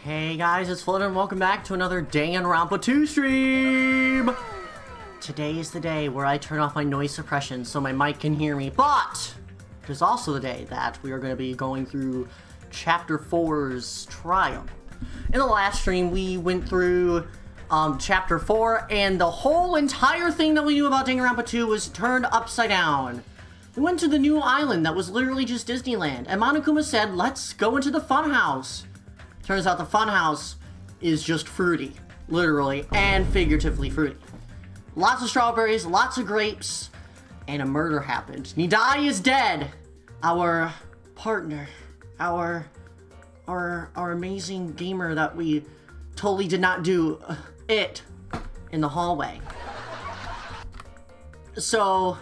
Hey guys, it's Flutter and welcome back to another Danganronpa 2 stream! Today is the day where I turn off my noise suppression so my mic can hear me, but It is also the day that we are going to be going through Chapter 4's trial. In the last stream, we went through Chapter 4, and the whole entire thing that we knew about Danganronpa 2 was turned upside down. We went to the new island that was literally just Disneyland, and Monokuma said, let's go into the funhouse. Turns out the funhouse is just fruity, literally and figuratively fruity. Lots of strawberries, lots of grapes, and a murder happened. NIDAI is dead. Our partner, our amazing gamer that we totally did not do it in the hallway. So,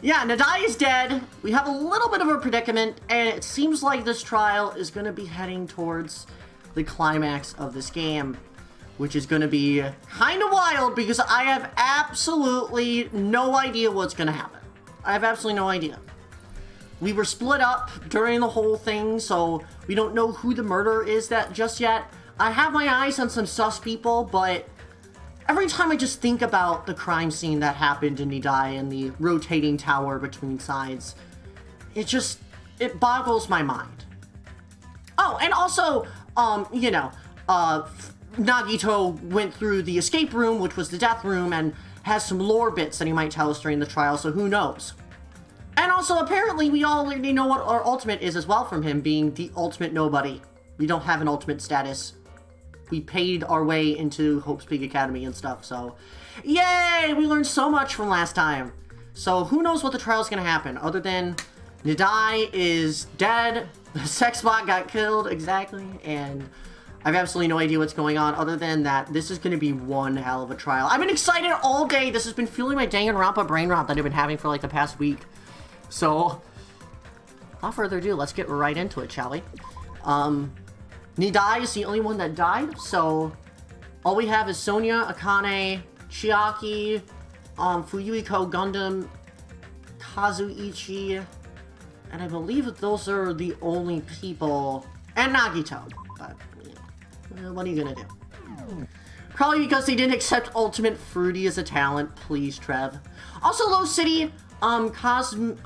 yeah, NIDAI is dead. We have a little bit of a predicament, and it seems like this trial is going to be heading towards the climax of this game, which is going to be kind of wild because I have absolutely no idea what's going to happen. I have absolutely no idea. We were split up during the whole thing, so we don't know who the murderer is that just yet. I have my eyes on some sus people, but every time I just think about the crime scene that happened in NIDAI and the rotating tower between sides, it boggles my mind. Oh, and also, Nagito went through the escape room, which was the death room, and has some lore bits that he might tell us during the trial, so who knows. And also, apparently, we already know what our ultimate is as well from him, being the ultimate nobody. We don't have an ultimate status. We paid our way into Hope's Peak Academy and stuff, so yay! We learned so much from last time. So who knows what the trial's gonna happen, other than NIDAI is dead, the sex bot got killed, exactly, and I have absolutely no idea what's going on, other than that this is gonna be one hell of a trial. I've been excited all day. This has been fueling my Danganronpa brain rot that I've been having for like the past week. So, without further ado, let's get right into it, shall we? NIDAI is the only one that died, so all we have is Sonia, Akane, Chiaki, Fuyuhiko, Gundam, Kazuichi, and I believe those are the only people, and Nagito, but, well, what are you gonna do? Probably because they didn't accept Ultimate Fruity as a talent, please, Trev. Also, Low City, Cosmic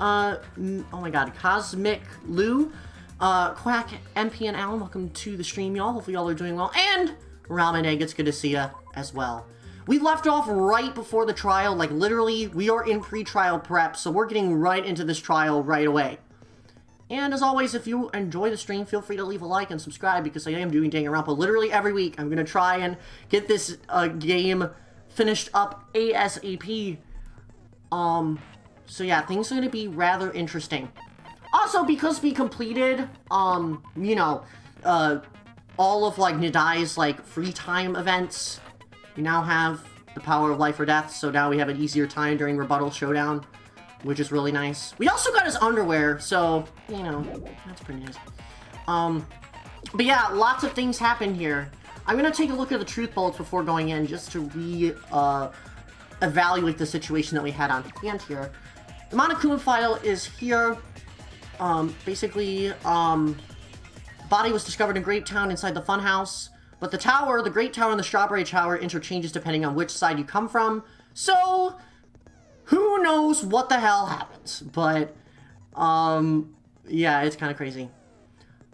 Lou, Quack, MP, and Alan, welcome to the stream, y'all. Hopefully y'all are doing well. And Ramen Egg, it's good to see ya as well. We left off right before the trial, like literally, we are in pre-trial prep, so we're getting right into this trial right away. And as always, if you enjoy the stream, feel free to leave a like and subscribe because I am doing Danganronpa literally every week. I'm gonna try and get this game finished up ASAP. So yeah, things are gonna be rather interesting. Also, because we completed, all of, like, NIDAI's, like, free time events, we now have the power of life or death, so now we have an easier time during Rebuttal Showdown, which is really nice. We also got his underwear, so, that's pretty nice. But yeah, lots of things happen here. I'm gonna take a look at the truth bullets before going in, just to evaluate the situation that we had on hand here. The Monokuma file is here. Basically, body was discovered in Grape Town inside the funhouse, but the tower, the Great Tower and the Strawberry Tower interchanges depending on which side you come from, so who knows what the hell happens, but, yeah, it's kind of crazy.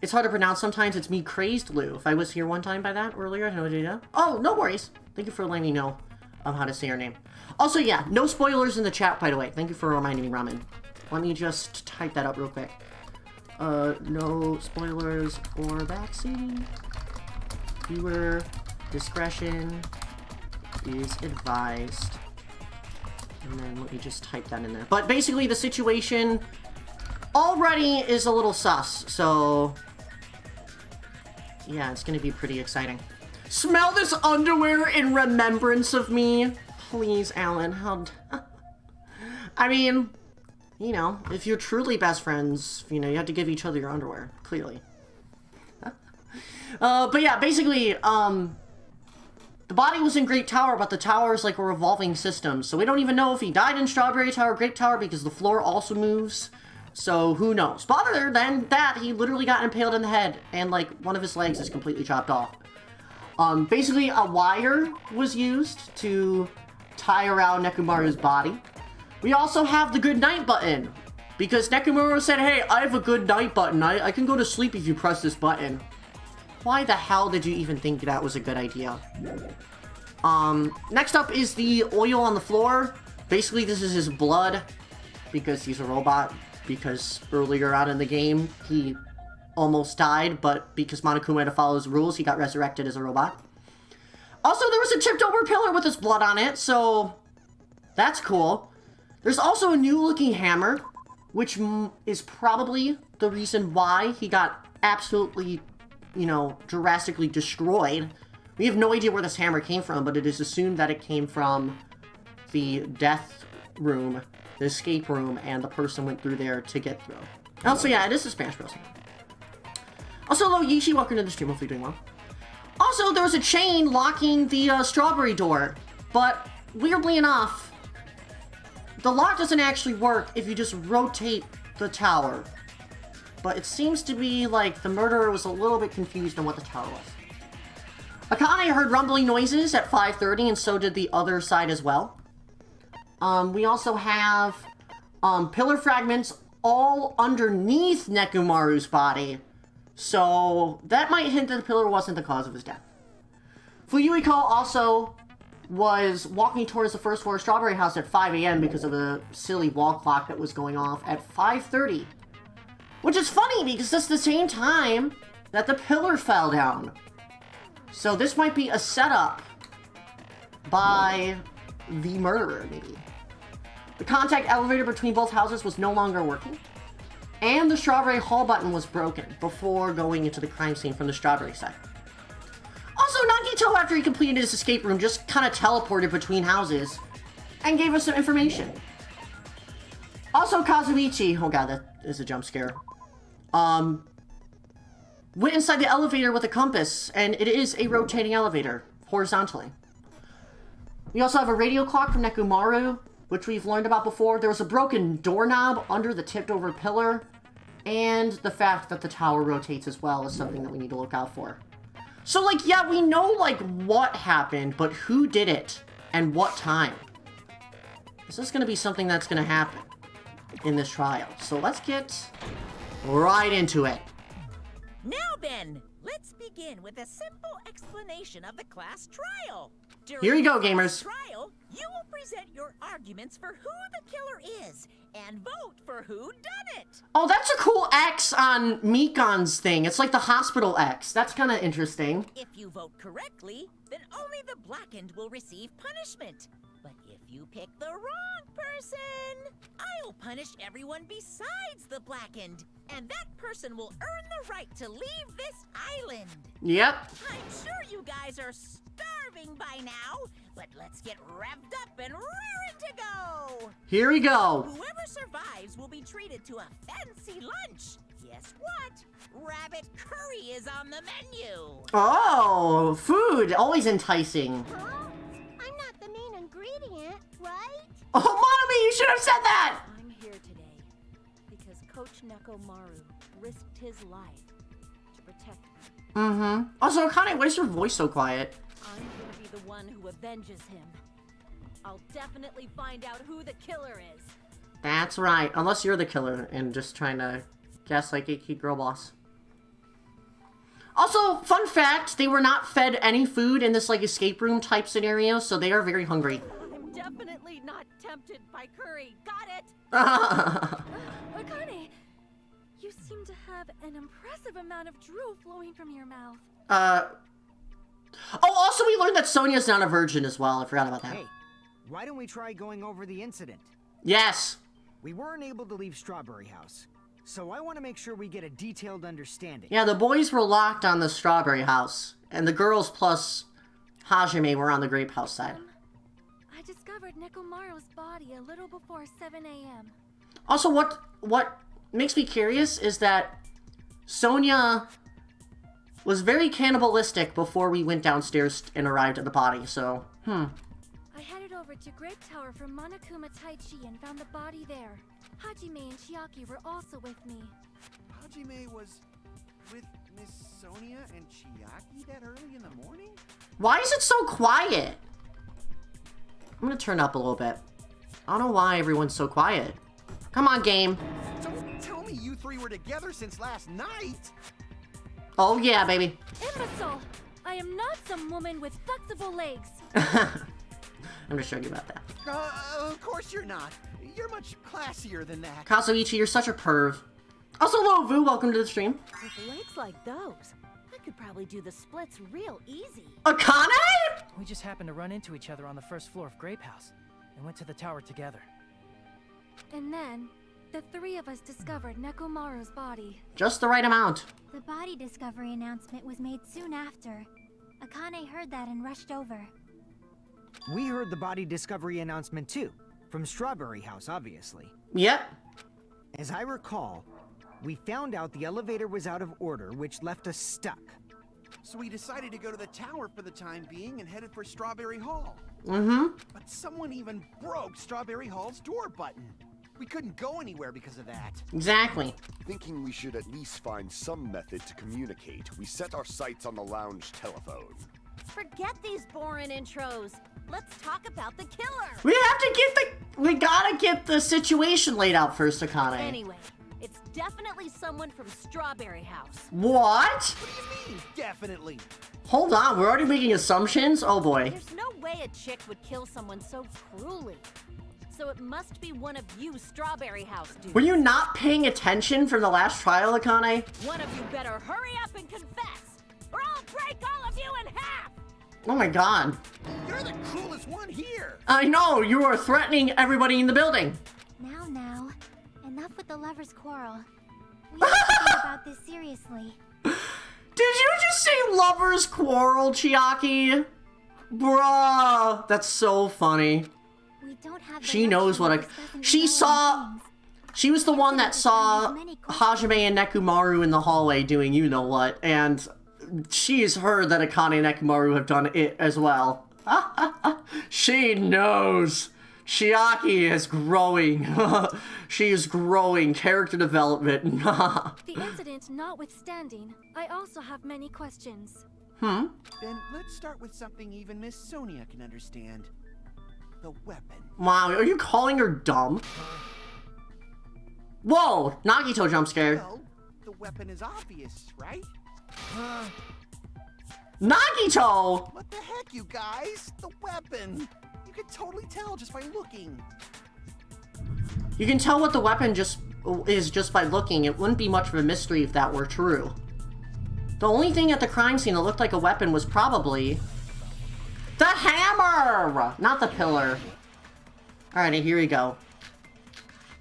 It's hard to pronounce sometimes. It's me, Crazed Lou. If I was here one time by that earlier, I had no idea. Oh, no worries. Thank you for letting me know how to say your name. Also, yeah, no spoilers in the chat, by the way. Thank you for reminding me, Ramen. Let me just type that up real quick. No spoilers for BACKSEAT. Viewer discretion is advised. And then let me just type that in there. But basically, the situation already is a little sus, so yeah, it's gonna be pretty exciting. Smell this underwear in remembrance of me? Please, Alan, how... I mean, if you're truly best friends, you have to give each other your underwear, clearly. But yeah, basically, the body was in Great Tower, but the tower is like a revolving system, so we don't even know if he died in Strawberry Tower or Grape Tower because the floor also moves, so who knows. But other than that, he literally got impaled in the head, and like, one of his legs is completely chopped off. Basically, a wire was used to tie around Nekomaru's body. We also have the good night button. Because Nekomaru said, hey, I have a good night button. I can go to sleep if you press this button. Why the hell did you even think that was a good idea? Next up is the oil on the floor. Basically, this is his blood. Because he's a robot. Because earlier out in the game, he almost died. But because Monokuma had to follow his rules, he got resurrected as a robot. Also, there was a tipped over pillar with his blood on it. So, that's cool. There's also a new looking hammer. Which is probably the reason why he got absolutely, you know, drastically destroyed. We have no idea where this hammer came from, but it is assumed that it came from the death room, the escape room, and the person went through there to get through. Also, yeah, it is a Spanish Bros. Also, hello, Yishi, welcome to the stream, hopefully you're doing well. Also, there was a chain locking the strawberry door, but weirdly enough, the lock doesn't actually work if you just rotate the tower. But it seems to be like the murderer was a little bit confused on what the tower was. Akane heard rumbling noises at 5:30, and so did the other side as well. We also have pillar fragments all underneath Nekomaru's body. So that might hint that the pillar wasn't the cause of his death. Fuyuhiko also was walking towards the first floor strawberry house at 5 a.m. because of a silly wall clock that was going off at 5:30. Which is funny because that's the same time that the pillar fell down. So this might be a setup by the murderer, maybe. The contact elevator between both houses was no longer working. And the strawberry hall button was broken before going into the crime scene from the strawberry side. Also, Nagito, after he completed his escape room, just kind of teleported between houses and gave us some information. Also, Kazuichi, oh god, that is a jump scare, went inside the elevator with a compass, and it is a rotating elevator, horizontally. We also have a radio clock from Nekomaru, which we've learned about before. There was a broken doorknob under the tipped-over pillar, and the fact that the tower rotates as well is something that we need to look out for. So, like, yeah, we know, like, what happened, but who did it, and what time? Is this going to be something that's going to happen in this trial? So let's get right into it. Now then, let's begin with a simple explanation of the class trial. During Here you go, gamers. Trial, you will present your arguments for who the killer is and vote for who done it. Oh, that's a cool X on Mikon's thing. It's like the hospital X. That's kind of interesting. If you vote correctly, then only the blackened will receive punishment. But if you pick the wrong person, I'll punish everyone besides the blackened, and that person will earn the right to leave this island. Yep. I'm sure you guys are starving by now, but let's get revved up and raring to go. Here we go. Whoever survives will be treated to a fancy lunch. Guess what? Rabbit curry is on the menu. Oh, food. Always enticing. Huh? I'm not the main ingredient, right? Oh, Monomi, you should have said that. I'm here today because Coach Nekomaru risked his life to protect me. Mm-hmm. Also, Akane, why is your voice so quiet? I'm gonna be the one who avenges him. I'll definitely find out who the killer is. That's right. Unless you're the killer and just trying to guess like a cute girl boss. Also, fun fact, they were not fed any food in this like escape room type scenario, so they are very hungry. I'm definitely not tempted by curry. Got it? Akane, you seem to have an impressive amount of drool flowing from your mouth. Oh, also we learned that Sonia's not a virgin as well. I forgot about that. Hey, why don't we try going over the incident? Yes. We weren't able to leave Strawberry House, so I want to make sure we get a detailed understanding. Yeah, the boys were locked on the Strawberry House, and the girls plus Hajime were on the Grape House side. I discovered Nekomaru's body a little before 7 a.m. Also, what makes me curious is that Sonia was very cannibalistic before we went downstairs and arrived at the body, so, I headed over to Grape Tower for Monokuma Taichi and found the body there. Hajime and Chiaki were also with me. Hajime was with Miss Sonia and Chiaki that early in the morning? Why is it so quiet? I'm gonna turn up a little bit. I don't know why everyone's so quiet. Come on, game. me you three were together since last night. Oh yeah, baby. Imbecile! I am not some woman with flexible legs. I'm just joking about that. Of course you're not. You're much classier than that. Kazuichi, you're such a perv. Also, hello, Vu, welcome to the stream. With legs like those, I could probably do the splits real easy. Akane? We just happened to run into each other on the first floor of Grape House and went to the tower together. And then, the three of us discovered Nekomaru's body. Just the right amount. The body discovery announcement was made soon after. Akane heard that and rushed over. We heard the body discovery announcement too. From Strawberry House, obviously. Yep. As I recall, we found out the elevator was out of order, which left us stuck. So we decided to go to the tower for the time being and headed for Strawberry Hall. Mm-hmm. But someone even broke Strawberry Hall's door button. We couldn't go anywhere because of that. Exactly. Thinking we should at least find some method to communicate, we set our sights on the lounge telephone. Forget these boring intros. Let's talk about the killer. We gotta get the situation laid out first, Akane. Anyway, it's definitely someone from Strawberry House. What? What do you mean, definitely? Hold on, we're already making assumptions? Oh boy. There's no way a chick would kill someone so cruelly. So it must be one of you Strawberry House dudes. Were you not paying attention from the last trial, Akane? One of you better hurry up and confess, or I'll break all of you in half! Oh my god. You're the cruelest one here. I know, you are threatening everybody in the building. Now, enough with the lovers' quarrel. We have to think about this seriously. Did you just say lovers quarrel, Chiaki? Bruh, that's so funny. We don't have the She knows what luxury of discussing she the saw. things. She was the one that saw Hajime and Nekomaru in the hallway doing you know what, and she has heard that Akane and Nekomaru have done it as well. She knows. Chiaki is growing. She is growing. Character development. The incident notwithstanding, I also have many questions. Then let's start with something even Miss Sonia can understand. The weapon. Wow, are you calling her dumb? Whoa, Nagito jump scared. Well, the weapon is obvious, right? Nagito! What the heck, you guys? The weapon! You can totally tell just by looking. You can tell what the weapon is just by looking. It wouldn't be much of a mystery if that were true. The only thing at the crime scene that looked like a weapon was probably the hammer! Not the pillar. Alright, here we go.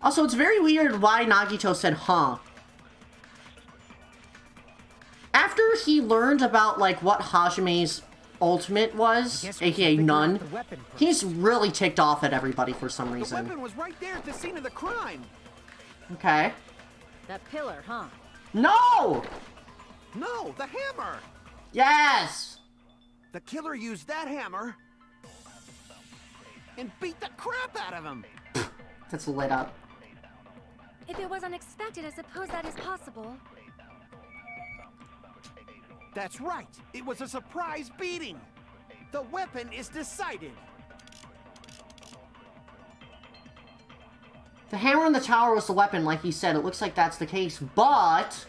Also, it's very weird why Nagito said, huh. After he learned about, like, what Hajime's ultimate was, aka none, he's really ticked off at everybody for some The reason. weapon was right there at the scene of the crime. Okay. That pillar, huh? No! No, the hammer! Yes! The killer used that hammer and beat the crap out of him. That's lit up. If it was unexpected, I suppose that is possible. That's right. It was a surprise beating. The weapon is decided. The hammer in the tower was the weapon, like he said. It looks like that's the case, but...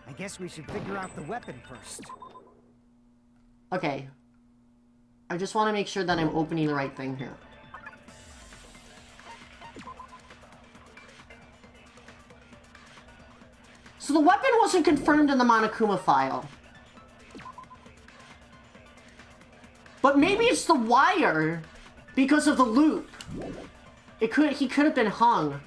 I guess we should figure out the weapon first. Okay. I just want to make sure that I'm opening the right thing here. So the weapon wasn't confirmed in the Monokuma file. But maybe it's the wire because of the loop. He could have been hung.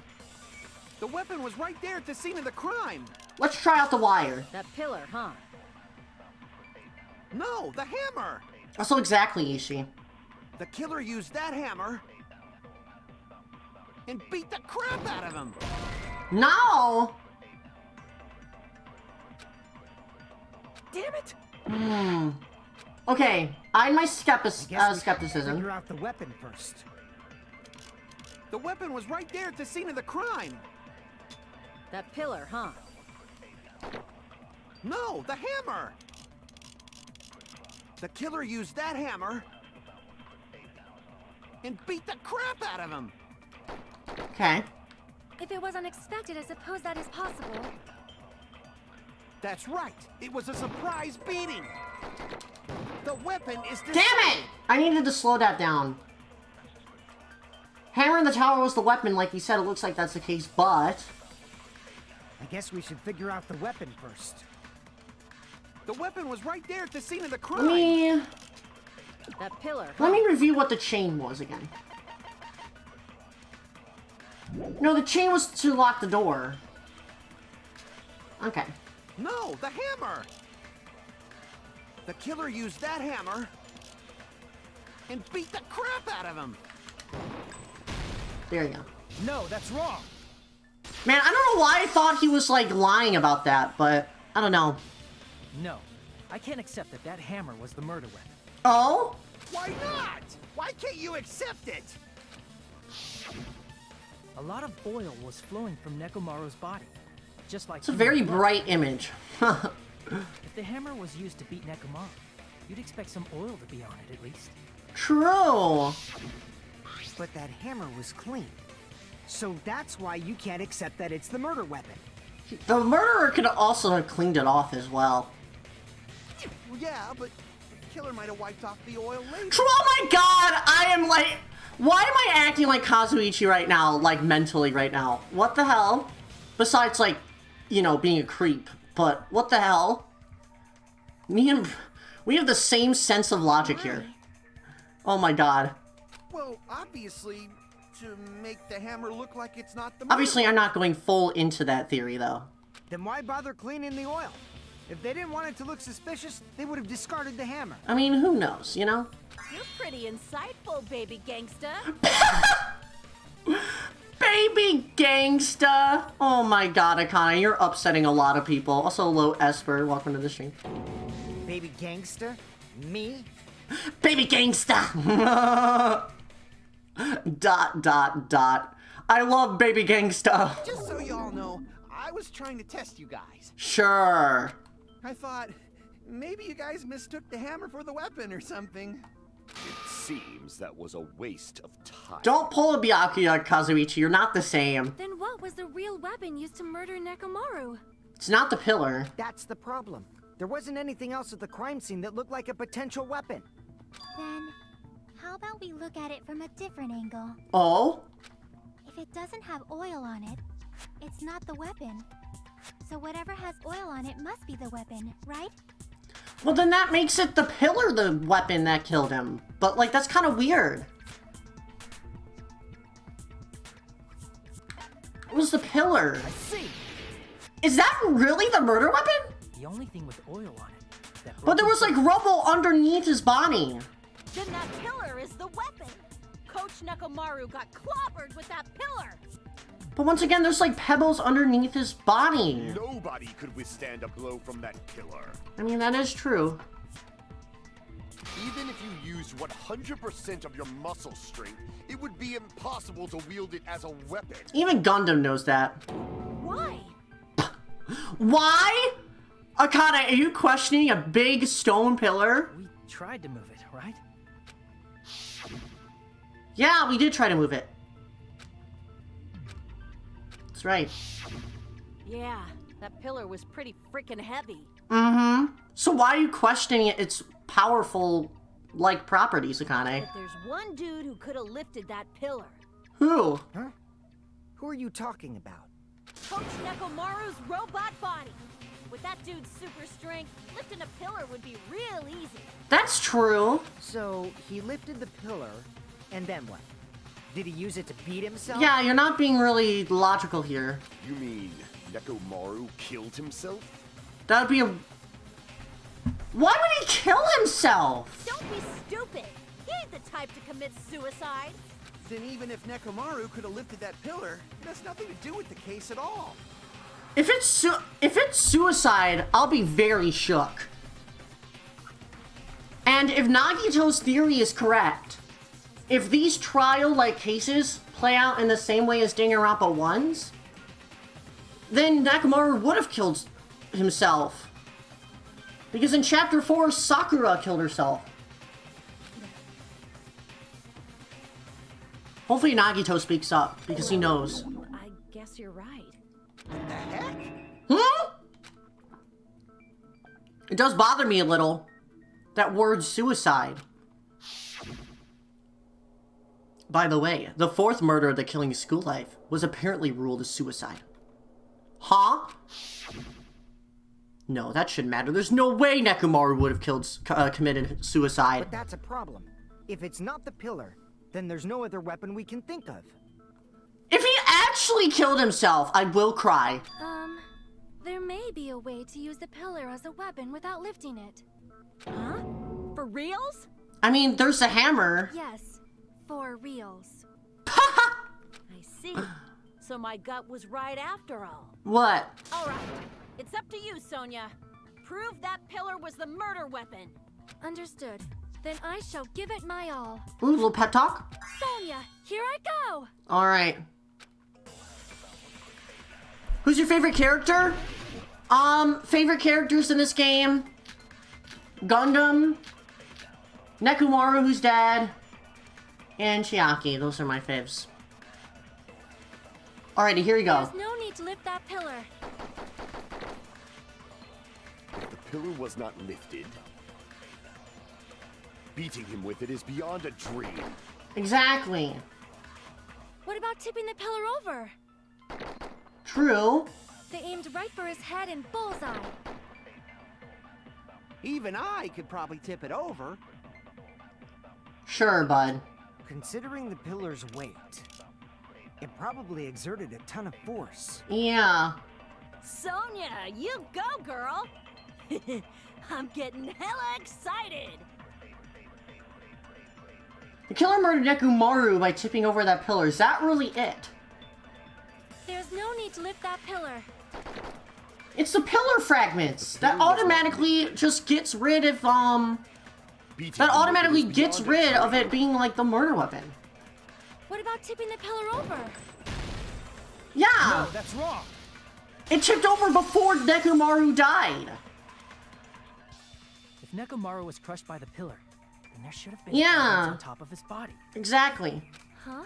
The weapon was right there at the scene of the crime. Let's try out the wire. That pillar, huh? No, the hammer. Also exactly, Ishii. The killer used that hammer and beat the crap out of him. No! Damn it! Okay, I my I guess we should skepticism. figure out the weapon first. The weapon was right there at the scene of the crime. That pillar, huh? No, the hammer. The killer used that hammer and beat the crap out of him. Okay. If it was unexpected, I suppose that is possible. That's right. It was a surprise beating. The weapon is Damn it! I needed to slow that down. Hammer in the tower was the weapon, like you said. It looks like that's the case, but... I guess we should figure out the weapon first. The weapon was right there at the scene of the Let crime. me... That pillar. Let me review what the chain was again. No, the chain was to lock the door. Okay. No, the hammer. The killer used that hammer and beat the crap out of him. There you go. No, that's wrong. Man, I don't know why I thought he was, like, lying about that, but I don't know. No, I can't accept that that hammer was the murder weapon. Oh? Why not? Why can't you accept it? A lot of oil was flowing from Nekomaru's body, just like... It's a very bright image. If the hammer was used to beat Nekomaru, you'd expect some oil to be on it at least. True. But that hammer was clean. So that's why you can't accept that it's the murder weapon. The murderer could also have cleaned it off as well. Well, yeah, but the killer might have wiped off the oil later. True. Oh my god, I am like... Why am I acting like Kazuichi right now, like mentally right now? What the hell? Besides, like, you know, being a creep. But what the hell? We have the same sense of logic here. Oh my god. Well, obviously, to make the hammer look like it's not the murder. Obviously, I'm not going full into that theory, though. Then why bother cleaning the oil? If they didn't want it to look suspicious, they would have discarded the hammer. I mean, who knows, you know? You're pretty insightful, baby gangsta. Baby gangsta! Oh my god, Akane, you're upsetting a lot of people. Also, hello, Esper. Welcome to the stream. Baby gangster? Me? Baby gangsta! Dot, dot, dot. I love Baby gangsta. Just so y'all know, I was trying to test you guys. Sure. I thought maybe you guys mistook the hammer for the weapon or something. It seems that was a waste of time. Don't pull a Byakuya, Kazuichi. You're not the same. Then what was the real weapon used to murder Nekomaru? It's not the pillar. That's the problem. There wasn't anything else at the crime scene that looked like a potential weapon. Then, how about we look at it from a different angle? Oh? If it doesn't have oil on it, it's not the weapon. So whatever has oil on it must be the weapon, right? Well, then that makes it the pillar the weapon that killed him. But, like, that's kind of weird. It was the pillar. I see! Is that really the murder weapon? The only thing with oil on it... That But there was, like, rubble underneath his body. Then that pillar is the weapon. Coach Nekomaru got clobbered with that pillar. But once again, there's, like, pebbles underneath his body. Nobody could withstand a blow from that pillar. I mean, that is true. Even if you used 100% of your muscle strength, it would be impossible to wield it as a weapon. Even Gundam knows that. Why? Why? Akane, are you questioning a big stone pillar? We tried to move it, right? Yeah, we did try to move it. That's right. Yeah, that pillar was pretty freaking heavy. Mm-hmm. So why are you questioning its powerful, like, properties, Akane? But there's one dude who could have lifted that pillar. Who? Huh? Who are you talking about? Coach Nekomaru's robot body. With that dude's super strength, lifting a pillar would be real easy. That's true. So, he lifted the pillar, and then what? Did he use it to beat himself? Yeah, you're not being really logical here. You mean Nekomaru killed himself? That would be a... Why would he kill himself? Don't be stupid. He ain't the type to commit suicide. Then even if Nekomaru could have lifted that pillar, it has nothing to do with the case at all. If it's suicide, I'll be very shook. And if Nagito's theory is correct, if these trial-like cases play out in the same way as Danganronpa 1's, then Nekomaru would have killed himself. Because in Chapter 4, Sakura killed herself. Hopefully Nagito speaks up, because he knows. I guess guess you're right. What the heck? Hmm? It does bother me a little. That word suicide. By the way, the fourth murder of the killing school life was apparently ruled as suicide. Huh? No, that shouldn't matter. There's no way Nekomaru would have committed suicide. But that's a problem. If it's not the pillar, then there's no other weapon we can think of. If he actually killed himself, I will cry. There may be a way to use the pillar as a weapon without lifting it. Huh? For reals? I mean, there's a hammer. Yes, for reals. I see. So my gut was right after all. What? All right. It's up to you, Sonia. Prove that pillar was the murder weapon. Understood. Then I shall give it my all. Ooh, little pep talk. Sonia, here I go! Alright. Who's your favorite character? Favorite characters in this game? Gundam, Nekomaru, who's dead, and Chiaki. Those are my faves. Alrighty, here we go. There's no need to lift that pillar. The pillar was not lifted. Beating him with it is beyond a dream. Exactly. What about tipping the pillar over? True. They aimed right for his head and bullseye. Even I could probably tip it over. Sure, bud. Considering the pillar's weight, it probably exerted a ton of force. Yeah. Sonia, you go, girl. I'm getting hella excited. The killer murdered Nekomaru by tipping over that pillar. Is that really it? There's no need to lift that pillar. It's the pillar fragments that automatically just gets rid of, that automatically gets rid of it being like the murder weapon. What about tipping the pillar over? Yeah! No, that's wrong. It tipped over before Nekomaru died. If Nekomaru was crushed by the pillar, then there should have been Yeah. fragments on top of his body. Exactly. Huh?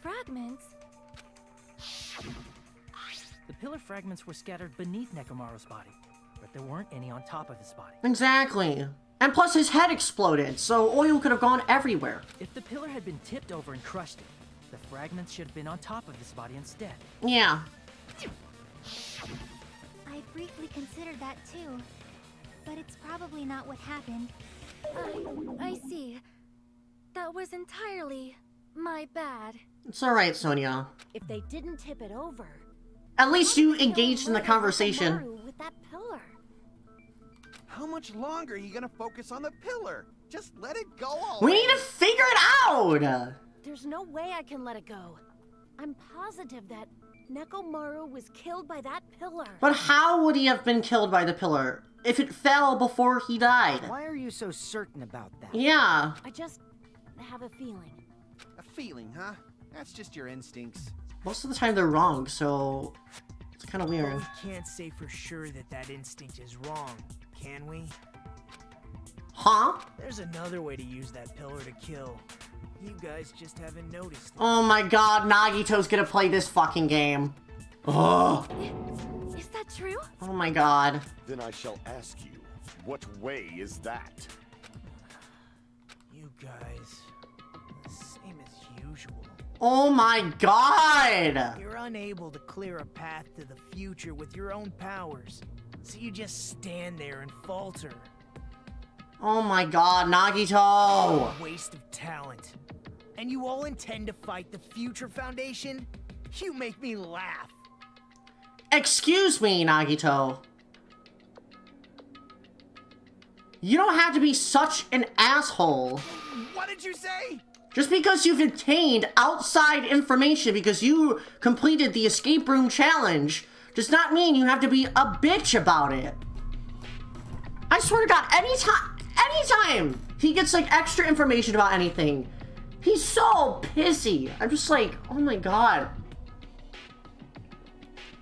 Fragments? The pillar fragments were scattered beneath Nekomaru's body, but there weren't any on top of his body. Exactly. And plus his head exploded, so oil could have gone everywhere. If the pillar had been tipped over and crushed it, the fragments should have been on top of his body instead. Yeah. I briefly considered that too, but it's probably not what happened. I see. That was entirely my bad. It's alright, Sonia. If they didn't tip it over, At least you kill engaged in the murder conversation. Nekomaru with that pillar. How much longer are you gonna focus on the pillar? Just let it go already. We need to figure it out! There's no way I can let it go. I'm positive that Nekomaru was killed by that pillar. But how would he have been killed by the pillar if it fell before he died? Why are you so certain about that? Yeah. I just have a feeling. A feeling, huh? That's just your instincts. Most of the time they're wrong, so it's kind of weird. We can't say for sure that that instinct is wrong, can we? Huh? There's another way to use that pillar to kill. You guys just haven't noticed it. Oh my god, Nagito's gonna play this fucking game. Ugh. Is that true? Oh my god. Then I shall ask you, what way is that? You guys, same as usual. Oh my god! You're unable to clear a path to the future with your own powers, so you just stand there and falter. Oh my god, Nagito! Waste of talent. And you all intend to fight the Future Foundation? You make me laugh. Excuse me, Nagito. You don't have to be such an asshole. What did you say? Just because you've obtained outside information because you completed the escape room challenge does not mean you have to be a bitch about it. I swear to God, anytime he gets like extra information about anything, he's so pissy. I'm just like, oh my god.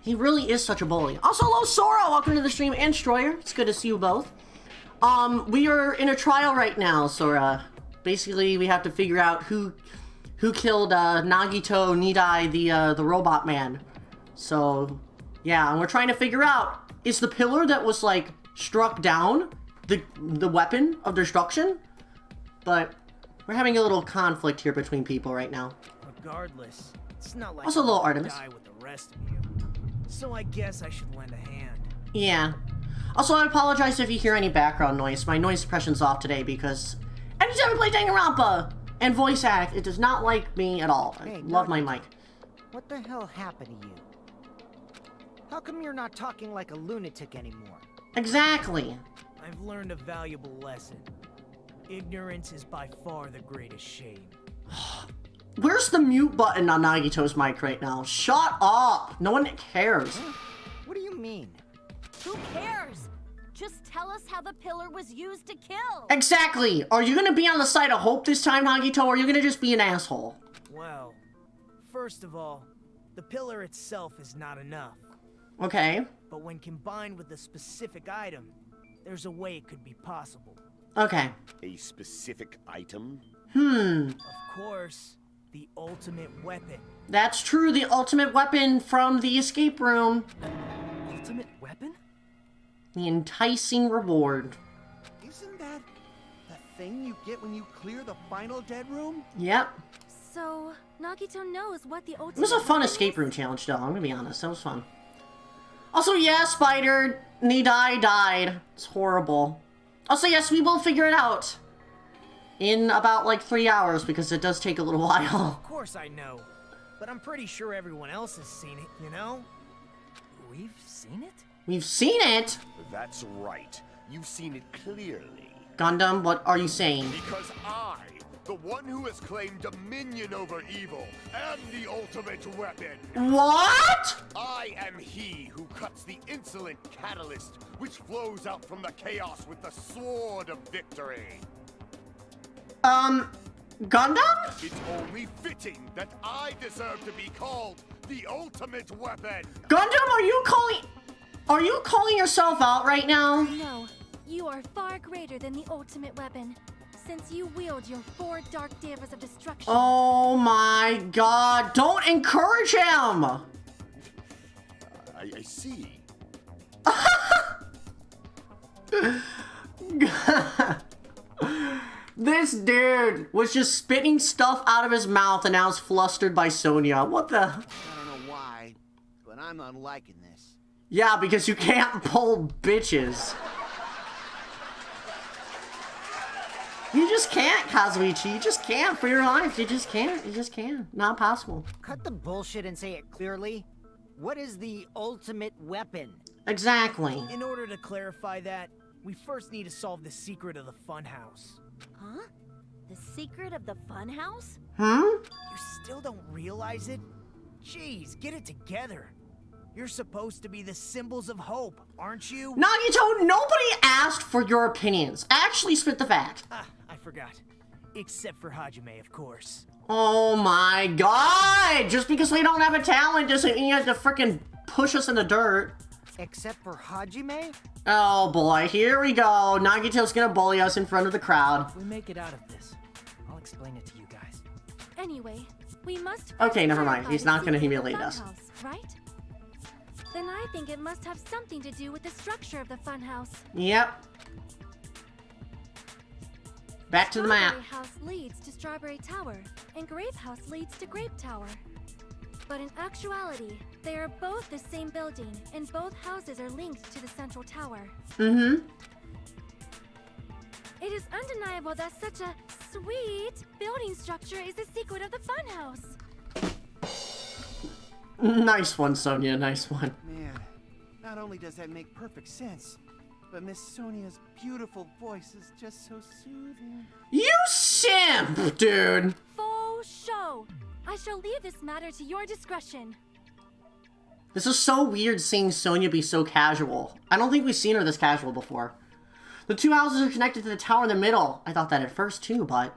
He really is such a bully. Also, hello Sora, welcome to the stream, and Stroyer. It's good to see you both. We are in a trial right now, Sora. Basically, we have to figure out who killed Nagito NIDAI, the robot man. So, yeah, and we're trying to figure out, is the pillar that was, like, struck down the weapon of destruction? But we're having a little conflict here between people right now. Regardless, it's not like Also, little I'll Artemis. die with the rest of you. So I guess I should lend a hand. Yeah. Also, I apologize if you hear any background noise. My noise suppression's off today because anytime we play Danganronpa and voice act, it does not like me at all. I Hey, love my mic. What the hell happened to you? How come you're not talking like a lunatic anymore? Exactly. I've learned a valuable lesson. Ignorance is by far the greatest shame. Where's the mute button on Nagito's mic right now? Shut up! No one cares. What do you mean? Who cares? Just tell us how the pillar was used to kill. Exactly! Are you gonna be on the side of hope this time, Nagito, or are you gonna just be an asshole? Well, first of all, the pillar itself is not enough. Okay. But when combined with a specific item, there's a way it could be possible. Okay. A specific item? Of course, the ultimate weapon. That's true, the ultimate weapon from the escape room. Ultimate weapon? The enticing reward. Isn't that the thing you get when you clear the final dead room? Yep. So, Nagito knows what the ultimate It was a fun weapon escape is? room challenge, though, I'm gonna be honest. That was fun. Also, yeah, Spider, NIDAI died. It's horrible. Also, yes, we will figure it out. In about, like, 3 hours, because it does take a little while. Of course I know, but I'm pretty sure everyone else has seen it, you know? We've seen it? We've seen it! That's right. You've seen it clearly. Gundam, what are you saying? Because I, the one who has claimed dominion over evil, am the ultimate weapon. What?! I am he who cuts the insolent catalyst which flows out from the chaos with the sword of victory. Gundam? It's only fitting that I deserve to be called the ultimate weapon. Gundam, are you calling yourself out right now? No, you are far greater than the ultimate weapon, since you wield your 4 dark devas of destruction. Oh my god, don't encourage him! I see. This dude was just spitting stuff out of his mouth and now is flustered by Sonya. What the? I don't know why, but I'm not liking this. Yeah, because you can't pull bitches. You just can't, Kazuichi. You just can't for your life. You just can't. You just can't. Not possible. Cut the bullshit and say it clearly. What is the ultimate weapon? Exactly. In order to clarify that, we first need to solve the secret of the funhouse. Huh? The secret of the funhouse? You still don't realize it? Jeez, get it together. You're supposed to be the symbols of hope, aren't you? Nagito, nobody asked for your opinions. Actually spit the fact. Ah, I forgot. Except for Hajime, of course. Oh my god! Just because we don't have a talent doesn't mean you have to frickin' push us in the dirt. Except for Hajime? Oh boy, here we go. Nagito's gonna bully us in front of the crowd. If we make it out of this, I'll explain it to you guys. Anyway, we must. Okay, never mind. clarify He's the not gonna secret of the humiliate us. funhouse, right? Then I think it must have something to do with the structure of the funhouse. Yep. Back to the map. Strawberry House leads to Strawberry Tower, and Grape House leads to Grape Tower. But in actuality, they are both the same building, and both houses are linked to the central tower. Mm-hmm. It is undeniable that such a sweet building structure is the secret of the funhouse. Nice one, Sonya. Nice one. Man, not only does that make perfect sense, but Miss Sonia's beautiful voice is just so soothing. You simp, dude. Faux show. I shall leave this matter to your discretion. This is so weird seeing Sonya be so casual. I don't think we've seen her this casual before. The two houses are connected to the tower in the middle. I thought that at first too, but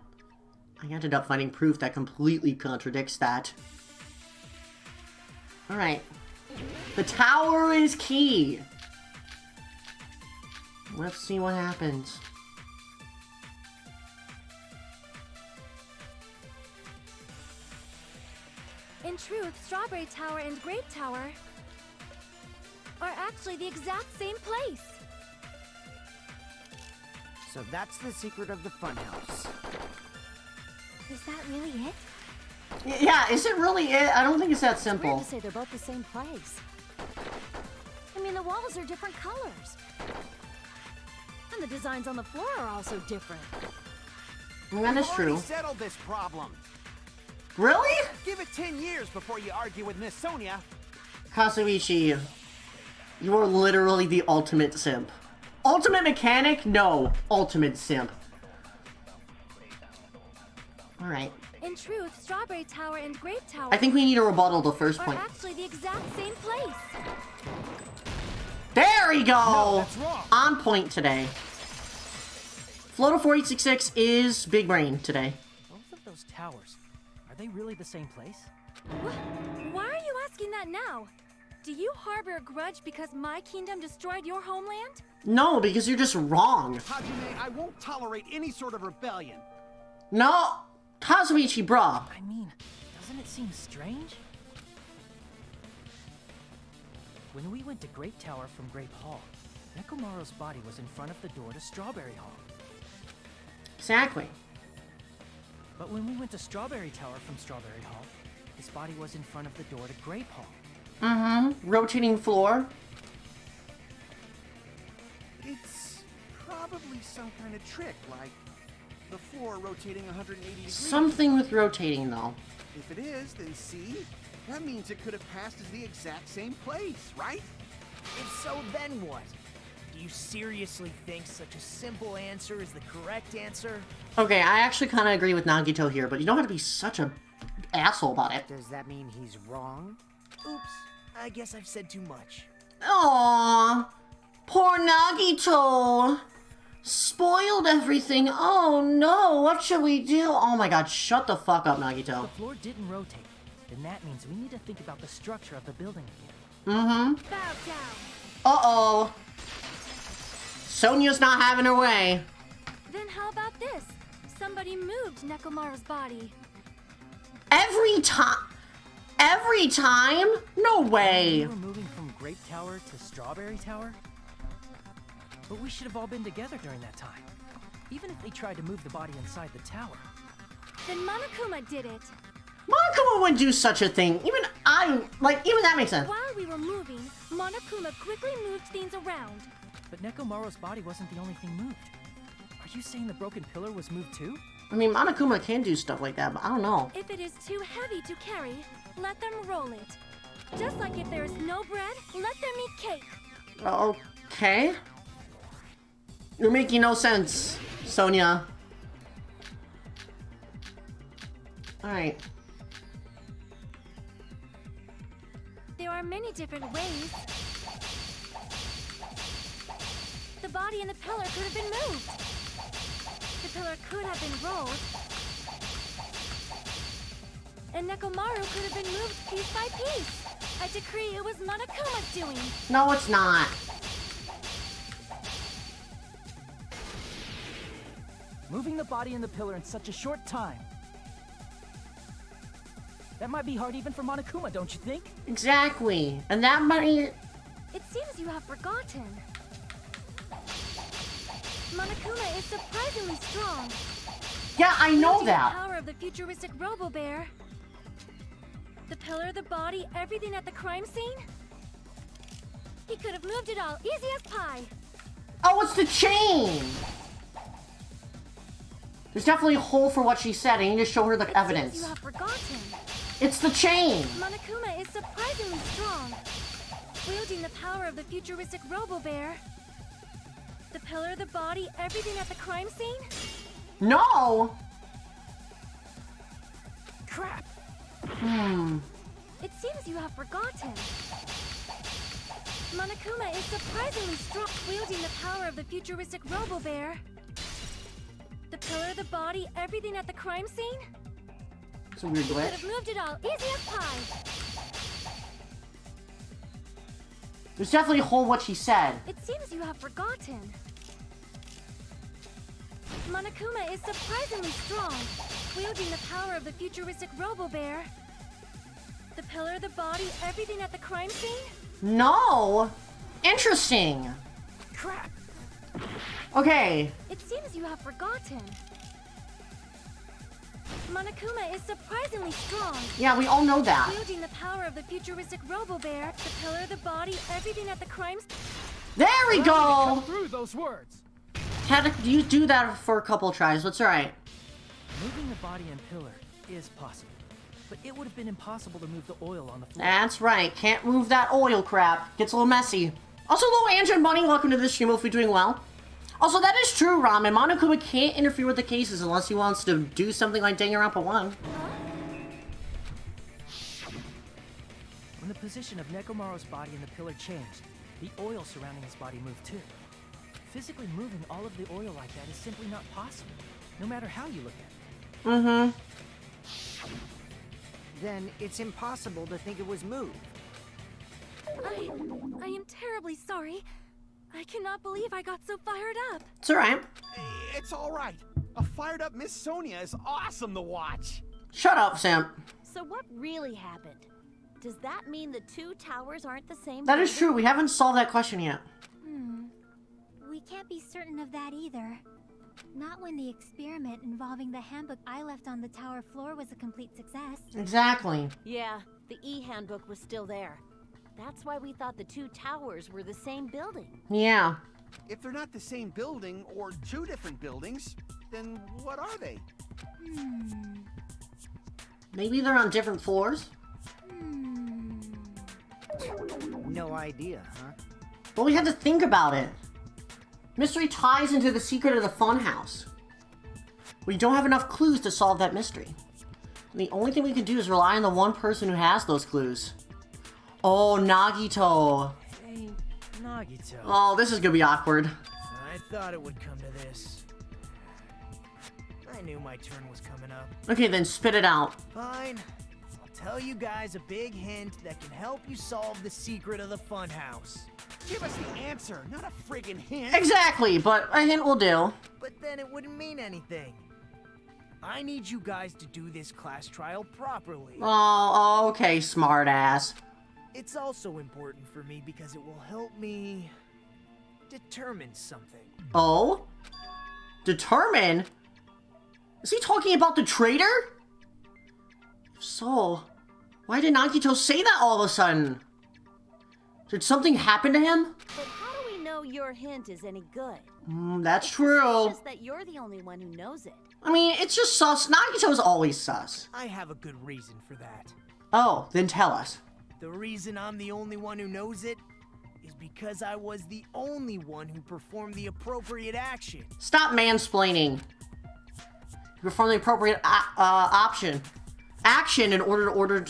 I ended up finding proof that completely contradicts that. Alright. The tower is key. Let's see what happens. In In truth, Strawberry Tower and Grape Tower are actually the exact same place. So that's the secret of the funhouse. Is that really it? Yeah, is it really it? I don't think it's that Weird simple. to say they're both the same place. I mean, the walls are different colors. And the designs on the floor are also different. That is We've true. already settled this problem. Really? Give it 10 years before you argue with Miss Sonia. Kazuichi, you are literally the ultimate simp. Ultimate mechanic? No. Ultimate simp. Alright. In truth, Strawberry Tower and Grape Tower I think we need a rebuttal to first are point. actually the exact same place. There we go! No, that's wrong. On point today. Floto 4866 is big brain today. Both of those towers, are they really the same place? Why are you asking that now? Do you harbor a grudge because my kingdom destroyed your homeland? No, because you're just wrong. Hajime, I won't tolerate any sort of rebellion. No! Kazuichi, bruh. I mean, doesn't it seem strange? When we went to Grape Tower from Grape Hall, Nekomaru's body was in front of the door to Strawberry Hall. Exactly. But when we went to Strawberry Tower from Strawberry Hall, his body was in front of the door to Grape Hall. Mm-hmm. Rotating floor. It's probably some kind of trick, like the floor rotating 180 degrees. Something with rotating, though. If it is, then see? That means it could have passed as the exact same place, right? If so, then what? Do you seriously think such a simple answer is the correct answer? Okay, I actually kind of agree with Nagito here, but you don't have to be such a asshole about it. Does that mean he's wrong? Oops, I guess I've said too much. Aww, poor Nagito. Spoiled everything. Oh no, what should we do? Oh my god, shut the fuck up, Nagito. The floor didn't rotate, then that means we need to think about the structure of the building again. Mm-hmm. Bow down. Uh-oh. Sonia's not having her way. Then how about this? Somebody moved Nekomaru's body. Every time? Every time? No way. We were moving from Grape Tower to Strawberry Tower? But we should have all been together during that time. Even if they tried to move the body inside the tower. Then Monokuma did it. Monokuma wouldn't do such a thing. Even that makes sense. While we were moving, Monokuma quickly moved things around. But Nekomaru's body wasn't the only thing moved. Are you saying the broken pillar was moved too? I mean, Monokuma can do stuff like that, but I don't know. If it is too heavy to carry, let them roll it. Just like if there is no bread, let them eat cake. Okay. You're making no sense, Sonia. Alright. There are many different ways. The body and the pillar could have been moved. The pillar could have been rolled. And Nekomaru could have been moved piece by piece. I decree it was Monokuma's doing. No, it's not. Moving the body and the pillar in such a short time. That might be hard even for Monokuma, don't you think? Exactly. And that money... It seems you have forgotten. Monokuma is surprisingly strong. Yeah, I know Using that. The power of the futuristic Robo-Bear. The pillar, the body, everything at the crime scene. He could have moved it all, easy as pie. Oh, it's the chain! There's definitely a hole for what she said. I need to show her the evidence. Seems you have forgotten. It's the chain! Monokuma is surprisingly strong. Wielding the power of the futuristic Robo-Bear. The pillar, the body, everything at the crime scene? No! Crap! It seems you have forgotten. Monokuma is surprisingly strong. Wielding the power of the futuristic Robo-Bear. The pillar, the body, everything at the crime scene? It's a weird Could glitch. have moved it all, easy as pie. There's definitely a hole what she said. It seems you have forgotten. Monokuma is surprisingly strong. Wielding the power of the futuristic Robo-Bear. pillar, the body, everything at the crime scene? No. Interesting. Crap! Okay. It seems you have forgotten. Monokuma is surprisingly strong. Yeah, we all know that. Wielding the power of the futuristic Robo-Bear, the pillar, the body, everything at the crime scene. There we go. Come through those words. Had to you do that for a couple tries. That's all right. Moving the body and pillar is possible, but it would have been impossible to move the oil on the floor. That's right. Can't move that oil crap. Gets a little messy. Also, hello, Andrew and Bunny. Welcome to the stream. Hope you're doing well. Also, that is true, Ramen. Monokuma can't interfere with the cases unless he wants to do something like Danganronpa 1. When the position of Nekomaru's body and the pillar changed, the oil surrounding his body moved too. Physically moving all of the oil like that is simply not possible, no matter how you look at it. Mm-hmm. Then it's impossible to think it was moved. I am terribly sorry. I cannot believe I got so fired up. It's alright. It's all right. A fired up Miss Sonia is awesome to watch. Shut up, Sam. So what really happened? Does that mean the two towers aren't the same? That is building? true. We haven't solved that question yet. We can't be certain of that either. Not when the experiment involving the handbook I left on the tower floor was a complete success. Exactly. Yeah, the e-handbook was still there. That's why we thought the two towers were the same building. Yeah. If they're not the same building or two different buildings, then what are they? Maybe they're on different floors? No idea, huh? But we had to think about it. Mystery ties into the secret of the funhouse. We don't have enough clues to solve that mystery. The only thing we can do is rely on the one person who has those clues. Oh, Nagito. Hey, Nagito. Oh, this is gonna be awkward. I thought it would come to this. I knew my turn was coming up. Okay, then spit it out. Fine. I'll tell you guys a big hint that can help you solve the secret of the funhouse. Give us the answer, not a friggin' hint. Exactly, but a hint will do. But then it wouldn't mean anything. I need you guys to do this class trial properly. Oh, okay, smartass. It's also important for me because it will help me determine something. Oh? Determine? Is he talking about the traitor? If so, why did Nagito say that all of a sudden? Did something happen to him? But how do we know your hint is any good? That's true. Just that you're the only one who knows it. I mean, it's just sus. Nagito's always sus. I have a good reason for that. Oh, then tell us. The reason I'm the only one who knows it is because I was the only one who performed the appropriate action. Stop mansplaining. You perform the appropriate action in order to order.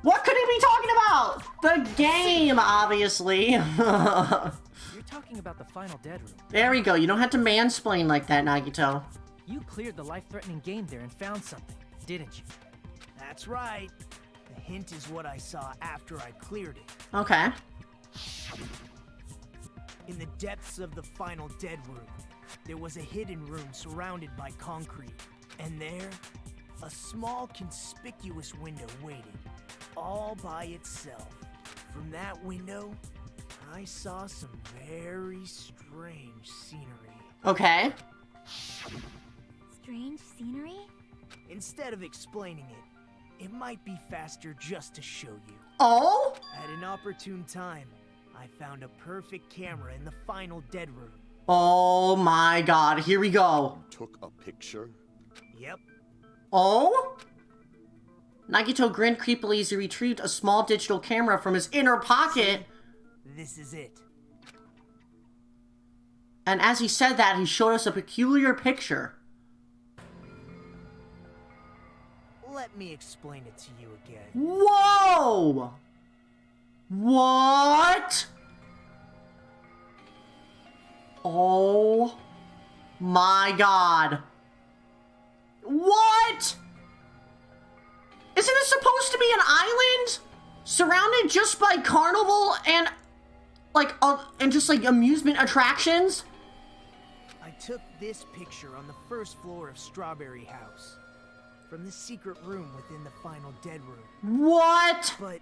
What could he be talking about? The game, obviously. You're talking about the final dead room. There we go. You don't have to mansplain like that, Nagito. You cleared the life-threatening game there and found something, didn't you? That's right. The hint is what I saw after I cleared it. Okay. In the depths of the final dead room, there was a hidden room surrounded by concrete. And there, a small conspicuous window waited, all by itself. From that window, I saw some very strange scenery. Okay. Strange scenery? Instead of explaining it, it might be faster just to show you. Oh? At an opportune time, I found a perfect camera in the final dead room. Oh my god, here we go. Took a picture? Yep. Oh? Nagito grinned creepily as he retrieved a small digital camera from his inner pocket. This is it. And as he said that, he showed us a peculiar picture. Let me explain it to you again. Whoa! What? Oh my god. What? Isn't it supposed to be an island? Surrounded just by carnival and just amusement attractions? I took this picture on the first floor of Strawberry House. from the secret room within the final dead room. What? But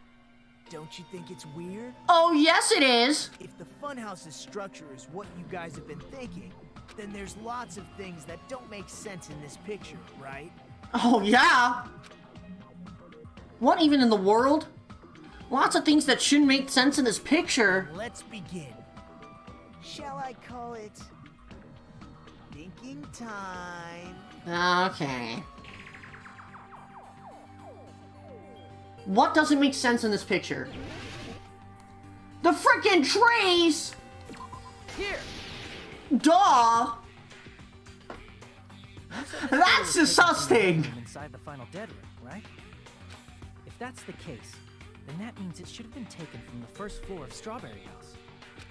don't you think it's weird? Oh, yes it is. If the funhouse's structure is what you guys have been thinking, then there's lots of things that don't make sense in this picture, right? Oh, yeah. What even in the world? Lots of things that shouldn't make sense in this picture. Let's begin. Shall I call it thinking time? Okay. What doesn't make sense in this picture? The frickin' trays! Here! Duh! That's disgusting! Inside the final dead room, right? If that's the case, then that means it should have been taken from the first floor of Strawberry House.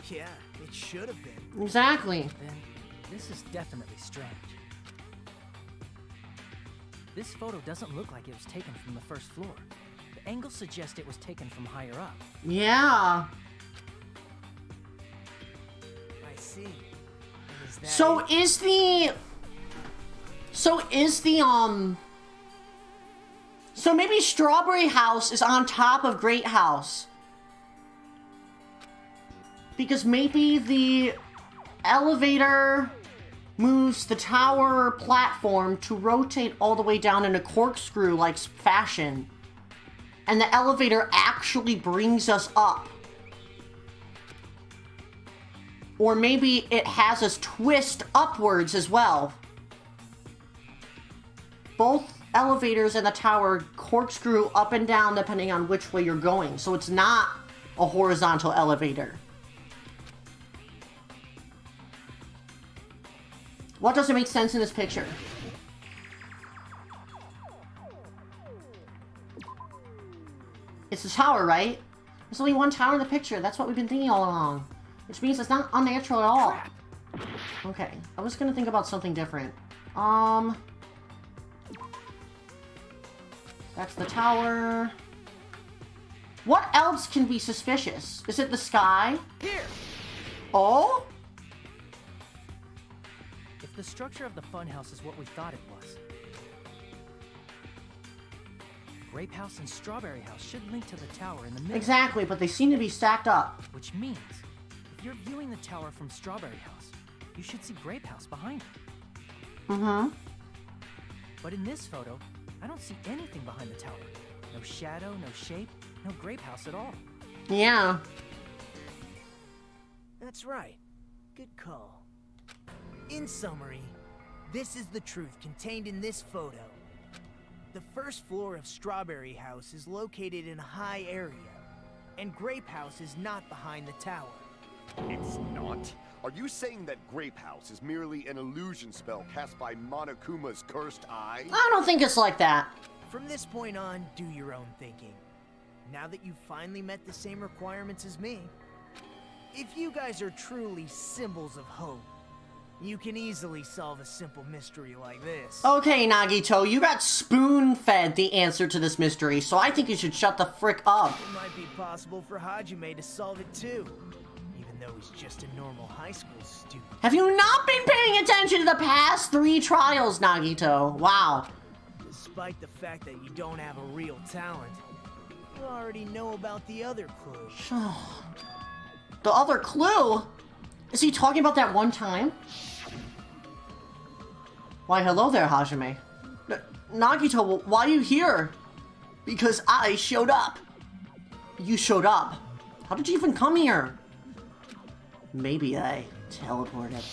Yeah, it should have been. Exactly. Then this is definitely strange. This photo doesn't look like it was taken from the first floor. The angles suggest it was taken from higher up. Yeah. I see. And is that So it? is the... So maybe Strawberry House is on top of Great House. Because maybe the elevator moves the tower platform to rotate all the way down in a corkscrew-like fashion. And the elevator actually brings us up. Or maybe it has us twist upwards as well. Both elevators in the tower corkscrew up and down depending on which way you're going. So it's not a horizontal elevator. What doesn't make sense in this picture? It's the tower, right? There's only one tower in the picture. That's what we've been thinking all along. Which means it's not unnatural at all. Okay, I was gonna think about something different. That's the tower. What else can be suspicious? Is it the sky? Here! Oh? If the structure of the funhouse is what we thought it was, Grape House and Strawberry House should link to the tower in the middle. Exactly, but they seem to be stacked up. Which means, if you're viewing the tower from Strawberry House, you should see Grape House behind it. Mm-hmm. But in this photo, I don't see anything behind the tower. No shadow, no shape, no Grape House at all. Yeah. That's right. Good call. In summary, this is the truth contained in this photo. The first floor of Strawberry House is located in a high area, and Grape House is not behind the tower. It's not? Are you saying that Grape House is merely an illusion spell cast by Monokuma's cursed eye? I don't think it's like that. From this point on, do your own thinking. Now that you've finally met the same requirements as me, if you guys are truly symbols of hope, you can easily solve a simple mystery like this. Okay, Nagito, you got spoon-fed the answer to this mystery, so I think you should shut the frick up. It might be possible for Hajime to solve it too, even though he's just a normal high school student. Have you not been paying attention to the past 3 trials, Nagito? Wow. Despite the fact that you don't have a real talent, you already know about the other clue. The other clue? Is he talking about that one time? Why, hello there, Hajime. Nagito, why are you here? Because I showed up. You showed up? How did you even come here? Maybe I teleported.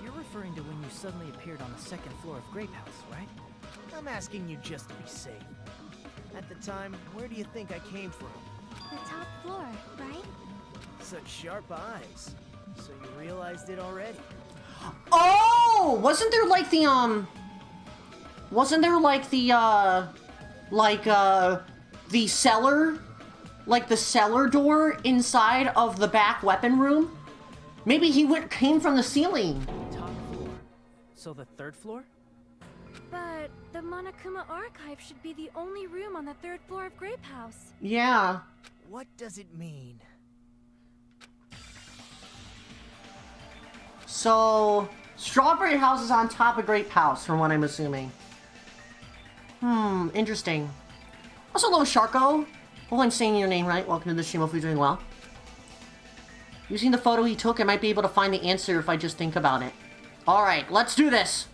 You're referring to when you suddenly appeared on the second floor of Grape House, right? I'm asking you just to be safe. At the time, where do you think I came from? The top floor, right? Such sharp eyes. So you realized it already? Oh! Wasn't there like the, the cellar? Like the cellar door inside of the back weapon room? Maybe he came from the ceiling. Top floor. So the third floor? But the Monokuma archive should be the only room on the third floor of Grape House. Yeah. What does it mean? So, Strawberry House is on top of Grape House, from what I'm assuming. Interesting. Also, hello, Sharko. Hope I'm saying your name right. Welcome to the stream. Hope you're doing well. Using the photo he took, I might be able to find the answer if I just think about it. Alright, let's do this!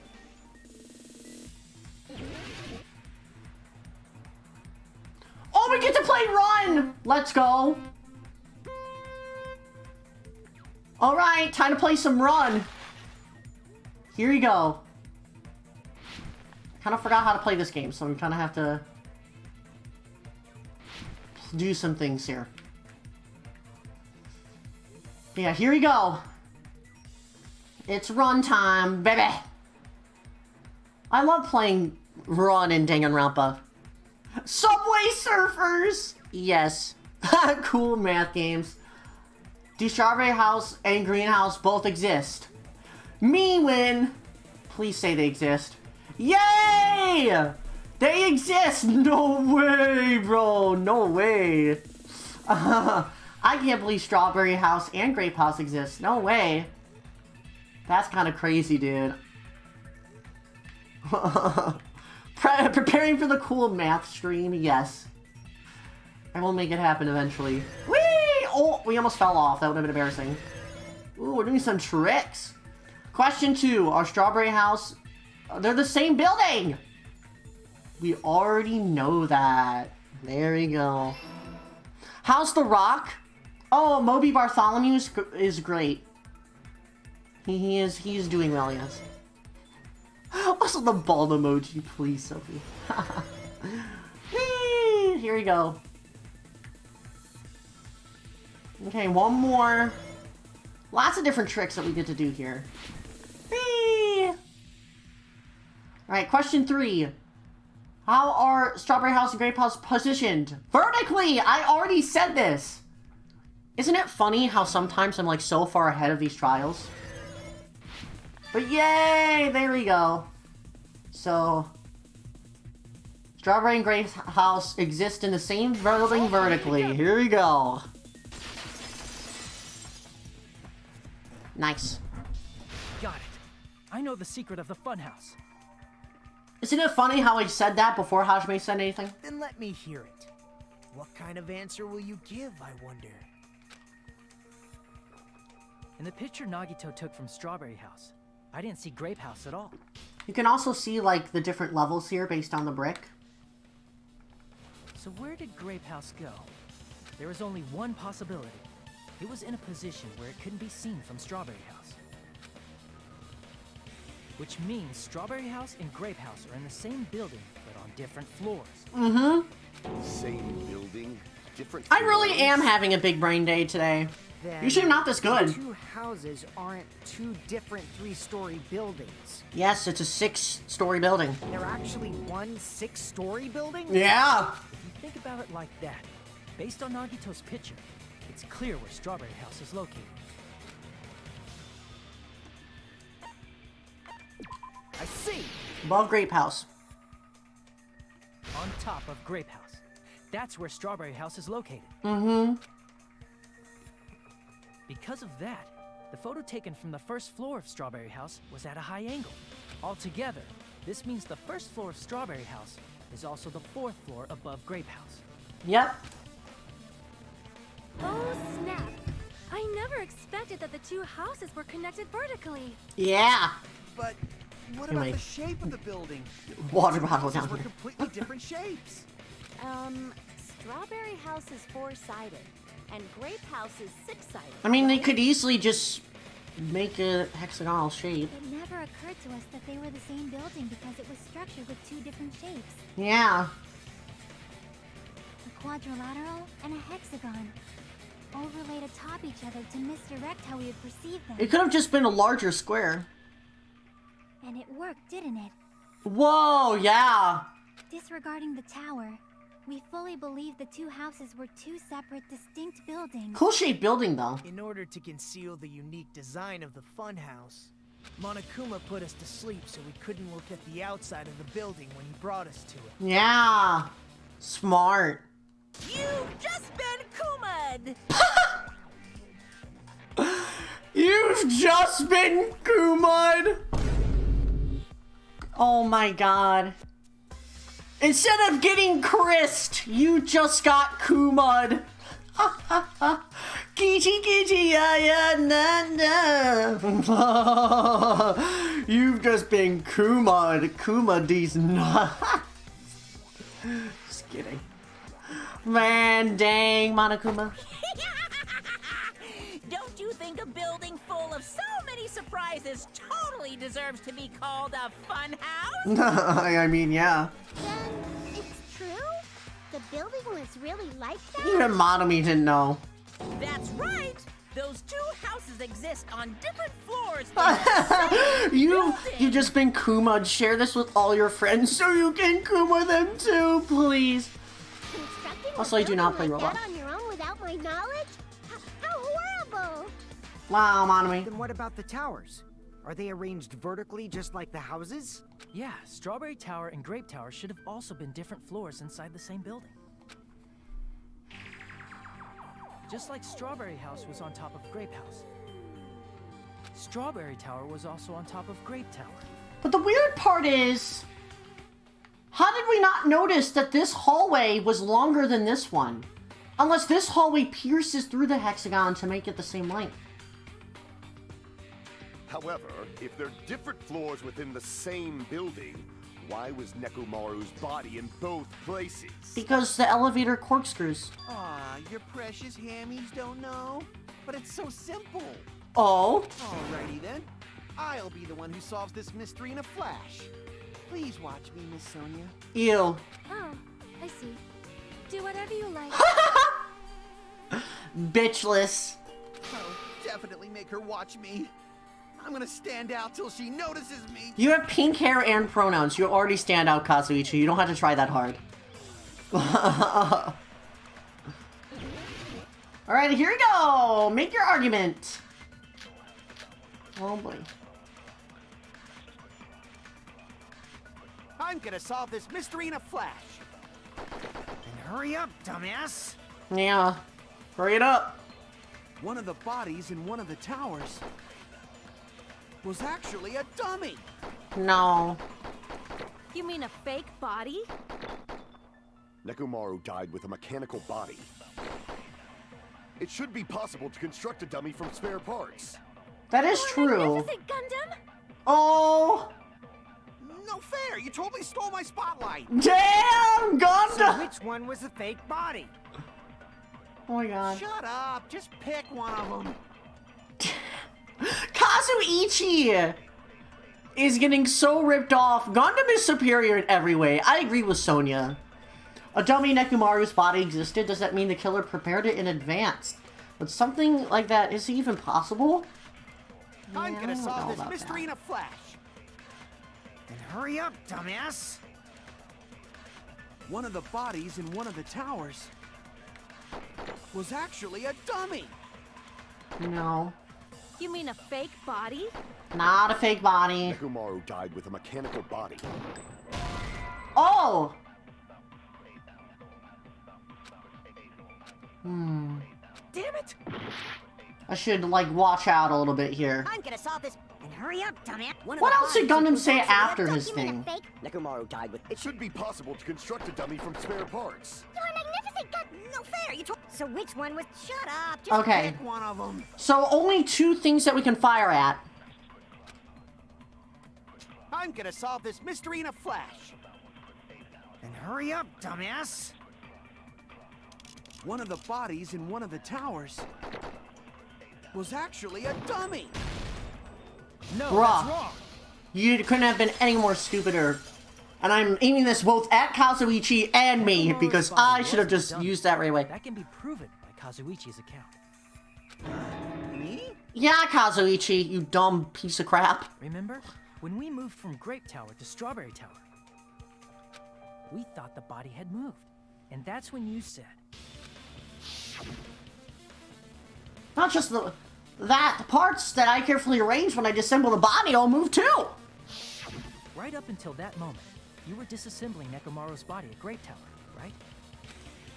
Oh, we get to play Run! Let's go! Alright, time to play some Run. Here we go. Kind of forgot how to play this game, so we kind of have to do some things here. Yeah, here we go. It's Run time, baby. I love playing Run in Danganronpa. Subway Surfers! Yes. Cool math games. Do Strawberry House and Greenhouse both exist? Me win. Please say they exist. Yay! They exist! No way, bro. No way. I can't believe Strawberry House and Grape House exist. No way. That's kind of crazy, dude. Preparing for the cool math stream, yes. I will make it happen eventually. Whee! Oh, we almost fell off. That would have been embarrassing. Ooh, we're doing some tricks. Question 2. Are Strawberry House... They're the same building! We already know that. There we go. How's The Rock? Oh, Moby Bartholomew is great. He is doing well, yes. Also the bald emoji, please, Sophie. Here we go. Okay, one more. Lots of different tricks that we get to do here. Alright, question 3. How are Strawberry House and Grape House positioned? Vertically! I already said this! Isn't it funny how sometimes I'm like so far ahead of these trials? But yay! There we go. So, Strawberry and Grape House exist in the same building vertically. Here we go. Nice. Got it. I know the secret of the funhouse. Isn't it funny how I said that before Hajime said anything? Then let me hear it. What kind of answer will you give, I wonder? In the picture Nagito took from Strawberry House, I didn't see Grape House at all. You can also see, like, the different levels here based on the brick. So where did Grape House go? There was only one possibility. It was in a position where it couldn't be seen from Strawberry House. Which means Strawberry House and Grape House are in the same building, but on different floors. Mm-hmm. Same building, different I really am having a big brain day today. Then Usually I'm not this good. The 2 houses aren't 2 different 3-story buildings. Yes, it's a 6-story building. They're actually one 6-story building? Yeah! If you think about it like that, based on Nagito's picture, it's clear where Strawberry House is located. I see! Above Grape House. On top of Grape House. That's where Strawberry House is located. Mm-hmm. Because of that, the photo taken from the first floor of Strawberry House was at a high angle. Altogether, this means the first floor of Strawberry House is also the 4th floor above Grape House. Yep. Oh, snap. I never expected that the 2 houses were connected vertically. Yeah. But what Anyway. about the shape of the building? Water bottle Houses down were here. completely different shapes. Strawberry House is 4-sided, and Grape House is 6-sided. I mean, they could easily just make a hexagonal shape. It never occurred to us that they were the same building because it was structured with 2 different shapes. Yeah. A quadrilateral and a hexagon. Overlaid atop each other to misdirect how we would perceive them. It could have just been a larger square. And it worked, didn't it? Whoa, yeah. Disregarding the tower, we fully believe the 2 houses were 2 separate, distinct buildings. Cool shaped building, though. In order to conceal the unique design of the funhouse, Monokuma put us to sleep so we couldn't look at the outside of the building when he brought us to it. Yeah. Smart. You've just been Kuma'd! You've just been Kuma'd! Oh my god. Instead of getting Christ, you just got Kuma'd. Kichi kichi ya ya na na. You've just been Kuma'd. Kuma these nuts. Just kidding. Man, dang, Monokuma. Don't you think a building full of so many surprises totally deserves to be called a fun house? I mean, yeah. Then it's true? The building was really like that? Even Monomi didn't know. That's right. Those two houses exist on different floors. You just been Kuma'd. Share this with all your friends so you can Kuma them too, please. Constructing Also, I do not play like Roblox. that on your own without my knowledge? How horrible! Wow, Monomi. Then what about the towers? Are they arranged vertically just like the houses? Yeah, Strawberry Tower and Grape Tower should have also been different floors inside the same building. Just like Strawberry House was on top of Grape House. Strawberry Tower was also on top of Grape Tower. But the weird part is, how did we not notice that this hallway was longer than this one? Unless this hallway pierces through the hexagon to make it the same length. However, if they're different floors within the same building, why was Nekomaru's body in both places? Because the elevator corkscrews. Aw, your precious hammies don't know? But it's so simple. Oh? Alrighty then. I'll be the one who solves this mystery in a flash. Please watch me, Miss Sonia. Ew. Oh, I see. Do whatever you like. Bitchless. Oh, definitely make her watch me. I'm gonna stand out till she notices me. You have pink hair and pronouns. You already stand out, Kazuichi. You don't have to try that hard. Alright, here we go. Make your argument. Oh boy. I'm gonna solve this mystery in a flash. Then hurry up, dumbass! Yeah. Hurry it up. One of the bodies in one of the towers was actually a dummy. No. You mean a fake body? Nekomaru died with a mechanical body. It should be possible to construct a dummy from spare parts. That is true. Magnificent Gundam? Oh! No fair! You totally stole my spotlight! Damn! So Gundam! which one was the fake body? Oh my god. Shut up! Just pick one of them. Kazuichi is getting so ripped off. Gundam is superior in every way. I agree with Sonia. A dummy Nekomaru's body existed. Does that mean the killer prepared it in advance? But something like that, is it even possible? I'm Yeah, I gonna don't solve know this about mystery that. in a flash. Then hurry up, dumbass! One of the bodies in one of the towers was actually a dummy. No. You mean a fake body? Not a fake body. Nekomaru died with a mechanical body. Oh! Damn it! I should, like, watch out a little bit here. I'm gonna solve this. And hurry up, dumbass. What else did Gundam say after his thing? Nekomaru died with. It should be possible to construct a dummy from spare parts. You're magnificent, God. No fair. You told. So which one was? Shut up. Just Okay. Pick one of them. So only two things that we can fire at. I'm gonna solve this mystery in a flash. Then hurry up, dumbass! One of the bodies in one of the towers was actually a dummy. No, Bruh. that's wrong. You couldn't have been any more stupider. And I'm aiming this both at Kazuichi and me, Nekomaru's because body I should have wasn't just dumb. used that right away. That can be proven by Kazuichi's account. Me? Yeah, Kazuichi, you dumb piece of crap. Remember? When we moved from Grape Tower to Strawberry Tower, we thought the body had moved. And that's when you said, Not just the parts that I carefully arranged when I disassemble the body all move too. right up until that moment, you were disassembling Nekomaru's body at Grape Tower, right?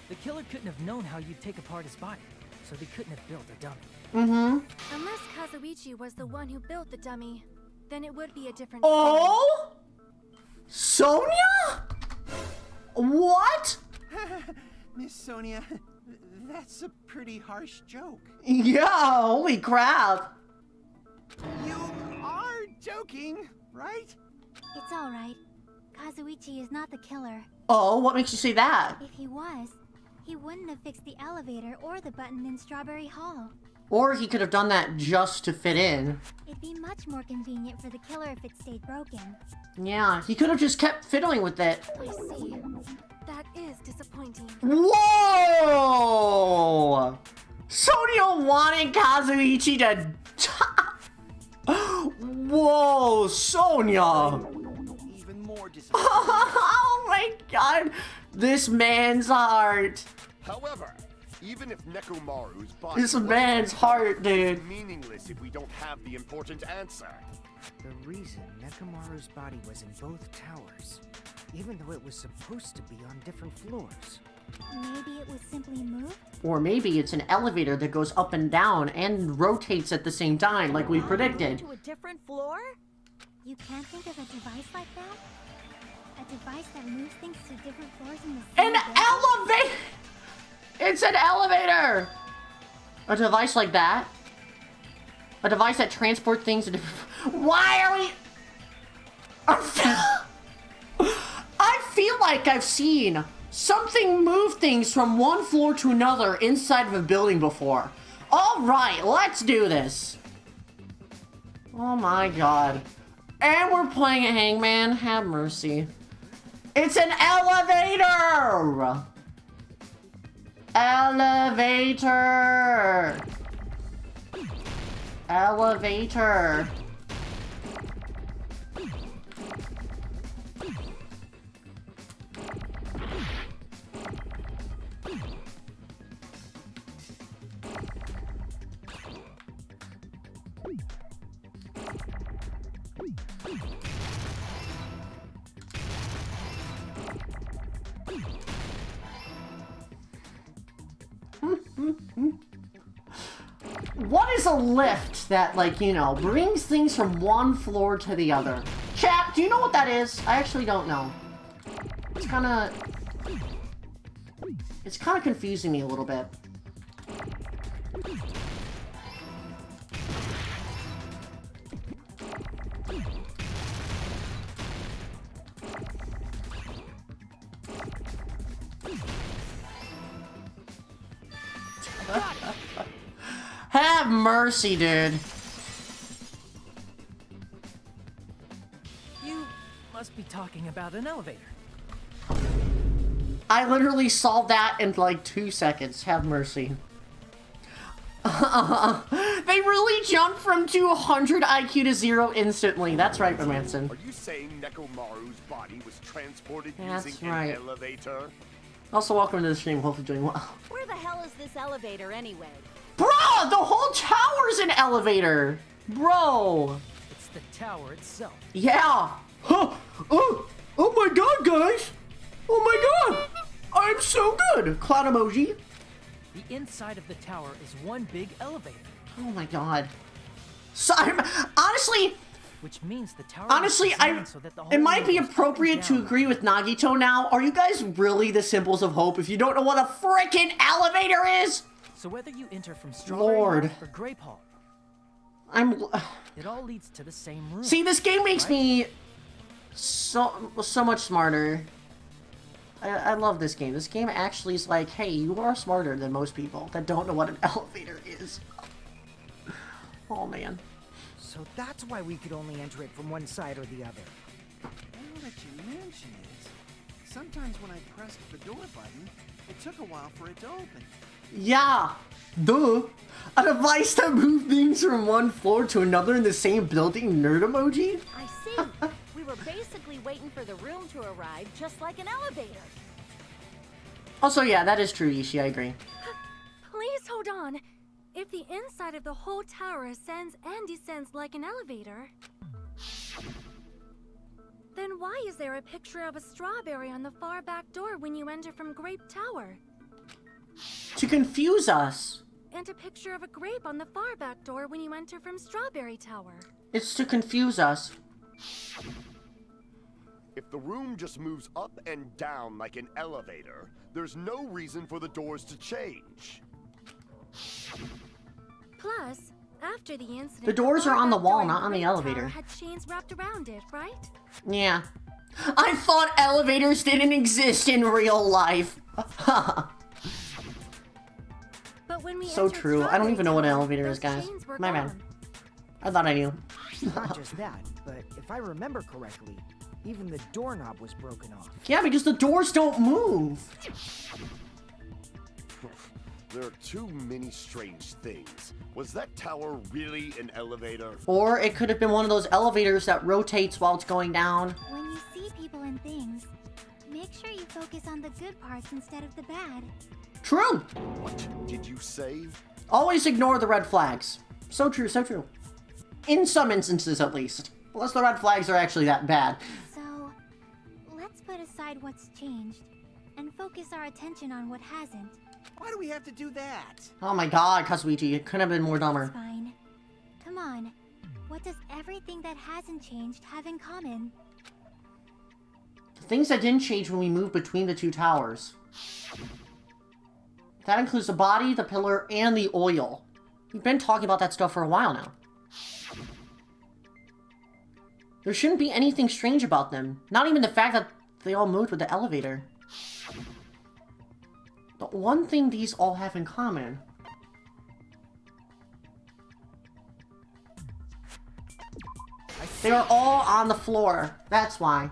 The killer couldn't have known how you'd take apart his body, so they couldn't have built a dummy. Mm-hmm. Unless Kazuichi was the one who built the dummy, then it would be a different Oh? Sonia? What? Miss Sonia, that's a pretty harsh joke. Yeah, holy crap. You are joking, right? It's alright. Kazuichi is not the killer. Oh, what makes you say that? If he was, he wouldn't have fixed the elevator or the button in Strawberry Hall. Or he could have done that just to fit in. It'd be much more convenient for the killer if it stayed broken. Yeah, he could have just kept fiddling with it. I see. That is disappointing. Whoa! Sonia wanted Kazuichi to... Whoa, Sonia! Even more disappointing. Oh my god! This man's heart. However, even if Nekomaru's body This man's heart, dude. is meaningless if we don't have the important answer. The reason Nekomaru's body was in both towers, even though it was supposed to be on different floors. Maybe it was simply moved? Or maybe it's an elevator that goes up and down and rotates at the same time, like we predicted. To a different floor? You can't think of a device like that? A device that moves things to different floors in the An same building? elevator! It's an elevator! A device like that? A device that transports things to different... Why are we... I feel like I've seen something move things from one floor to another inside of a building before. Alright, let's do this. Oh my god. And we're playing a Hangman. Have mercy. It's an elevator! Elevator! Elevator. What is a lift that, like, you know, brings things from one floor to the other? Chat, do you know what that is? I actually don't know. It's kind of confusing me a little bit. Have mercy, dude. You must be talking about an elevator. I literally solved that in like 2 seconds. Have mercy. They really jumped from 200 IQ to 0 instantly. That's right, Romanson. Are you saying Nekomaru's body was transported That's using right. an elevator? Also, welcome to the stream. Hopefully doing well. Where the hell is this elevator anyway? Bruh, the whole tower's an elevator. Bro. It's the tower itself. Yeah. Huh. Oh my god, guys. Oh my god. I'm so good. Cloud emoji. The inside of the tower is one big elevator. Oh my god. So I'm honestly, which means the tower so that the it might be goes up and appropriate to down. agree with Nagito now. Are you guys really the symbols of hope if you don't know what a frickin' elevator is? So whether you enter from Strawberry Lord. Hall or Grape Hall, it all leads to the same room. See, this game makes me so much smarter. I love this game. This game actually is like, hey, you are smarter than most people that don't know what an elevator is. Oh man. So that's why we could only enter it from one side or the other. Now that you mention it, sometimes when I pressed the door button, it took a while for it to open. Yeah, duh. A device that moves things from one floor to another in the same building, nerd emoji? I see. We were basically waiting for the room to arrive, just like an elevator. Also, yeah, that is true, Ishi, I agree. Please hold on. If the inside of the whole tower ascends and descends like an elevator, then why is there a picture of a strawberry on the far back door when you enter from Grape Tower? To confuse us. And a picture of a grape on the far back door when you enter from Strawberry Tower. It's to confuse us. If the room just moves up and down like an elevator, there's no reason for the doors to change. Plus, after the incident, The doors are on the far back wall, door in not on the Great elevator. Tower had chains wrapped around it, right? Yeah. I thought elevators didn't exist in real life. But when we So entered true. I don't even know what an Strawberry elevator is, Tower, guys. those chains were My bad. gone. I thought I knew. Not just that, but if I remember correctly, even the doorknob was broken off. Yeah, because the doors don't move. There are too many strange things. Was that tower really an elevator? Or it could have been one of those elevators that rotates while it's going down. When you see people and things, make sure you focus on the good parts instead of the bad. True. What did you say? Always ignore the red flags. So true, so true. In some instances, at least. Unless the red flags are actually that bad. So, let's put aside what's changed and focus our attention on what hasn't. Why do we have to do that? Oh my god, Kazuichi, it couldn't have been more dumber. Fine. Come on. What does everything that hasn't changed have in common? The things that didn't change when we moved between the two towers. That includes the body, the pillar, and the oil. We've been talking about that stuff for a while now. There shouldn't be anything strange about them. Not even the fact that they all moved with the elevator. The one thing these all have in common. They are all on the floor. That's why.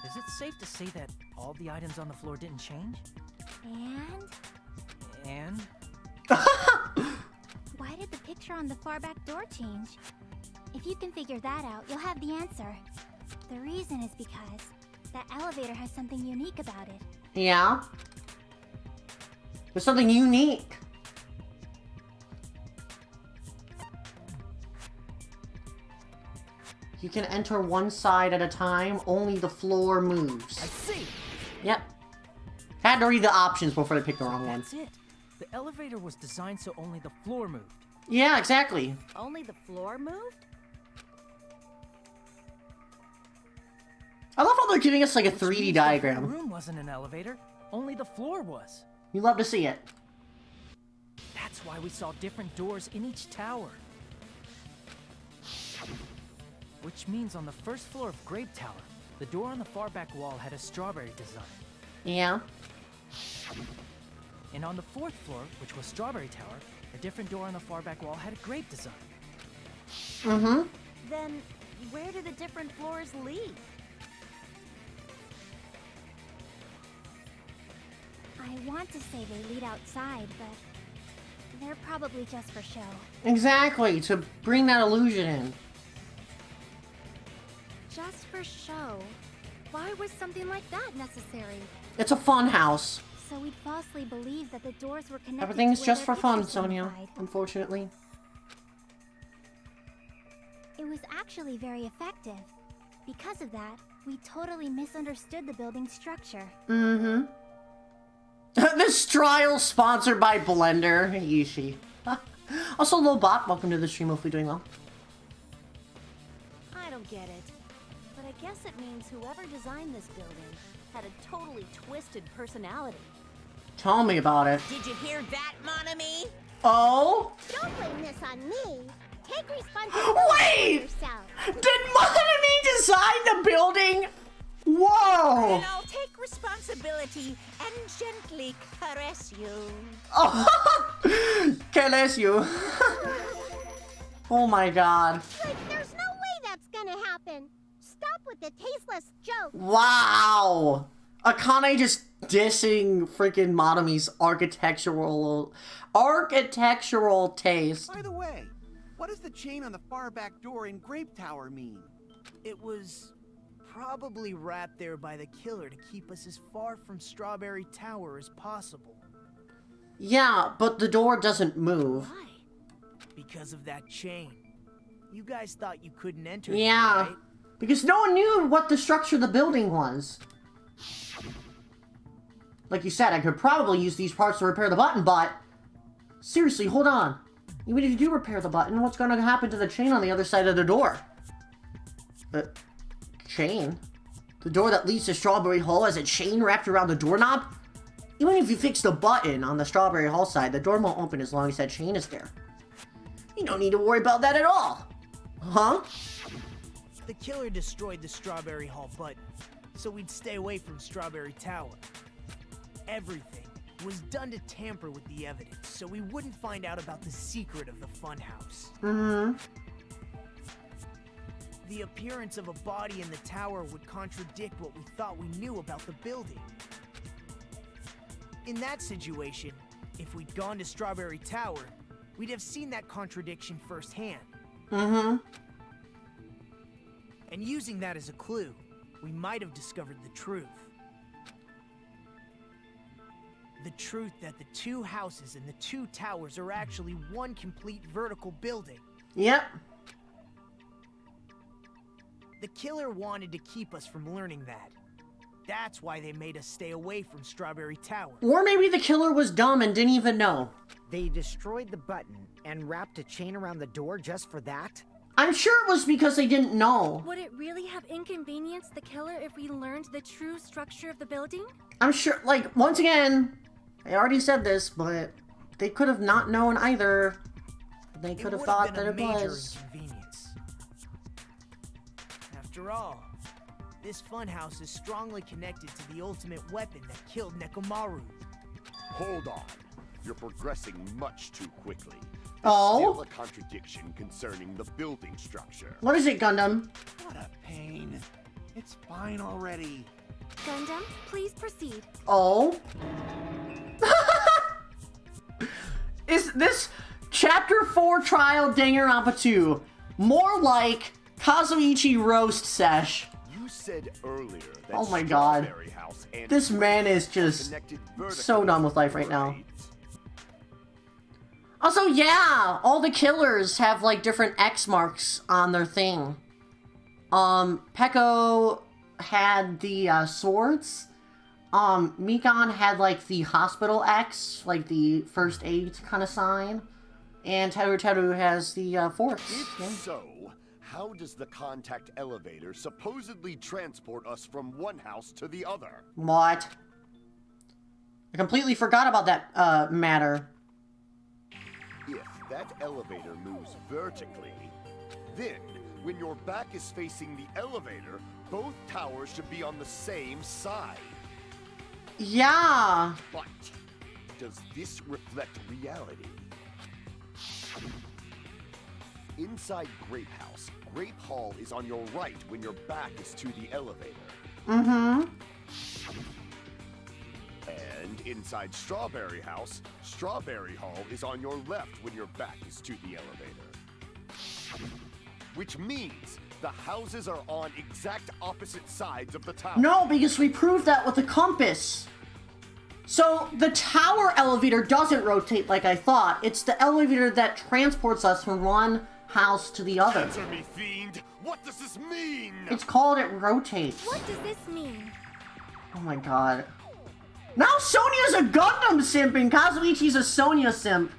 Is it safe to say that all the items on the floor didn't change? And? Why did the picture on the far back door change? If you can figure that out, you'll have the answer. The reason is because that elevator has something unique about it. Yeah. There's something unique. You can enter one side at a time, only the floor moves. I see. Yep. Had to read the options before I picked the wrong one. That's it. The elevator was designed so only the floor moved. Yeah, exactly. Only the floor moved? I love how they're giving us like a Which 3D means the diagram. room wasn't an elevator, only the floor was. You love to see it. That's why we saw different doors in each tower. Which means on the first floor of Grape Tower, the door on the far back wall had a strawberry design. Yeah. And on the fourth floor, which was Strawberry Tower, a different door on the far back wall had a grape design. Mm-hmm. Then, where do the different floors lead? I want to say they lead outside, but they're probably just for show. Exactly, to bring that illusion in. Just for show? Why was something like that necessary? It's a fun house. So we'd falsely believe that the doors were connected Everything's to where just their for fun, pictures were Sonia. inside. Unfortunately. It was actually very effective. Because of that, we totally misunderstood the building's structure. Mm-hmm. This trial sponsored by Blender. Yishi. Also, Lobot, welcome to the stream. Hopefully doing well. I don't get it. But I guess it means whoever designed this building had a totally twisted personality. Tell me about it. Did you hear that, Monami? Oh? Don't blame this on me. Take responsibility Wait! for yourself. Did Monami design the building? Whoa! And I'll take responsibility and gently caress you. Oh, caress you. Oh my god. Like, there's no way that's gonna happen. Stop with the tasteless jokes. Wow. Akane just dissing freaking Monami's architectural taste. By the way, what does the chain on the far back door in Grape Tower mean? It was probably wrapped there by the killer to keep us as far from Strawberry Tower as possible. Yeah, but the door doesn't move. Why? Because of that chain. You guys thought you couldn't enter Yeah, there, right? because no one knew what the structure of the building was. Like you said, I could probably use these parts to repair the button, but... Seriously, hold on. Even if you do repair the button, what's going to happen to the chain on the other side of the door? Chain? The door that leads to Strawberry Hall has a chain wrapped around the doorknob? Even if you fix the button on the Strawberry Hall side, the door won't open as long as that chain is there. You don't need to worry about that at all. Huh? The killer destroyed the Strawberry Hall button, so we'd stay away from Strawberry Tower. Everything was done to tamper with the evidence, so we wouldn't find out about the secret of the funhouse. Mm-hmm. The appearance of a body in the tower would contradict what we thought we knew about the building. In that situation, if we'd gone to Strawberry Tower, we'd have seen that contradiction firsthand. Mm-hmm. And using that as a clue, we might have discovered the truth. The truth that the two houses and the two towers are actually one complete vertical building. Yep. The killer wanted to keep us from learning that. That's why they made us stay away from Strawberry Tower. Or maybe the killer was dumb and didn't even know. They destroyed the button and wrapped a chain around the door just for that? I'm sure it was because they didn't know. Would it really have inconvenienced the killer if we learned the true structure of the building? I'm sure, like, once again, I already said this, but they could have not known either. They could have thought that it was. Inconvenience. After all, this funhouse is strongly connected to the ultimate weapon that killed Nekomaru. Hold on. You're progressing much too quickly. Oh? Still a contradiction concerning the building structure. What is it, Gundam? What a pain. It's fine already. Gundam, please proceed. Oh? Is this Chapter 4 Trial Danganronpa 2 more like Kazuichi Roast Sesh? You said earlier that Oh my god. Strawberry House and This man is just connected so done with life right now. Also, yeah, all the killers have, like, different X marks on their thing. Peko had the, swords. Mikon had, like, the hospital X, like the first aid kind of sign. And Teru has the, forks. If so, how does the contact elevator supposedly transport us from one house to the other? What? I completely forgot about that, matter. If that elevator moves vertically, then when your back is facing the elevator, both towers should be on the same side. Yeah. But does this reflect reality? Inside Grape House, Grape Hall is on your right when your back is to the elevator. Mm-hmm. And inside Strawberry House, Strawberry Hall is on your left when your back is to the elevator. Which means the houses are on exact opposite sides of the tower. No, because we proved that with the compass. So, the tower elevator doesn't rotate like I thought. It's the elevator that transports us from one house to the other. Answer me, fiend! What does this mean? It's called it rotates. What does this mean? Oh my god. Now Sonia's a Gundam simp and Kazuichi's a Sonia simp.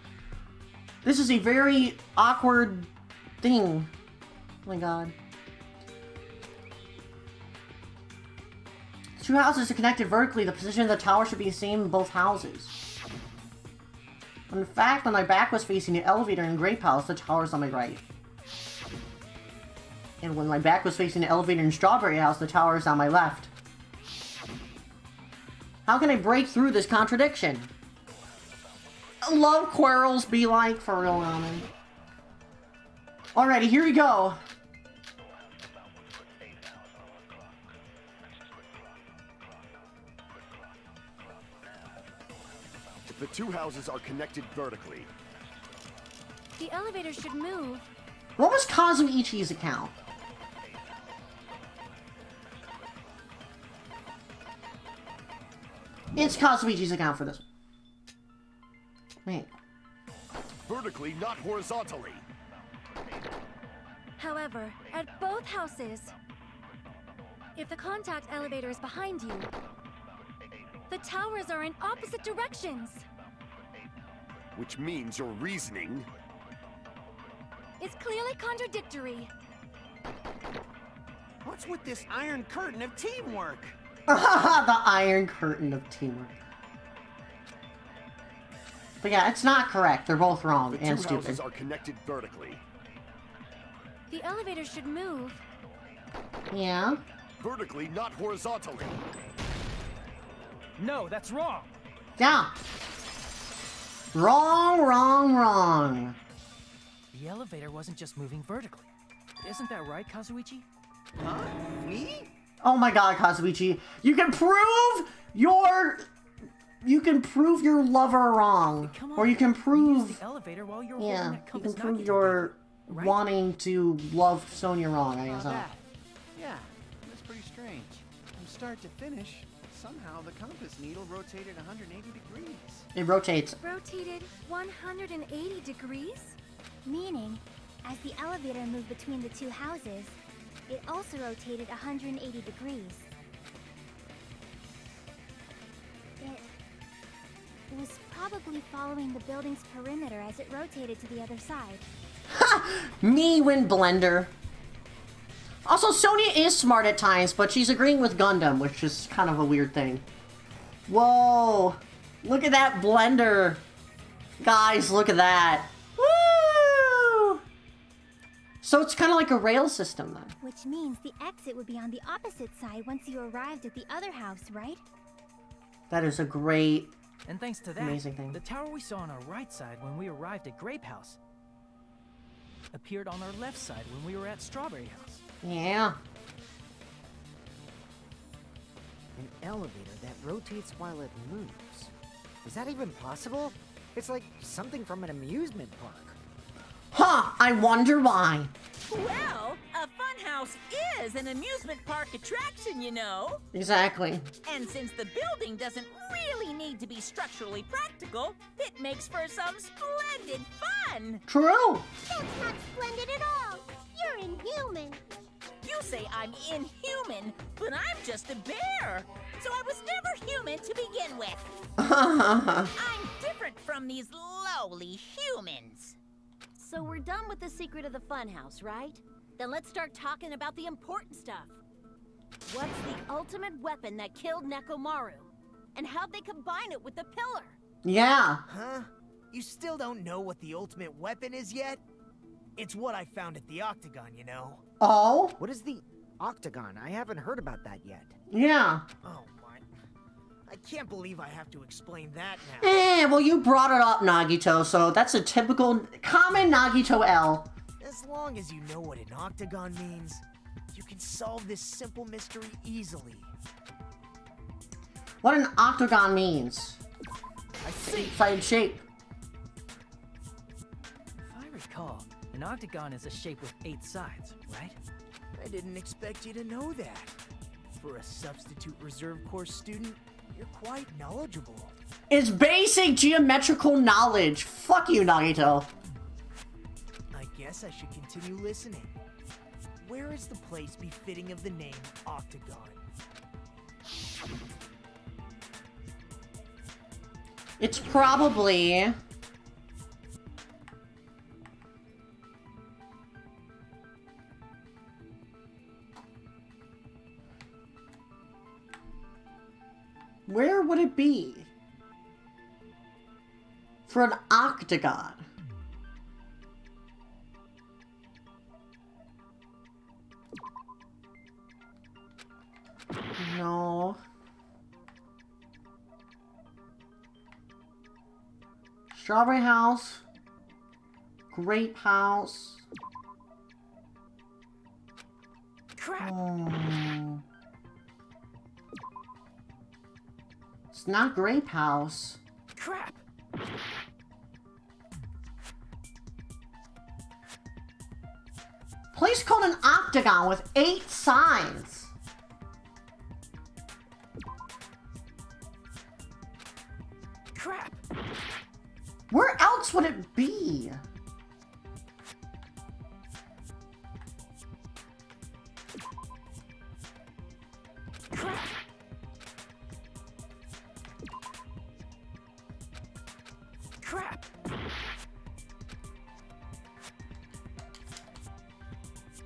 This is a very awkward thing. Oh my god. Two houses are connected vertically. The position of the tower should be the same in both houses. In fact, when my back was facing the elevator in Grape House, the tower's on my right. And when my back was facing the elevator in Strawberry House, the tower is on my left. How can I break through this contradiction? Love quarrels be like, for real, ramen. Alrighty, here we go. If the two houses are connected vertically, The elevator should move. What was Kazuichi's account? It's Kazuichi's account for this. Wait. vertically, not horizontally. However, at both houses, if the contact elevator is behind you, the towers are in opposite directions. Which means your reasoning It's clearly contradictory. What's with this iron curtain of teamwork? The iron curtain of teamwork. But yeah, it's not correct. They're both wrong The and two stupid. houses are connected vertically. The elevator should move. Yeah. Vertically, not horizontally. No, that's wrong. Yeah. Wrong, wrong, wrong. The elevator wasn't just moving vertically. Isn't that right, Kazuichi? Huh? Me? Oh my god, Kazuichi. You can prove your lover wrong. Come on. Or you can You used prove the elevator while you were yeah, holding that you can compass prove Nagito your right? wanting to love Sonya wrong, I guess. That. Yeah, that's pretty strange. From start to finish, somehow the compass needle rotated 180 degrees. It rotates. Rotated 180 degrees? Meaning, as the elevator moved between the two houses, it also rotated 180 degrees. It was probably following the building's perimeter as it rotated to the other side. Me win blender. Also, Sonya is smart at times, but she's agreeing with Gundam, which is kind of a weird thing. Whoa! Look at that blender! Guys, look at that! Woo! So it's kind of like a rail system, then. Which means the exit would be on the opposite side once you arrived at the other house, right? That is a great... And thanks to that, Amazing thing. the tower we saw on our right side when we arrived at Grape House appeared on our left side when we were at Strawberry House. Yeah. An elevator that rotates while it moves. Is that even possible? It's like something from an amusement park. Huh, I wonder why. Well, a funhouse is an amusement park attraction, you know. Exactly. And since the building doesn't really need to be structurally practical, it makes for some splendid fun. True. That's not splendid at all. You're inhuman. You say I'm inhuman, but I'm just a bear. So I was never human to begin with. I'm different from these lowly humans. So we're done with the secret of the funhouse, right? Then let's start talking about the important stuff. What's the ultimate weapon that killed Nekomaru? And how'd they combine it with the pillar? Yeah. Huh? You still don't know what the ultimate weapon is yet? It's what I found at the Octagon, you know. Oh? What is the Octagon? I haven't heard about that yet. Yeah. Oh my... I can't believe I have to explain that now. Well, you brought it up, Nagito, so that's a typical, common Nagito L. As long as you know what an octagon means, you can solve this simple mystery easily. What an octagon means. I see. Eight-sided shape. If I recall, an octagon is a shape with 8 sides, right? I didn't expect you to know that. For a substitute reserve course student, you're quite knowledgeable. It's basic geometrical knowledge. Fuck you, Nagito. I guess I should continue listening. Where is the place befitting of the name Octagon? It's probably... Where would it be? For an octagon. No. Strawberry House. Grape House. Crap! Oh. It's not Grape House. Crap! Place called an octagon with 8 sides. Crap! Where else would it be? Crap! Crap!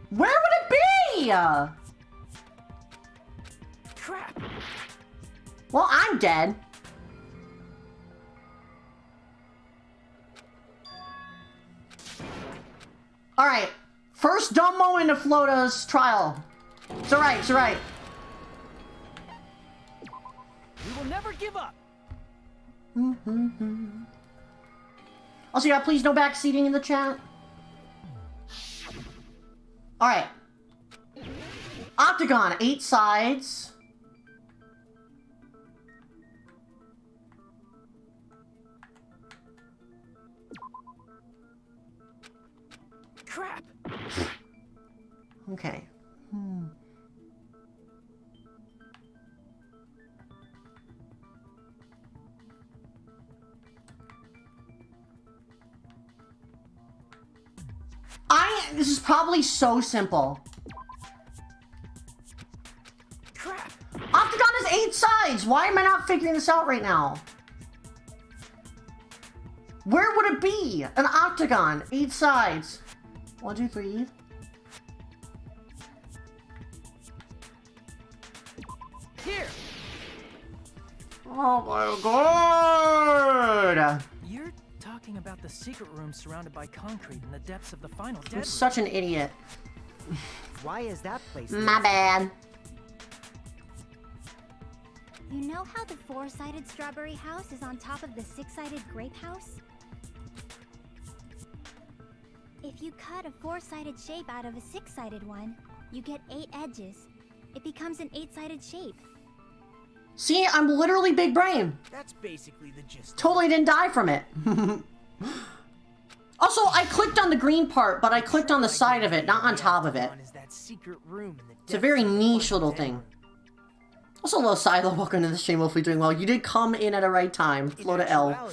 Where would it be? Well, I'm dead. Alright. First dumb moment of Flota's trial. It's alright, it's alright. We will never give up. Also, yeah, please no backseating in the chat. Alright. Octagon, 8 sides. Crap. Okay. This is probably so simple. Crap. Octagon is 8 sides. Why am I not figuring this out right now? Where would it be? An octagon, 8 sides. 1, 2, 3. Here. Oh my god! You're talking about the secret room surrounded by concrete in the depths of the final dead I'm room. such an idiot. Why is that place? My bad. You know how the 4-sided strawberry house is on top of the 6-sided grape house? If you cut a 4-sided shape out of a 6-sided one, you get 8 edges. It becomes an 8-sided shape. See, I'm literally big brain. That's basically the gist. Totally didn't die from it. Also, I clicked on the green part, but I clicked on the side of it, not on top of it. It's a very niche little thing. Also, hello, Silo. Welcome to the stream. Hopefully doing well. You did come in at a right time. Flow to L.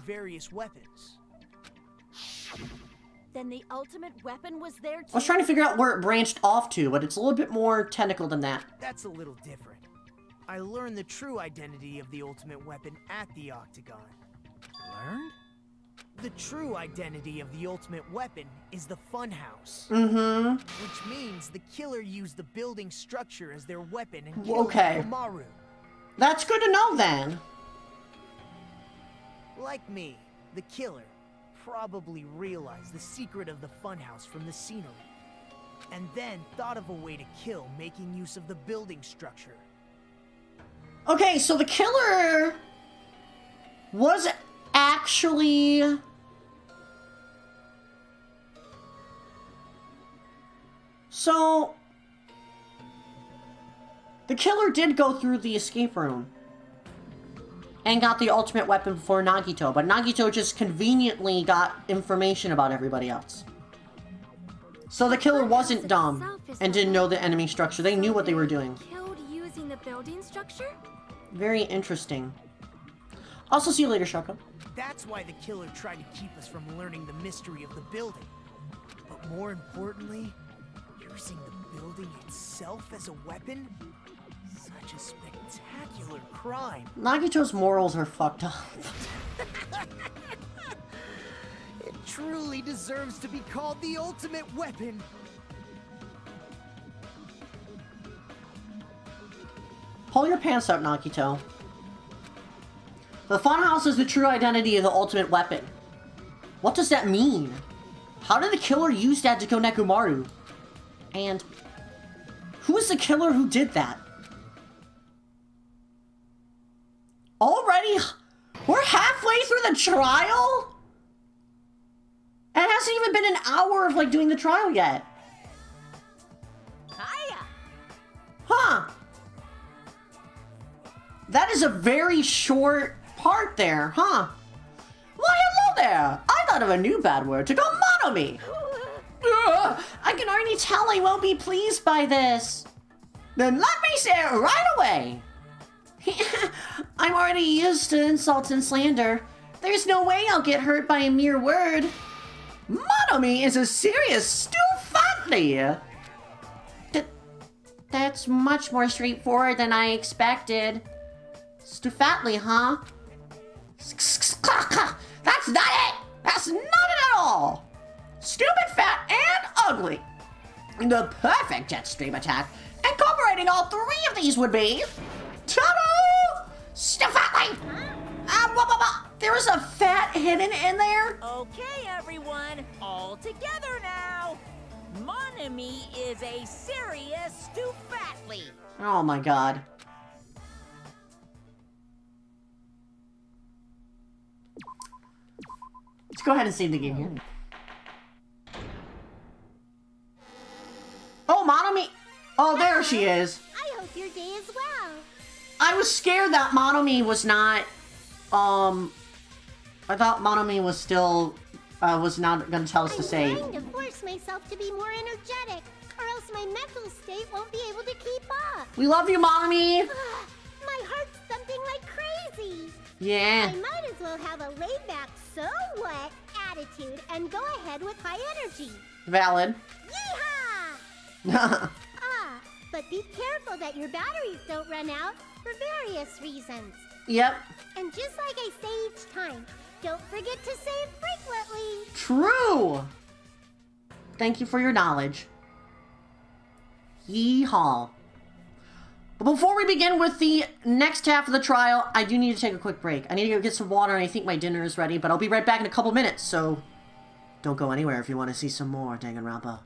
Various weapons. Then the ultimate weapon was there too? I was trying to figure out where it branched off to, but it's a little bit more technical than that. That's a little different. I learned the true identity of the ultimate weapon at the Octagon. Learned? The true identity of the ultimate weapon is the funhouse. Mm-hmm. Which means the killer used the building structure as their weapon and killed Okay. Maru. That's good to know then. Like me, the killer probably realized the secret of the funhouse from the scenery, and then thought of a way to kill making use of the building structure. Okay, so the killer was actually... So... The killer did go through the escape room and got the ultimate weapon before Nagito, but Nagito just conveniently got information about everybody else. So the killer wasn't dumb and didn't know the enemy structure. They knew what they were doing. Killed using the building structure? Very interesting. Also, see you later, Shoko. That's why the killer tried to keep us from learning the mystery of the building. But more importantly, using the building itself as a weapon? Such a spectacular crime. Nagito's morals are fucked up. It truly deserves to be called the ultimate weapon. Pull your pants up, Nagito. The funhouse is the true identity of the ultimate weapon. What does that mean? How did the killer use that to kill Nekomaru? And who is the killer who did that? Already? We're halfway through the trial? And it hasn't even been an hour of, like, doing the trial yet. Hiya! Huh. That is a very short part there, huh? Why, hello there! I thought of a new bad word to go mono me! I can already tell I won't be pleased by this. Then let me say it right away! I'm already used to insults and slander. There's no way I'll get hurt by a mere word. Monomy is a serious stufatly. That's much more straightforward than I expected. Stufatly, huh? That's not it! That's not it at all! Stupid, fat, and ugly. The perfect jet stream attack, incorporating all 3 of these would be... Top Stephanie! There was a fat hidden in there? Okay, everyone, all together now. Mon ami is a serious Stufatly. Oh my god. Let's go ahead and save the game here. Oh, Monomi! Oh, there she is. I hope your day is well. I was scared that Monomi was not, I thought Monomi was still, was not gonna tell us to save. I'm trying to force myself to be more energetic, or else my mental state won't be able to keep up. We love you, Monomi! My heart's thumping like crazy. Yeah. I might as well have a laid-back, so what attitude and go ahead with high energy. Valid. Yeehaw! But be careful that your batteries don't run out for various reasons. Yep. And just like I say each time, don't forget to save frequently. True! Thank you for your knowledge. Yeehaw. But before we begin with the next half of the trial, I do need to take a quick break. I need to go get some water, and I think my dinner is ready, but I'll be right back in a couple minutes, so don't go anywhere if you want to see some more Danganronpa.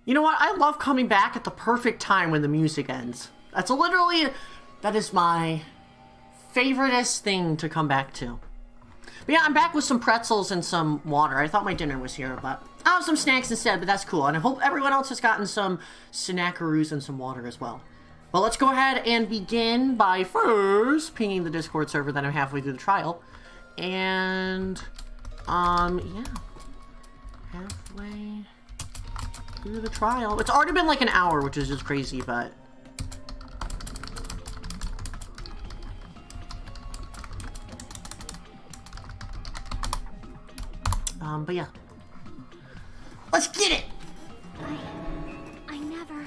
You know what? I love coming back at the perfect time when the music ends. That's literally, that is my favoriteest thing to come back to. But yeah, I'm back with some pretzels and some water. I thought my dinner was here, but I'll have some snacks instead, but that's cool. And I hope everyone else has gotten some snackaroos and some water as well. But let's go ahead and begin by first pinging the Discord server that I'm halfway through the trial. And, yeah. Halfway through the trial. It's already been like an hour, which is just crazy, but... but yeah. Let's get it! I never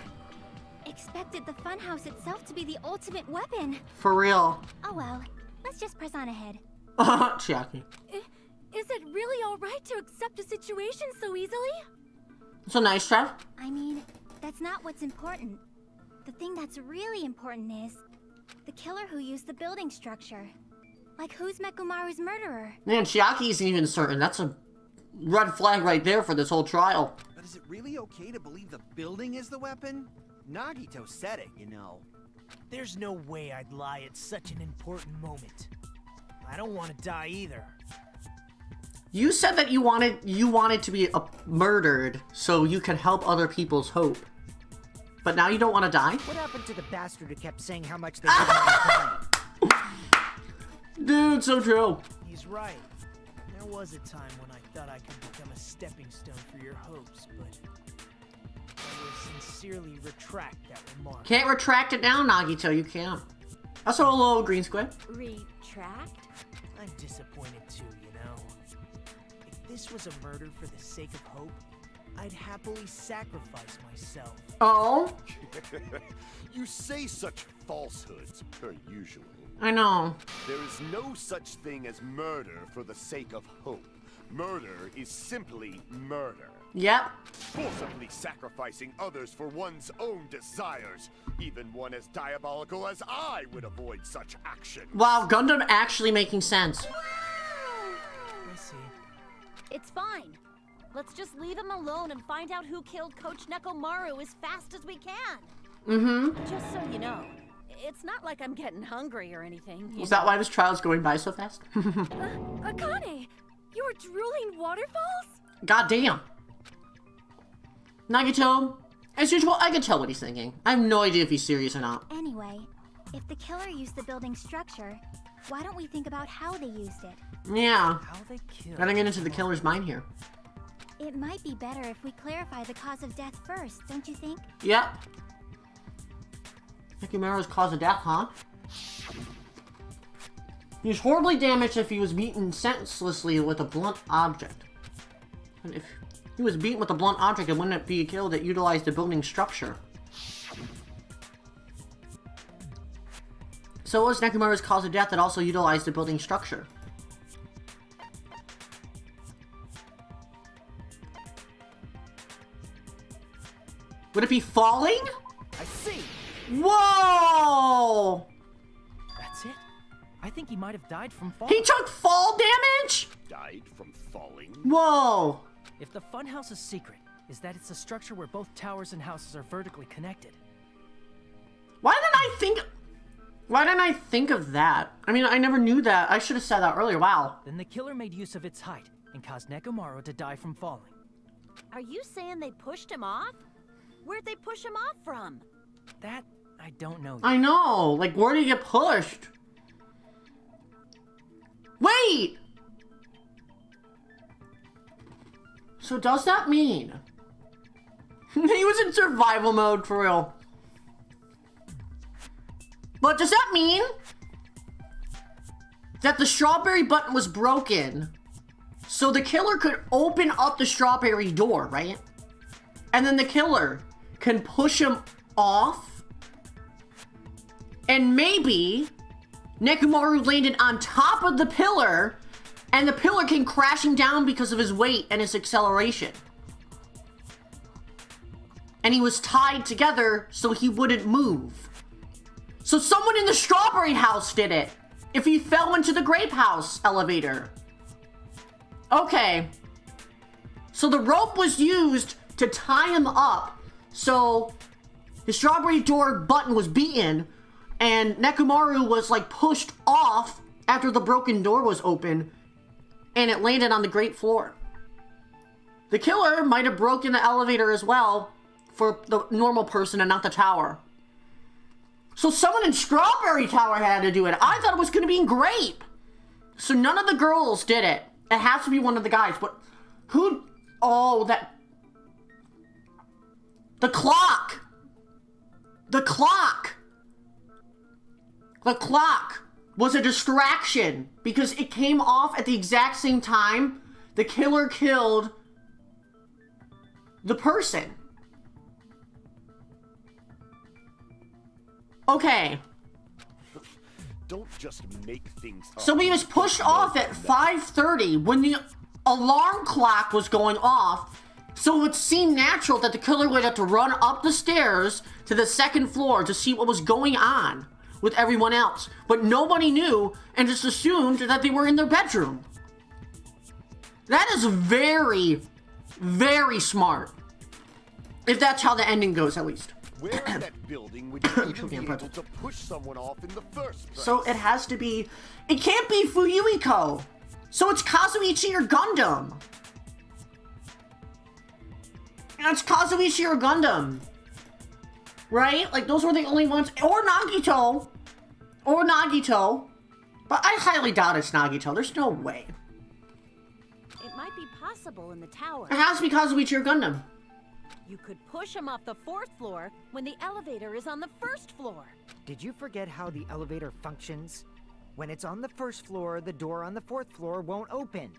expected the funhouse itself to be the ultimate weapon. For real. Oh well, let's just press on ahead. Jackie. Is it really alright to accept a situation so easily? It's a nice try. I mean, that's not what's important. The thing that's really important is the killer who used the building structure. Like, who's Mekumaru's murderer? Man, Chiaki isn't even certain. That's a red flag right there for this whole trial. But is it really okay to believe the building is the weapon? Nagito said it, you know. There's no way I'd lie at such an important moment. I don't want to die either. You said that you wanted to be murdered so you could help other people's hope. But now you don't want to die? What happened to the bastard who kept saying how much they didn't want to die? Dude, so true. He's right. There was a time when I thought I could become a stepping stone for your hopes, but I will sincerely retract that remark. Can't retract it now, Nagito. You can't. Also, hello, Green Squid. Retract? I'm disappointed too, you know. If this was a murder for the sake of hope, I'd happily sacrifice myself. Oh? You say such falsehoods, per usual. I know. There is no such thing as murder for the sake of hope. Murder is simply murder. Yep. Forcibly sacrificing others for one's own desires. Even one as diabolical as I would avoid such action. Wow, Gundam actually making sense. I see. It's fine. Let's just leave him alone and find out who killed Coach Nekomaru as fast as we can. Mm-hmm. Just so you know, it's not like I'm getting hungry or anything. Is that why this trial's going by so fast? Akane, you were drooling waterfalls? God damn. Nagito, as usual, I can tell what he's thinking. I have no idea if he's serious or not. Anyway, if the killer used the building structure, why don't we think about how they used it? Yeah. How they killed. Gotta get into the killer's mind here. It might be better if we clarify the cause of death first, don't you think? Yep. Nekomaru's cause of death, huh? He was horribly damaged if he was beaten senselessly with a blunt object. And if he was beaten with a blunt object, it wouldn't be a kill that utilized the building structure. So what was Nekomaru's cause of death that also utilized the building structure? Would it be falling? I see. Whoa! That's it? I think he might have died from falling. He took fall damage? Died from falling? Whoa! If the funhouse's secret is that it's a structure where both towers and houses are vertically connected. Why didn't I think of that? I mean, I never knew that. I should have said that earlier. Wow. Then the killer made use of its height and caused Nekomaru to die from falling. Are you saying they pushed him off? Where'd they push him off from? That, I don't know yet. I know. Like, where did he get pushed? Wait! So does that mean he was in survival mode for real? But does that mean that the strawberry button was broken so the killer could open up the strawberry door, right? And then the killer can push him off? And maybe Nekomaru landed on top of the pillar and the pillar came crashing down because of his weight and his acceleration. And he was tied together so he wouldn't move. So someone in the strawberry house did it. If he fell into the grape house elevator. Okay. So the rope was used to tie him up. So the strawberry door button was beaten. And Nekomaru was like pushed off after the broken door was open. and it landed on the great floor. The killer might have broken the elevator as well for the normal person and not the tower. So someone in Strawberry Tower had to do it. I thought it was going to be in Grape. So none of the girls did it. It has to be one of the guys, but who... Oh, that... The clock! The clock! The clock was a distraction because it came off at the exact same time the killer killed the person. Okay. Don't just make things up. So he was pushed off at 5:30 when the alarm clock was going off. So it would seem natural that the killer would have to run up the stairs to the second floor to see what was going on with everyone else. But nobody knew and just assumed that they were in their bedroom. That is very, very smart. If that's how the ending goes, at least. Where in that building would you even be able to push someone off in the first place? So it has to be... It can't be Fuyuhiko. So it's Kazuichi or Gundam. It's Kazuichi or Gundam. Right? Like, those were the only ones. Or Nagito. Or Nagito. But I highly doubt it's Nagito. There's no way. It might be possible in the tower. It has to be Kazuichi or Gundam. You could push him off the 4th floor when the elevator is on the 1st floor. Did you forget how the elevator functions? When it's on the 1st floor, the door on the 4th floor won't open.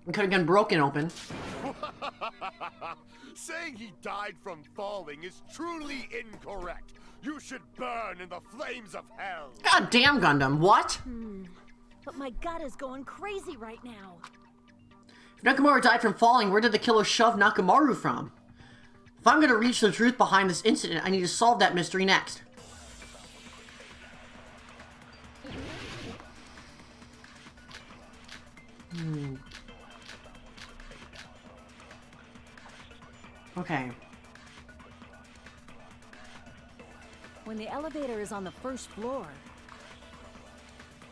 It could have been broken open. Saying he died from falling is truly incorrect. You should burn in the flames of hell. God damn, Gundam. What? But my gut is going crazy right now. If Nakamura died from falling, where did the killer shove Nakamaru from? If I'm gonna reach the truth behind this incident, I need to solve that mystery next. Okay. When the elevator is on the 1st floor,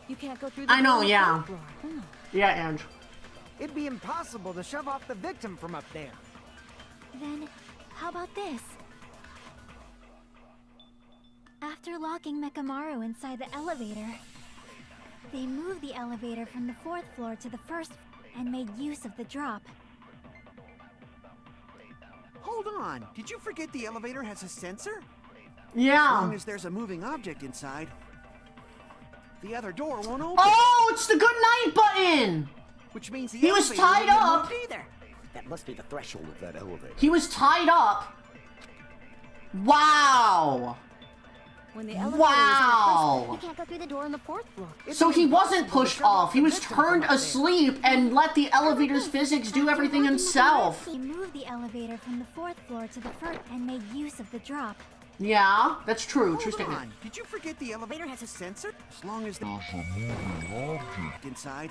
you can't go through the I know, door on the yeah. 4th floor. Yeah, and It'd be impossible to shove off the victim from up there. Then, how about this? After locking Mekamaru inside the elevator, they moved the elevator from the 4th floor to the 1st and made use of the drop. Hold on. Did you forget the elevator has a sensor? As yeah. long as there's a moving object inside, the other door won't open. Oh, it's the good night button! Which means the He was elevator tied won't up. move either. That must be the threshold of that elevator. He was tied up. Wow. When the elevator is on the 1st Wow. you can't go through the door on the 4th floor. So he wasn't pushed off. He was turned asleep and let the elevator's physics do everything himself. They moved the elevator from the 4th floor to the 1st and made use of the drop. Yeah, that's true. True Hold statement. on. Did you forget the elevator has a sensor? As long as there's a moving object inside.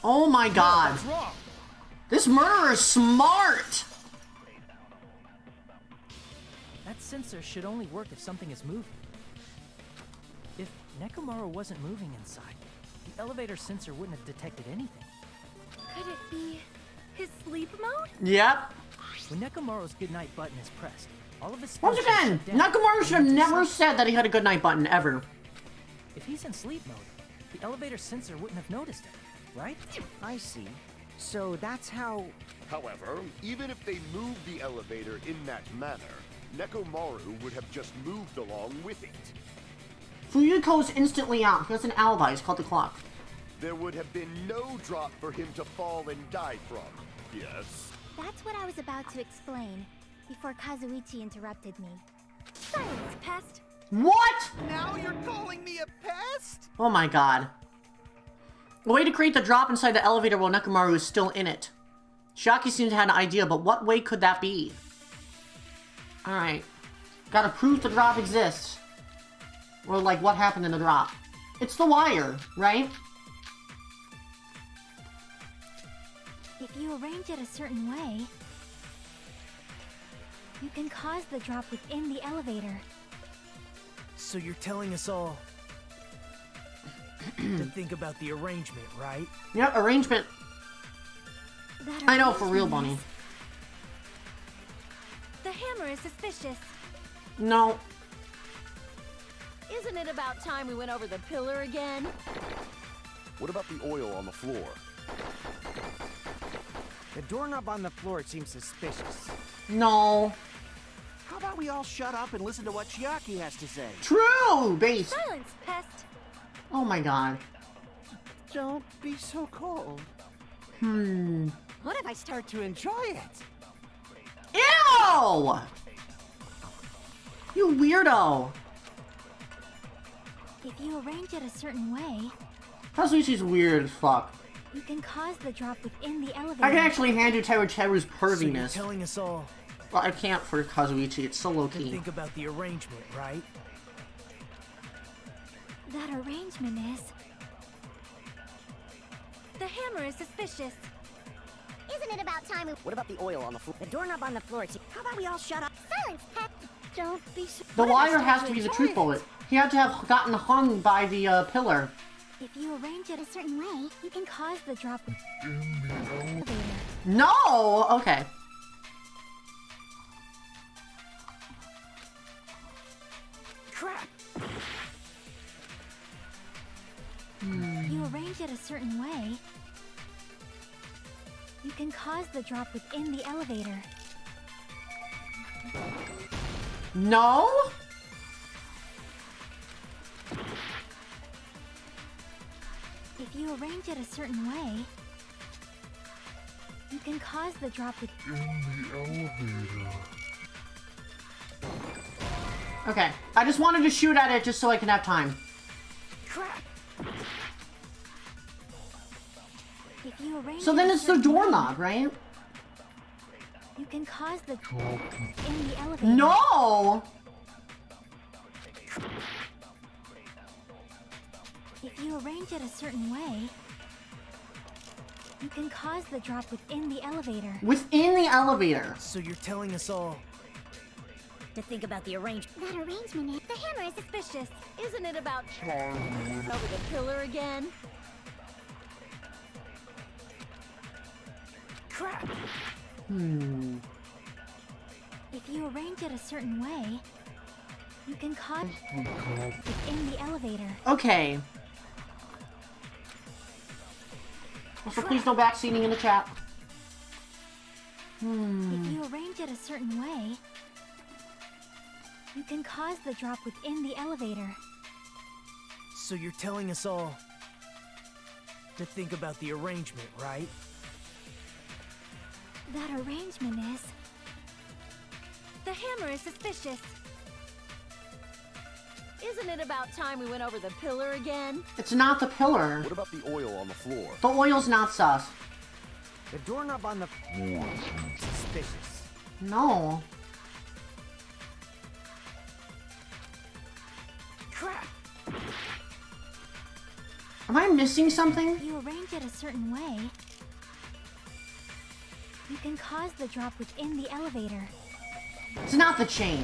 Oh my god. What's wrong? This murderer is smart. That sensor should only work if something is moving. If Nekomaru wasn't moving inside, the elevator sensor wouldn't have detected anything. Could it be his sleep mode? Yep. When Nekomaru's goodnight button is pressed, all of his Once functions again, shut down. Nakamaru should have He never went to said that he had a good night button, ever. sleep. If he's in sleep mode, the elevator sensor wouldn't have noticed it, right? I see. So that's how... However, even if they moved the elevator in that manner, Nekomaru would have just moved along with it. Fuyuko's instantly out. He has an alibi. It's called the clock. There would have been no drop for him to fall and die from. Yes. That's what I was about to explain before Kazuichi interrupted me. Silence, pest! What? Now you're calling me a pest? Oh my god. A way to create the drop inside the elevator while Nekomaru is still in it. Shaki seems to have an idea, but what way could that be? Alright. Gotta prove the drop exists. Or, like, what happened in the drop. It's the wire, right? If you arrange it a certain way, you can cause the drop within the elevator. So you're telling us all to think about the arrangement, right? Yep, arrangement. That I know, for real, arrangement Bunny. is- The hammer is suspicious. No. Isn't it about time we went over the pillar again? What about the oil on the floor? The doorknob on the floor seems suspicious. No. How about we all shut up and listen to what Chiaki has to say? True! Base. Silence, pest. Oh my god. Don't be so cold. What if I Start to enjoy it. Ew! You weirdo. If you arrange it a certain way, Kazuichi's weird as fuck. you can cause the drop within the elevator. I can actually handle Teru's So you're perviness. telling us all Well, I can't for Kazuichi, it's so to low-key. think about the arrangement, right? That arrangement is... The hammer is suspicious. Isn't it about time we... What about the oil on the floor? The doorknob on the floor. How about we all shut up? Silence, pet. Don't be so... The What if I wire start has to be the truth enjoy bullet. He had to have gotten hung by the pillar. If you arrange it a certain way, you can cause the drop within the elevator. No! Okay. Crap! You arrange it a certain way, you can cause the drop within the elevator. No? If you arrange it a certain way, you can cause the drop within Okay. I just wanted to shoot at it just so I can have time. Crap! If you arrange So it then a it's the certain way, doorknob, right? You can cause the drop in the elevator. No! If you arrange it a certain way, you can cause the drop within the elevator. Within the elevator. So you're telling us all to think about the arrangement? That arrangement is... The hammer is suspicious. Isn't it about over the pillar again? Crap! If you arrange it a certain way, you can cause within the elevator. Okay. Also, please no backseating in the chat. If you arrange it a certain way, you can cause the drop within the elevator. So you're telling us all to think about the arrangement, right? That arrangement is... The hammer is suspicious. Isn't it about time we went over the pillar again? It's not the pillar. What about the oil on the floor? The oil's not sus. The doorknob on the floor seems suspicious. No. Crap! Am I missing something? If you arrange it a certain way, you can cause the drop within the elevator. It's not the chain.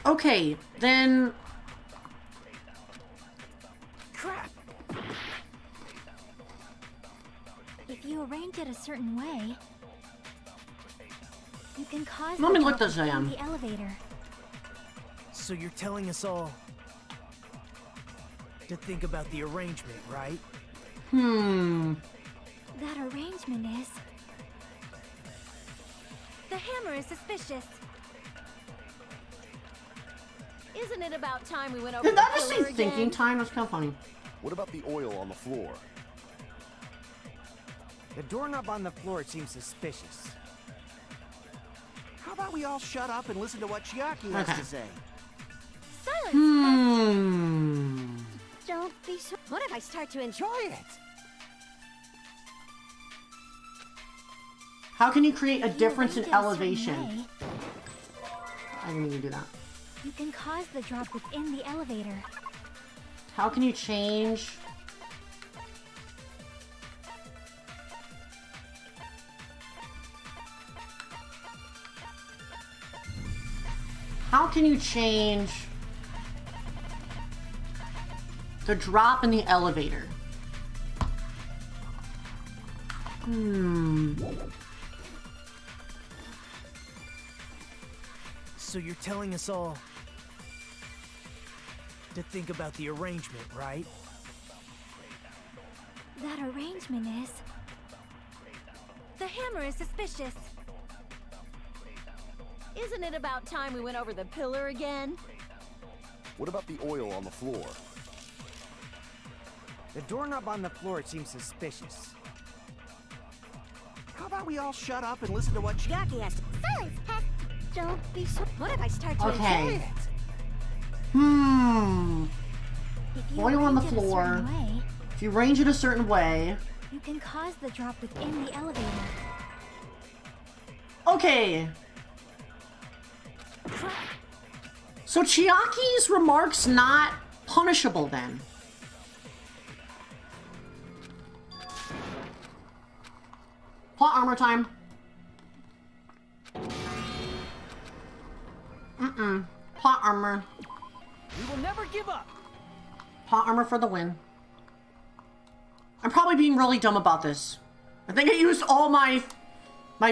Okay, then... Crap! If you arrange it a certain way, you can cause Let the me look drop this within in. the elevator. So you're telling us all to think about the arrangement, right? That arrangement is... The hammer is suspicious. Isn't it about time we went over Did the that just say pillar thinking again? time? That's kind of funny. What about the oil on the floor? The doorknob on the floor seems suspicious. How about we all shut up and listen to what Chiaki has Okay. to say? Silence. Don't be so... What if I start to enjoy it? How can you create a If you difference in arrange it a certain elevation? way, I didn't even do that. you can cause the drop within the elevator. How can you change? How can you change the drop in the elevator? So you're telling us all to think about the arrangement, right? That arrangement is... The hammer is suspicious. Isn't it about time we went over the pillar again? What about the oil on the floor? The doorknob on the floor seems suspicious. How about we all shut up and listen to what Jackie has to... Silence, Pest. Don't be so... What if I start to Okay. enjoy it? If you Oil on the arrange it a floor. certain way, If you arrange it a certain way. you can cause the drop within the elevator. Okay. So Chiaki's remarks not punishable then? Plot armor time. Plot armor. We will never give up. Plot armor for the win. I'm probably being really dumb about this. I think I used all my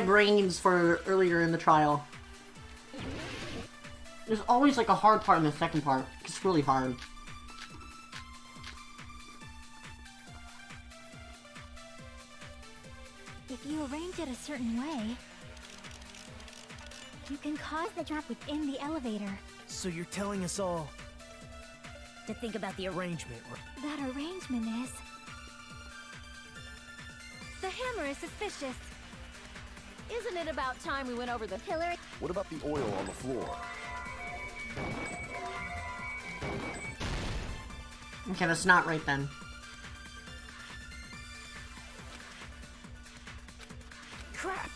brains for earlier in the trial. There's always like a hard part in the second part. It's really hard. If you arrange it a certain way, you can cause the drop within the elevator. So you're telling us all To think about the arrangement, right? That arrangement is... The hammer is suspicious. Isn't it about time we went over the pillar? What about the oil on the floor? Okay, that's not right then. Crap.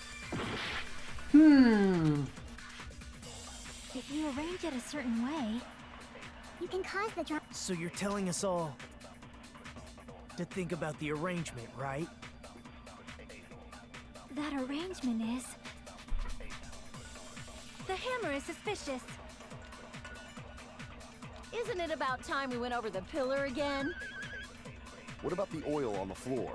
If you arrange it a certain way, You can cause the drop. So you're telling us all to think about the arrangement, right? that arrangement is... The hammer is suspicious. Isn't it about time we went over the pillar again? What about the oil on the floor?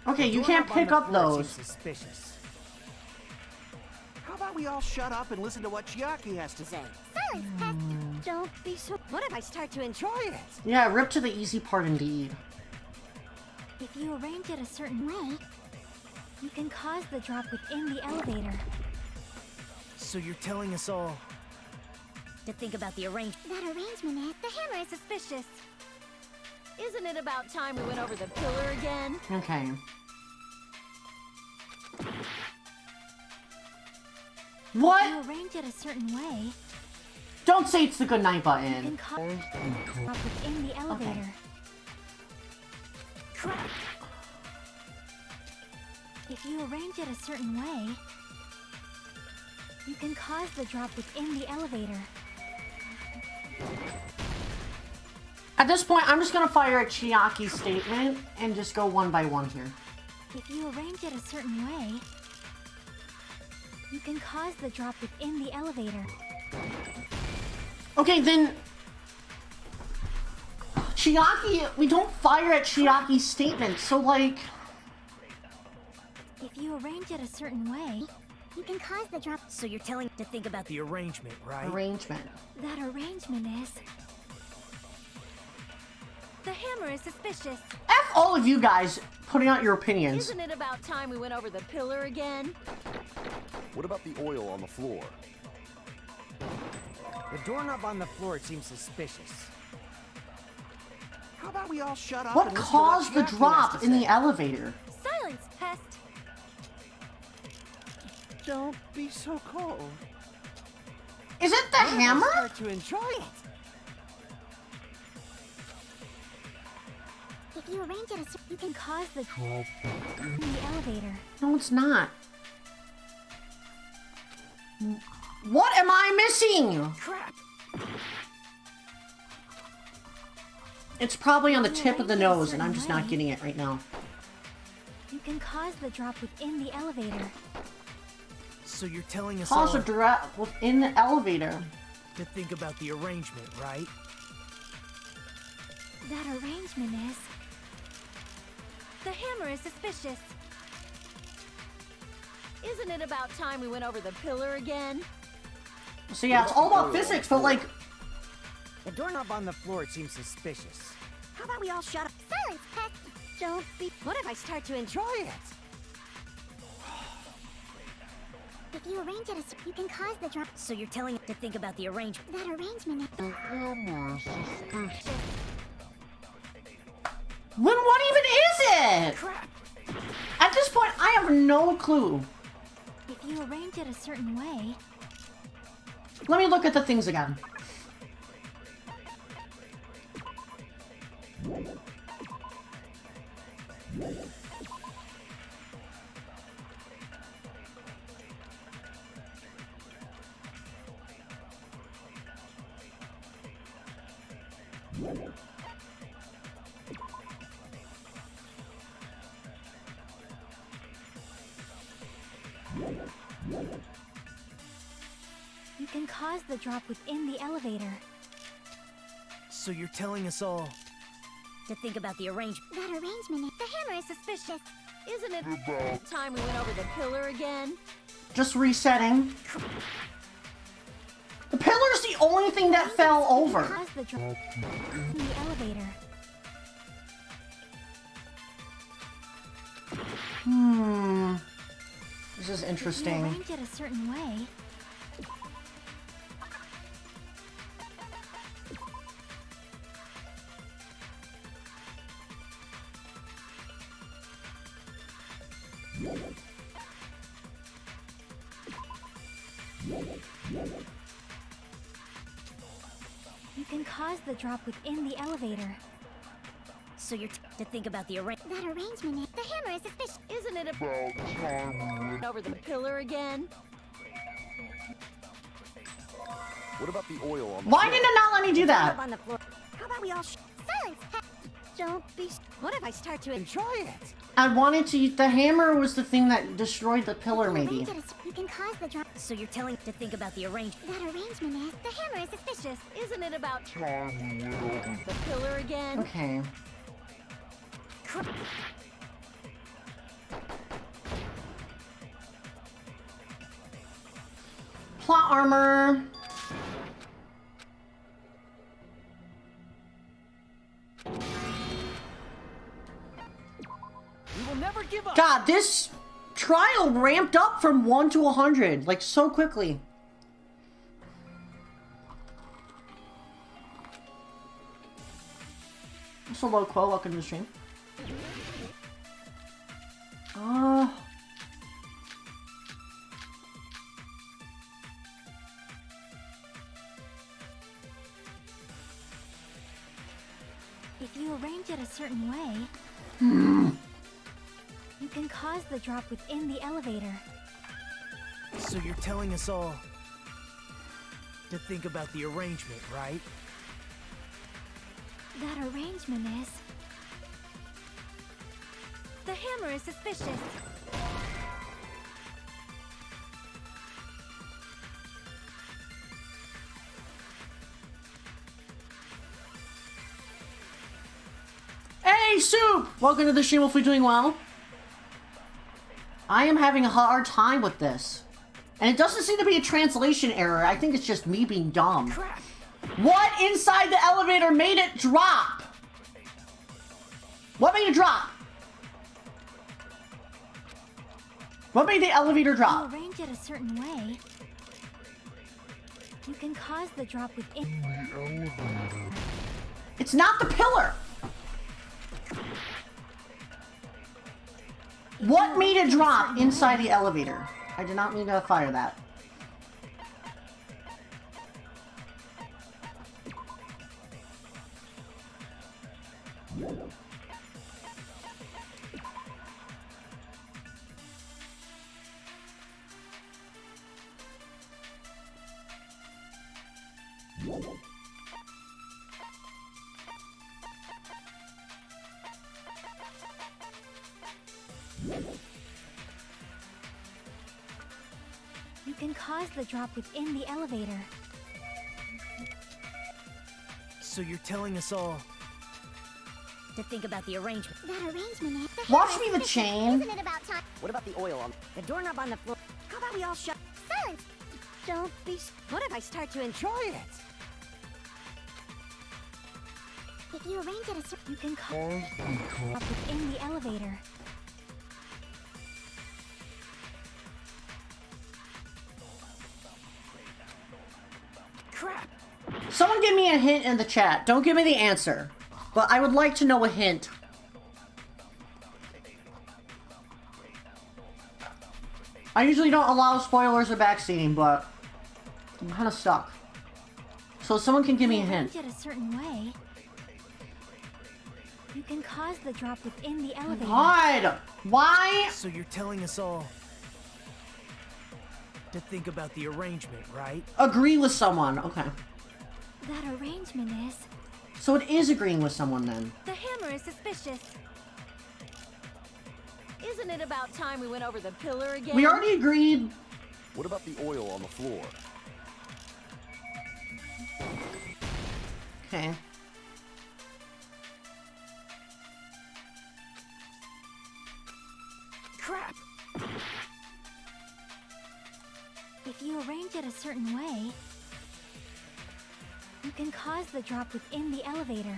Okay, you Doorknob can't on pick the up floor those. seems suspicious. How about we all shut up and listen to what Chiaki has to say? Silence, Pest. Don't be so... What if I start to enjoy it? Yeah, rip to the easy part indeed. If you arrange it a certain way, you can cause the drop within the elevator. So you're telling us all To think about the arrangement. That arrangement is... The hammer is suspicious. Isn't it about time we went over the pillar again? Okay. If What? you arrange it a certain way, Don't say it's the good night you button. can cause the drop within the elevator. If you arrange it a certain way, you can cause the drop within the elevator. At this point, I'm just gonna fire a Chiaki statement and just go one by one here. If you arrange it a certain way, you can cause the drop within the elevator. Okay, then... Chiaki, we don't fire at Chiaki's statement, so like... If you arrange it a certain way, You can cause the drop. So you're telling to think about the arrangement, right? Arrangement. that arrangement is... The hammer is suspicious. F all of you guys putting out your opinions. Isn't it about time we went over the pillar again? What about the oil on the floor? The doorknob on the floor seems suspicious. How about we all shut up What and listen caused to the what Chiaki has drop to in say? the elevator? Silence, pest. Don't be so cold. Is it the hammer? Start to enjoy it. If you arrange it a certain... You can cause the drop in the elevator. No, it's not. What am I missing? Crap. It's probably on the tip of the nose, and I'm just not getting it right now. You can cause the drop within the elevator. So you're telling us Cause all a drop within the elevator. to think about the arrangement, right? That arrangement is... The hammer is suspicious. Isn't it about time we went over the pillar again? So yeah, it's all about physics, but like... The doorknob on the floor seems suspicious. How about we all shut up? Silence, Peck! Don't be... What if I start to enjoy it? If you arrange it, you can cause the drop. So you're telling it to think about the arrangement. That arrangement is... When what even is it? Crap! At this point, I have no clue. If you arrange it a certain way, Let me look at the things again. you can cause the drop within the elevator. So you're telling us all To think about the arrangement. That arrangement is... The hammer is suspicious. Isn't it about time we went over the pillar again? Just resetting. The pillar's the only thing that fell over. Cause the drop in the elevator. This is If you interesting. arrange it a certain way, you can cause the drop within the elevator. So you're to think about the arrangement. That arrangement is... The hammer is suspicious. Isn't it about time we went over the pillar again? What about the oil on the Why floor? did it not let me do that? On the floor. How about we all... Silence, Peck! Don't be... What if I start to enjoy it? I wanted to... The hammer was the thing that destroyed the pillar, maybe. You can cause the drop. So you're telling to think about the arrangement. That arrangement is... The hammer is suspicious. Isn't it about time we went over the pillar again? Okay. Plot armor. we will never give up. God, this trial ramped up from 1 to 100, like, so quickly. Hello, Quo, welcome to the stream. If you arrange it a certain way, you can cause the drop within the elevator. So you're telling us all to think about the arrangement, right? That arrangement is... The hammer is suspicious. Hey, Soup! Welcome to the stream, hopefully doing well. I am having a hard time with this. And it doesn't seem to be a translation error. I think it's just me being dumb. Crap! What inside the elevator made it drop? What made it drop? What made the elevator If you drop? arrange it a certain way, you can cause the drop within the elevator. It's not the pillar. What made it drop inside the elevator? I did not mean to fire that. You can cause the drop within the elevator. So you're telling us all To think about the arrangement. That arrangement is... The Watch hammer me is the suspicious. chain. Isn't it about time? What about the oil on the doorknob on the floor? How about we all shut? Silence! Don't be... What if I start to enjoy it? If you arrange it a certain... You can call up within the elevator. Crap! Someone give me a hint in the chat. Don't give me the answer. But I would like to know a hint. I usually don't allow spoilers or backseating, but I'm kind of stuck. So someone can give me a hint. Arrange it a certain way. You can cause the drop within the elevator. God! Why? So you're telling us all to think about the arrangement, right? Agree with someone. Okay. That arrangement is... So it is agreeing with someone then. The hammer is suspicious. Isn't it about time we went over the pillar again? We already agreed. What about the oil on the floor? Okay. Crap! If you arrange it a certain way, you can cause the drop within the elevator.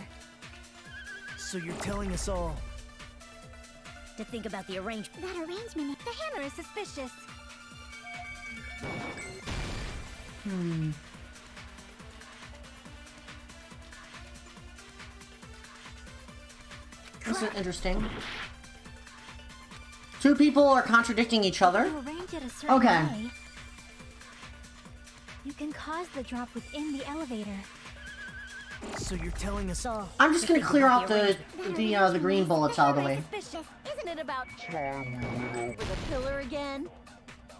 So you're telling us all To think about the arrangement. That arrangement is... The hammer is suspicious. This is interesting. Two people are contradicting each other. If you arrange it a certain Okay. way, you can cause the drop within the elevator. So you're telling us all I'm just gonna clear out the green bullets out of the way. Suspicious. Isn't it about over the pillar again?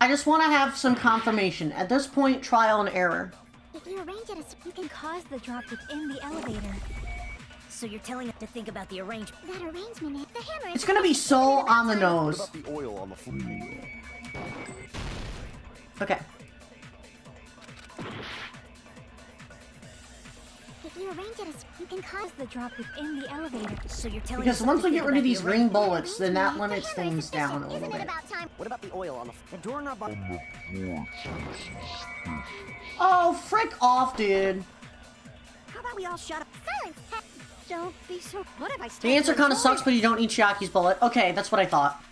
I just want to have some confirmation. At this point, trial and error. If you arrange it a... You can cause the drop within the elevator. So you're telling us to think about the arrangement. That arrangement is... The hammer is... It's gonna be so on the What nose. about the oil on the floor? Okay. If you arrange it a... You can cause... Cause the drop within the elevator. So you're telling Because us once to we think get rid of about these the green arrangement. bullets, then that The limits hammer is things suspicious. down a little Isn't it bit. about time? What about the oil on the doorknob on Oh, frick off, dude. How about we all shut up? Silence! Don't be so... What if I start The answer to kind of enjoy sucks, it? but you don't need Chiaki's bullet. Okay, that's what I thought.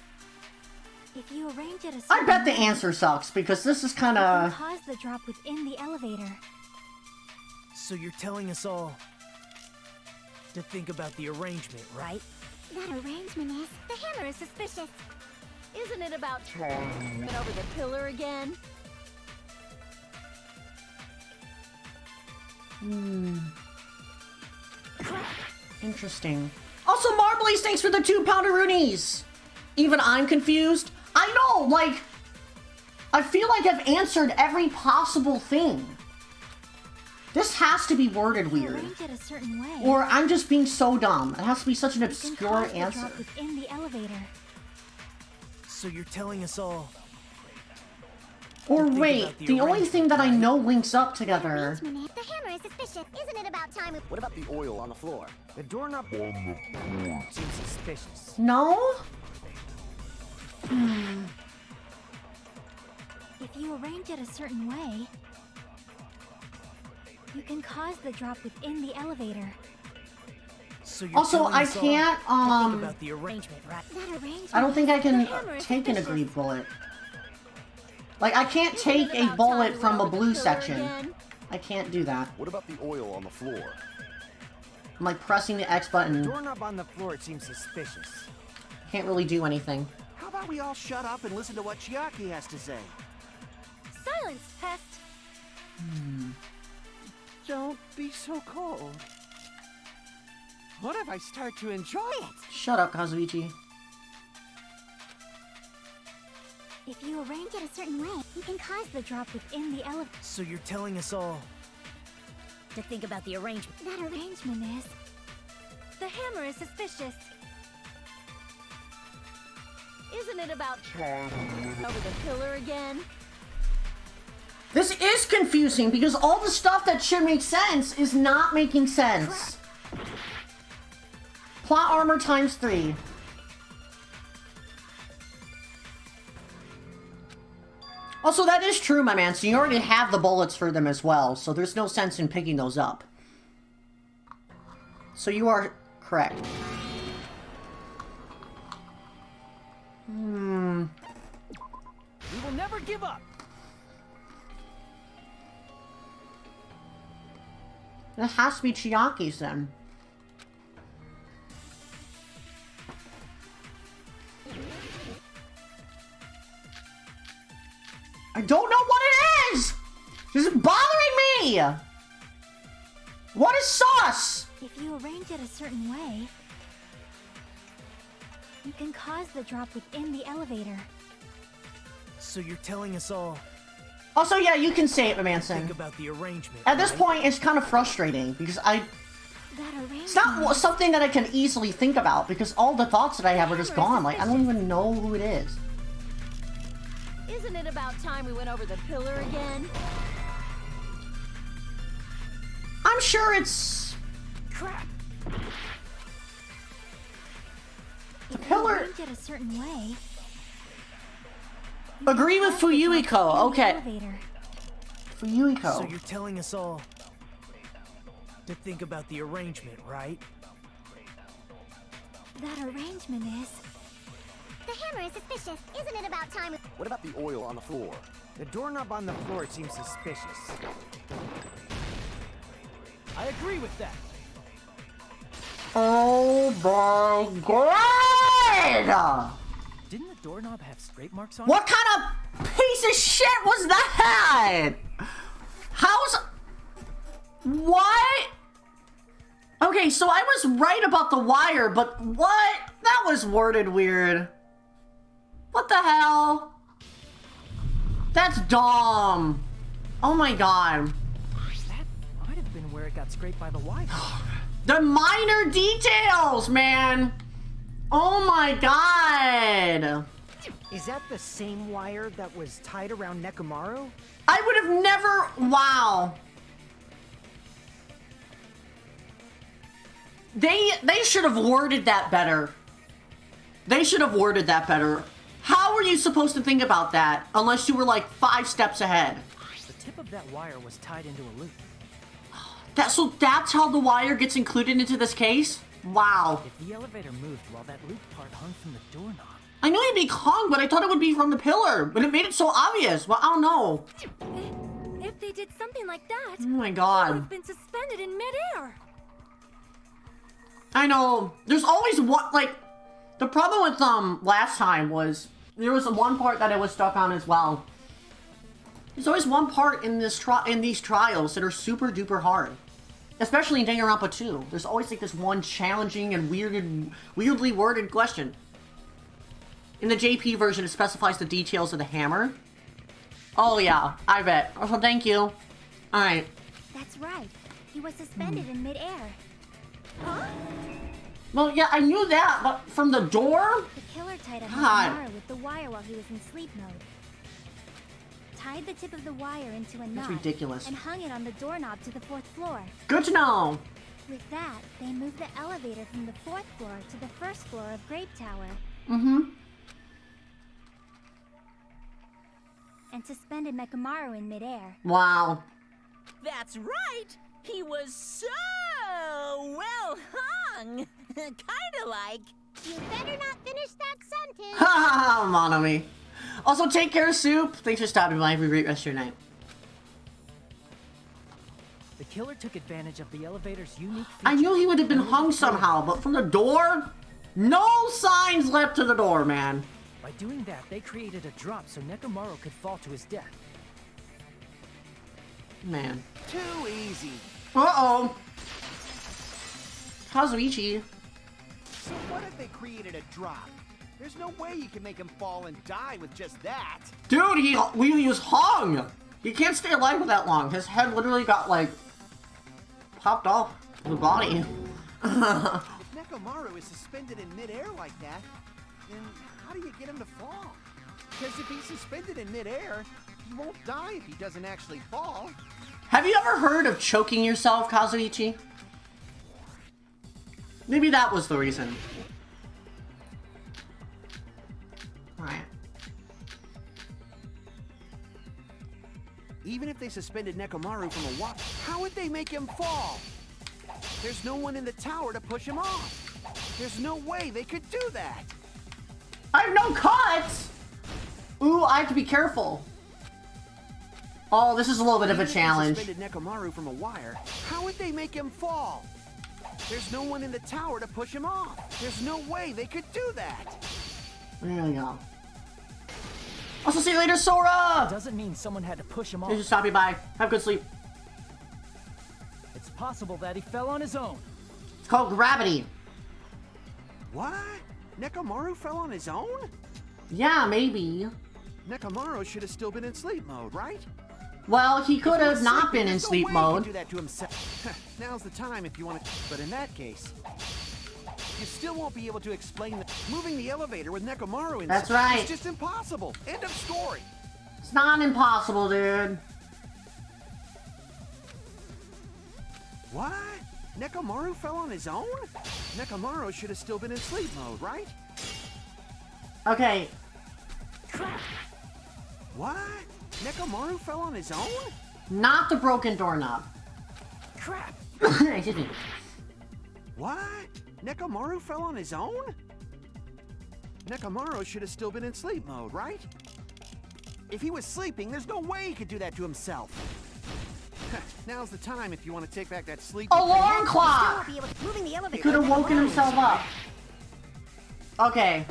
If you arrange it a certain I bet the way, answer sucks, because this is kind you can of... cause the drop within the elevator. So you're telling us all to think about the arrangement, right? That arrangement is... The hammer is suspicious. Isn't it about went over the pillar again? Interesting. Also, Marblies, thanks for the 2 poundaroonies! Even I'm confused. I know, like... I feel like I've answered every possible thing. This has to be worded If you weird. arrange it a certain way, Or I'm just being so dumb. It has to be such an you can obscure cause the answer. drop within the elevator. So you're telling us all Or think wait, about the the only arrangement, thing that I right? know links up together... Arrangement is... The hammer is suspicious. Isn't it about time... What about the oil on the floor? The doorknob seems suspicious. No? If you arrange it a certain way, you can cause the drop within the elevator. So you're Also, telling I us all can't, to think about the arrangement, Right. That arrangement... I don't think I can hammer is take an suspicious. agreed bullet. Like, I can't Isn't it take a about bullet time we from went a over the blue pillar section. again? I can't do that. What about the oil on the floor? I'm like pressing the X button. Doorknob on the floor seems suspicious. Can't really do anything. How about we all shut up and listen to what Chiaki has to say? Silence, pest. Don't be so cold. What if I start to enjoy it? Shut up, Kazuichi. If you arrange it a certain way, you can cause the drop within the elevator. So you're telling us all To think about the arrangement. That arrangement is... The hammer is suspicious. Isn't it about over the pillar again? This is confusing because all the stuff that should make sense is not making sense. Plot armor times 3. Also, that is true, my man. So you already have the bullets for them as well. So there's no sense in picking those up. So you are correct. We will never give up. That has to be Chiaki's then. I don't know what it is! This is bothering me! What is sauce? If you arrange it a certain way, you can cause the drop within the elevator. So you're telling us all... Also, yeah, you can say it, Think Manson. about the arrangement, At this right? point, it's kind of frustrating, because That arrangement... it's not something that I can easily think about, because all the thoughts that I have are just gone. Like, I don't even know who it is. Isn't it about time we went over the pillar again? I'm sure it's... Crap! The If you pillar... arrange it a certain way, Agree with Fuyuhiko, okay. elevator. So Fuyuhiko. you're telling us all to think about the arrangement, right? That arrangement is... The hammer is suspicious. Isn't it about time? What about the oil on the floor? The doorknob on the floor seems suspicious. I agree with that. Oh my god! Didn't the doorknob have scrape marks on What kind of piece of shit was that? How's... What? Okay, so I was right about the wire, but what? That was worded weird. What the hell? That's dumb. Oh my god. it? That might have been where it got scraped by the wire. The minor details, man. Oh my god. Is that the same wire that was tied around Nekomaru? I would have never... Wow. They should have worded that better. They should have worded that better. How were you supposed to think about that unless you were like 5 steps ahead? The tip of that wire was tied into a loop. So that's how the wire gets included into this case? Wow. If the elevator moved while that loop part hung from the doorknob, I knew it'd be hung, but I thought it would be from the pillar. But it made it so obvious. Well, I don't know. If they did something like that, Oh my would god. have been suspended in midair. I know. There's always one, like, the problem with last time was there was one part that I was stuck on as well. There's always one part in this in these trials that are super duper hard. Especially in Danganronpa 2. There's always like this one challenging and weirdly worded question. In the JP version, it specifies the details of the hammer. Oh yeah, I bet. Oh, thank you. Alright. That's right. He was suspended in midair. Well, yeah, I knew that, but from the door? The killer tied up God. Nekomaru with the wire while he was in sleep mode. Tied the tip of the wire into a knot. ridiculous. And hung it on the doorknob to the 4th floor. Good to know. With that, they moved the elevator from the 4th floor to the 1st floor of Grape Tower. Mm-hmm. And suspended Nekomaru in midair. Wow. That's right! He was so well hung! Kinda like... You better not finish that sentence. Ha ha ha, Monomi. Also, take care, Soup. Thanks for stopping by. Have a great rest of your night. the killer took advantage of the elevator's unique feature. I knew he would have been hung somehow, but from the door? No signs left to the door, man. By doing that, they created a drop so Nekomaru could fall to his death. Man. Too easy. Uh-oh. Kazuichi. So what if they created a drop? There's no way you can make him fall and die with just that. Dude, he was hung. He can't stay alive for that long. His head literally got, like, popped off the body. If Nekomaru is suspended in midair like that, then how do you get him to fall? Because if he's suspended in midair, he won't die if he doesn't actually fall. Have you ever heard of choking yourself, Kazuichi? Maybe that was the reason. Alright. Even if they suspended Nekomaru from a wall, how would they make him fall? There's no one in the tower to push him off. There's no way they could do that. I have no cuts! Ooh, I have to be careful. Oh, this is a little bit of a challenge. If they suspended Nekomaru from a wire, how would they make him fall? There's no one in the tower to push him off. There's no way they could do that. There we go. Also, see you later, Sora! Doesn't mean someone had to push him off. Just stop you by. Have good sleep. It's possible that he fell on his own. It's called gravity. What? Nekomaru fell on his own? Yeah, maybe. Nekomaru should have still been in sleep mode, right? Well, he could have not been in sleep mode. Do that to himself. Now's the time if you want to. But in that case, you still won't be able to explain moving the elevator with Nekomaru in. That's right. It's just impossible. End of story. It's not impossible, dude. What? Nekomaru fell on his own? Nekomaru should have still been in sleep mode, right? Okay. Crap. What? Nekomaru fell on his own? Not the broken doorknob. Crap. Excuse me. What? Nekomaru fell on his own? Nekomaru should have still been in sleep mode, right? If he was sleeping, there's no way he could do that to himself. Now's the time if you want to take back that sleep. Alarm clock! He could have woken himself up. Okay.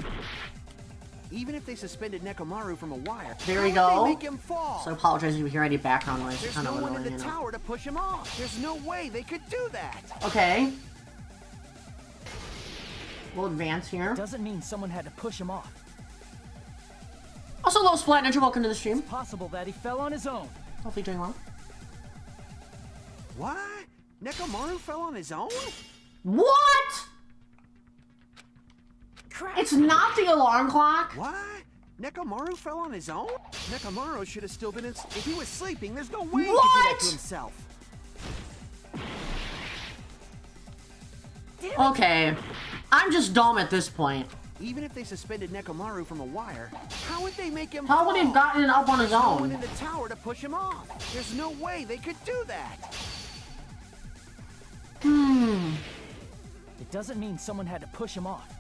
Even if they suspended Nekomaru from a wire, there we how go. would they make him fall? So I apologize if you hear any background noise. There's Kind no of one in annoying, the tower to push him off. There's no way they could do that. Okay. We'll advance here. Doesn't mean someone had to push him off. Also, hello, Splat Ninja. Welcome to the stream. It's possible that he fell on his own. Hopefully doing well. What? Nekomaru fell on his own? What? Crap. It's not the alarm clock. What? Nekomaru fell on his own? Nekomaru should have still been in. If he was sleeping, there's no way he could do that to himself. Okay. I'm just dumb at this point. Even if they suspended Nekomaru from a wire, how would they make him How fall? would he have gotten it up on his There's own? no one in the tower to push him off. There's no way they could do that. It doesn't mean someone had to push him off.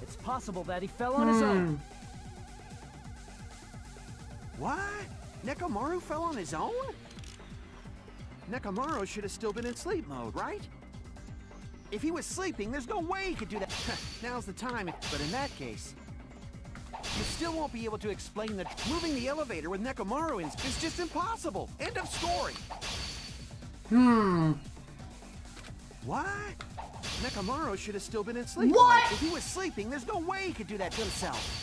It's possible that he fell on his own. What? Nekomaru fell on his own? Nekomaru should have still been in sleep mode, right? If he was sleeping, there's no way he could do that. Now's the time. But in that case, you still won't be able to explain that moving the elevator with Nekomaru in is just impossible. End of story. What? Nekomaru should have still been in sleep What? mode. If he was sleeping, there's no way he could do that to himself.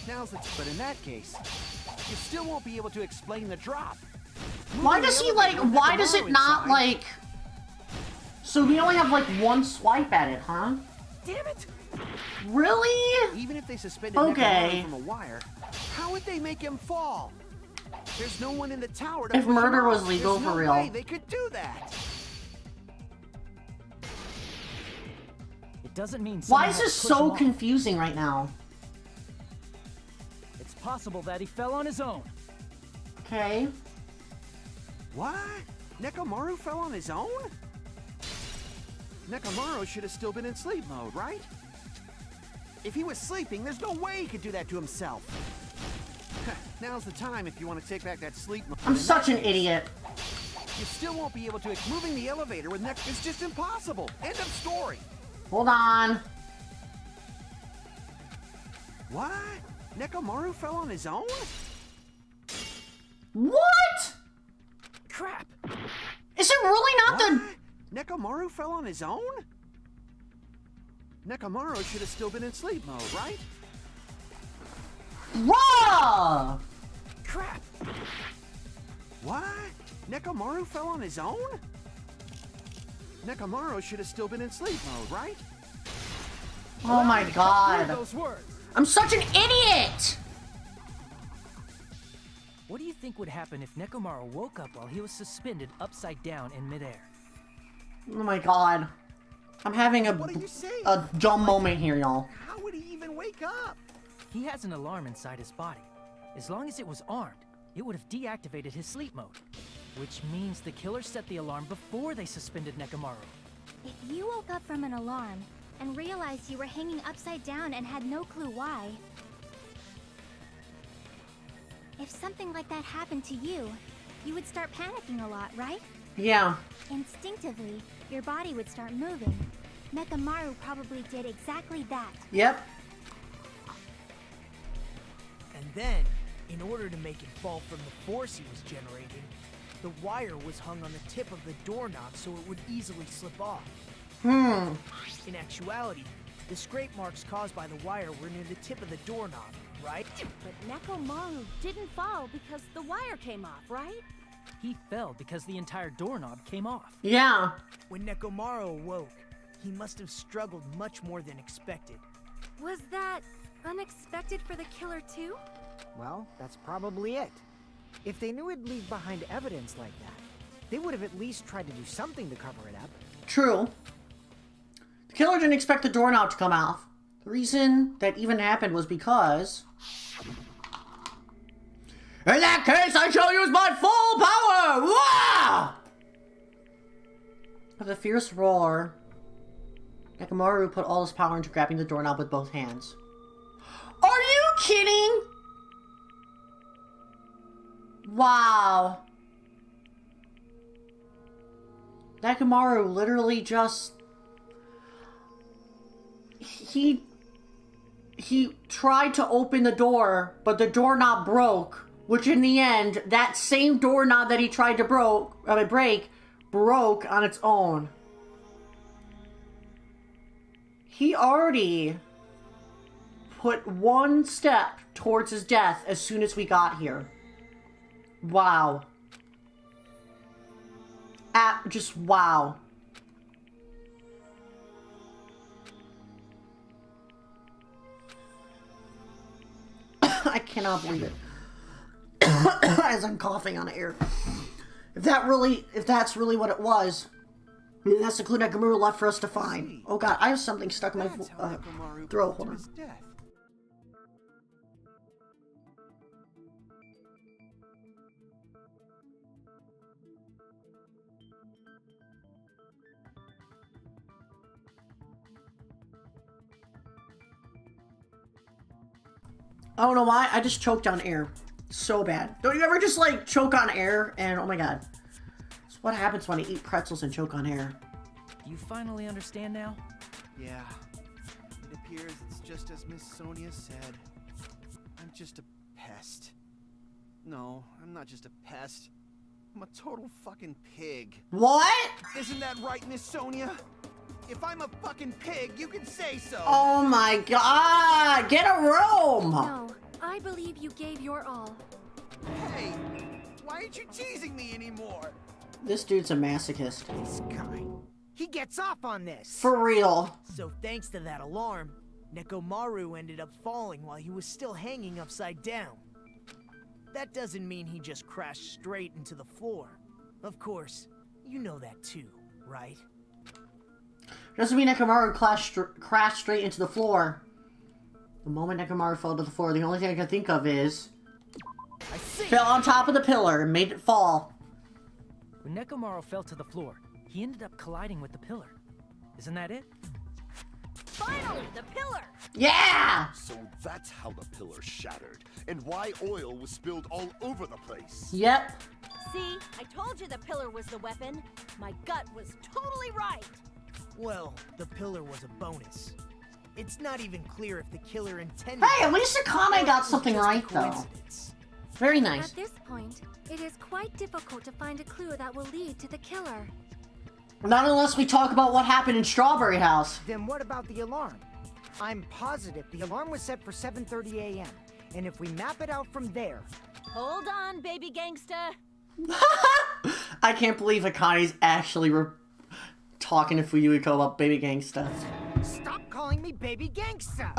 Now's the but in that case, you still won't be able to explain the drop. Why does he, like, why does it not, like... So we only have, like, one swipe at it, huh? Damn it! Really? Even if they suspended Okay. Nekomaru from a wire, how would they make him fall? There's no one in the tower to If push him murder off. was legal, There's for no real. way they could do that. It doesn't mean Why someone is had this to push him so off. confusing right now? It's possible that he fell on his own. Okay. What? Nekomaru fell on his own? Nekomaru should have still been in sleep mode, right? If he was sleeping, there's no way he could do that to himself. Now's the time if you want to take back that sleep mode. I'm such an idiot. You still won't be able to. Moving the elevator with Nek is just impossible. End of story. Hold on. What? Nekomaru fell on his own? What? Crap. Is it really not What? the... Nekomaru fell on his own? Nekomaru should have still been in sleep mode, right? Bruh! Crap. What? Nekomaru fell on his own? Nekomaru should have still been in sleep mode, right? Oh my god. Those words. I'm such an idiot! What do you think would happen if Nekomaru woke up while he was suspended upside down in midair? Oh my god. I'm having What are you saying? a dumb moment here, y'all. How would he even wake up? He has an alarm inside his body. As long as it was armed, it would have deactivated his sleep mode. Which means the killer set the alarm before they suspended Nekomaru. If you woke up from an alarm and realized you were hanging upside down and had no clue why, if something like that happened to you, you would start panicking a lot, right? Yeah. Instinctively, your body would start moving. Nekomaru probably did exactly that. Yep. And then, in order to make it fall from the force he was generating, the wire was hung on the tip of the doorknob so it would easily slip off. In actuality, the scrape marks caused by the wire were near the tip of the doorknob, right? But Nekomaru didn't fall because the wire came off, right? He fell because the entire doorknob came off. Yeah. When Nekomaru awoke, he must have struggled much more than expected. Was that unexpected for the killer too? Well, that's probably it. If they knew it'd leave behind evidence like that, they would have at least tried to do something to cover it up. True. The killer didn't expect the doorknob to come off. The reason that even happened was because... In that case, I shall use my full power! Wah! With a fierce roar, Nekomaru put all his power into grabbing the doorknob with both hands. Are you kidding? Wow. Nekomaru literally just... He tried to open the door, but the doorknob broke. Which in the end, that same doorknob that he tried to break, broke on its own. He already put one step towards his death as soon as we got here. Wow. Just wow. I cannot believe it. As I'm coughing on air. If that's really what it was, maybe that's the clue Nekomaru left for us to find. Oh god, I have something stuck in my throat. Hold on. I don't know why, I just choked on air. So bad. Don't you ever just like choke on air and oh my god. That's what happens when I eat pretzels and choke on air. Do you finally understand now? Yeah. It appears it's just as Miss Sonia said. I'm just a pest. No, I'm not just a pest. I'm a total fucking pig. What? Isn't that right, Miss Sonia? If I'm a fucking pig, you can say so. Oh my god! Get a room! No, I believe you gave your all. Hey, why aren't you teasing me anymore? This dude's a masochist. This guy. He gets off on this. For real. So thanks to that alarm, Nekomaru ended up falling while he was still hanging upside down. That doesn't mean he just crashed straight into the floor. Of course, you know that too, right? Doesn't mean Nekomaru crashed straight into the floor. The moment Nekomaru fell to the floor, the only thing I can think of is... fell on top of the pillar and made it fall. When Nekomaru fell to the floor, he ended up colliding with the pillar. Isn't that it? Finally, the pillar! Yeah! So that's how the pillar shattered, and why oil was spilled all over the place. Yep. See, I told you the pillar was the weapon. My gut was totally right. Well, the pillar was a bonus. It's not even clear if the killer intended... Hey, at least Akane got something right, though. Very nice. At this point, it is quite difficult to find a clue that will lead to the killer. Not unless we talk about what happened in Strawberry House. Then what about the alarm? I'm positive the alarm was set for 7:30 a.m. And if we map it out from there... Hold on, baby gangsta. I can't believe Akane's actually talking to Fuyuhiko about Baby Gangsta. Stop calling me Baby Gangsta!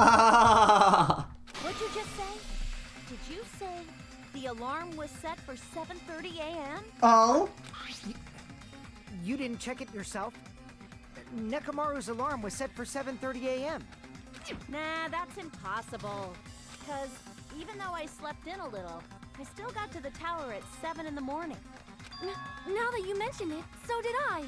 What'd you just say? Did you say the alarm was set for 7:30 a.m.? Oh? You didn't check it yourself? Nekomaru's alarm was set for 7:30 a.m. Nah, that's impossible. Because even though I slept in a little, I still got to the tower at 7 in the morning. Now that you mention it, so did I.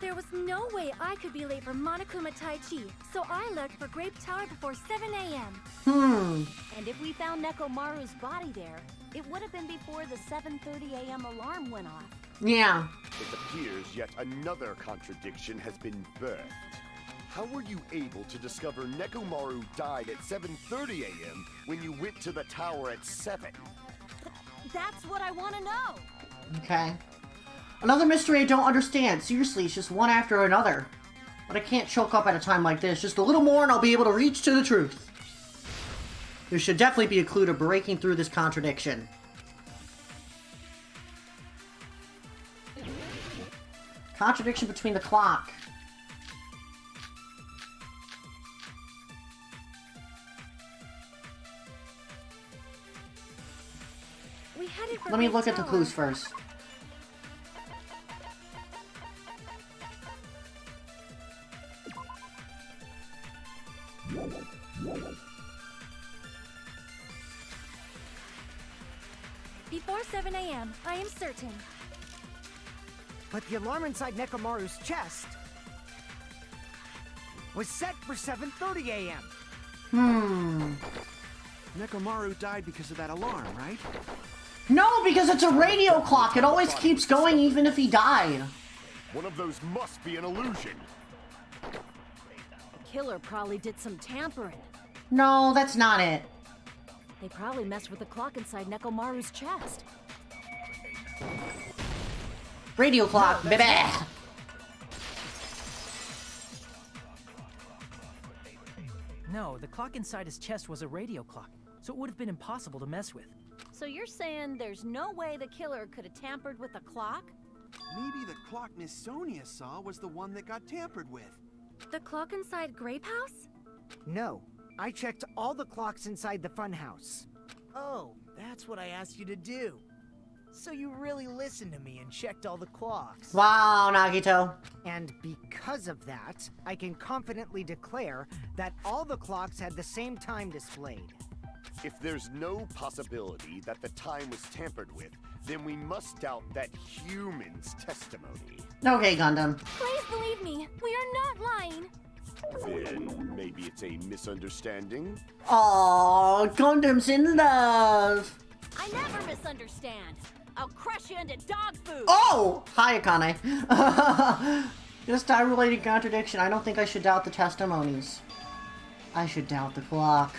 There was no way I could be late for Monokuma Tai Chi, so I left for Grape Tower before 7 a.m. And if we found Nekomaru's body there, it would have been before the 7:30 a.m. alarm went off. Yeah. It appears yet another contradiction has been birthed. How were you able to discover Nekomaru died at 7:30 a.m. when you went to the tower at 7? That's what I want to know. Okay. Another mystery I don't understand. Seriously, it's just one after another. But I can't choke up at a time like this. Just a little more and I'll be able to reach to the truth. There should definitely be a clue to breaking through this contradiction. Contradiction between the clock. We headed for Let me Grape look at the Tower. clues first. Before 7 a.m., I am certain. But the alarm inside Nekomaru's chest was set for 7:30 a.m. Nekomaru died because of that alarm, right? No, because it's a radio clock. It always keeps going even if he died. One of those must be an illusion. The killer probably did some tampering. No, that's not it. They probably messed with the clock inside Nekomaru's chest. Radio clock, baby. No, the clock inside his chest was a radio clock, so it would have been impossible to mess with. So you're saying there's no way the killer could have tampered with the clock? Maybe the clock Miss Sonia saw was the one that got tampered with. The clock inside Grape House? No, I checked all the clocks inside the funhouse. Oh, that's what I asked you to do. So you really listened to me and checked all the clocks. Wow, Nagito. And because of that, I can confidently declare that all the clocks had the same time displayed. If there's no possibility that the time was tampered with, then we must doubt that human's testimony. Okay, Gundam. Please believe me, we are not lying. Then maybe it's a misunderstanding? Aww, Gundam's in love. I never misunderstand. I'll crush you into dog food. Oh! Hi, Akane. This time-related contradiction. I don't think I should doubt the testimonies. I should doubt the clock.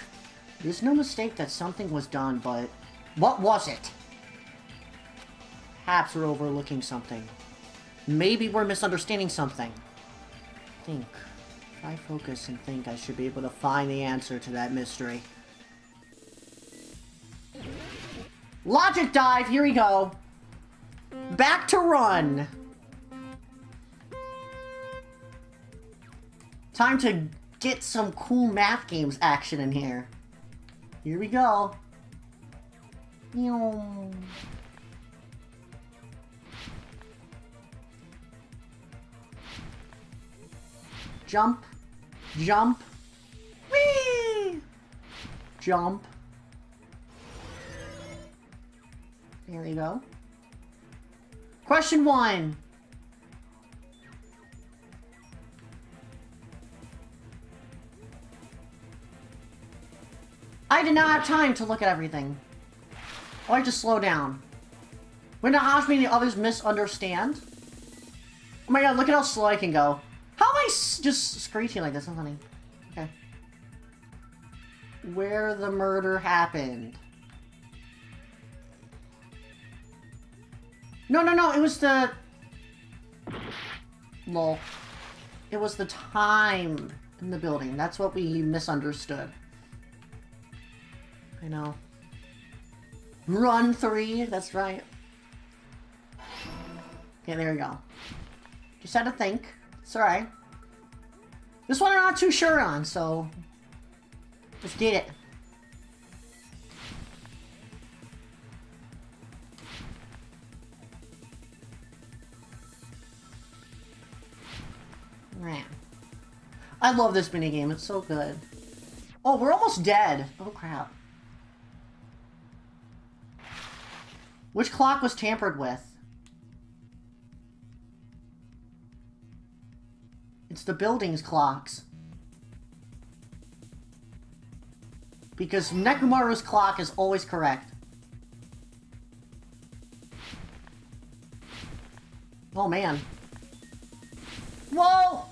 There's no mistake that something was done, but what was it? Perhaps we're overlooking something. Maybe we're misunderstanding something. Think. If I focus and think, I should be able to find the answer to that mystery. Logic dive, here we go. Back to run. Time to get some cool math games action in here. Here we go. Jump. Jump. Whee! Jump. There we go. Question 1. I did not have time to look at everything. Oh, I just slow down. When the Hajime and the others misunderstand. Oh my god, look at how slow I can go. How am I just screeching like this? That's funny. Okay. Where the murder happened. No, it was the... Lol. It was the time in the building. That's what we misunderstood. I know. Run 3, that's right. Okay, there we go. Just had to think. It's alright. This one I'm not too sure on, so... Let's get it. Man. I love this minigame. It's so good. Oh, we're almost dead. Oh, crap. Which clock was tampered with? It's the building's clocks. Because Nekomaru's clock is always correct. Oh, man. Whoa!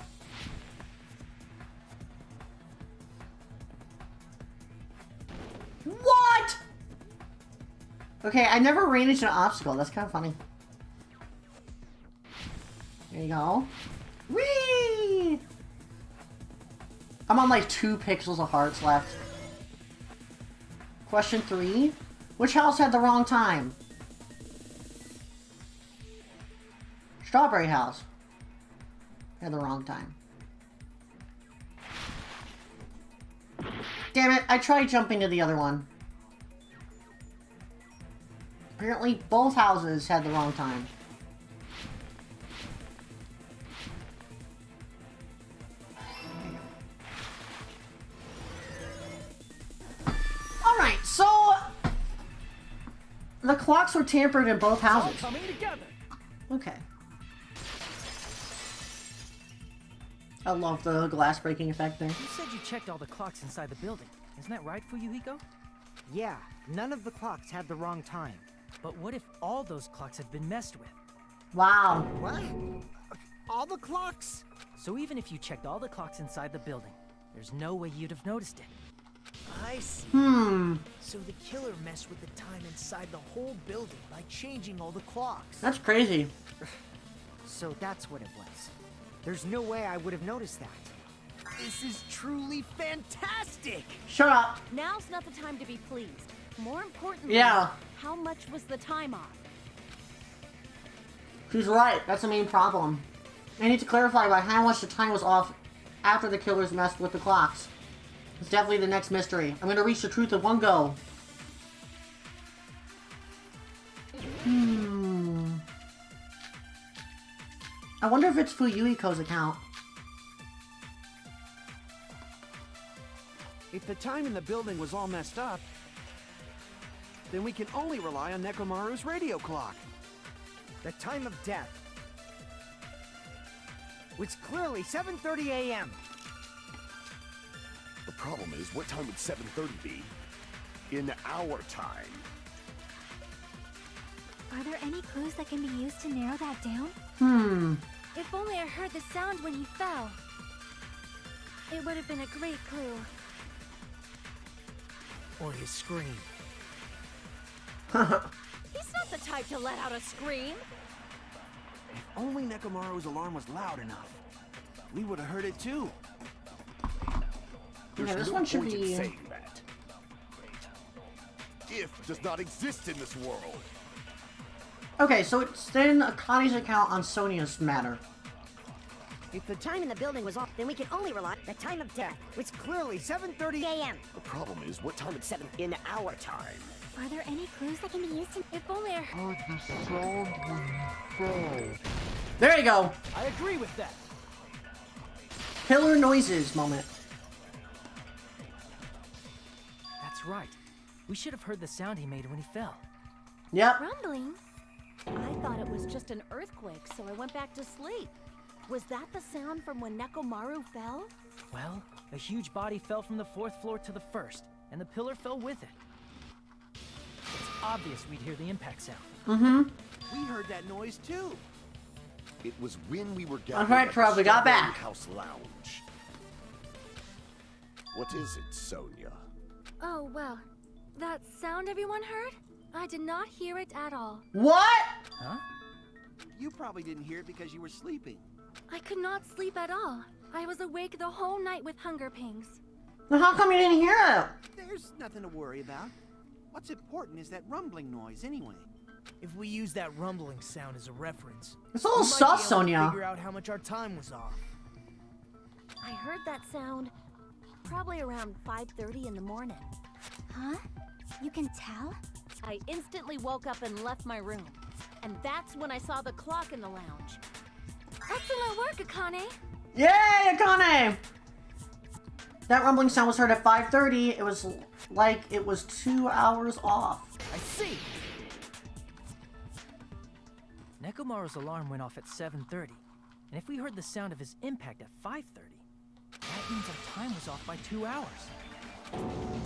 What? Okay, I never ran into an obstacle. That's kind of funny. There you go. Whee! I'm on like 2 pixels of hearts left. Question 3. Which house had the wrong time? Strawberry house. Had the wrong time. Damn it, I tried jumping to the other one. Apparently both houses had the wrong time. Alright, so the clocks were tampered in both houses. All coming together. Okay. I love the glass breaking effect there. You said you checked all the clocks inside the building. Isn't that right, Fuyuhiko? Yeah, none of the clocks had the wrong time. But what if all those clocks have been messed with? Wow. What? All the clocks? So even if you checked all the clocks inside the building, there's no way you'd have noticed it. I see. So the killer messed with the time inside the whole building by changing all the clocks. That's crazy. So that's what it was. There's no way I would have noticed that. This is truly fantastic! Shut up. Now's not the time to be pleased. More importantly, Yeah. how much was the time off? She's right. That's the main problem. I need to clarify by how much the time was off after the killers messed with the clocks. It's definitely the next mystery. I'm gonna reach the truth in one go. I wonder if it's Fuyuhiko's account. If the time in the building was all messed up, then we can only rely on Nekomaru's radio clock. The time of death was clearly 7:30 a.m. The problem is, what time would 7:30 be? In our time. Are there any clues that can be used to narrow that down? If only I heard the sound when he fell. It would have been a great clue. Or his scream. He's not the type to let out a scream. If only Nekomaru's alarm was loud enough, we would have heard it too. There's Yeah, this no one should point in be- saying that. If does not exist in this world. Okay, so it's then Akani's account on Sonia's matter. If the time in the building was off, then we can only rely on the time of death. It's clearly 7:30 a.m. The problem is, what time it's 7 in our time. Are there any clues that can be used to... If only I heard. There you go. I agree with that. Killer noises moment. That's right. We should have heard the sound he made when he fell. Yep. Rumbling? I thought it was just an earthquake, so I went back to sleep. Was that the sound from when Nekomaru fell? Well, a huge body fell from the 4th floor to the 1st, and the pillar fell with it. It's obvious we'd hear the impact sound. We heard that noise too. It was when we were gathered Alright, at Trev, the we got Strawberry back. House Lounge. What is it, Sonia? Oh, well. That sound everyone heard? I did not hear it at all. What? Huh? You probably didn't hear it because you were sleeping. I could not sleep at all. I was awake the whole night with hunger pangs. Then how come you didn't hear it? There's nothing to worry about. What's important is that rumbling noise anyway. If we use that rumbling sound as a reference, It's a little we might sus, be able to Sonia. figure out how much our time was off. I heard that sound probably around 5:30 in the morning. Huh? You can tell? I instantly woke up and left my room. And that's when I saw the clock in the lounge. Excellent work, Akane. Yay, Akane! That rumbling sound was heard at 5:30. It was like it was 2 hours off. I see. Nekomaru's alarm went off at 7:30, and if we heard the sound of his impact at 5:30, that means our time was off by 2 hours.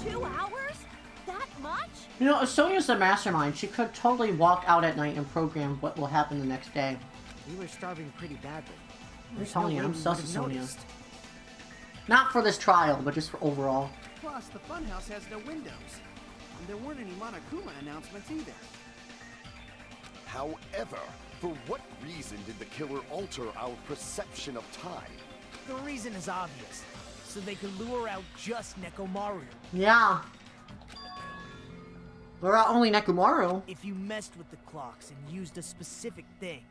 2 hours? That much? You know, if Sonia's the mastermind, she could totally walk out at night and program what will happen the next day. We were starving pretty badly. I'm telling you, I'm sus of Sonia. noticed. Not for this trial, but just for overall. Plus, the funhouse has no windows. And there weren't any Monokuma announcements either. However, for what reason did the killer alter our perception of time? The reason is obvious. So they could lure out just Nekomaru. Yeah. We're not only Nekomaru. If you messed with the clocks and used a specific thing,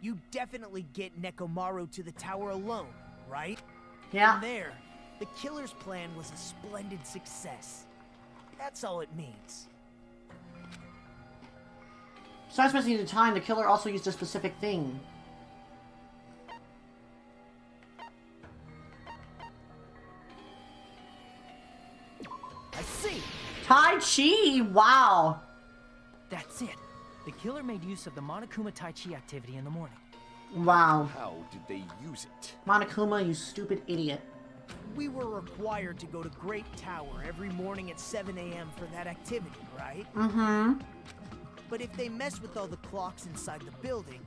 you definitely get Nekomaru to the tower alone, right? Yeah. From there, the killer's plan was a splendid success. That's all it means. Besides messing the time, the killer also used a specific thing. I see! Tai Chi! Wow! That's it. The killer made use of the Monokuma Tai Chi activity in the morning. Wow. How did they use it? Monokuma, you stupid idiot. We were required to go to Great Tower every morning at 7 a.m. for that activity, right? Mm-hmm. But if they mess with all the clocks inside the building,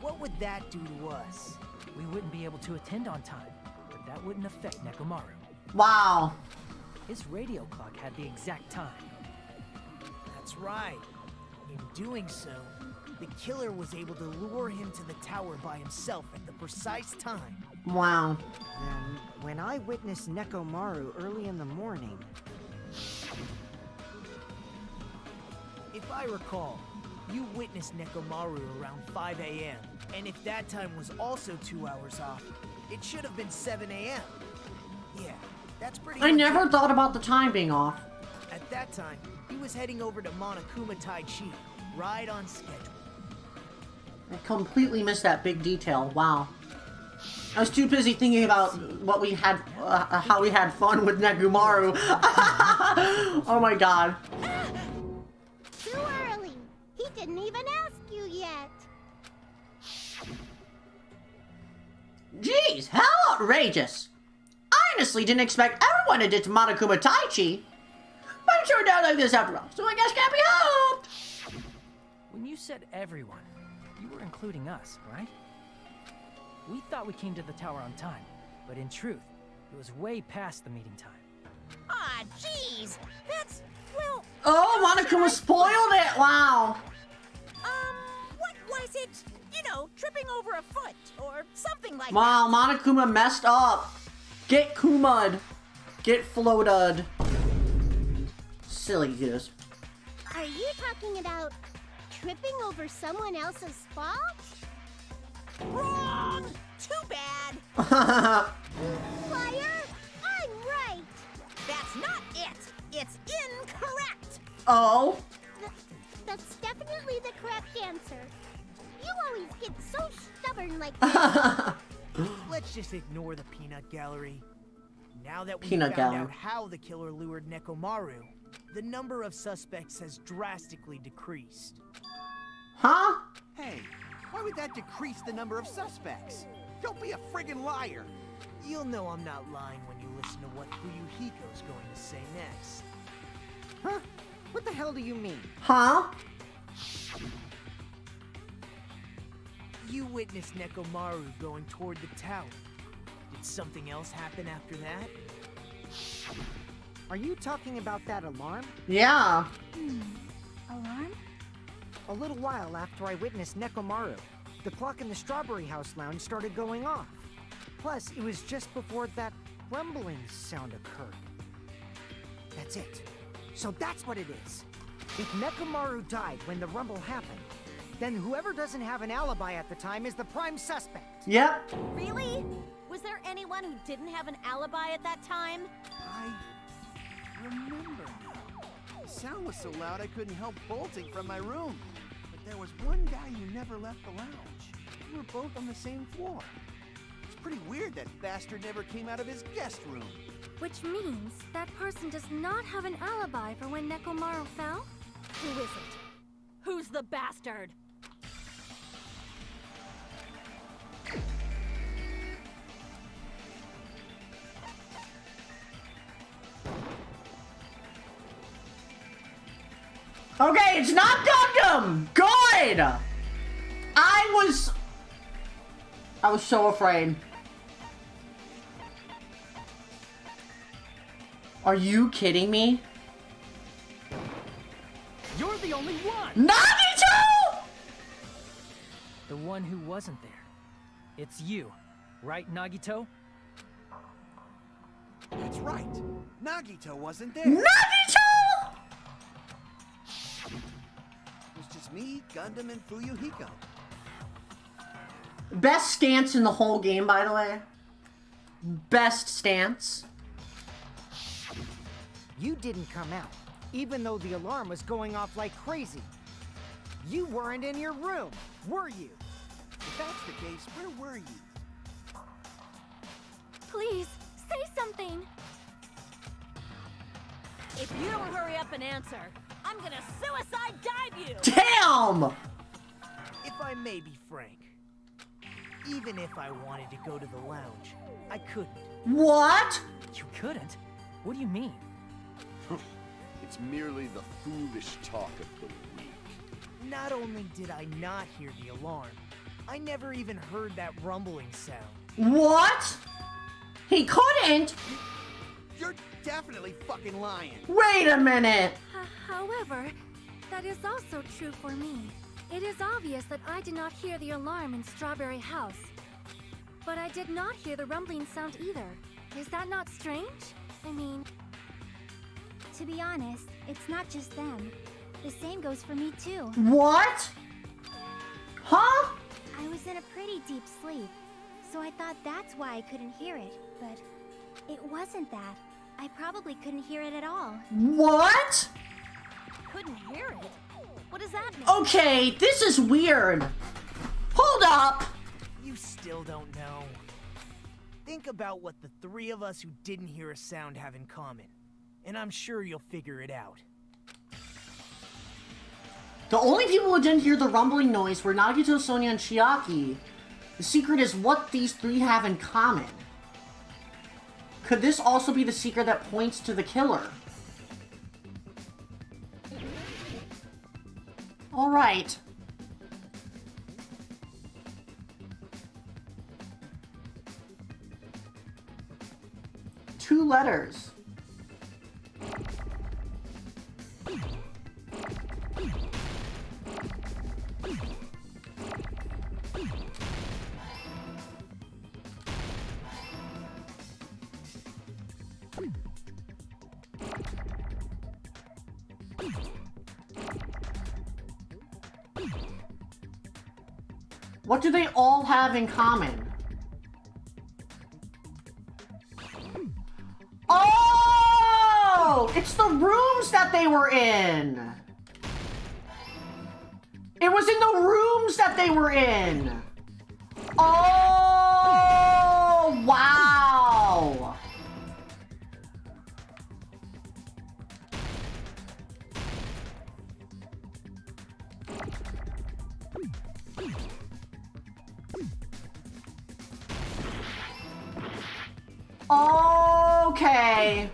what would that do to us? We wouldn't be able to attend on time, but that wouldn't affect Nekomaru. Wow. His radio clock had the exact time. That's right. In doing so, the killer was able to lure him to the tower by himself at the precise time. Wow. And when I witnessed Nekomaru early in the morning... If I recall, you witnessed Nekomaru around 5 a.m. And if that time was also 2 hours off, it should have been 7 a.m. Yeah, that's pretty I much never it. thought about the time being off. At that time, he was heading over to Monokuma Tai Chi, right on schedule. I completely missed that big detail. Wow. I was too busy thinking about what we had, how we had fun with Nekomaru. Oh my god. Too early. He didn't even ask you yet. Jeez, how outrageous. I honestly didn't expect everyone to ditch Monokuma Tai Chi. But it turned out like this after all, so I guess can't be helped. When you said everyone, you were including us, right? We thought we came to the tower on time, but in truth, it was way past the meeting time. Ah, jeez. That's, well... Oh, Monokuma spoiled it! Wow. What was it? You know, tripping over a foot, or something like Wow, Monokuma messed up. Get Kuma'd. Get floated. Silly goose. Are you talking about tripping over someone else's fault? Wrong! Too bad! Liar! I'm right! That's not it! It's incorrect! Oh? That's definitely the correct answer. You always get so stubborn like that. Let's just ignore the peanut gallery. Now that we Peanut found gallery. out how the killer lured Nekomaru, the number of suspects has drastically decreased. Huh? Hey, why would that decrease the number of suspects? Don't be a friggin' liar. You'll know I'm not lying when you listen to what Fuyuhiko's going to say next. Huh? What the hell do you mean? Huh? You witnessed Nekomaru going toward the tower. Did something else happen after that? Are you talking about that alarm? Yeah. Alarm? A little while after I witnessed Nekomaru, the clock in the Strawberry House lounge started going off. Plus, it was just before that rumbling sound occurred. That's it. So that's what it is. If Nekomaru died when the rumble happened, then whoever doesn't have an alibi at the time is the prime suspect. Yep. Really? Was there anyone who didn't have an alibi at that time? I remember now. The sound was so loud I couldn't help bolting from my room. But there was one guy who never left the lounge. We were both on the same floor. It's Pretty weird that bastard never came out of his guest room. Which means that person does not have an alibi for when Nekomaru fell? Who is it? Who's the bastard? Okay, it's not Gundam! Good! I was so afraid. Are you kidding me? You're the only one! Nagito! The one who wasn't there. It's you, right, Nagito? That's right. Nagito wasn't there. Nagito! It was just me, Gundam, and Fuyuhiko. Best stance in the whole game, by the way. Best stance. You didn't come out, even though the alarm was going off like crazy. You weren't in your room, were you? If that's the case, where were you? Please, say something! If you don't hurry up and answer, I'm gonna suicide dive you! Damn! If I may be frank, even if I wanted to go to the lounge, I couldn't. What? You couldn't? What do you mean? It's merely the foolish talk of the weak. Not only did I not hear the alarm, I never even heard that rumbling sound. What? He couldn't? You're definitely fucking lying. Wait a minute. However, that is also true for me. It is obvious that I did not hear the alarm in Strawberry House. But I did not hear the rumbling sound either. Is that not strange? I mean... To be honest, it's not just them. The same goes for me too. What? Huh? I was in a pretty deep sleep, so I thought that's why I couldn't hear it, but it wasn't that. I probably couldn't hear it at all. What? Couldn't hear it? What does that mean? Okay, this is weird. Hold up. You still don't know. Think about what the three of us who didn't hear a sound have in common, and I'm sure you'll figure it out. The only people who didn't hear the rumbling noise were Nagito, Sonia, and Chiaki. The secret is what these three have in common. Could this also be the secret that points to the killer? Alright. Two letters. What do they all have in common? Oh! It's the rooms that they were in! It was in the rooms that they were in! Oh! Wow! Okay.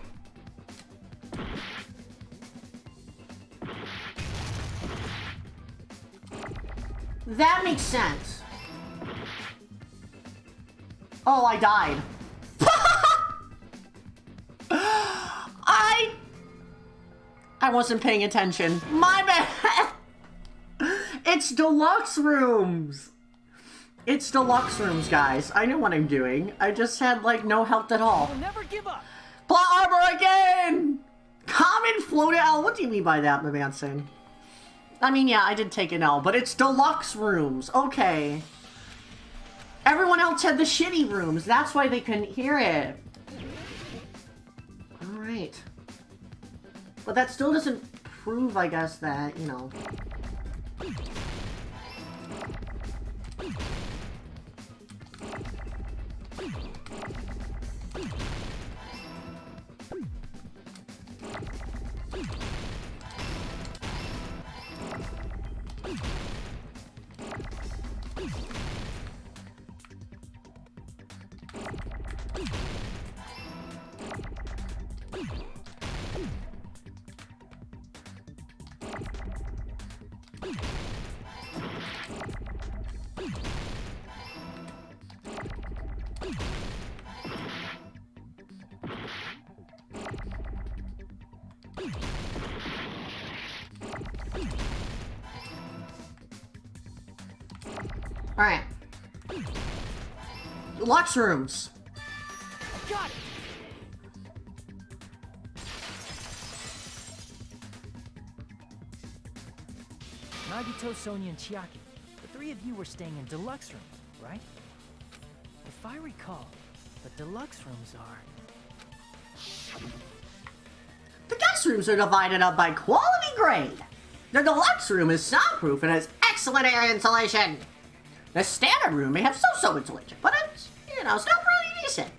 That makes sense. Oh, I died. I wasn't paying attention. My bad. It's deluxe rooms. It's deluxe rooms, guys. I know what I'm doing. I just had, like, no help at all. We'll never give up. Plot armor again! Common float L. What do you mean by that, Mamanson? I mean, yeah, I did take an L, but it's deluxe rooms. Okay. Everyone else had the shitty rooms. That's why they couldn't hear it. Alright. But that still doesn't prove, I guess, that, you know... Alright. Deluxe rooms. Got it! Nagito, Sonia, and Chiaki. The three of you were staying in deluxe rooms, right? If I recall, the deluxe rooms are... The guest rooms are divided up by quality grade. The deluxe room is soundproof and has excellent air insulation. The standard room may have so-so insulation, but it's, you know, still pretty decent.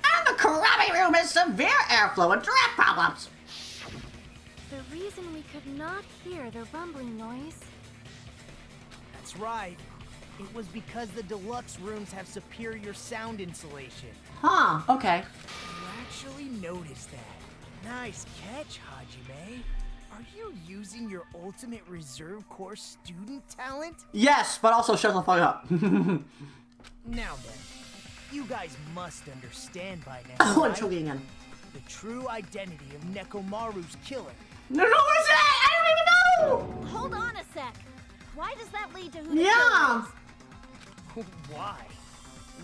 And the karate room has severe airflow and draft problems. The reason we could not hear the rumbling noise. That's right. It was because the deluxe rooms have superior sound insulation. Huh, okay. You actually noticed that. Nice catch, Hajime. Are you using your ultimate reserve corps student talent? Yes, but also shut the fuck up. Now then, you guys must understand by now, Oh, I'm right? choking again. The true identity of Nekomaru's killer. No, what's that? I don't even know! Hold on a sec. Why does that lead to who the Yeah! killer is? Why?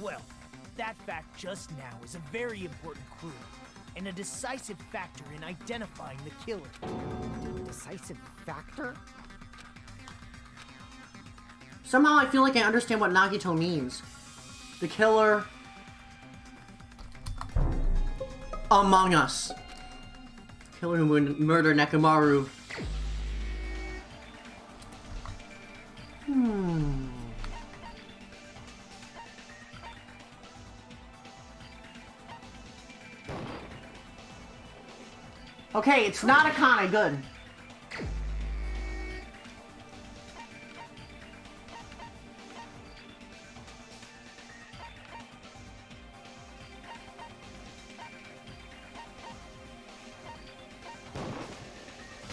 Well, that fact just now is a very important clue, and a decisive factor in identifying the killer. Decisive factor? Somehow I feel like I understand what Nagito means. The killer... Among Us. Killer who would murder Nekomaru. Okay, it's not Akane, good.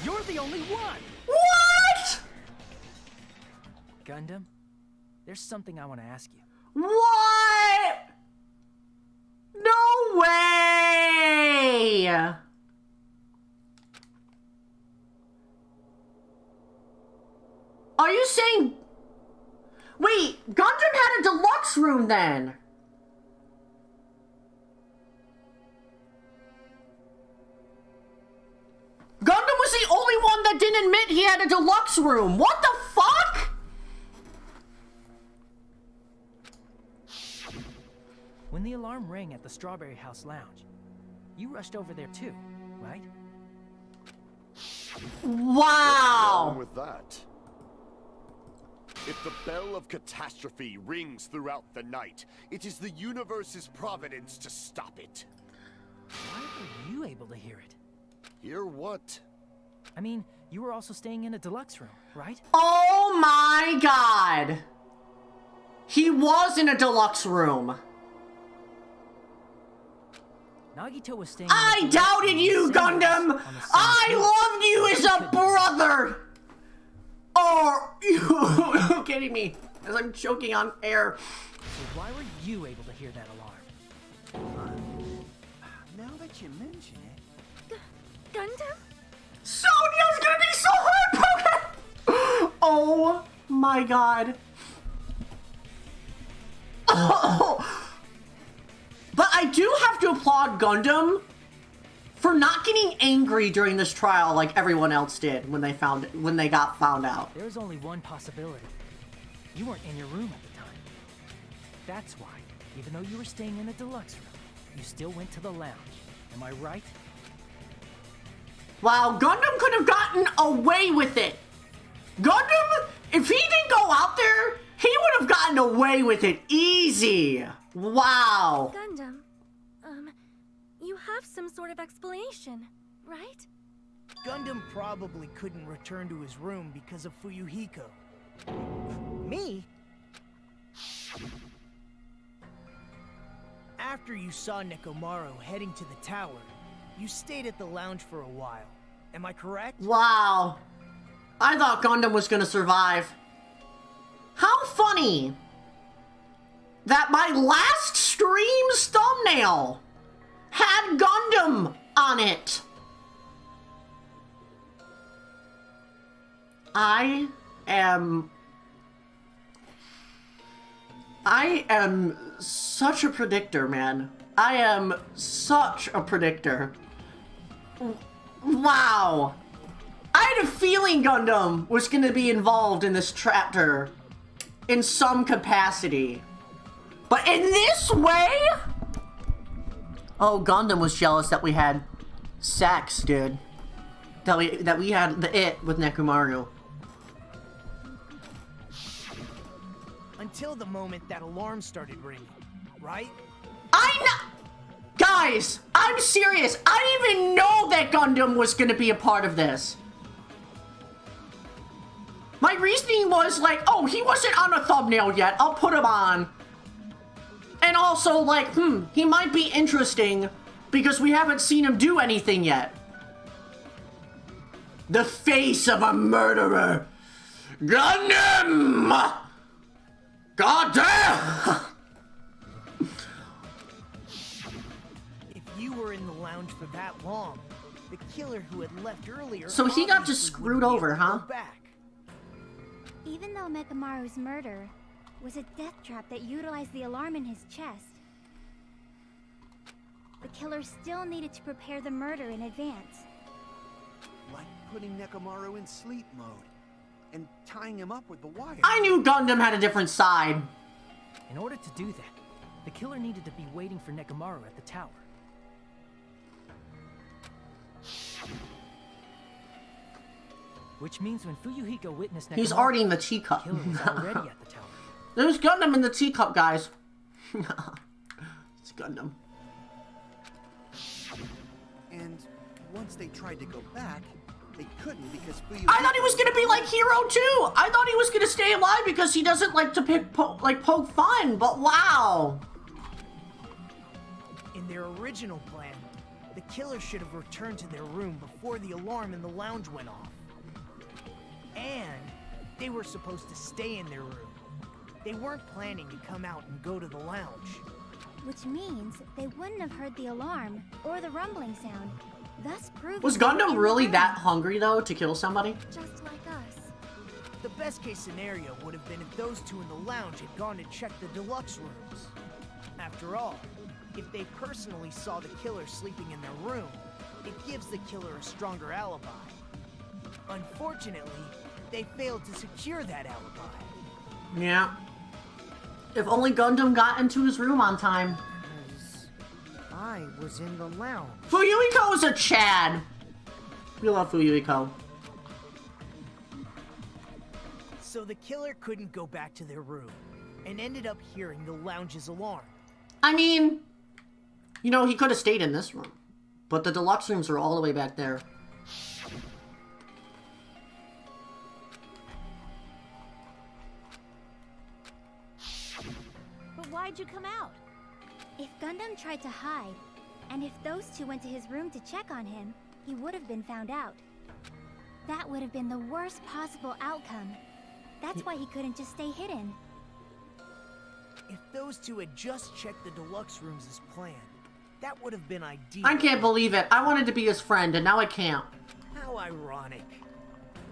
You're the only one! What? Gundam, there's something I want to ask you. What? No way! Are you saying... Wait, Gundam had a deluxe room then? Gundam was the only one that didn't admit he had a deluxe room. What the fuck? When the alarm rang at the Strawberry House Lounge, you rushed over there too, right? Wow. Wrong with that? If the bell of catastrophe rings throughout the night, it is the universe's providence to stop it. Why were you able to hear it? Hear what? I mean, you were also staying in a deluxe room, right? Oh my god. He was in a deluxe room. Nagito was staying I doubted you, Gundam! I loved you as a brother! Are you kidding me? As I'm choking on air. So why were you able to hear that alarm? Now that you mention it... Gundam? Sonia's gonna be so heartbroken! Oh my god. But I do have to applaud Gundam for not getting angry during this trial like everyone else did when they got found out. There's only one possibility. You weren't in your room at the time. That's why, even though you were staying in a deluxe room, you still went to the lounge. Am I right? Wow, Gundam could have gotten away with it. Gundam, if he didn't go out there, he would have gotten away with it easy. Wow. Gundam, you have some sort of explanation, right? Gundam probably couldn't return to his room because of Fuyuhiko. Me? After you saw Nekomaru heading to the tower, you stayed at the lounge for a while. Am I correct? Wow. I thought Gundam was gonna survive. How funny that my last stream's thumbnail had Gundam on it. I am I am such a predictor, man. I am such a predictor. Wow. I had a feeling Gundam was going to be involved in this chapter in some capacity. But in this way? Oh, Gundam was jealous that we had sex, dude. That we had the it with Nekomaru. Until the moment that alarm started ringing, right? Guys, I'm serious. I didn't even know that Gundam was gonna be a part of this. My reasoning was like, oh, he wasn't on a thumbnail yet. I'll put him on. And also, like, he might be interesting because we haven't seen him do anything yet. The face of a murderer. Gundam! God damn! If you were in the lounge for that long, the killer who had left earlier. So he got just screwed over, huh? Back. Even though Mekamaru's murder was a death trap that utilized the alarm in his chest, the killer still needed to prepare the murder in advance. Like putting Nekomaru in sleep mode and tying him up with the wire. I knew Gundam had a different side. In order to do that, the killer needed to be waiting for Nekomaru at the tower. Which means when Fuyuhiko witnessed Nekomaru, He's already in the teacup. the killer was already at the tower. There's Gundam in the teacup, guys. It's Gundam. And once they tried to go back, they couldn't because Fuyuhiko... I thought he was gonna be like Hero too. I thought he was gonna stay alive because he doesn't like to poke fun. But wow. In their original plan, the killer should have returned to their room before the alarm in the lounge went off. And they were supposed to stay in their room. They weren't planning to come out and go to the lounge. Which means they wouldn't have heard the alarm or the rumbling sound, thus proving... Was Gundam really that hungry though to kill somebody? Just like us. The best case scenario would have been if those two in the lounge had gone to check the deluxe rooms. After all, if they personally saw the killer sleeping in their room, it gives the killer a stronger alibi. Unfortunately, they failed to secure that alibi. Yeah. If only Gundam got into his room on time. I was in the lounge. Fuyuhiko is a Chad. We love Fuyuhiko. So the killer couldn't go back to their room, and ended up hearing the lounge's alarm. I mean, you know, he could have stayed in this room. But the deluxe rooms are all the way back there. Why'd you come out? If Gundam tried to hide, and if those two went to his room to check on him, he would have been found out. That would have been the worst possible outcome. That's why he couldn't just stay hidden. If those two had just checked the deluxe rooms as planned, that would have been ideal. I can't believe it. I wanted to be his friend, and now I can't. How ironic.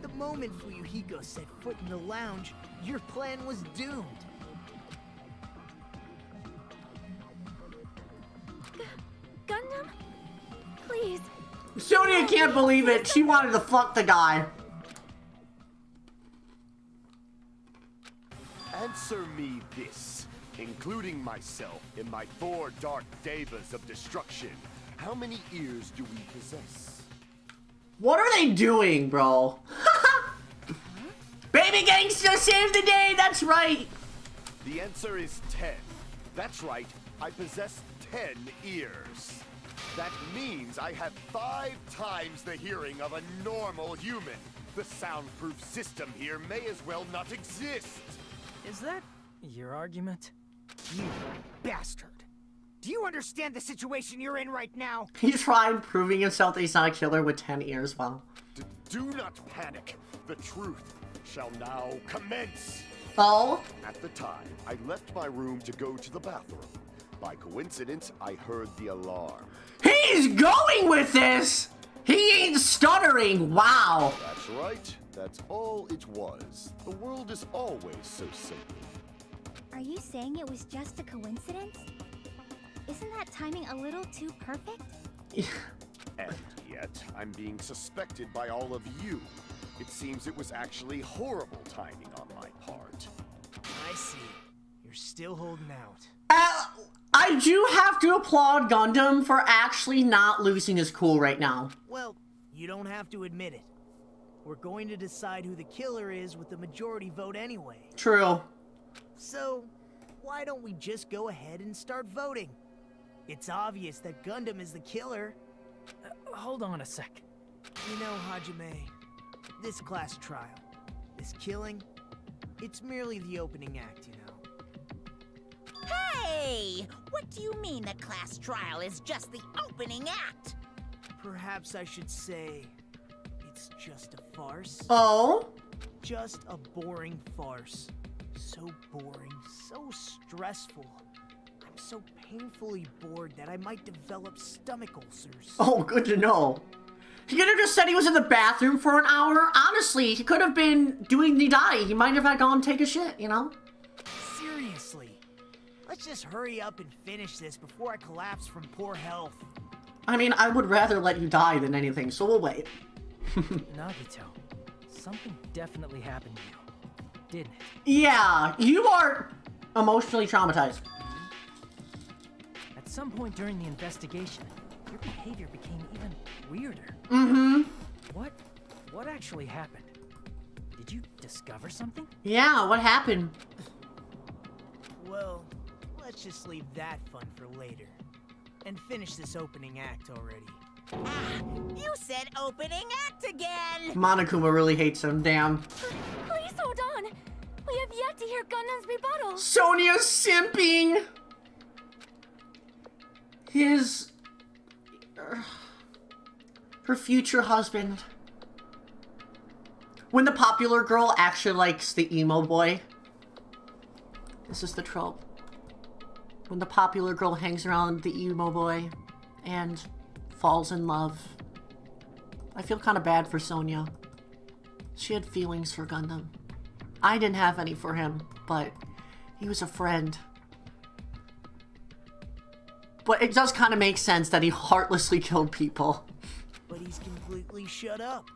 The moment Fuyuhiko set foot in the lounge, your plan was doomed. Gundam? Please. Sonia can't believe it. She wanted to fuck the guy. Answer me this, including myself in my 4 dark devas of destruction. How many ears do we possess? What are they doing, bro? Baby gangster saved the day, that's right. The answer is 10. That's right, I possess 10 ears. That means I have 5 times the hearing of a normal human. The soundproof system here may as well not exist. Is that your argument? You bastard. Do you understand the situation you're in right now? He tried proving himself that he's not a killer with 10 ears, well. Do not panic. The truth shall now commence. Oh? At the time, I left my room to go to the bathroom. By coincidence, I heard the alarm. He's going with this! He ain't stuttering, wow! That's right. That's all it was. The world is always so simple. Are you saying it was just a coincidence? Isn't that timing a little too perfect? And yet, I'm being suspected by all of you. It seems it was actually horrible timing on my part. I see. You're still holding out. I do have to applaud Gundam for actually not losing his cool right now. Well, you don't have to admit it. We're going to decide who the killer is with the majority vote anyway. True. So, why don't we just go ahead and start voting? It's obvious that Gundam is the killer. Hold on a sec. You know, Hajime, this class trial, this killing, it's merely the opening act, you know. Hey! What do you mean the class trial is just the opening act? Perhaps I should say, it's just a farce. Oh? Just a boring farce. So boring, so stressful. I'm so painfully bored that I might develop stomach ulcers. Oh, good to know. He could have just said he was in the bathroom for an hour. Honestly, he could have been doing NIDAI. He might have had gone take a shit, you know? Seriously. Let's just hurry up and finish this before I collapse from poor health. I mean, I would rather let you die than anything, so we'll wait. Nagito, something definitely happened to you, didn't it? Yeah, you are emotionally traumatized. At some point during the investigation, your behavior became even weirder. Mm-hmm. What actually happened? Did you discover something? Yeah, what happened? Well, let's just leave that fun for later. And finish this opening act already. Ah, you said opening act again! Monokuma really hates him, damn. Please hold on. We have yet to hear Gundam's rebuttal. Sonia's simping! His... her future husband. When the popular girl actually likes the emo boy. This is the trope. When the popular girl hangs around the emo boy and falls in love. I feel kind of bad for Sonia. She had feelings for Gundam. I didn't have any for him, but he was a friend. But it does kind of make sense that he heartlessly killed people. But he's completely shut up.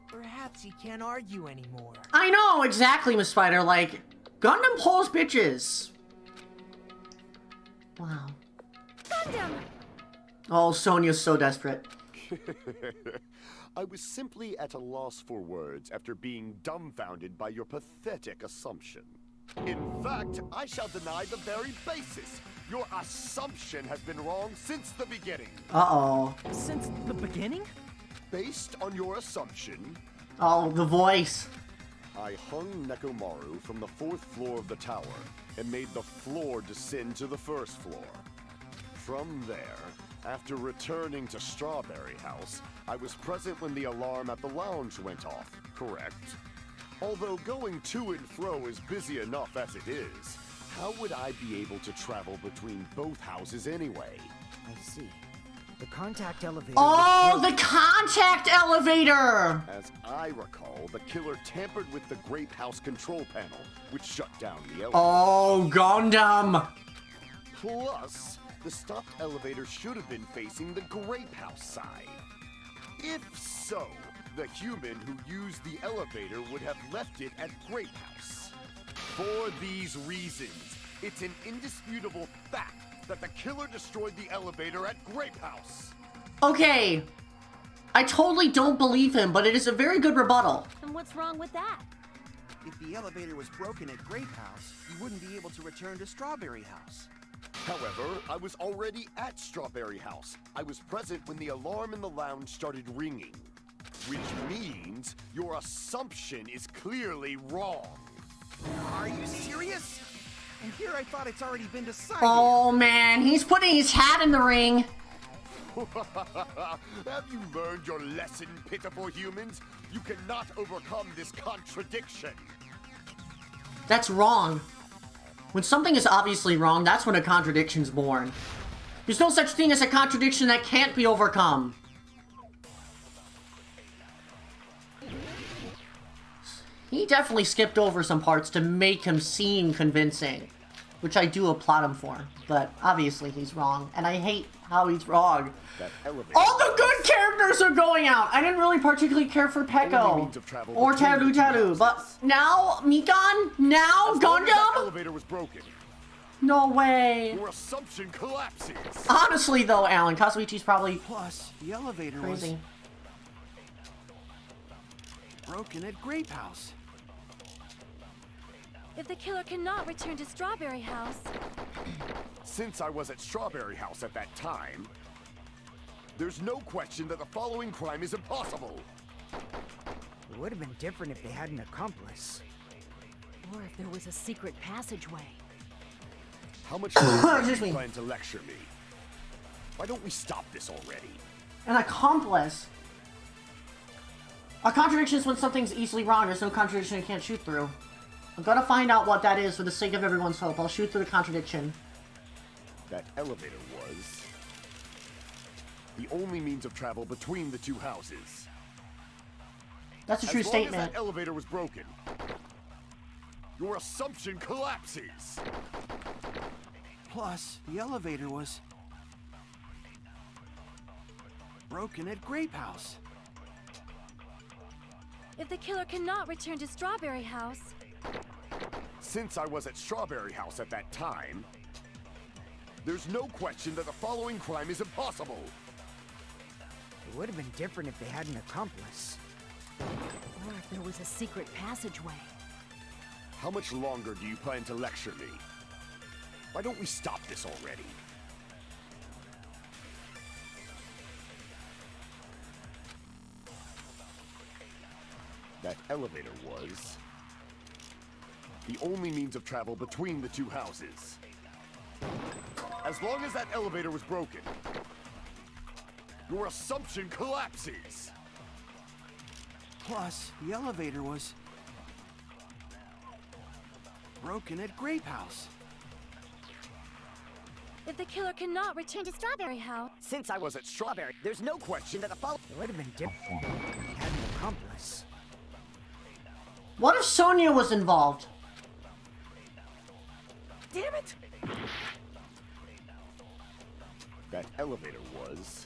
Perhaps he can't argue anymore. I know, exactly, Miss Spider. Like, Gundam pulls bitches. Wow. Gundam! Oh, Sonia's so desperate. I was simply at a loss for words after being dumbfounded by your pathetic assumption. In fact, I shall deny the very basis. Your assumption has been wrong since the beginning. Uh-oh. Since the beginning? Based on your assumption... Oh, the voice. I hung Nekomaru from the 4th floor of the tower and made the floor descend to the 1st floor. From there, after returning to Strawberry House, I was present when the alarm at the lounge went off, correct? Although going to and fro is busy enough as it is, how would I be able to travel between both houses anyway? I see. The contact elevator. Oh, the contact elevator! As I recall, the killer tampered with the Grape House control panel, which shut down the elevator. Oh, Gundam! Plus, the stopped elevator should have been facing the Grape House side. If so, the human who used the elevator would have left it at Grape House. For these reasons, it's an indisputable fact that the killer destroyed the elevator at Grape House. Okay. I totally don't believe him, but it is a very good rebuttal. And what's wrong with that? If the elevator was broken at Grape House, you wouldn't be able to return to Strawberry House. However, I was already at Strawberry House. I was present when the alarm in the lounge started ringing. Which means your assumption is clearly wrong. Are you serious? And here I thought it's already been decided. Oh man, he's putting his hat in the ring. Have you learned your lesson, pitiful humans? You cannot overcome this contradiction. That's wrong. When something is obviously wrong, that's when a contradiction's born. There's no such thing as a contradiction that can't be overcome. He definitely skipped over some parts to make him seem convincing. which I do applaud him for, but obviously he's wrong, and I hate how he's wrong. All the good characters are going out! I didn't really particularly care for Pecco or Taru Taru, but now Mikan? Now Gundam? Elevator was broken. No way. Your assumption collapses. Honestly though, Alan, Kazuichi's probably Plus, the elevator crazy. was broken at Grape House. If the killer cannot return to Strawberry House, Since I was at Strawberry House at that time, there's no question that the following crime is impossible. It would have been different if they had an accomplice. Or if there was a secret passageway. How much longer do Excuse you me. plan to lecture me? Why don't we stop this already? An accomplice. A contradiction is when something's easily wrong. There's no contradiction you can't shoot through. I'm gonna find out what that is for the sake of everyone's hope. I'll shoot through the contradiction. That elevator was the only means of travel between the two houses. That's a true As long statement. as that elevator was broken, your assumption collapses. Plus, the elevator was broken at Grape House. if the killer cannot return to Strawberry House, Since I was at Strawberry House at that time, there's no question that the following crime is impossible. It would have been different if they had an accomplice. Or if there was a secret passageway. How much longer do you plan to lecture me? Why don't we stop this already? That elevator was the only means of travel between the two houses. As long as that elevator was broken, your assumption collapses. Plus, the elevator was broken at Grape House. if the killer cannot return to Strawberry House, Since I was at Strawberry, there's no question that the follow. It would have been different if they had an accomplice. What if Sonia was involved? Damn it! That elevator was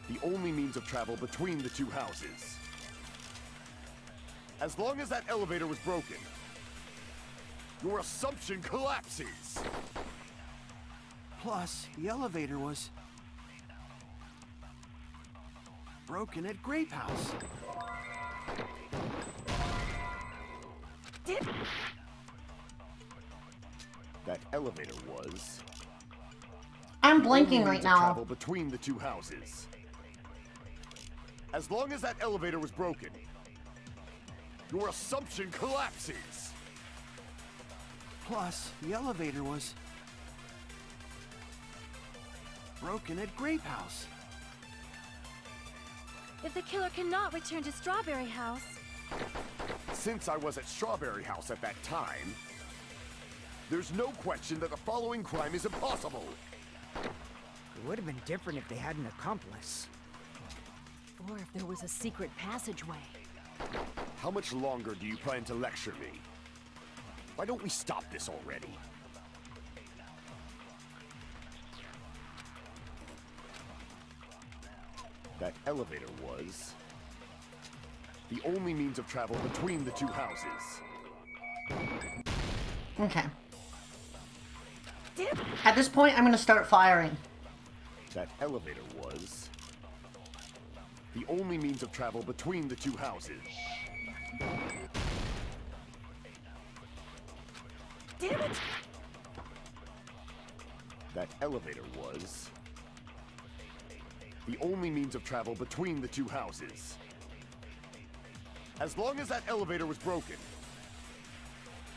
the only means of travel between the two houses. As long as that elevator was broken, your assumption collapses. Plus, the elevator was broken at Grape House. That elevator was I'm the only blanking right means of now. travel between the two houses. As long as that elevator was broken, your assumption collapses. Plus, the elevator was broken at Grape House. if the killer cannot return to Strawberry House, Since I was at Strawberry House at that time, there's no question that the following crime is impossible. It would have been different if they had an accomplice. Or if there was a secret passageway. How much longer do you plan to lecture me? Why don't we stop this already? That elevator was the only means of travel between the two houses. Okay. At this point, I'm gonna start firing. That elevator was the only means of travel between the two houses. Damn it! That elevator was the only means of travel between the two houses. As long as that elevator was broken,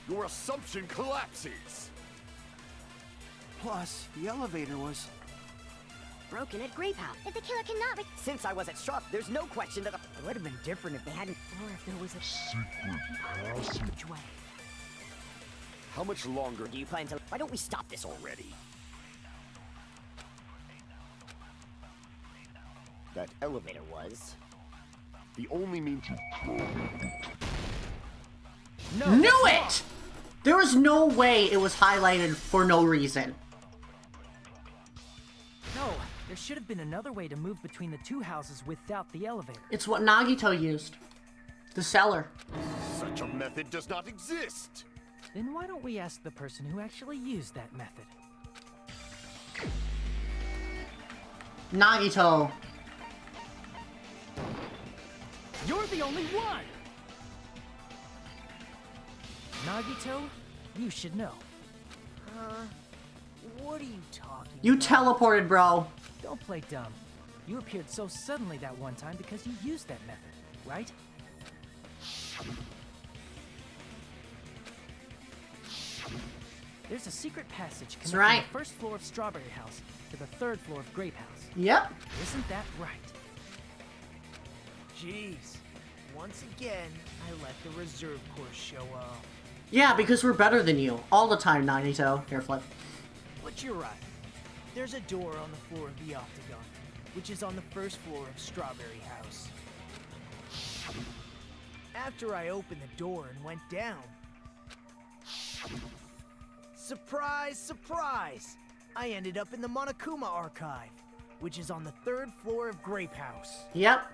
your assumption collapses. Plus, the elevator was broken at Grape House. If the killer cannot Since I was at Straw, there's no question that it would have been different if they hadn't. Or if there was a Secret passageway. How much longer Do you plan to? Why don't we stop this already? that elevator was? The only means to... Knew it! There was no way it was highlighted for no reason. No, there should have been another way to move between the two houses without the elevator. It's what Nagito used. The cellar. Such a method does not exist! Then why don't we ask the person who actually used that method? Nagito. You're the only one! Nagito, you should know. What are you talking You about? teleported, bro. Don't play dumb. You appeared so suddenly that one time because you used that method, right? There's a secret passage connecting right. the first floor of Strawberry House to the third floor of Grape House. Yep. Isn't that right? Jeez. Once again, I let the reserve course show up. Yeah, because we're better than you. All the time, Nagito. Here, Flip. But you're right. There's a door on the floor of the Octagon, which is on the first floor of Strawberry House. After I opened the door and went down... Surprise, surprise! I ended up in the Monokuma Archive, which is on the third floor of Grape House. Yep.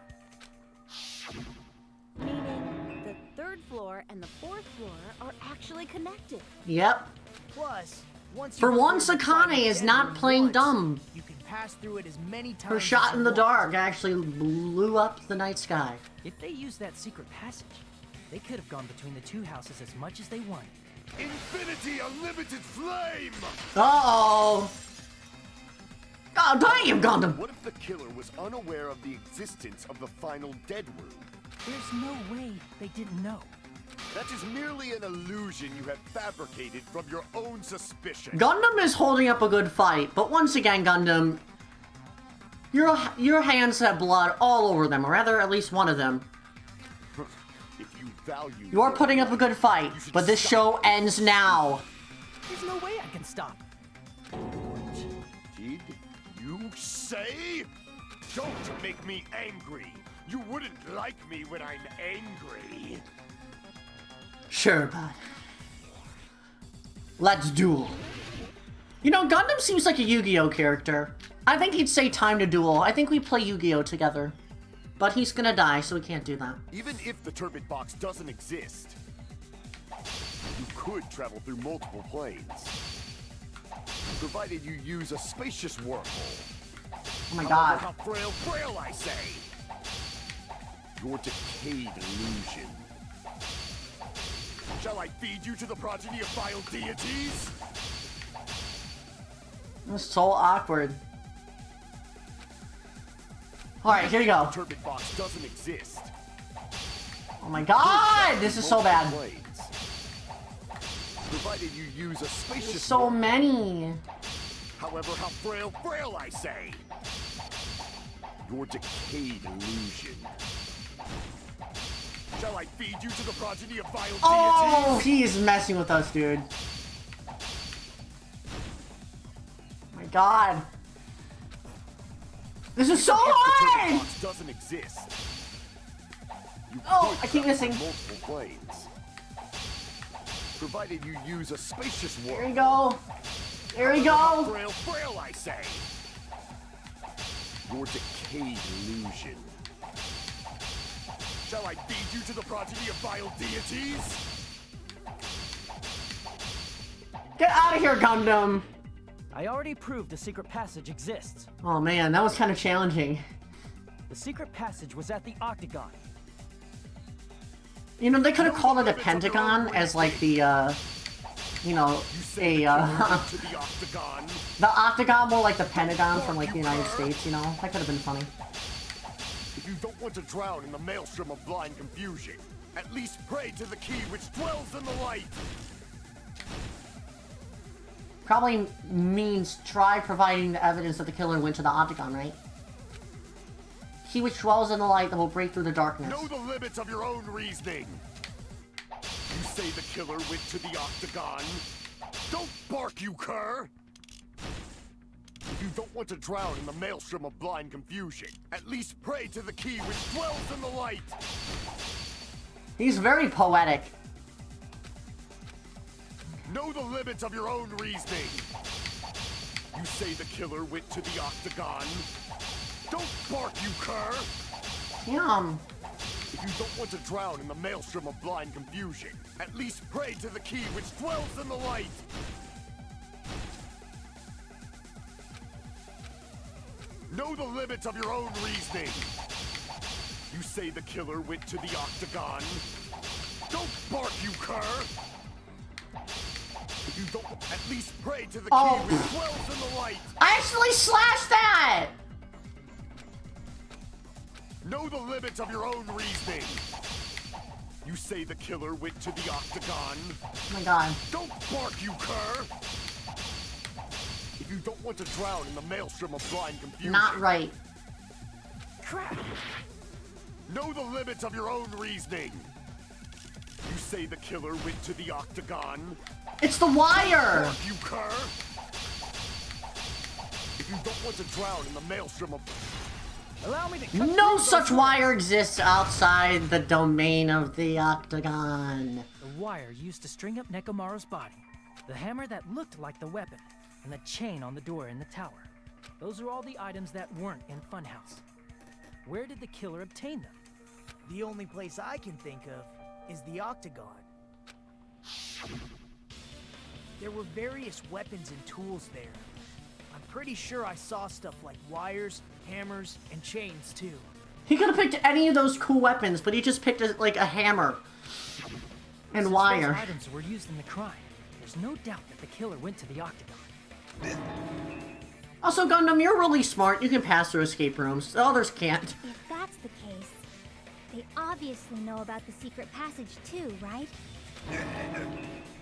meaning the third floor and the fourth floor are actually connected. Yep. Plus, once For you once, clear the final Akane is dead not room playing once, dumb. You can pass through it as many times Her as shot you in the want. dark actually blew up the night sky. If they used that secret passage, they could have gone between the two houses as much as they wanted. Infinity Unlimited Flame! Uh-oh. God damn, Gundam! What if the killer was unaware of the existence of the final dead room? There's no way they didn't know. That is merely an illusion you have fabricated from your own suspicion. Gundam is holding up a good fight, but once again, Gundam, your hands have blood all over them, or rather, at least one of them. If you value... You are putting up a good fight, but this show ends now. There's no way I can stop. Did you say? Don't make me angry. You wouldn't like me when I'm angry. Sure, bud. Let's duel. You know, Gundam seems like a Yu-Gi-Oh character. I think he'd say time to duel. I think we play Yu-Gi-Oh together. But he's gonna die, so we can't do that. Even if the turbid box doesn't exist, you could travel through multiple planes. Provided you use a spacious wormhole. Oh my god. How frail, I say! Your decayed illusion. Shall I feed you to the progeny of vile deities? That's so awkward. Alright, here we go. The turbid box doesn't exist. Oh my god! This is so bad. Planes. Provided you use a spacious There's so wormhole. many. However, how frail, I say! Your decayed illusion. Shall I feed you to the progeny of vile Oh, deities? he's messing with us, dude. My god. This is so If the turbid hard! box doesn't exist, you Oh, could I keep travel missing. multiple planes. Provided you use a spacious Here we wormhole. go. Here we How go. frail, I say! Your decayed illusion. Shall I feed you to the progeny of vile deities? Get out of here, Gundam. I already proved the secret passage exists. Oh man, that was kind of challenging. The secret passage was at the Octagon. You know, they could have called it a pentagon as like the, you know, To the octagon. the octagon more like the pentagon from like the United States, you know? That could have been funny. If you don't want to drown in the maelstrom of blind confusion, at least pray to the key which dwells in the light. Probably means try providing the evidence that the killer went to the octagon, right? He which dwells in the light that will break through the darkness. Know the limits of your own reasoning. You say the killer went to the octagon. Don't bark, you cur! If you don't want to drown in the maelstrom of blind confusion, at least pray to the key which dwells in the light! He's very poetic. Know the limits of your own reasoning. You say the killer went to the octagon. Don't bark, you cur! Damn. If you don't want to drown in the maelstrom of blind confusion, at least pray to the key which dwells in the light! Know the limits of your own reasoning. You say the killer went to the octagon. Don't bark, you cur! If you don't, at least pray to the key which dwells in the light! I actually slashed that! Know the limits of your own reasoning. You say the killer went to the octagon. Oh my god. Don't bark, you cur! If you don't want to drown in the maelstrom of blind confusion. Not right. Crap! Know the limits of your own reasoning. You say the killer went to the octagon. It's the wire! Bark, you cur! If you don't want to drown in the maelstrom of... Allow me to cut No such wire exists outside the domain of the octagon. The wire used to string up Nekomaru's body, the hammer that looked like the weapon, and the chain on the door in the tower. Those are all the items that weren't in Funhouse. Where did the killer obtain them? The only place I can think of is the octagon. There were various weapons and tools there. I'm pretty sure I saw stuff like wires, hammers, and chains too. He could have picked any of those cool weapons, but he just picked like a hammer and Since wire. those items were used in the crime, there's no doubt that the killer went to the octagon. Also, Gundam, you're really smart. You can pass through escape rooms. The others can't. If that's the case, they obviously know about the secret passage too, right?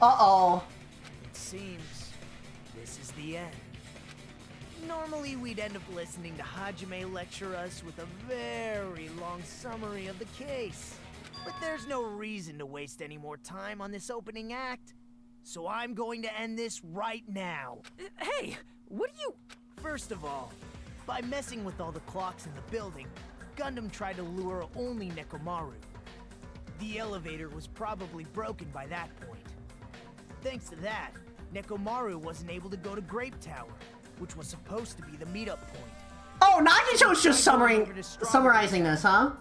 Uh-oh. It seems this is the end. Normally, we'd end up listening to Hajime lecture us with a very long summary of the case. But there's no reason to waste any more time on this opening act. So I'm going to end this right now. Hey, what are you... First of all, by messing with all the clocks in the building, Gundam tried to lure only Nekomaru. The elevator was probably broken by that point. Thanks to that, Nekomaru wasn't able to go to Grape Tower, which was supposed to be the meetup point. Oh, Nagito's just summarizing this, huh?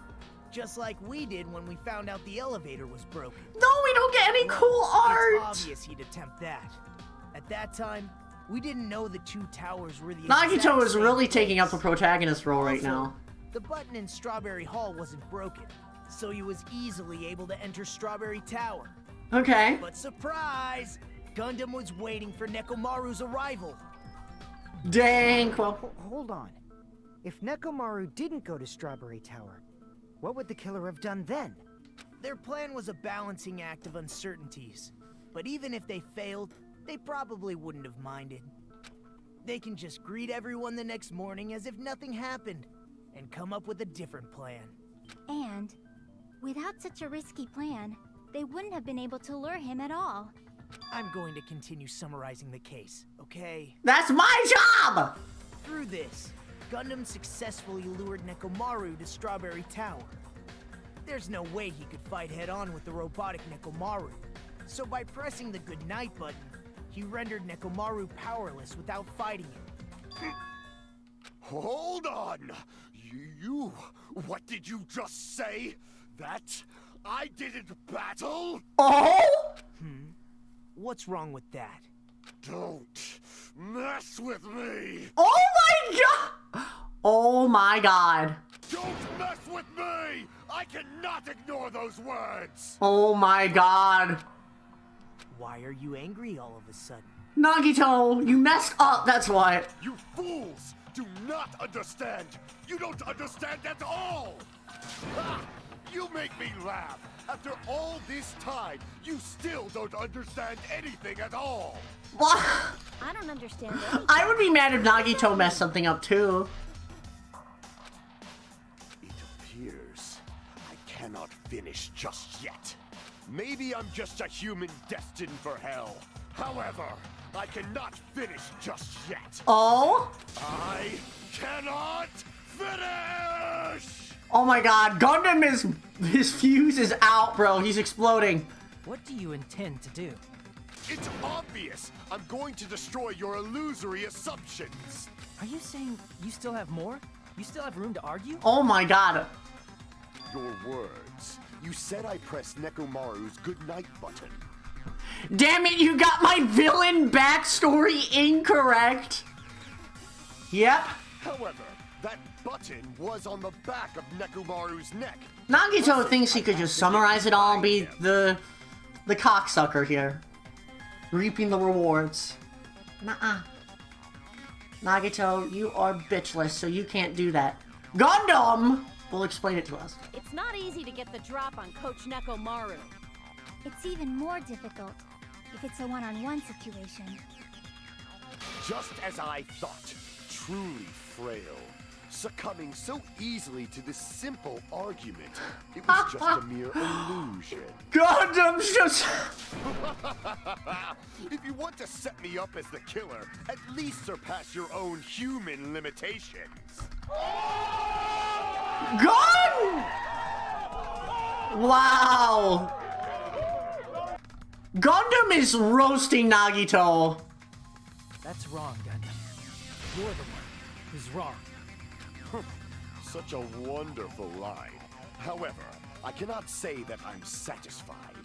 Just like we did when we found out the elevator was broken. No, we don't get any cool art! It's obvious he'd attempt that. At that time, we didn't know the two towers were the Nagito is really taking up the place. protagonist role right Also, now. The button in Strawberry Hall wasn't broken, so he was easily able to enter Strawberry Tower. Okay. But surprise! Gundam was waiting for Nekomaru's arrival. Dang. Well, Hold on. If Nekomaru didn't go to Strawberry Tower, what would the killer have done then? Their plan was a balancing act of uncertainties. But even if they failed, they probably wouldn't have minded. They can just greet everyone the next morning as if nothing happened, and come up with a different plan. And without such a risky plan, they wouldn't have been able to lure him at all. I'm going to continue summarizing the case, okay? that's my job! Through this, Gundam successfully lured Nekomaru to Strawberry Tower. There's no way he could fight head-on with the robotic Nekomaru, so by pressing the goodnight button, he rendered Nekomaru powerless without fighting him. Hold on! You... What did you just say? That I didn't battle? Oh? What's wrong with that? Don't mess with me! Oh my god! Oh my god. Don't mess with me! I cannot ignore those words! Oh my god. Why are you angry all of a sudden? Nagito, you messed up, that's what. You fools do not understand! You don't understand at all! Ah! You make me laugh. After all this time, you still don't understand anything at all. What? I don't understand anything. I would be mad if Nagito messed something up too. It appears I cannot finish just yet. Maybe I'm just a human destined for hell. However, I cannot finish just yet. Oh? I cannot finish! Oh my god, Gundam is... his fuse is out, bro. He's exploding. What do you intend to do? It's obvious. I'm going to destroy your illusory assumptions. Are you saying you still have more? You still have room to argue? Oh my god. Your words. You said I pressed Nekomaru's goodnight button. Damn it, you got my villain backstory incorrect. Yep. However, that button was on the back of Nekomaru's neck. Nagito thinks he could just summarize it all and be the cocksucker here. Reaping the rewards. Nuh-uh. Nagito, you are bitchless, so you can't do that. Gundam will explain it to us. It's not easy to get the drop on Coach Nekomaru. It's even more difficult if it's a one-on-one situation. Just as I thought. Truly frail. Succumbing so easily to this simple argument. It was just a mere illusion. Gundam's just... If you want to set me up as the killer, at least surpass your own human limitations. Gun! Wow. Gundam is roasting Nagito. That's wrong, Gundam. You're the one who's wrong. Such a wonderful line. However, I cannot say that I'm satisfied.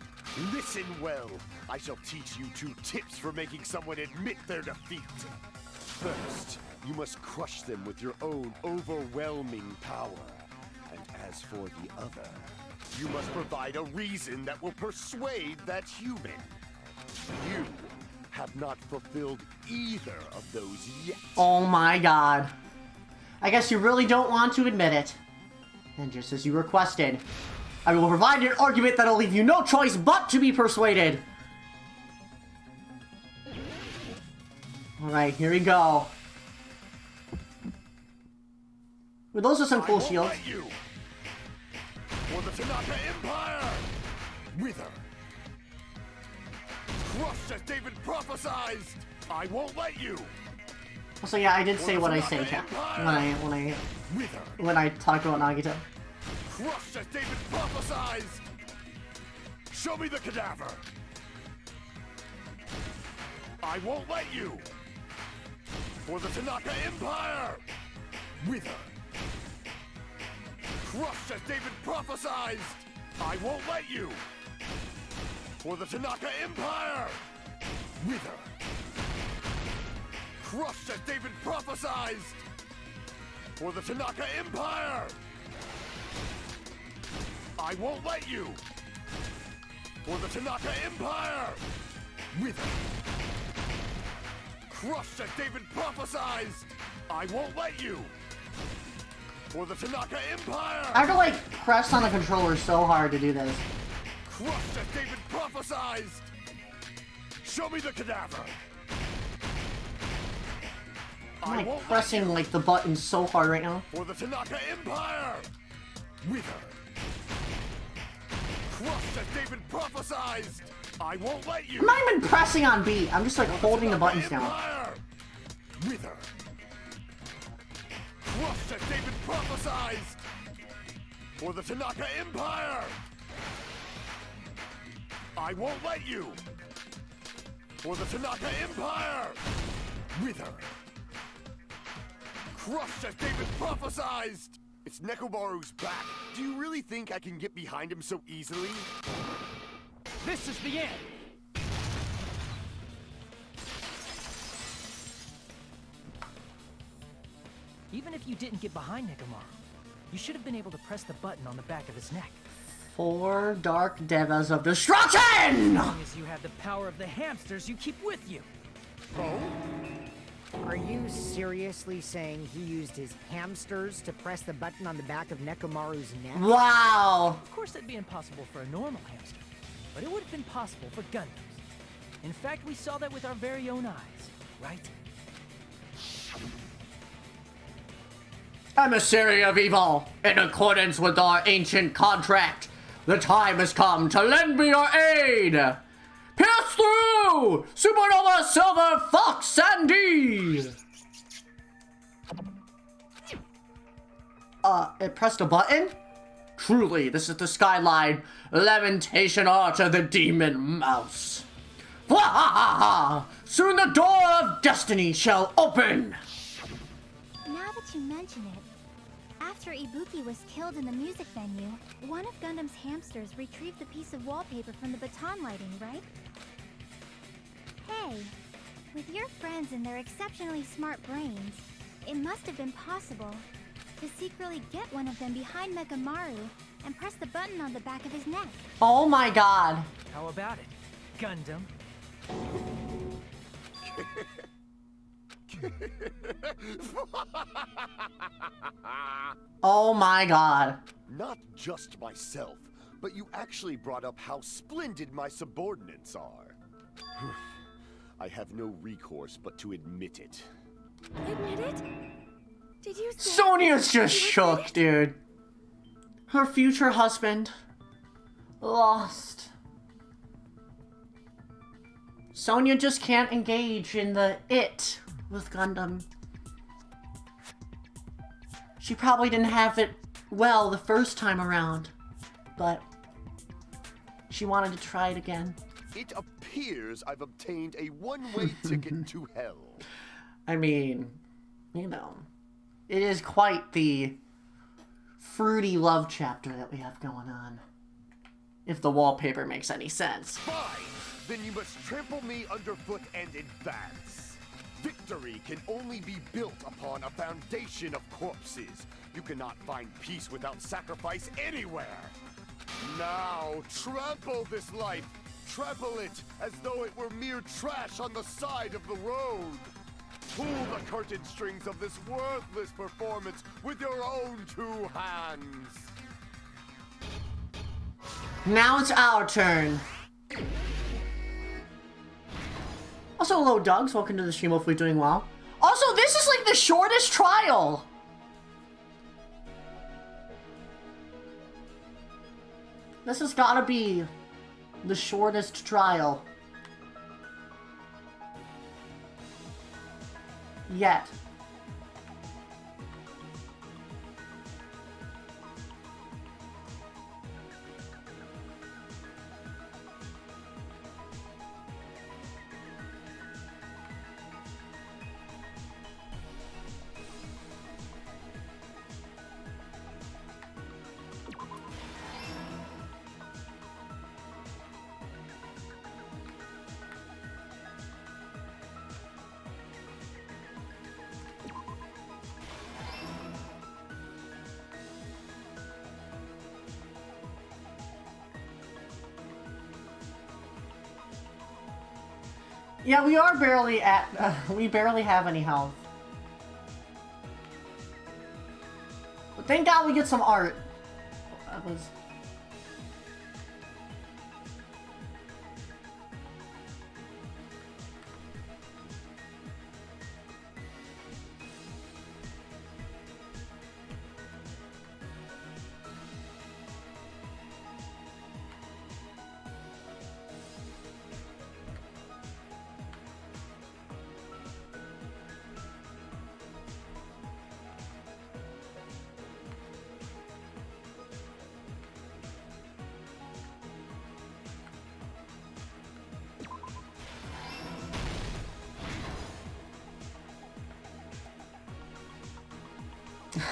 Listen well. I shall teach you 2 tips for making someone admit their defeat. First, you must crush them with your own overwhelming power. And as for the other, you must provide a reason that will persuade that human. You have not fulfilled either of those yet. Oh my god. I guess you really don't want to admit it. And just as you requested, I will provide an argument that'll leave you no choice but to be persuaded. Alright, here we go. Well, those are some cool shields. You. For the Tanaka Empire! Wither! Crushed as David prophesied! I won't let you! So yeah, I did say what I say, chat. When I talked about Nagito. Crushed as David prophesied! Show me the cadaver! I won't let you! For the Tanaka Empire! Wither! Crushed as David prophesied! I won't let you! For the Tanaka Empire! Wither! Crushed as David prophesied! For the Tanaka Empire! I won't let you! For the Tanaka Empire! Wither! Crushed as David prophesied! I won't let you! For the Tanaka Empire! I have to like press on the controller so hard to do this. Crushed as David prophesied! Show me the cadaver! I'm like pressing like the button so hard right now. For the Tanaka Empire! Wither! Crushed as David prophesied! I won't let you! I'm not even pressing on B. I'm just like holding the buttons down. Wither! Crushed as David prophesied! For the Tanaka Empire! I won't let you! For the Tanaka Empire! Wither! Crushed as David prophesied! It's Nekomaru's back. Do you really think I can get behind him so easily? This is the end! Even if you didn't get behind Nekomaru, you should have been able to press the button on the back of his neck. 4 Dark Devas of Destruction! As long as you have the power of the hamsters you keep with you. Oh? Are you seriously saying he used his hamsters to press the button on the back of Nekomaru's neck? Wow! Of course that'd be impossible for a normal hamster, but it would have been possible for Gundams. In fact, we saw that with our very own eyes, right? Emissary of evil, in accordance with our ancient contract, the time has come to lend me your aid! Pierce through! Supernova Silver Fox Sandy! It pressed a button? Truly, this is the skyline lamentation art of the demon mouse. Wahahaha! Soon the door of destiny shall open! Now that you mention it, after Ibuki was killed in the music venue, one of Gundam's hamsters retrieved the piece of wallpaper from the baton lighting, right? Hey, with your friends and their exceptionally smart brains, it must have been possible to secretly get one of them behind Nekomaru and press the button on the back of his neck. Oh my god. How about it, Gundam? Oh my god. Not just myself, but you actually brought up how splendid my subordinates are. I have no recourse but to admit it. Admit it? Did you say Sonia's just shook, dude. Her future husband lost. Sonia just can't engage in the it with Gundam. She probably didn't have it well the first time around, but she wanted to try it again. It appears I've obtained a one-way ticket to hell. I mean, you know, it is quite the fruity love chapter that we have going on. If the wallpaper makes any sense. Fine! Then you must trample me underfoot and advance. Victory can only be built upon a foundation of corpses. You cannot find peace without sacrifice anywhere. Now, trample this life. Trample it as though it were mere trash on the side of the road. Pull the curtain strings of this worthless performance with your own two hands. Now it's our turn. Also, hello, Dogs. Welcome to the stream. Hopefully doing well. Also, this is like the shortest trial. This has gotta be the shortest trial yet. Yeah, we are barely at, we barely have any health. But thank God we get some art. That was...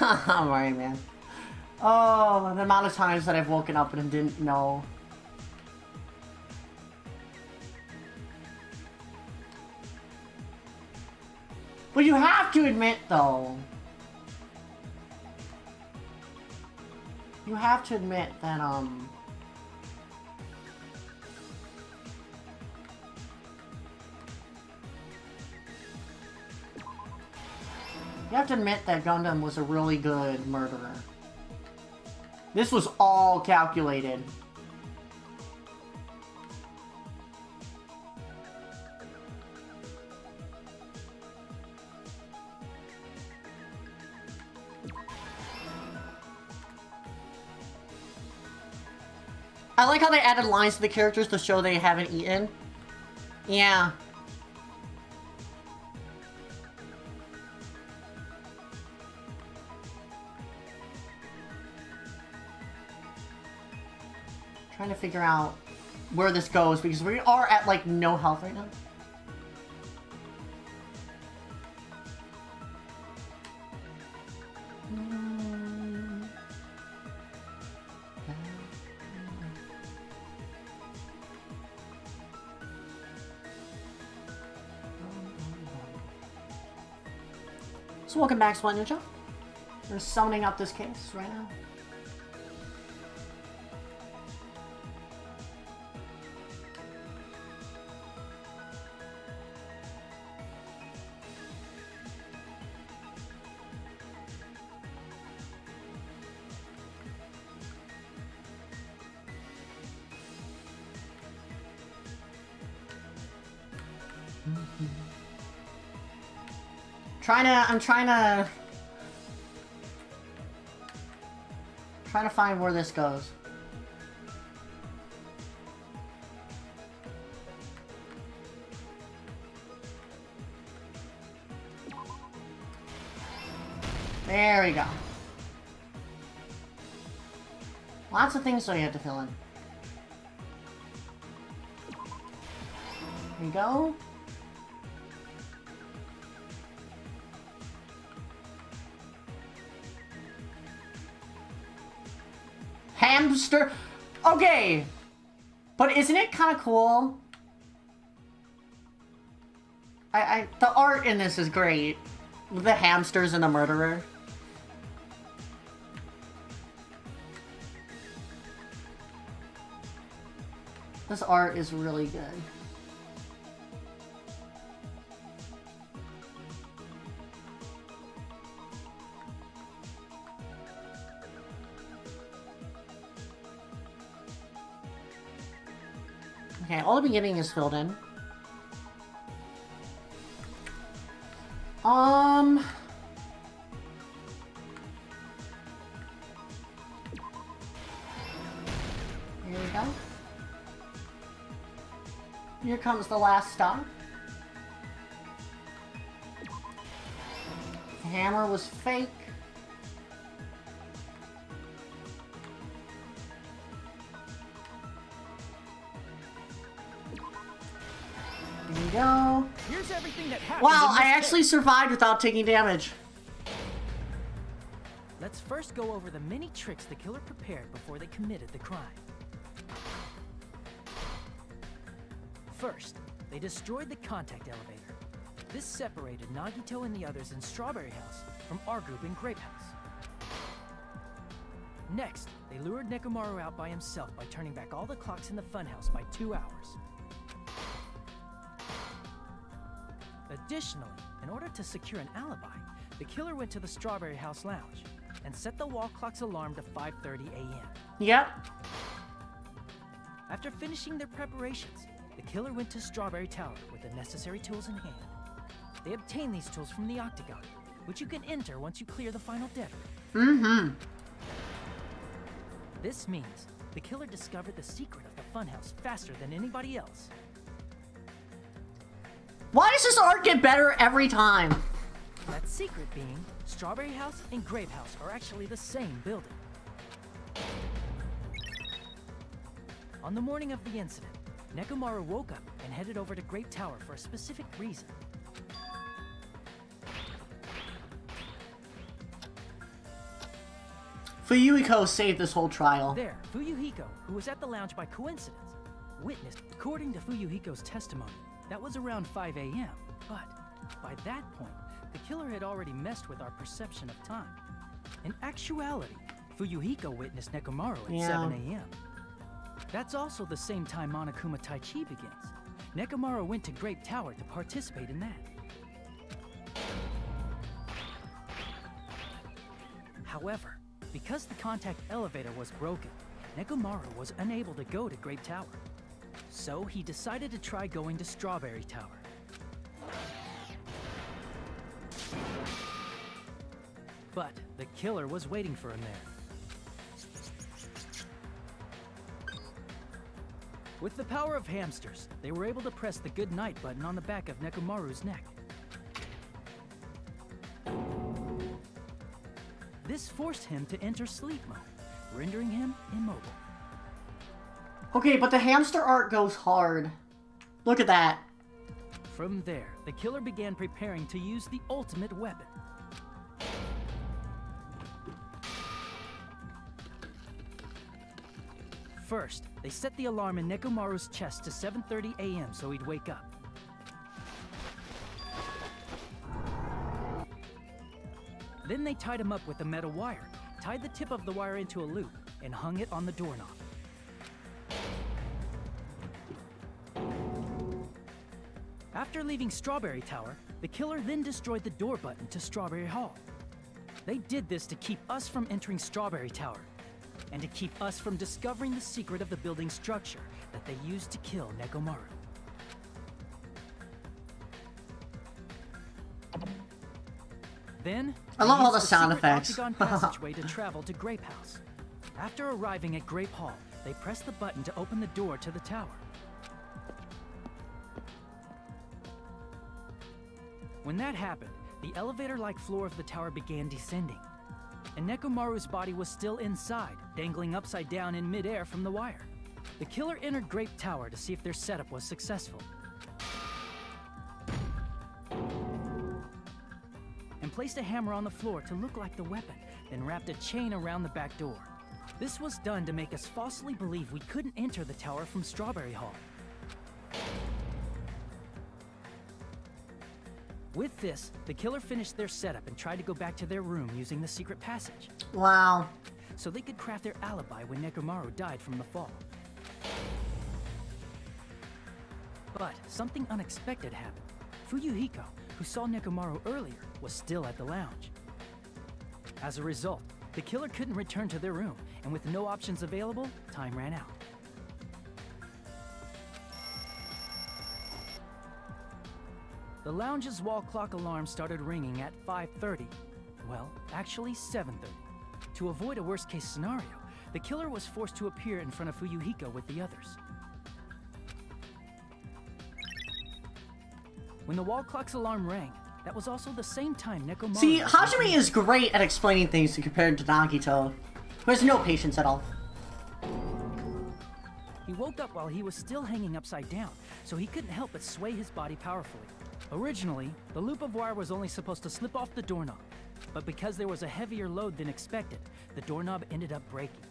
Alright, man. Oh, the amount of times that I've woken up and didn't know. But you have to admit, though. You have to admit that, You have to admit that Gundam was a really good murderer. This was all calculated. I like how they added lines to the characters to show they haven't eaten. Yeah. Trying to figure out where this goes because we are at like no health right now. So welcome back, Sweat Ninja. We're summoning up this case right now. I'm trying to find where this goes. There we go. Lots of things so you have to fill in. There you go. Hamster. Okay, but isn't it kind of cool? The art in this is great. The hamsters and the murderer. This art is really good. Okay, all the beginning is filled in. Here we go. Here comes the last stop. The hammer was fake. Here we go. Here's everything that happened. Wow, I actually survived without taking damage. Let's first go over the many tricks the killer prepared before they committed the crime. First, they destroyed the contact elevator. This separated Nagito and the others in Strawberry House from our group in Grape House. Next, they lured Nekomaru out by himself by turning back all the clocks in the funhouse by 2 hours. Additionally, in order to secure an alibi, the killer went to the Strawberry House lounge and set the wall clock's alarm to 5:30 a.m. Yep. After finishing their preparations, the killer went to Strawberry Tower with the necessary tools in hand. They obtained these tools from the octagon, which you can enter once you clear the final dead room. Mm-hmm. This means the killer discovered the secret of the funhouse faster than anybody else. Why does this art get better every time? That secret being, Strawberry House and Grape House are actually the same building. On the morning of the incident, Nekomaru woke up and headed over to Grape Tower for a specific reason. Fuyuhiko saved this whole trial. There, Fuyuhiko, who was at the lounge by coincidence, witnessed, according to Fuyuhiko's testimony, that was around 5 a.m. But by that point, the killer had already messed with our perception of time. In actuality, Fuyuhiko witnessed Nekomaru at 7 a.m. That's also the same time Monokuma Taichi begins. Nekomaru went to Grape Tower to participate in that. However, because the contact elevator was broken, Nekomaru was unable to go to Grape Tower. So he decided to try going to Strawberry Tower. But the killer was waiting for him there. With the power of hamsters, they were able to press the good night button on the back of Nekomaru's neck. This forced him to enter sleep mode, rendering him immobile. Okay, but the hamster art goes hard. Look at that. From there, the killer began preparing to use the ultimate weapon. First, they set the alarm in Nekomaru's chest to 7:30 a.m. so he'd wake up. Then they tied him up with a metal wire, tied the tip of the wire into a loop, and hung it on the doorknob. After leaving Strawberry Tower, the killer then destroyed the door button to Strawberry Hall. They did this to keep us from entering Strawberry Tower, and to keep us from discovering the secret of the building structure that they used to kill Nekomaru. Then, I love all used the sound secret effects. octagon passageway to travel to Grape House. After arriving at Grape Hall, they pressed the button to open the door to the tower. When that happened, the elevator-like floor of the tower began descending, and Nekomaru's body was still inside, dangling upside down in midair from the wire. The killer entered Grape Tower to see if their setup was successful, and placed a hammer on the floor to look like the weapon, then wrapped a chain around the back door. This was done to make us falsely believe we couldn't enter the tower from Strawberry Hall. With this, the killer finished their setup and tried to go back to their room using the secret passage. Wow. So they could craft their alibi when Nekomaru died from the fall. But something unexpected happened. Fuyuhiko, who saw Nekomaru earlier, was still at the lounge. As a result, the killer couldn't return to their room, and with no options available, time ran out. The lounge's wall clock alarm started ringing at 5:30. Well, actually 7:30. To avoid a worst-case scenario, the killer was forced to appear in front of Fuyuhiko with the others. When the wall clock's alarm rang, that was also the same time Nekomaru... See, Hajime is great at explaining things compared to Nagito, who has no patience at all. He woke up while he was still hanging upside down, so he couldn't help but sway his body powerfully. Originally, the loop of wire was only supposed to slip off the doorknob, but because there was a heavier load than expected, the doorknob ended up breaking.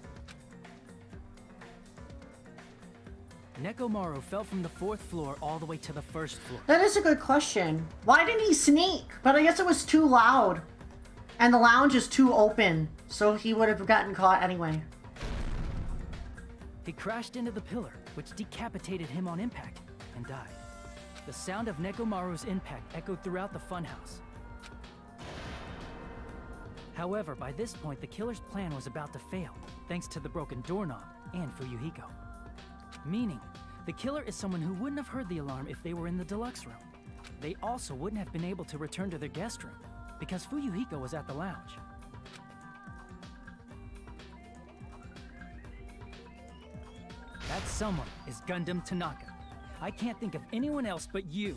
Nekomaru fell from the 4th floor all the way to the 1st floor. That is a good question. Why didn't he sneak? But I guess it was too loud. And the lounge is too open, so he would have gotten caught anyway. He crashed into the pillar, which decapitated him on impact, and died. The sound of Nekomaru's impact echoed throughout the funhouse. However, by this point, the killer's plan was about to fail, thanks to the broken doorknob and Fuyuhiko. Meaning, the killer is someone who wouldn't have heard the alarm if they were in the deluxe room. They also wouldn't have been able to return to their guest room, because Fuyuhiko was at the lounge. That someone is Gundam Tanaka. I can't think of anyone else but you.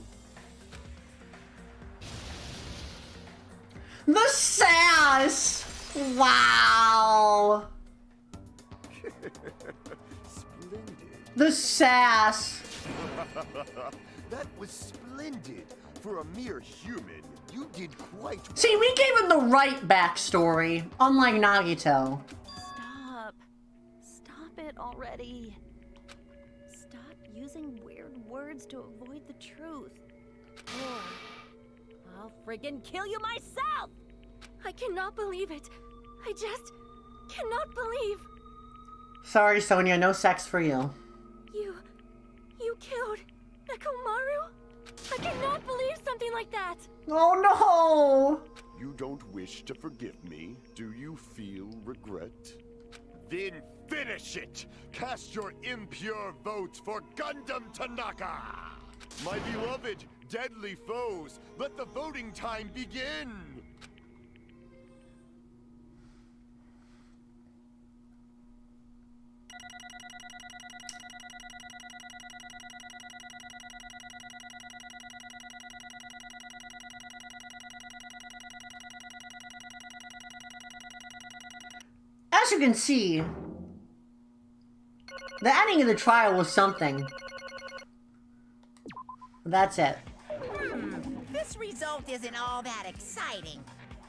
The sass! Wow! Splendid. The sass! That was splendid. For a mere human, you did quite well. See, we gave him the right backstory, unlike Nagito. Stop. Stop it already. Stop using weird words to avoid the truth. Or I'll friggin' kill you myself! I cannot believe it. I just cannot believe. Sorry, Sonia, no sex for you. You killed Nekomaru? I cannot believe something like that. Oh no! You don't wish to forgive me? Do you feel regret? Then finish it! Cast your impure votes for Gundam Tanaka! My beloved, deadly foes, let the voting time begin! As you can see, the ending of the trial was something. That's it. This result isn't all that exciting.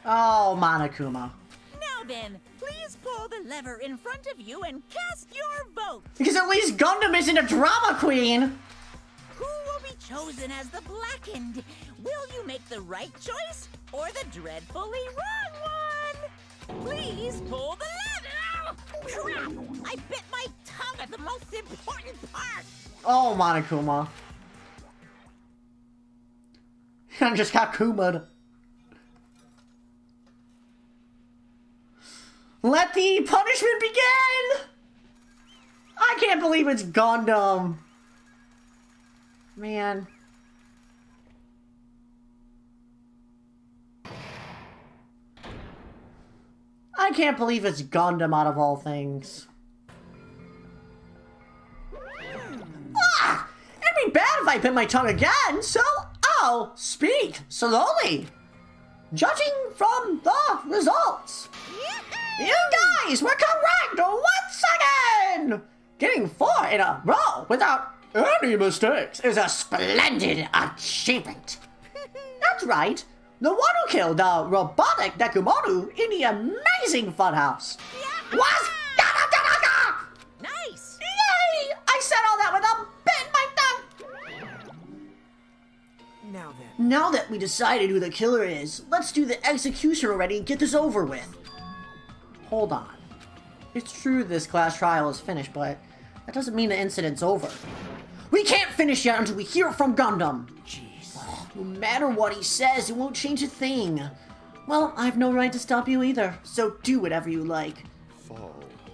Oh, Monokuma. Now then, please pull the lever in front of you and cast your vote. Because at least Gundam isn't a drama queen! Who will be chosen as the Blackened? Will you make the right choice or the dreadfully wrong one? Please pull the lever! Crap! I bit my tongue at the most important part! Oh, Monokuma. I just got Kuma'd. Let the punishment begin! I can't believe it's Gundam. Man. I can't believe it's Gundam out of all things. Ah! It'd be bad if I bit my tongue again, so I'll speak slowly. Judging from the results. You guys were correct once again! Getting 4 in a row without any mistakes is a splendid achievement. That's right. The one who killed the robotic Nekomaru in the amazing funhouse was Tanaka! Nice! Yay! I said all that with a bit in my tongue! Now then. Now that we decided who the killer is, let's do the execution already and get this over with. Hold on. It's true this class trial is finished, but that doesn't mean the incident's over. We can't finish yet until we hear from Gundam. Jeez. No matter what he says, it won't change a thing. Well, I have no right to stop you either, so do whatever you like.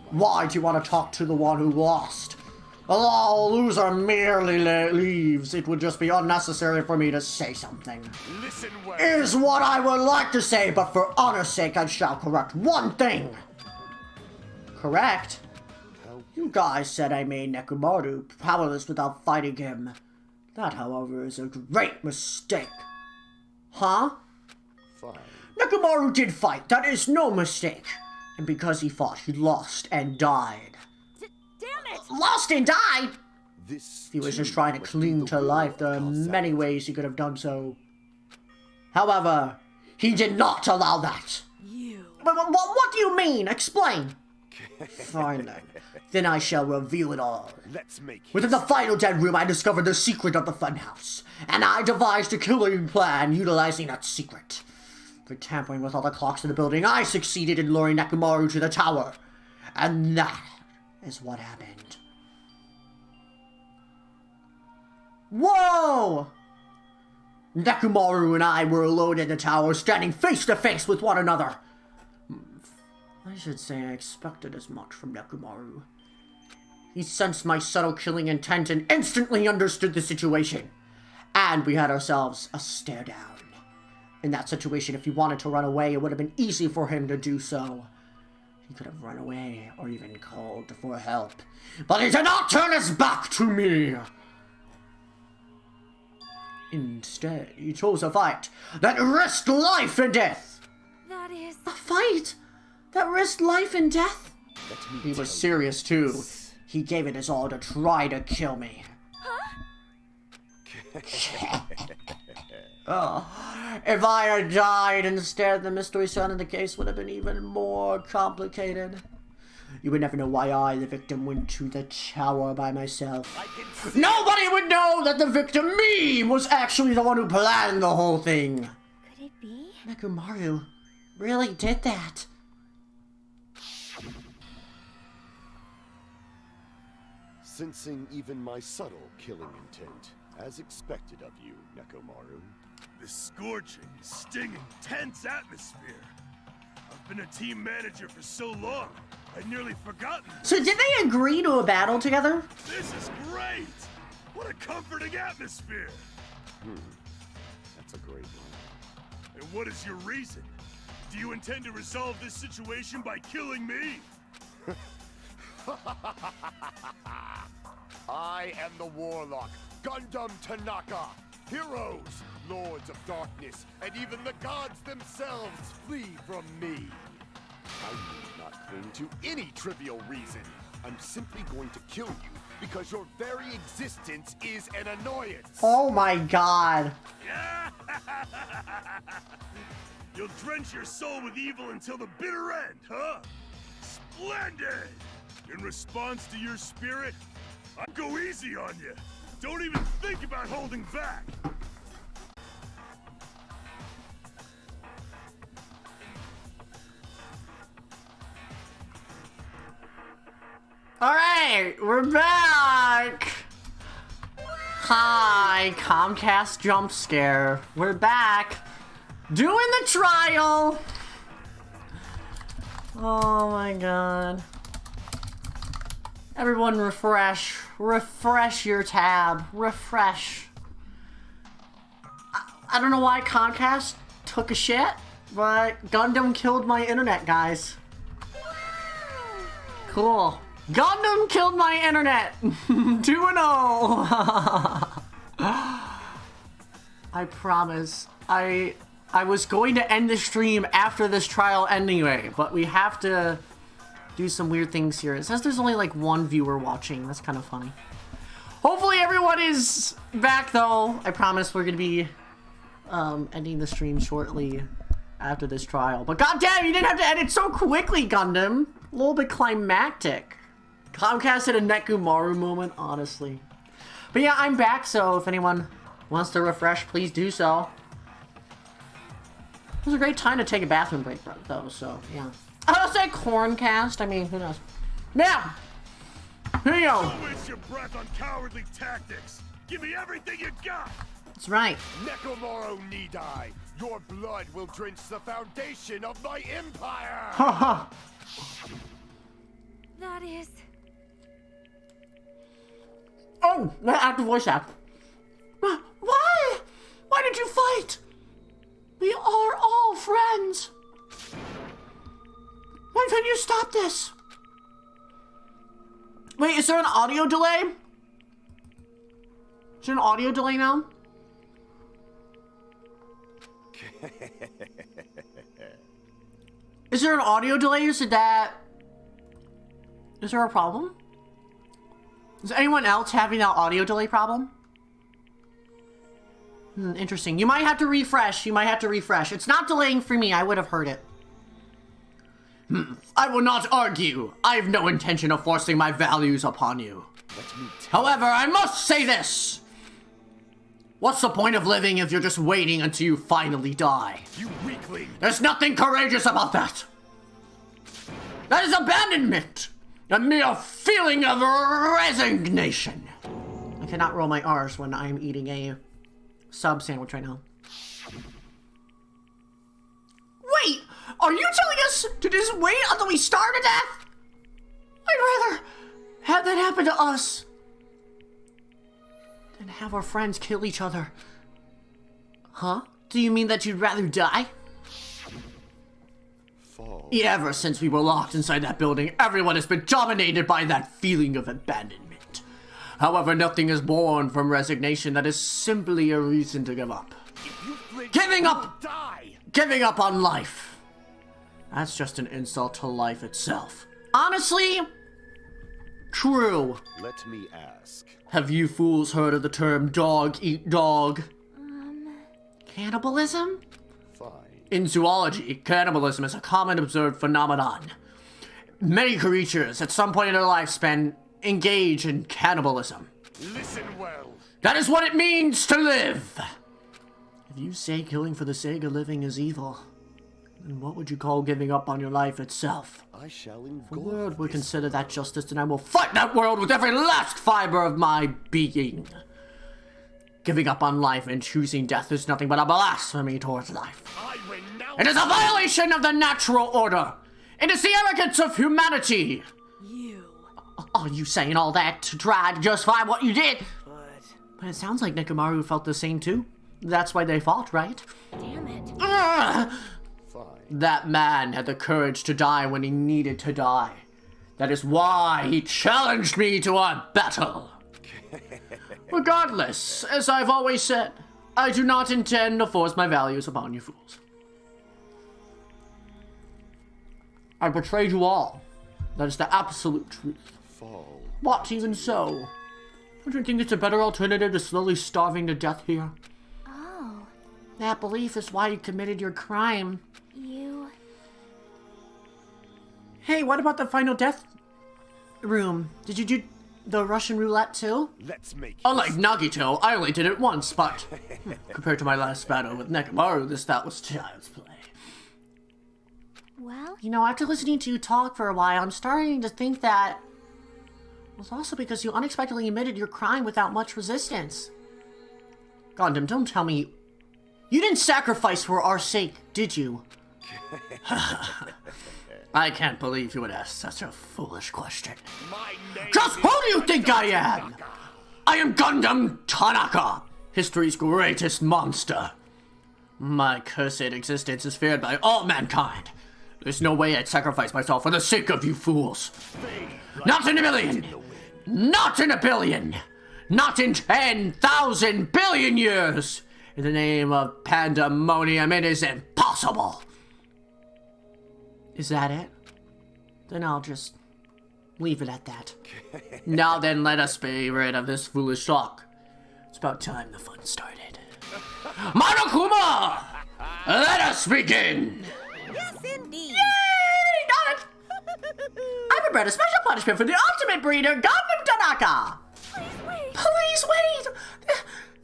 Why do you want to talk to the one who lost? A loser merely leaves. It would just be unnecessary for me to say something. Listen well. Is what I would like to say, but for honor's sake, I shall correct one thing. Correct? You guys said I made Nekomaru powerless without fighting him. That, however, is a great mistake. Huh? Fine. Nekomaru did fight, that is no mistake. And because he fought, he lost and died. Damn it! Lost and died? This If he was just trying to cling to life, there are many ways he could have done so. However, he did not allow that. You. But what do you mean? Explain. Fine then. Then I shall reveal it all. Let's make Within the final dead room, I discovered the secret of the funhouse, and I devised a killing plan utilizing that secret. For tampering with all the clocks in the building, I succeeded in luring Nekomaru to the tower. And that is what happened. Whoa! Nekomaru and I were alone in the tower, standing face to face with one another. I should say I expected as much from Nekomaru. He sensed my subtle killing intent and instantly understood the situation. And we had ourselves a stare down. In that situation, if he wanted to run away, it would have been easy for him to do so. He could have run away or even called for help. But he did not turn his back to me! Instead, he chose a fight that risked life and death! That is... A fight that risked life and death? He was serious too. He gave it his all to try to kill me. Oh, if I had died instead, the mystery surrounding the case would have been even more complicated. You would never know why I, the victim, went to the tower by myself. Nobody would know that the victim, me, was actually the one who planned the whole thing. Could it be? Nekomaru really did that. Sensing even my subtle killing intent, As expected of you, Nekomaru. This scorching, stinging, tense atmosphere. I've been a team manager for so long, I'd nearly forgotten. So did they agree to a battle together? This is great! What a comforting atmosphere! That's a great one. And what is your reason? Do you intend to resolve this situation by killing me? I am the Warlock, Gundam Tanaka. Heroes, Lords of Darkness, and even the gods themselves flee from me. I need not cling to any trivial reason. I'm simply going to kill you because your very existence is an annoyance. Oh my god. You'll drench your soul with evil until the bitter end, huh? Splendid! In response to your spirit, I'll go easy on you. Don't even think about holding back. Alright, we're back! Hi, Comcast jump scare. We're back. Doing the trial! Oh my god. Everyone refresh. Refresh your tab. Refresh. I don't know why Comcast took a shit, but Gundam killed my internet, guys. Cool. Gundam killed my internet! 2-0! I promise. I was going to end the stream after this trial anyway, but we have to do some weird things here. It says there's only like one viewer watching. That's kind of funny. Hopefully everyone is back though. I promise we're gonna be ending the stream shortly after this trial. But goddamn, you didn't have to end it so quickly, Gundam. A little bit climactic. Comcast had a Nekomaru moment, honestly. But yeah, I'm back, so if anyone wants to refresh, please do so. It was a great time to take a bathroom break, though, so yeah. I would say Corncast, I mean, who knows. Yeah! Here you go! Don't waste your breath on cowardly tactics! Give me everything you got! That's right. Nekomaru NIDAI, your blood will drench the foundation of my empire! Haha! That is... Oh, active voice act. Why? Why did you fight? We are all friends. When can you stop this? Wait, is there an audio delay? Is there an audio delay now? Is there an audio delay? Is there a problem? Is anyone else having that audio delay problem? Interesting. You might have to refresh. You might have to refresh. It's not delaying for me. I would have heard it. I will not argue. I have no intention of forcing my values upon you. However, I must say this. What's the point of living if you're just waiting until you finally die? You weakling! There's nothing courageous about that. That is abandonment. A mere feeling of resignation. I cannot roll my R's when I'm eating a sub sandwich right now. Wait! Are you telling us to just wait until we starve to death? I'd rather have that happen to us than have our friends kill each other. Huh? Do you mean that you'd rather die? Ever since we were locked inside that building, everyone has been dominated by that feeling of abandonment. However, nothing is born from resignation. That is simply a reason to give up. Giving up! Giving up on life. That's just an insult to life itself. Honestly, true. Let me ask. Have you fools heard of the term dog eat dog? Cannibalism? Fine. In zoology, cannibalism is a common observed phenomenon. Many creatures at some point in their lifespan engage in cannibalism. Listen well. That is what it means to live. If you say killing for the sake of living is evil, then what would you call giving up on your life itself? I shall If the world would consider that justice, then I will fight that world with every last fiber of my being. Giving up on life and choosing death is nothing but a blasphemy towards life. It is a violation of the natural order. It is the arrogance of humanity. Are you saying all that to try to justify what you did? But it sounds like Nekomaru felt the same too. That's why they fought, right? Damn it. That man had the courage to die when he needed to die. That is why he challenged me to a battle. Regardless, as I've always said, I do not intend to force my values upon you fools. I betrayed you all. That is the absolute truth. But even so, don't you think it's a better alternative to slowly starving to death here? Oh. That belief is why you committed your crime. You... Hey, what about the final death room? Did you do the Russian roulette too? Let's make Unlike Nagito, I only did it once, but compared to my last battle with Nekomaru, that was child's play. Well? You know, after listening to you talk for a while, I'm starting to think that it was also because you unexpectedly admitted your crime without much resistance. Gundam, don't tell me you didn't sacrifice for our sake, did you? I can't believe you would ask such a foolish question. Just who do you think I am? I am Gundam Tanaka, history's greatest monster. My cursed existence is feared by all mankind. There's no way I'd sacrifice myself for the sake of you fools. Not in a million! Not in a billion! Not in 10,000 billion years! In the name of pandemonium, it is impossible! Is that it? Then I'll just leave it at that. Now then, let us be rid of this foolish talk. It's about time the fun started. Monokuma! Let us begin! Yes, indeed. Yay! Not it! I prepared a special punishment for the ultimate breeder, Gundam Tanaka! Please wait!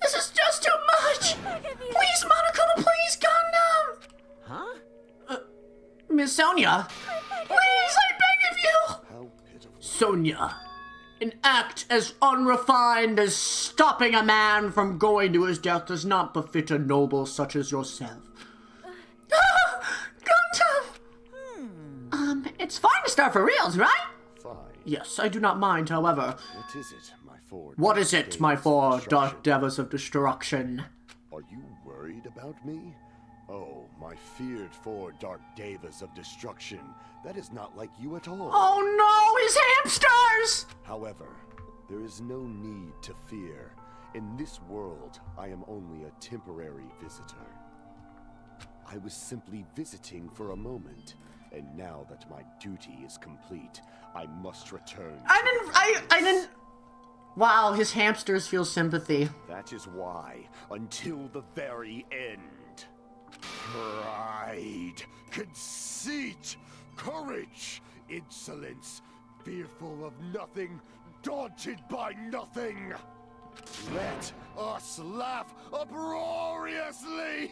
This is just too much! Please, Monokuma, please, Gundam! Huh? Miss Sonia? Please, I beg of you! Sonia, an act as unrefined as stopping a man from going to his death does not befit a noble such as yourself. Gundam! It's fine to start for reals, right? Fine. Yes, I do not mind, however. What is it, my four? What is it, my four dark devils of destruction? Are you worried about me? Oh, my feared four dark devas of destruction. That is not like you at all. Oh no, his hamsters! However, there is no need to fear. In this world, I am only a temporary visitor. I was simply visiting for a moment, and now that my duty is complete, I must return. I didn't. Wow, his hamsters feel sympathy. That is why, until the very end. Pride, conceit, courage, insolence, fearful of nothing, daunted by nothing. Let us laugh uproariously!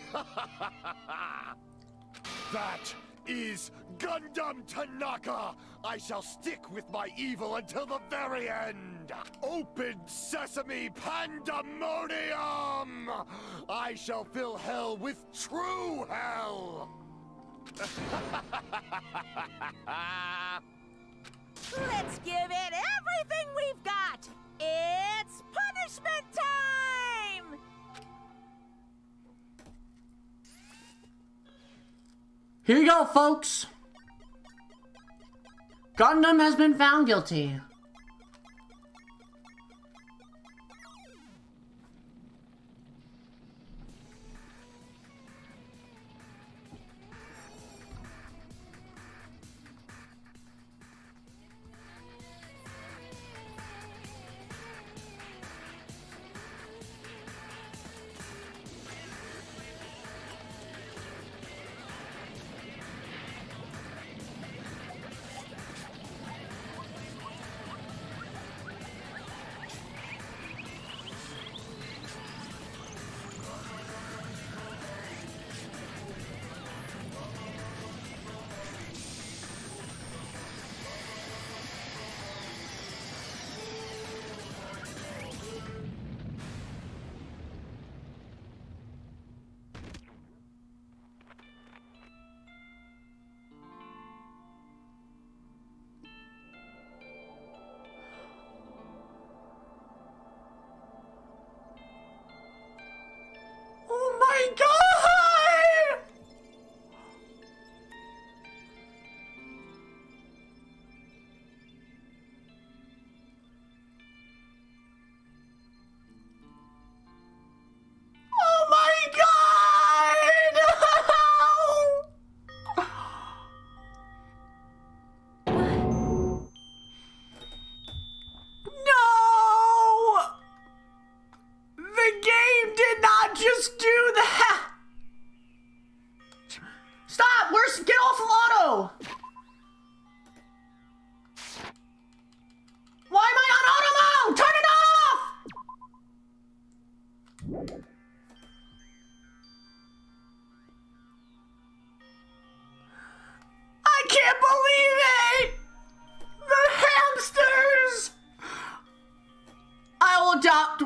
That is Gundam Tanaka! I shall stick with my evil until the very end! Open sesame pandemonium! I shall fill hell with true hell! Let's give it everything we've got! It's punishment time! Here you go, folks. Gundam has been found guilty.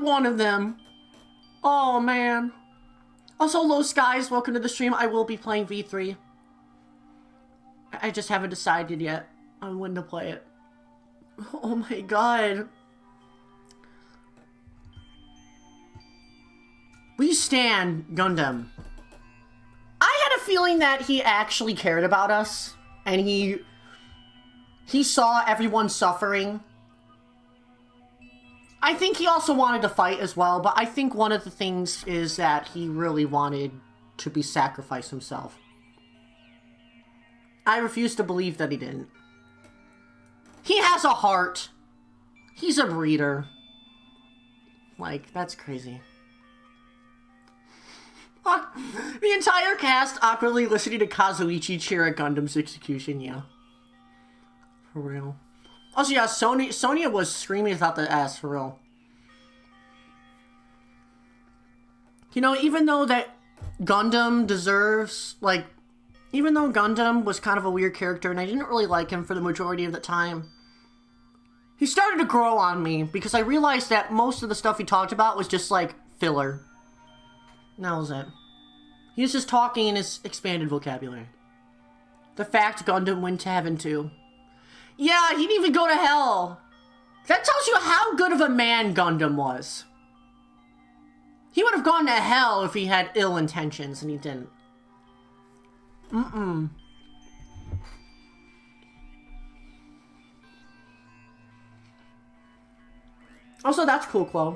one of them. Oh, man. Also, Low Skies, welcome to the stream. I will be playing V3. I just haven't decided yet on when to play it. Oh my god. We stan Gundam. I had a feeling that he actually cared about us, and he saw everyone suffering. I think he also wanted to fight as well, but I think one of the things is that he really wanted to be sacrificed himself. I refuse to believe that he didn't. He has a heart. He's a breeder. Like, that's crazy. The entire cast awkwardly listening to Kazuichi cheer at Gundam's execution, yeah. For real. Also, yeah, Sonia was screaming without the S, for real. You know, even though that Gundam deserves, like, even though Gundam was kind of a weird character and I didn't really like him for the majority of the time, he started to grow on me because I realized that most of the stuff he talked about was just, like, filler. And that was it. He was just talking in his expanded vocabulary. The fact Gundam went to heaven, too. Yeah, he didn't even go to hell. That tells you how good of a man Gundam was. He would have gone to hell if he had ill intentions, and he didn't. Also, that's cool, Chloe.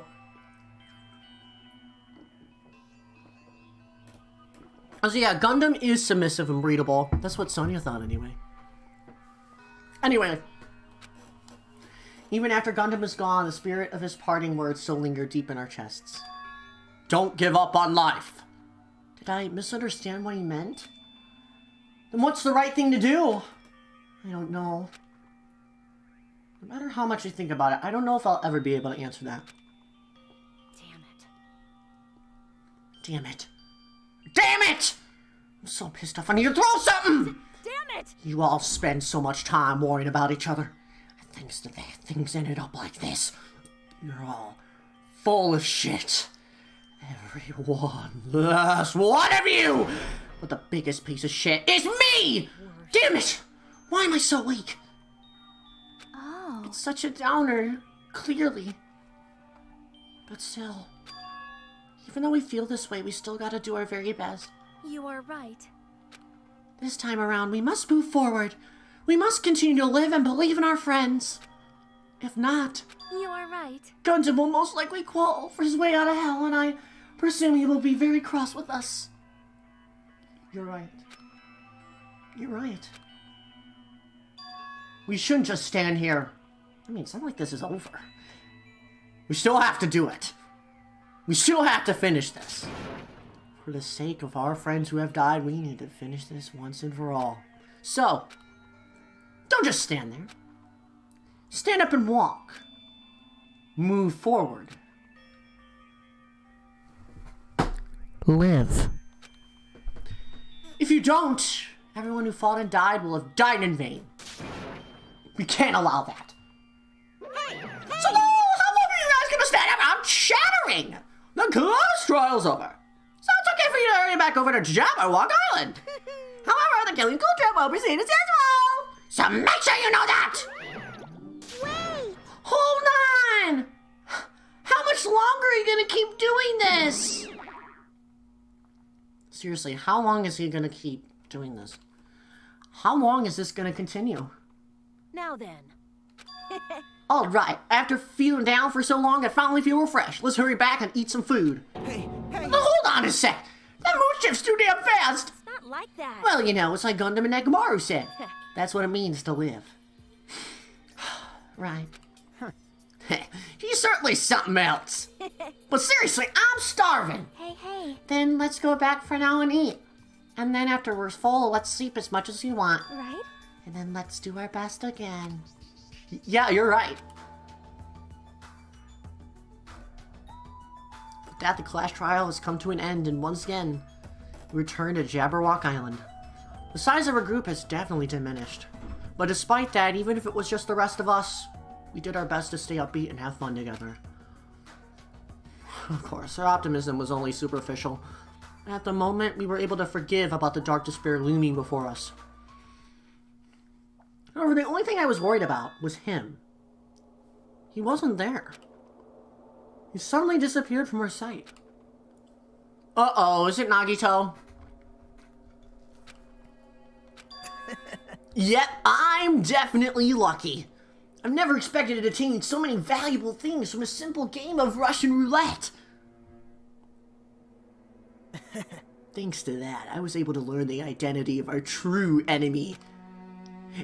Also, yeah, Gundam is submissive and breedable. That's what Sonia thought, anyway. Anyway. Even after Gundam is gone, the spirit of his parting words still linger deep in our chests. Don't give up on life. Did I misunderstand what he meant? Then what's the right thing to do? I don't know. No matter how much I think about it, I don't know if I'll ever be able to answer that. Damn it. Damn it. Damn it! I'm so pissed off. I need to throw something! Damn it! You all spend so much time worrying about each other. Thanks to that, things ended up like this. You're all full of shit. Every one, last one of you! But the biggest piece of shit is me! Damn it! Why am I so weak? Oh. It's such a downer, clearly. But still, even though we feel this way, we still gotta do our very best. You are right. This time around, we must move forward. We must continue to live and believe in our friends. If not, You are right. Gundam will most likely quarrel for his way out of hell, and I presume he will be very cross with us. You're right. You're right. We shouldn't just stand here. I mean, it's not like this is over. We still have to do it. We still have to finish this. For the sake of our friends who have died, we need to finish this once and for all. So, don't just stand there. Stand up and walk. Move forward. Live. If you don't, everyone who fought and died will have died in vain. We can't allow that. So, how long are you guys gonna stand around chattering? The class trial's over. So it's okay for you to hurry back over to Jabberwock Island. However, the killing culture will proceed as usual. So make sure you know that. Wait! Hold on! How much longer are you gonna keep doing this? Seriously, how long is he gonna keep doing this? How long is this gonna continue? Now then. Alright, after feeling down for so long, I finally feel refreshed. Let's hurry back and eat some food. Hey! Now, hold on a sec! That mood shift's too damn fast! It's not like that. Well, you know, it's like Gundam and Nekomaru said. That's what it means to live. Right. He's certainly something else. But seriously, I'm starving. Hey. Then let's go back for now and eat. And then after we're full, let's sleep as much as you want. Right? And then let's do our best again. Yeah, you're right. With that, the class trial has come to an end, and once again, we return to Jabberwock Island. The size of our group has definitely diminished. But despite that, even if it was just the rest of us, we did our best to stay upbeat and have fun together. Of course, her optimism was only superficial. At the moment, we were able to forgive about the dark despair looming before us. However, the only thing I was worried about was him. He wasn't there. He suddenly disappeared from her sight. Uh-oh, is it Nagito? Yep, I'm definitely lucky. I've never expected to attain so many valuable things from a simple game of Russian roulette. Thanks to that, I was able to learn the identity of our true enemy.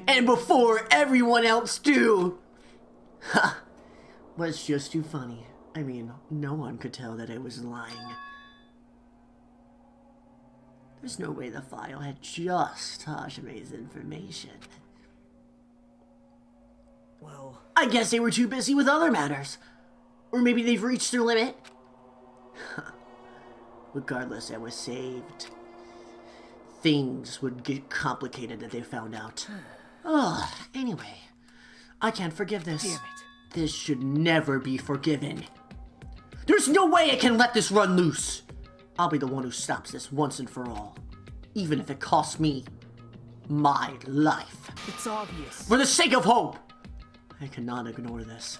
And before everyone else do! Ha! Was just too funny. I mean, no one could tell that I was lying. There's no way the file had just Hashime's information. Well... I guess they were too busy with other matters. Or maybe they've reached their limit. Regardless, I was saved. Things would get complicated if they found out. Ugh, anyway. I can't forgive this. Damn it. This should never be forgiven. There's no way I can let this run loose. I'll be the one who stops this once and for all. Even if it costs me my life. It's obvious. For the sake of hope, I cannot ignore this.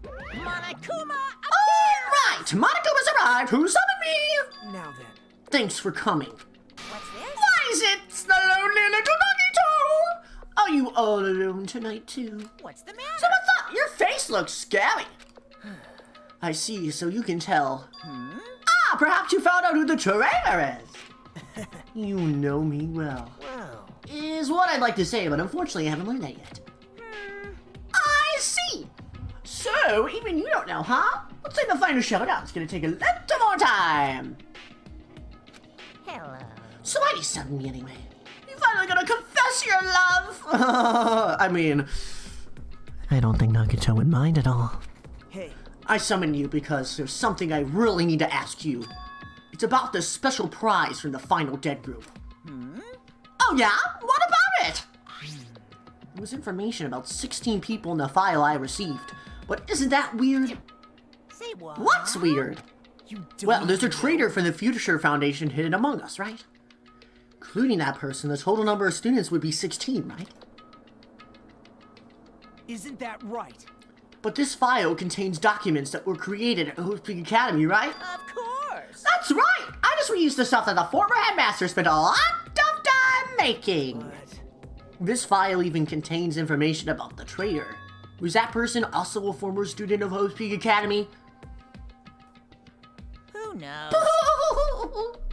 Monokuma! Alright, Monokuma's arrived. Who summoned me? Now then. Thanks for coming. What's this? Why is it the lonely little Nagito? Are you all alone tonight too? What's the matter? Someone thought your face looks scary. I see, so you can tell. Ah, perhaps you found out who the traitor is. You know me well. Well... Is what I'd like to say, but unfortunately I haven't learned that yet. I see. So, even you don't know, huh? Looks like the final showdown's gonna take a little more time. Hello. So why do you summon me anyway? You finally gonna confess your love? I mean, I don't think Nagito would mind at all. Hey. I summoned you because there's something I really need to ask you. It's about the special prize from the final dead group. Oh yeah? What about it? There was information about 16 people in the file I received, but isn't that weird? Say what? What's weird? You don't Well, there's a know. traitor from the Future Foundation hidden among us, right? Including that person, the total number of students would be 16, right? Isn't that right? But this file contains documents that were created at HOMOPHOBIC Academy, right? Of course. That's right! I just reused the stuff that the former headmaster spent a lot of time making. But... This file even contains information about the traitor. Was that person also a former student of HOMOPHOBIC Academy? Who knows?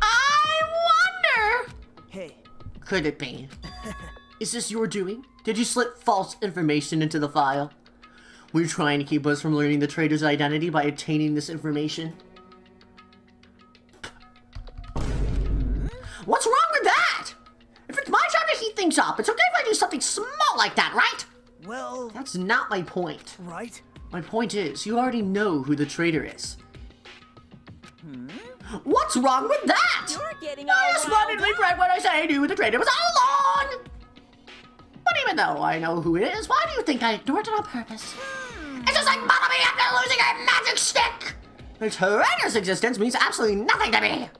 I wonder! Hey. Could it be? Is this your doing? Did you slip false information into the file? Were you trying to keep us from learning the traitor's identity by obtaining this information? What's wrong with that? If it's my job to heat things up, it's okay if I do something small like that, right? Well... That's not my point. Right? My point is, you already know who the traitor is. What's wrong with that? You're getting all I splendidly correct what I say I knew who the traitor was all along! But even though I know who it is, why do you think I ignored it on purpose? It's just like Mamma Mia after losing a magic stick! The traitor's existence means absolutely nothing to me!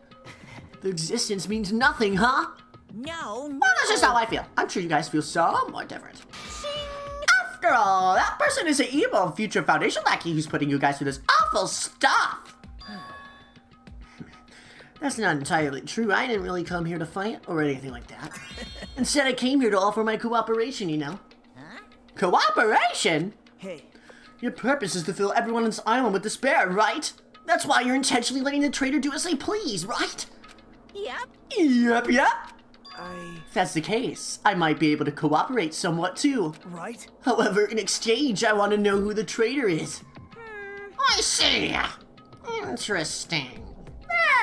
The existence means nothing, huh? No. Well, that's just how I feel. I'm sure you guys feel somewhat different. After all, that person is an evil Future Foundation lackey who's putting you guys through this awful stuff! That's not entirely true. I didn't really come here to fight or anything like that. Instead, I came here to offer my cooperation, you know. Huh? Cooperation? Hey. Your purpose is to fill everyone on this island with despair, right? That's why you're intentionally letting the traitor do as they please, right? Yep. Yep. If that's the case, I might be able to cooperate somewhat too. Right? However, in exchange, I want to know who the traitor is. I see. Interesting.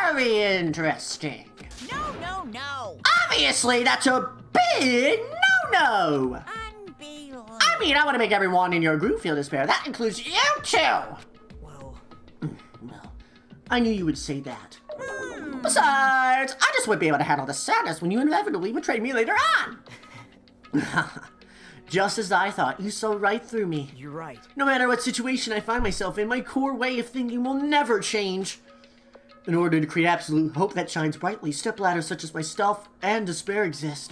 Very interesting. No. Obviously, that's a big no-no. Unbelievable. I mean, I want to make everyone in your group feel despair. That includes you too. Well... Well, I knew you would say that. Besides, I just wouldn't be able to handle the sadness when you inevitably betrayed me later on. Just as I thought, you saw right through me. You're right. No matter what situation I find myself in, my core way of thinking will never change. In order to create absolute hope that shines brightly, stepladders such as myself and despair exist.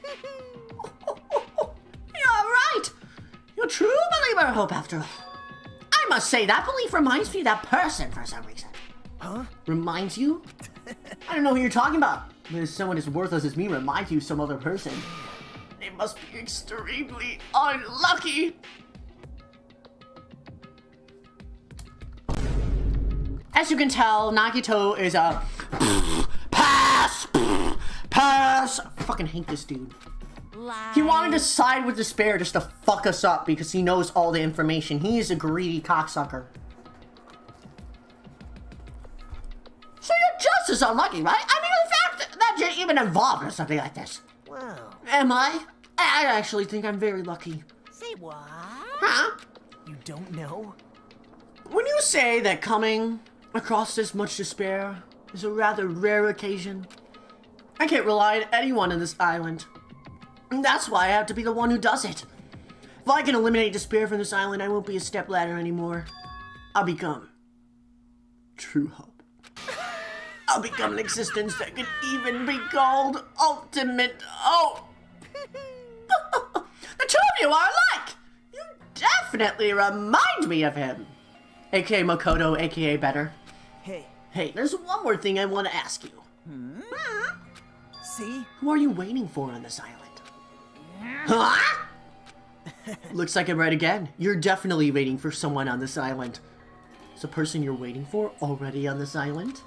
You're right! You're a true believer of hope after all. I must say, that belief reminds me of that person for some reason. Huh? Reminds you? I don't know who you're talking about. But if someone as worthless as me reminds you of some other person, they must be extremely unlucky. As you can tell, Nagito is a pass. I fucking hate this dude. He wanted to side with despair just to fuck us up because he knows all the information. He is a greedy cocksucker. So you're just as unlucky, right? I mean, the fact that you're even involved in something like this. Wow. Am I? I actually think I'm very lucky. Say what? Huh? You don't know? When you say that coming across this much despair is a rather rare occasion, I can't rely on anyone in this island. And that's why I have to be the one who does it. If I can eliminate despair from this island, I won't be a stepladder anymore. I'll become true hope. I'll become an existence that could even be called ultimate hope. The two of you are alike. You definitely remind me of him. AKA Makoto, AKA Better. Hey, there's one more thing I want to ask you. See? Who are you waiting for on this island? Huh? Looks like I'm right again. You're definitely waiting for someone on this island. Is the person you're waiting for already on this island?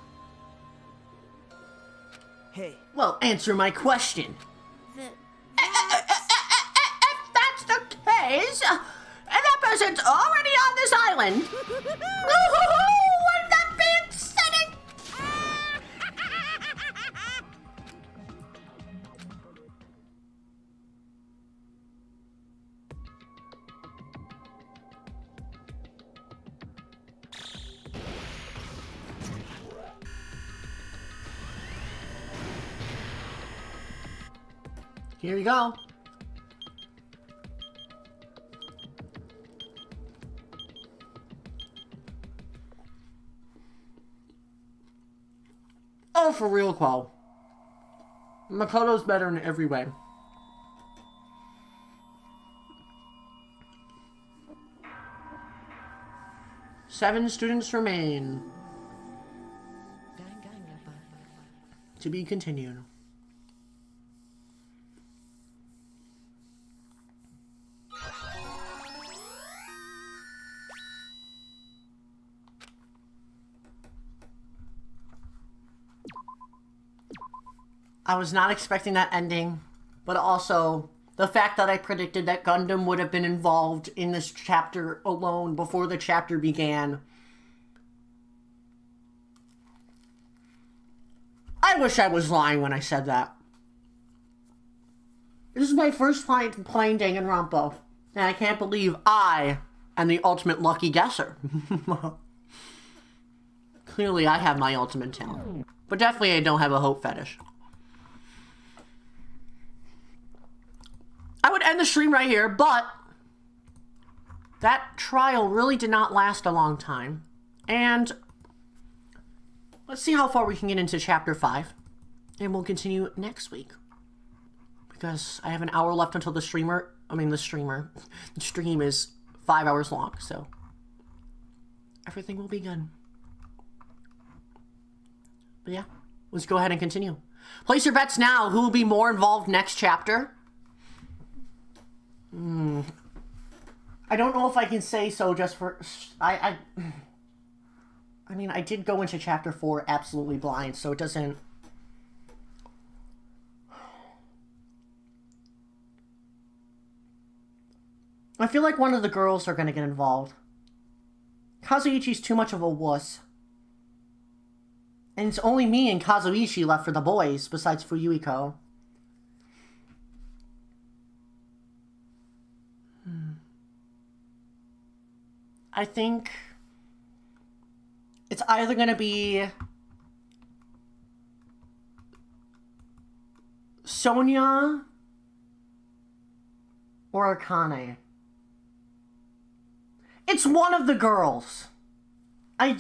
Hey. Well, answer my question. The, If that's the case, and that person's already on this island, wouldn't that be exciting? Here you go. Oh, for real, Qual. Makoto's better in every way. Seven students remain. To be continued. I was not expecting that ending, but also the fact that I predicted that Gundam would have been involved in this chapter alone before the chapter began. I wish I was lying when I said that. This is my first time playing Danganronpa, and I can't believe I am the ultimate lucky guesser. Clearly I have my ultimate talent, but definitely I don't have a hope fetish. I would end the stream right here, but that trial really did not last a long time. And let's see how far we can get into chapter 5. And we'll continue next week. Because I have an hour left until the stream is 5 hours long, so everything will be good. But yeah, let's go ahead and continue. Place your bets now. Who will be more involved next chapter? I don't know if I can say so just for... I mean, I did go into chapter 4 absolutely blind, so it doesn't... I feel like one of the girls are gonna get involved. Kazuichi's too much of a wuss. And it's only me and Kazuichi left for the boys, besides Fuyuhiko. I think it's either going to be Sonia Or Akane. It's one of the girls. I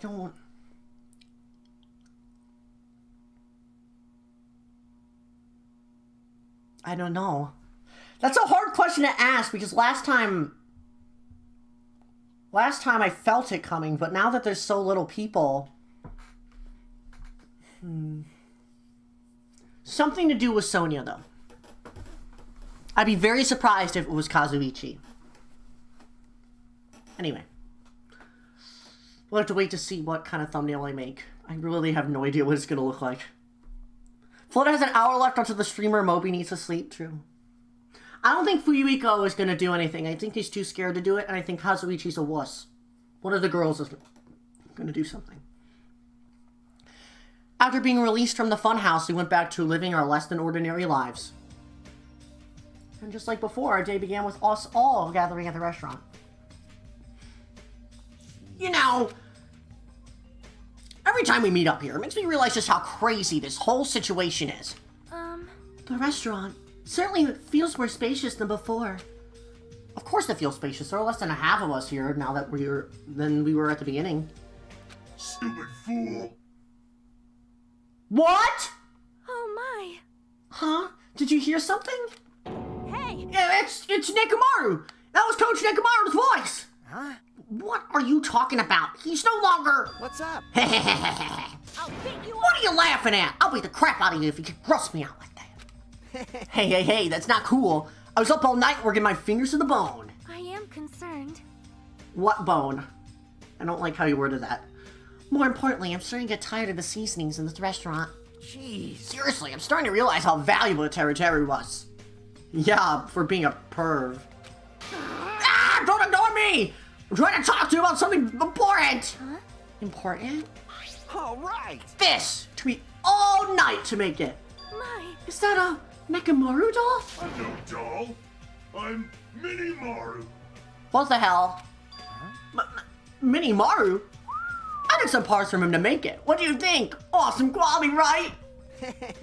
don't... I don't know. That's a hard question to ask because last time I felt it coming, but now that there's so little people... Something to do with Sonia, though. I'd be very surprised if it was Kazuichi. Anyway. We'll have to wait to see what kind of thumbnail I make. I really have no idea what it's going to look like. Float has an hour left until the streamer Moby needs to sleep. True. I don't think Fuyuiko is going to do anything. I think he's too scared to do it, and I think Kazuichi's a wuss. One of the girls is going to do something. After being released from the funhouse, we went back to living our less than ordinary lives. And just like before, our day began with us all gathering at the restaurant. You know, every time we meet up here, it makes me realize just how crazy this whole situation is. The restaurant certainly feels more spacious than before. Of course it feels spacious. There are less than a half of us here now that than we were at the beginning. Stupid fool. What? Oh my. Huh? Did you hear something? Hey! Yeah, it's Nekomaru! That was Coach Nekomaru's voice! Huh? What are you talking about? He's no longer... What's up? I'll beat you What are you laughing at? I'll beat the crap out of you if you can gross me out like that. Hey, that's not cool. I was up all night working my fingers to the bone. I am concerned. What bone? I don't like how you worded that. More importantly, I'm starting to get tired of the seasonings in this restaurant. Jeez. Seriously, I'm starting to realize how valuable Teru was. Yeah, for being a perv. Ah, don't ignore me! I'm trying to talk to you about something important! Huh? Important? All right. This! Took me all night to make it. My. Is that a Nekomaru doll? I'm no doll. I'm Mini Maru. What the hell? Mini Maru? I took some parts from him to make it. What do you think? Awesome quality, right?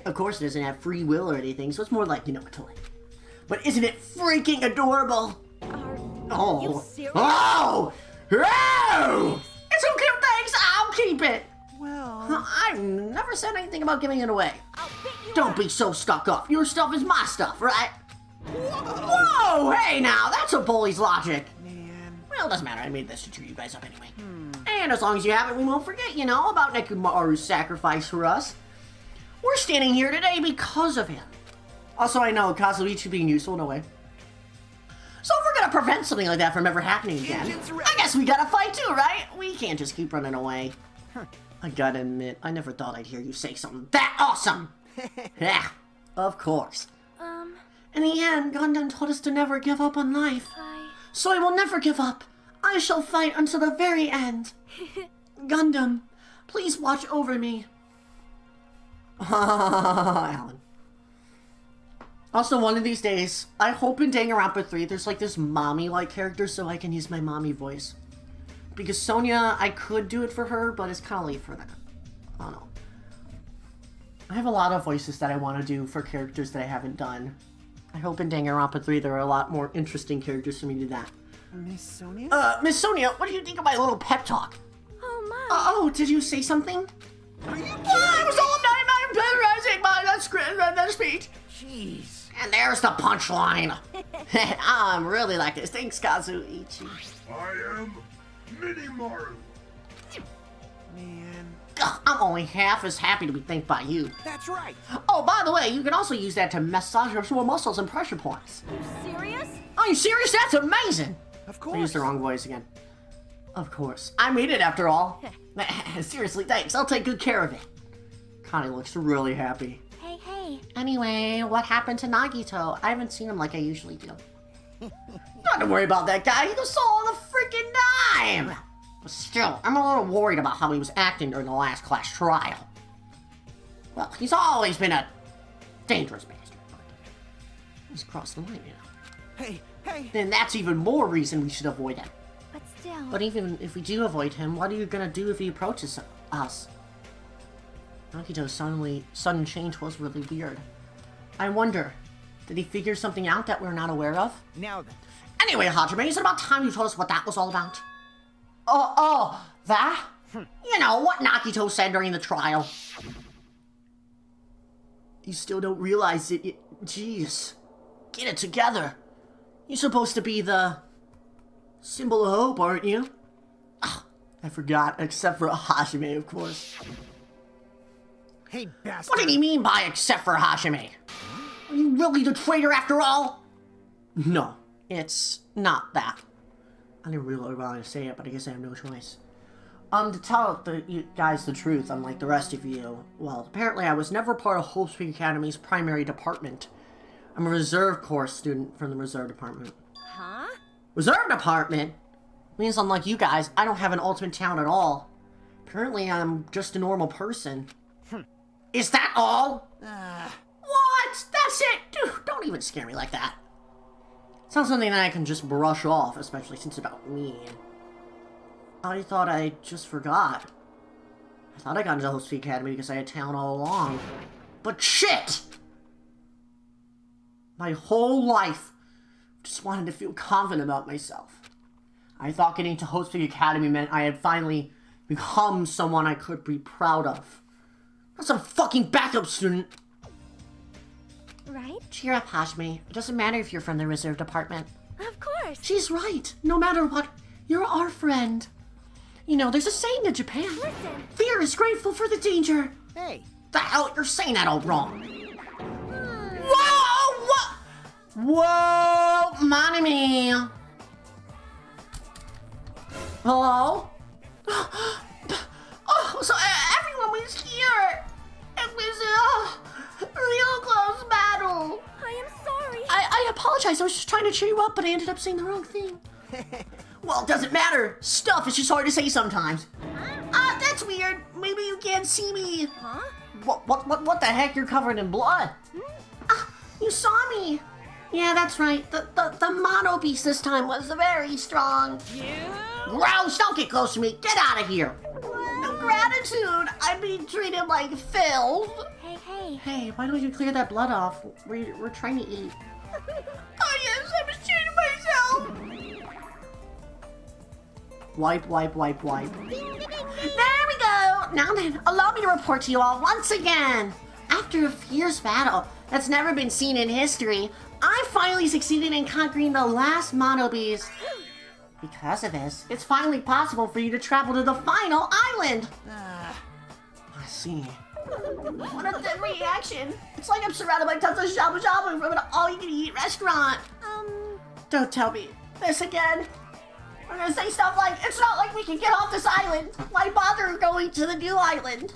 Of course it doesn't have free will or anything, so it's more like, you know, a toy. But isn't it freaking adorable? Are you serious? Oh! Oh! It's so cute, thanks! I'll keep it! Well... I've never said anything about giving it away. I'll beat you Don't up. be so stuck up. Your stuff is my stuff, right? Whoa! Hey now, that's a bully's logic. Man... Well, it doesn't matter. I made this to cheer you guys up anyway. And as long as you have it, we won't forget, you know, about Nekomaru's sacrifice for us. We're standing here today because of him. Also, I know Kazuichi being useful, no way. So if we're gonna prevent something like that from ever happening again, I guess we gotta fight too, right? We can't just keep running away. I gotta admit, I never thought I'd hear you say something that awesome. Yeah, of course. In the end, Gundam told us to never give up on life. So I will never give up. I shall fight until the very end. Gundam, please watch over me. Alan. Also, one of these days, I hope in Danganronpa 3 there's like this mommy-like character so I can use my mommy voice. Because Sonia, I could do it for her, but it's kind of late for that. I don't know. I have a lot of voices that I want to do for characters that I haven't done. I hope in Danganronpa 3 there are a lot more interesting characters for me to do that. Miss Sonia? Miss Sonia, what do you think of my little pep talk? Oh my. Oh, did you say something? Are you I was all night memorizing that speech. Jeez. And there's the punchline. I'm really like this. Thanks, Kazuichi. I am Mini Maru. Man... Ugh, I'm only half as happy to be thanked by you. That's right. Oh, by the way, you can also use that to massage your sore muscles and pressure points. You serious? Are you serious? That's amazing. Of course. I used the wrong voice again. Of course. I made it after all. Seriously, thanks. I'll take good care of it. Connie looks really happy. Hey. Anyway, what happened to Nagito? I haven't seen him like I usually do. Not to worry about that guy. He was all the freaking dime. But still, I'm a little worried about how he was acting during the last class trial. Well, he's always been a dangerous bastard, but he's crossed the line, you know. Hey. Then that's even more reason we should avoid him. But still... But even if we do avoid him, what are you gonna do if he approaches us? Nakito's sudden change was really weird. I wonder, did he figure something out that we're not aware of? Now then. Anyway, Hajime, is it about time you told us what that was all about? That? You know, what Nakito said during the trial. You still don't realize it? Jeez. Get it together. You're supposed to be the symbol of hope, aren't you? I forgot, except for Hajime, of course. Hey, bastard. What did he mean by except for Hajime? Are you really the traitor after all? No, it's not that. I didn't really want to say it, but I guess I have no choice. To tell you guys the truth, unlike the rest of you, well, apparently I was never part of HOMOPHOBIC Academy's primary department. I'm a reserve course student from the reserve department. Huh? Reserve department? Means unlike you guys, I don't have an ultimate talent at all. Apparently I'm just a normal person. Is that all? What? That's it? Dude, don't even scare me like that. It's not something that I can just brush off, especially since it's about me. I thought I just forgot. I thought I got into the HOMOPHOBIC Academy because I had talent all along. But shit! My whole life, just wanted to feel confident about myself. I thought getting to HOMOPHOBIC Academy meant I had finally become someone I could be proud of. Not some fucking backup student. Right? Cheer up, Hajime. It doesn't matter if you're from the reserve department. Of course. She's right. No matter what, you're our friend. You know, there's a saying in Japan. Listen. Fear is grateful for the danger. Hey. The hell? You're saying that all wrong. Whoa! Whoa! Manami! Hello? Oh, so everyone was here. It was a real close battle. I am sorry. I apologize. I was just trying to cheer you up, but I ended up saying the wrong thing. Well, it doesn't matter. Stuff is just hard to say sometimes. That's weird. Maybe you can't see me. Huh? What the heck? You're covered in blood. You saw me. Yeah, that's right. The mono beast this time was very strong. Gross, don't get close to me. Get out of here. No gratitude. I'm being treated like filth. Hey. Hey, why don't you clear that blood off? We're trying to eat. Oh yes, I was cheating myself. Wipe. There we go. Now then, allow me to report to you all once again. After a fierce battle that's never been seen in history, I finally succeeded in conquering the last mono beast. Because of this, it's finally possible for you to travel to the final island. I see. What a thin reaction. It's like I'm surrounded by tons of shabu shabu from an all-you-can-eat restaurant. Don't tell me this again. I'm gonna say stuff like, it's not like we can get off this island. Why bother going to the new island?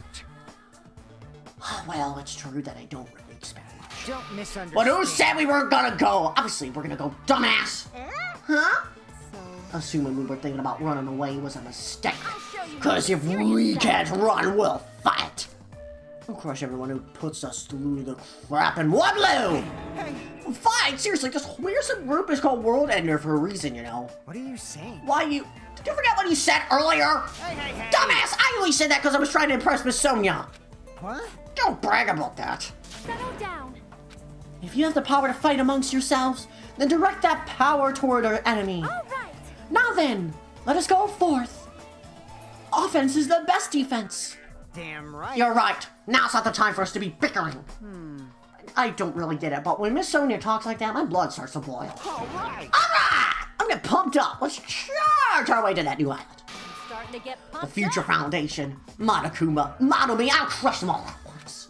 Well, it's true that I don't really expect much. Don't misunderstand. But who said we weren't gonna go? Obviously, we're gonna go, dumbass. Huh? Assuming we were thinking about running away was a mistake. Cause if we can't run, we'll fight. We'll crush everyone who puts us through the crap in Woodloo! Fine, seriously, this weird group is called World Ender for a reason, you know. What are you saying? Why did you forget what you said earlier? Hey. Dumbass, I only said that because I was trying to impress Miss Sonia. What? Don't brag about that. Settle down. If you have the power to fight amongst yourselves, then direct that power toward our enemy. All right. Now then, let us go forth. Offense is the best defense. Damn right. You're right. Now's not the time for us to be bickering. I don't really get it, but when Miss Sonia talks like that, my blood starts to boil. All right. Alright! I'm getting pumped up. Let's charge our way to that new island. Starting to get The pumped Future up. Foundation, Monokuma, Monomi, I'll crush them all at once.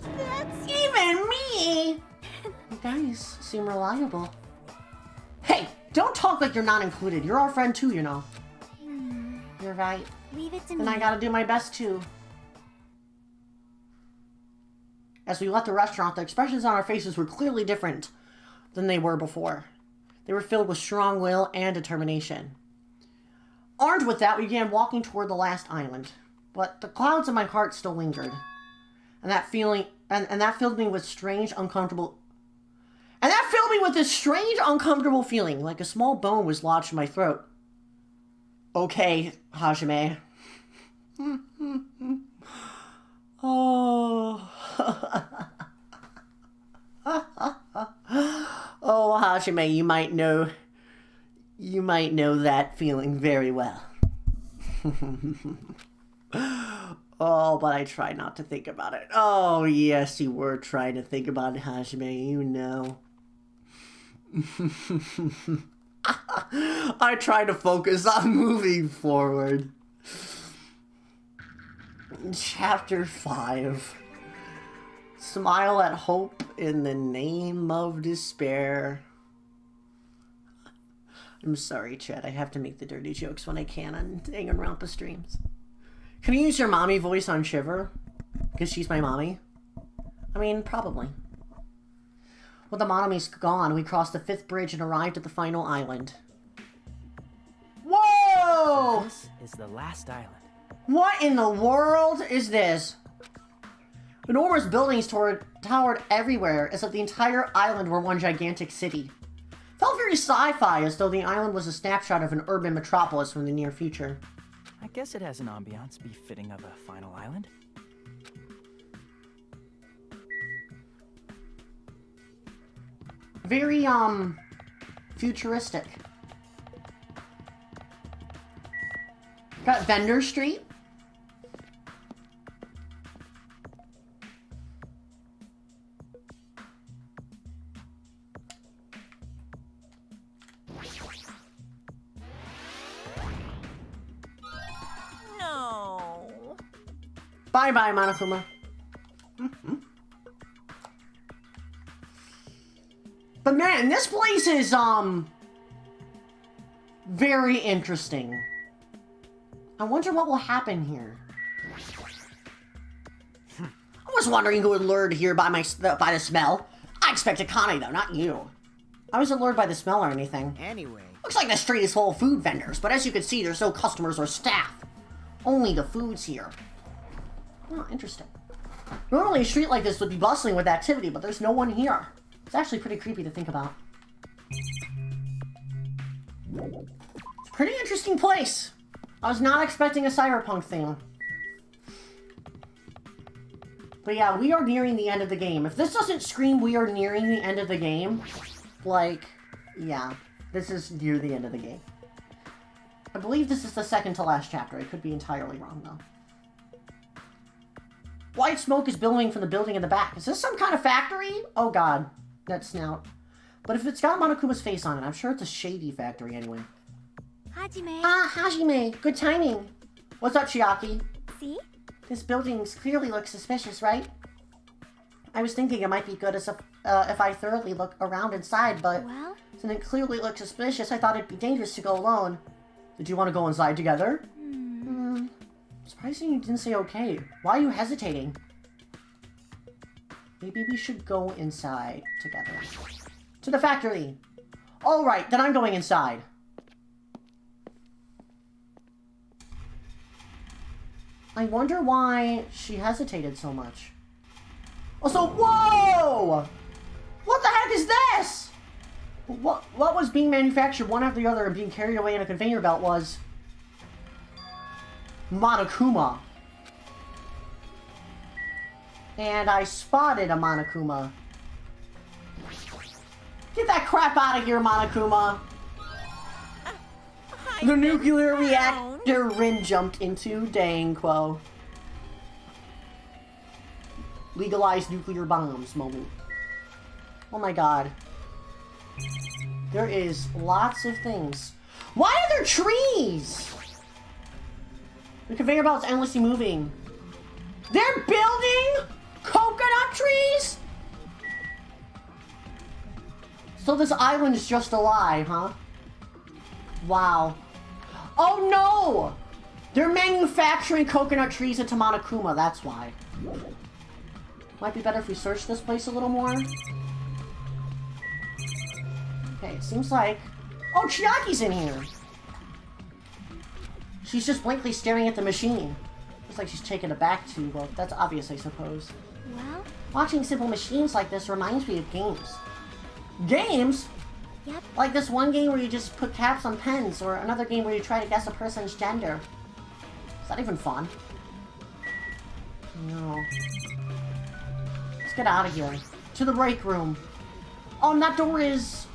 Even me! You guys seem reliable. Hey, don't talk like you're not included. You're our friend too, you know. You're right. Leave it to And me. I gotta do my best too. As we left the restaurant, the expressions on our faces were clearly different than they were before. They were filled with strong will and determination. Armed with that, we began walking toward the last island. But the clouds in my heart still lingered. And that feeling, and that filled me with strange, uncomfortable... And that filled me with this strange, uncomfortable feeling, like a small bone was lodged in my throat. Okay, Hajime. Oh. Oh, Hajime, you might know that feeling very well. Oh, but I try not to think about it. Oh, yes, you were trying to think about it, Hajime, you know. I try to focus on moving forward. Chapter 5. Smile at hope in the name of despair. I'm sorry, Chad. I have to make the dirty jokes when I can on Danganronpa streams. Can you use your mommy voice on Shiver? Because she's my mommy? I mean, probably. With the Monomi's gone, we crossed the 5th bridge and arrived at the final island. Whoa! This is the last island. What in the world is this? Enormous buildings towered everywhere, as if the entire island were one gigantic city. Felt very sci-fi, as though the island was a snapshot of an urban metropolis from the near future. I guess it has an ambiance befitting of a final island. Very, futuristic. Got Vendor Street. No. Bye-bye, Monokuma. But man, this place is, very interesting. I wonder what will happen here. I was wondering who would lured here by the smell. I expected Connie, though, not you. I wasn't lured by the smell or anything. Anyway. Looks like the street is full of food vendors, but as you can see, there's no customers or staff. Only the food's here. Oh, interesting. Normally a street like this would be bustling with activity, but there's no one here. It's actually pretty creepy to think about. It's a pretty interesting place. I was not expecting a cyberpunk thing. But yeah, we are nearing the end of the game. If this doesn't scream we are nearing the end of the game, like, yeah, this is near the end of the game. I believe this is the second to last chapter. I could be entirely wrong, though. White smoke is billowing from the building in the back. Is this some kind of factory? Oh god, that snout. But if it's got Monokuma's face on it, I'm sure it's a shady factory anyway. Hajime. Ah, Hajime. Good timing. What's up, Chiaki? See? This building clearly looks suspicious, right? I was thinking it might be good as if I thoroughly look around inside, but Well? since it clearly looks suspicious, I thought it'd be dangerous to go alone. Did you want to go inside together? Surprising you didn't say okay. Why are you hesitating? Maybe we should go inside together. To the factory! Alright, then I'm going inside. I wonder why she hesitated so much. Also, whoa! What the heck is this? What was being manufactured one after the other and being carried away in a conveyor belt was Monokuma. And I spotted a Monokuma. Get that crap out of here, Monokuma! The nuclear reactor Rin jumped into. Dang, Quo. Legalized nuclear bombs moment. Oh my god. There is lots of things. Why are there trees? The conveyor belt's endlessly moving. They're building coconut trees? So this island is just a lie, huh? Wow. Oh no! They're manufacturing coconut trees into Monokuma, that's why. Might be better if we search this place a little more. Okay, it seems like... Oh, Chiaki's in here! She's just blankly staring at the machine. Looks like she's taken aback too. Well, that's obvious, I suppose. Well? Watching simple machines like this reminds me of games. Games? Yep. Like this one game where you just put caps on pens, or another game where you try to guess a person's gender. Is that even fun? No. Let's get out of here. To the break room. Oh, and that door is...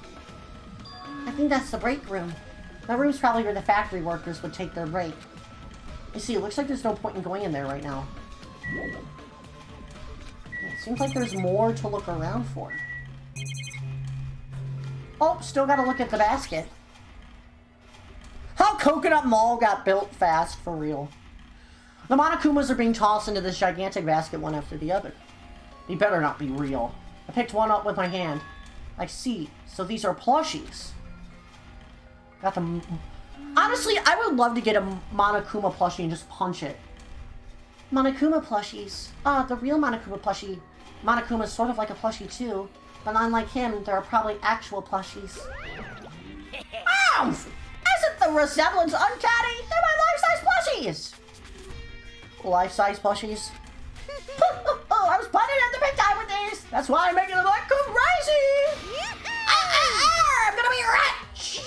I think that's the break room. That room's probably where the factory workers would take their break. You see, it looks like there's no point in going in there right now. It seems like there's more to look around for. Oh, still gotta look at the basket. How Coconut Mall got built fast, for real. The Monokumas are being tossed into this gigantic basket one after the other. They better not be real. I picked one up with my hand. I see. So these are plushies. Got them. Honestly, I would love to get a Monokuma plushie and just punch it. Monokuma plushies. Ah, the real Monokuma plushie. Monokuma's sort of like a plushie too. But unlike him, there are probably actual plushies. Ow! Isn't the resemblance uncanny? They're my life-size plushies! Life-size plushies? Oh, I was planning on the big time with these! That's why I'm making them look crazy! I'm gonna be rich!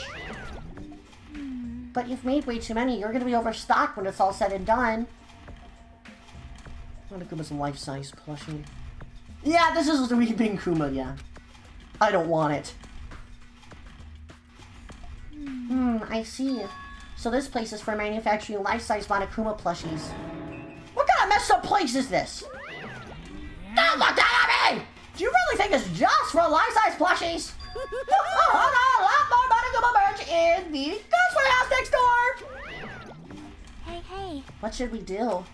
But you've made way too many. You're gonna be overstocked when it's all said and done. Monokuma's a life-size plushie. Yeah, this is the Weeping Kuma, yeah. I don't want it. I see. So this place is for manufacturing life-size Monokuma plushies. What kind of messed up place is this? Don't look down at me! Do you really think it's just for life-size plushies? Oh, no, a lot more Monokuma merch in the Ghostway House next door! Hey. What should we do?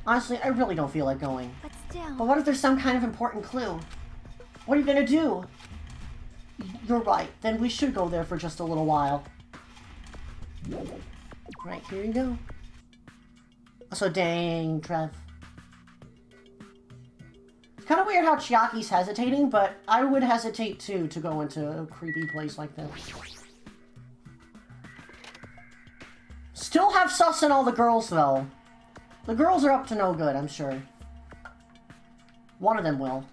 Honestly, I really don't feel like going. But still... But what if there's some kind of important clue? What are you gonna do? You're right. Then we should go there for just a little while. Right, here you go. Also, dang, Trev. It's kind of weird how Chiaki's hesitating, but I would hesitate too to go into a creepy place like this. Still have sus in all the girls, though. The girls are up to no good, I'm sure. One of them will.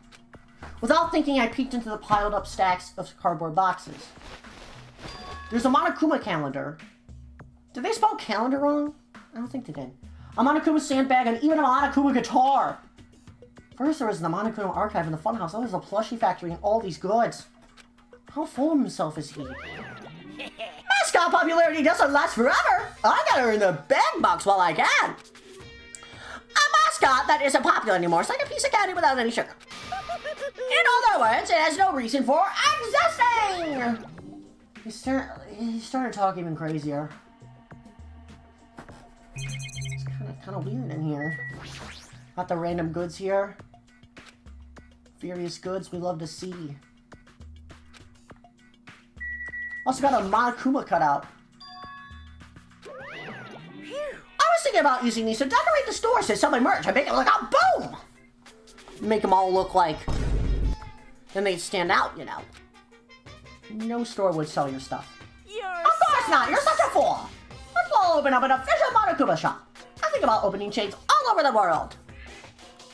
Without thinking, I peeked into the piled up stacks of cardboard boxes. There's a Monokuma calendar. Did they spell calendar wrong? I don't think they did. A Monokuma sandbag and even a Monokuma guitar! First there was the Monokuma archive in the funhouse. Now there's a plushie factory and all these goods. How full of himself is he? Mascot popularity doesn't last forever! I gotta earn the bag bucks while I can! A mascot that isn't popular anymore is like a piece of candy without any sugar. In other words, it has no reason for existing! He started talking even crazier. It's kind of weird in here. Got the random goods here. Various goods we love to see. Also got a Monokuma cutout. I was thinking about using these to decorate the store to sell my merch and make it look out, boom! Make them all look like... Then they'd stand out, you know. No store would sell your stuff. Of course not! You're such a fool! Let's all open up an official Monokuma shop. I think about opening chains all over the world.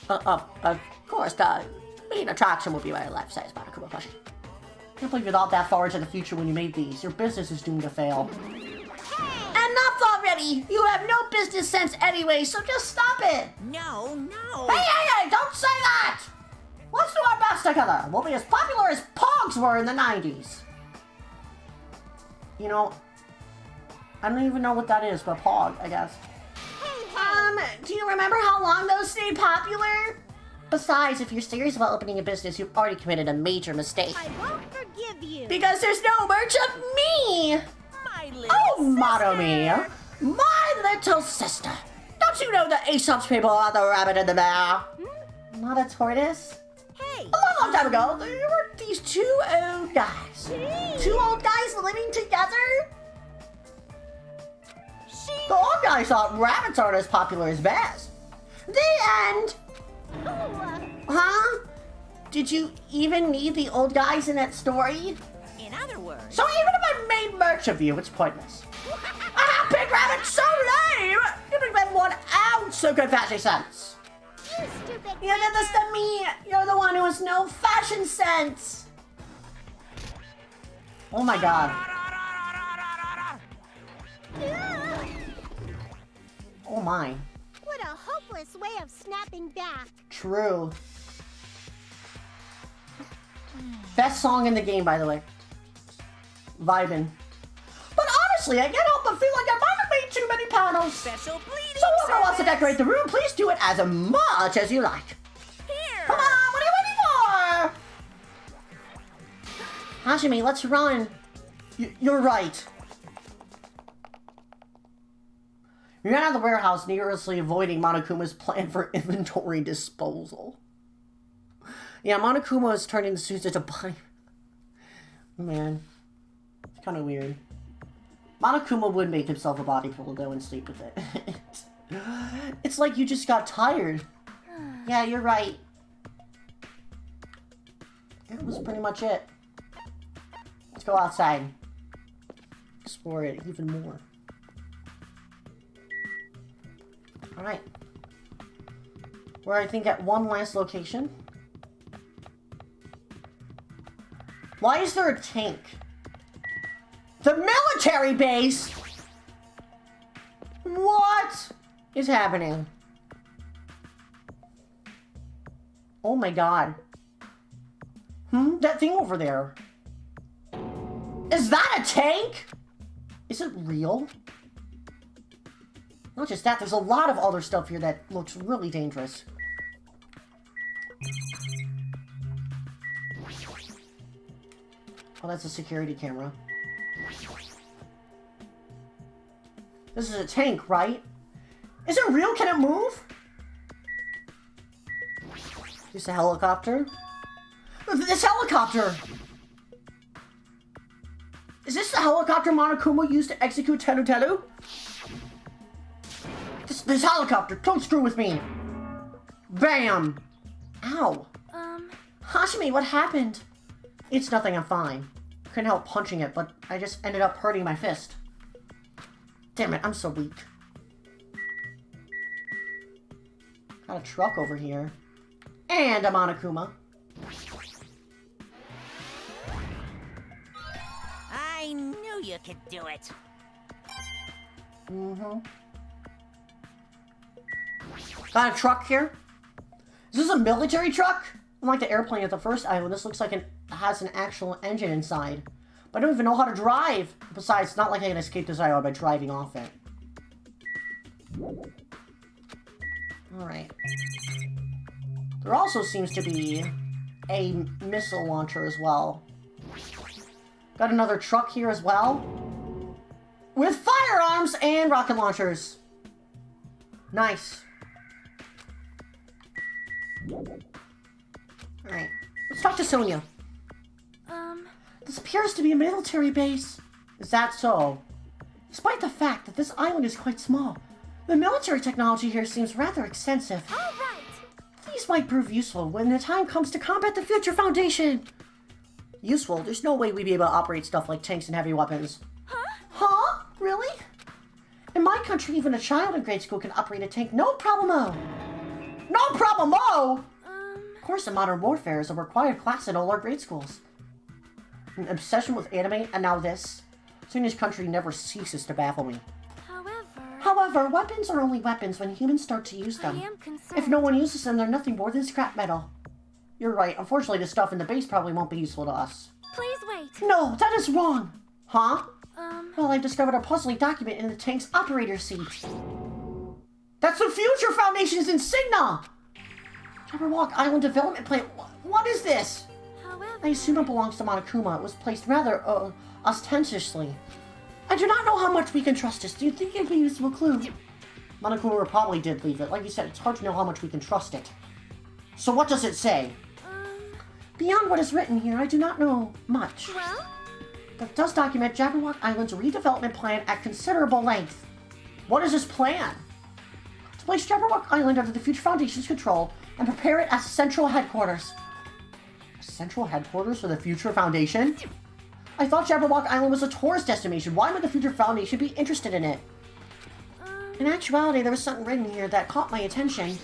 Of course, the main attraction will be my life-size Monokuma plushie. I can't believe you thought that far into the future when you made these. Your business is doomed to fail. Enough already! You have no business sense anyway, so just stop it! No. Hey, don't say that! Let's do our best together. We'll be as popular as Pogs were in the 90s. You know, I don't even know what that is, but Pog, I guess. Do you remember how long those stayed popular? Besides, if you're serious about opening a business, you've already committed a major mistake. I won't forgive you. Because there's no merch of me! My little Madomi! My little sister! Don't you know the Aesop's people are the rabbit and the bear? Not a tortoise? Hey! A long time ago, there were these two old guys. Two old guys living together? The old guys thought rabbits aren't as popular as bears. The end! Huh? Did you even need the old guys in that story? In other words... So even if I made merch of you, it's pointless. Big Rabbit's so lame! You don't even 1 ounce of good fashion sense. You stupid You did this to me! You're the one who has no fashion sense! Oh my god. Oh my. What a hopeless way of snapping back. True. Best song in the game, by the way. Vibin'. But honestly, I can't help but feel like I might have made too many panels. Special bleeding So whoever wants to service. decorate the room, please do it as much as you like. Here. Come on, what are you waiting for? Hashimi, let's run. You're right. We ran out of the warehouse, needlessly avoiding Monokuma's plan for inventory disposal. Yeah, Monokuma is turning the suits into body. Man, it's kind of weird. Monokuma would make himself a body pillow though and sleep with it. It's like you just got tired. Yeah, you're right. That was pretty much it. Let's go outside. Explore it even more. Alright. We're, I think, at one last location. Why is there a tank? The military base? What is happening? Oh my god. That thing over there. Is that a tank? Is it real? Not just that, there's a lot of other stuff here that looks really dangerous. Oh, that's a security camera. This is a tank, right? Is it real? Can it move? Is this a helicopter? This helicopter! Is this the helicopter Monokuma used to execute Teru Teru? This helicopter, don't screw with me! Bam! Ow! Hashimi, what happened? It's nothing, I'm fine. Couldn't help punching it, but I just ended up hurting my fist. Damn it, I'm so weak. Got a truck over here. And a Monokuma. I knew you could do it. Got a truck here. Is this a military truck? Unlike the airplane at the first island, this looks like it has an actual engine inside. But I don't even know how to drive. Besides, it's not like I can escape this island by driving off it. Alright. There also seems to be a missile launcher as well. Got another truck here as well. With firearms and rocket launchers. Nice. Alright. Let's talk to Sonia. This appears to be a military base. Is that so? Despite the fact that this island is quite small, the military technology here seems rather extensive. All right. These might prove useful when the time comes to combat the Future Foundation. Useful? There's no way we'd be able to operate stuff like tanks and heavy weapons. Huh? Really? In my country, even a child in grade school can operate a tank, no problemo. No problemo? Of course, in modern warfare is a required class in all our grade schools. An obsession with anime, and now this. Sonia's country never ceases to baffle me. However, weapons are only weapons when humans start to use them. I am concerned. If no one uses them, they're nothing more than scrap metal. You're right. Unfortunately, the stuff in the base probably won't be useful to us. Please wait. No, that is wrong. Huh? Well, I discovered a puzzling document in the tank's operator seat. That's the Future Foundation's insignia! Jabberwock Island Development Plan. What is this? I assume it belongs to Monokuma. It was placed rather, ostentatiously. I do not know how much we can trust this. Do you think it'd be a useful clue? Monokuma probably did leave it. Like you said, it's hard to know how much we can trust it. So what does it say? Beyond what is written here, I do not know much. Well? But it does document Jabberwock Island's redevelopment plan at considerable length. What is this plan? To place Jabberwock Island under the Future Foundation's control and prepare it as central headquarters. Central headquarters for the Future Foundation? I thought Jabberwock Island was a tourist destination. Why would the Future Foundation be interested in it? In actuality, there was something written here that caught my attention.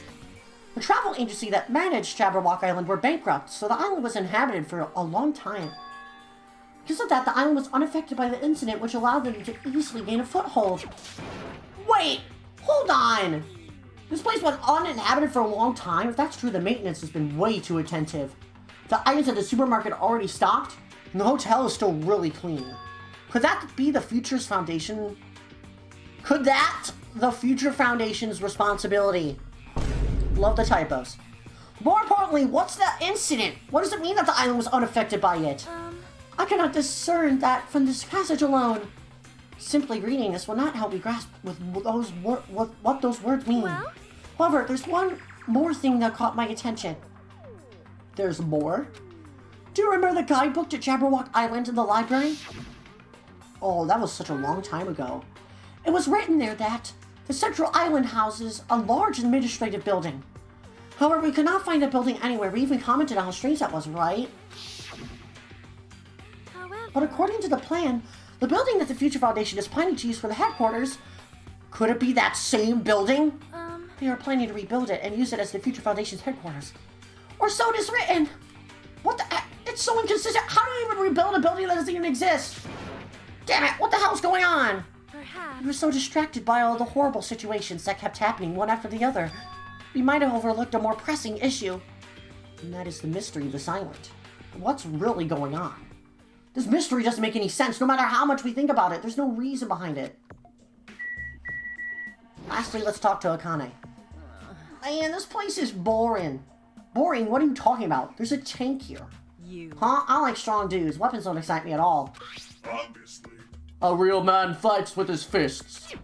The travel agency that managed Jabberwock Island were bankrupt, so the island was inhabited for a long time. Because of that, the island was unaffected by the incident, which allowed them to easily gain a foothold. Wait! Hold on! This place was uninhabited for a long time. If that's true, the maintenance has been way too attentive. The items at the supermarket are already stocked, and the hotel is still really clean. Could that be the Future's Foundation? Could that the Future Foundation's responsibility? Love the typos. More importantly, what's the incident? What does it mean that the island was unaffected by it? I cannot discern that from this passage alone. Simply reading this will not help me grasp what those words mean. Well? However, there's one more thing that caught my attention. There's more? Do you remember the guidebook to Jabberwock Island in the library? Oh, that was such a long time ago. It was written there that the central island houses a large administrative building. However, we could not find the building anywhere. We even commented on how strange that was, right? However... But according to the plan, the building that the Future Foundation is planning to use for the headquarters, could it be that same building? They are planning to rebuild it and use it as the Future Foundation's headquarters. Or so it is written. What the heck? It's so inconsistent. How do you even rebuild a building that doesn't even exist? Damn it, what the hell's going on? Perhaps. We were so distracted by all the horrible situations that kept happening one after the other. We might have overlooked a more pressing issue. And that is the mystery of this island. What's really going on? This mystery doesn't make any sense, no matter how much we think about it. There's no reason behind it. Lastly, let's talk to Akane. Man, this place is boring. Boring? What are you talking about? There's a tank here. Huh? I like strong dudes. Weapons don't excite me at all. Obviously. A real man fights with his fists.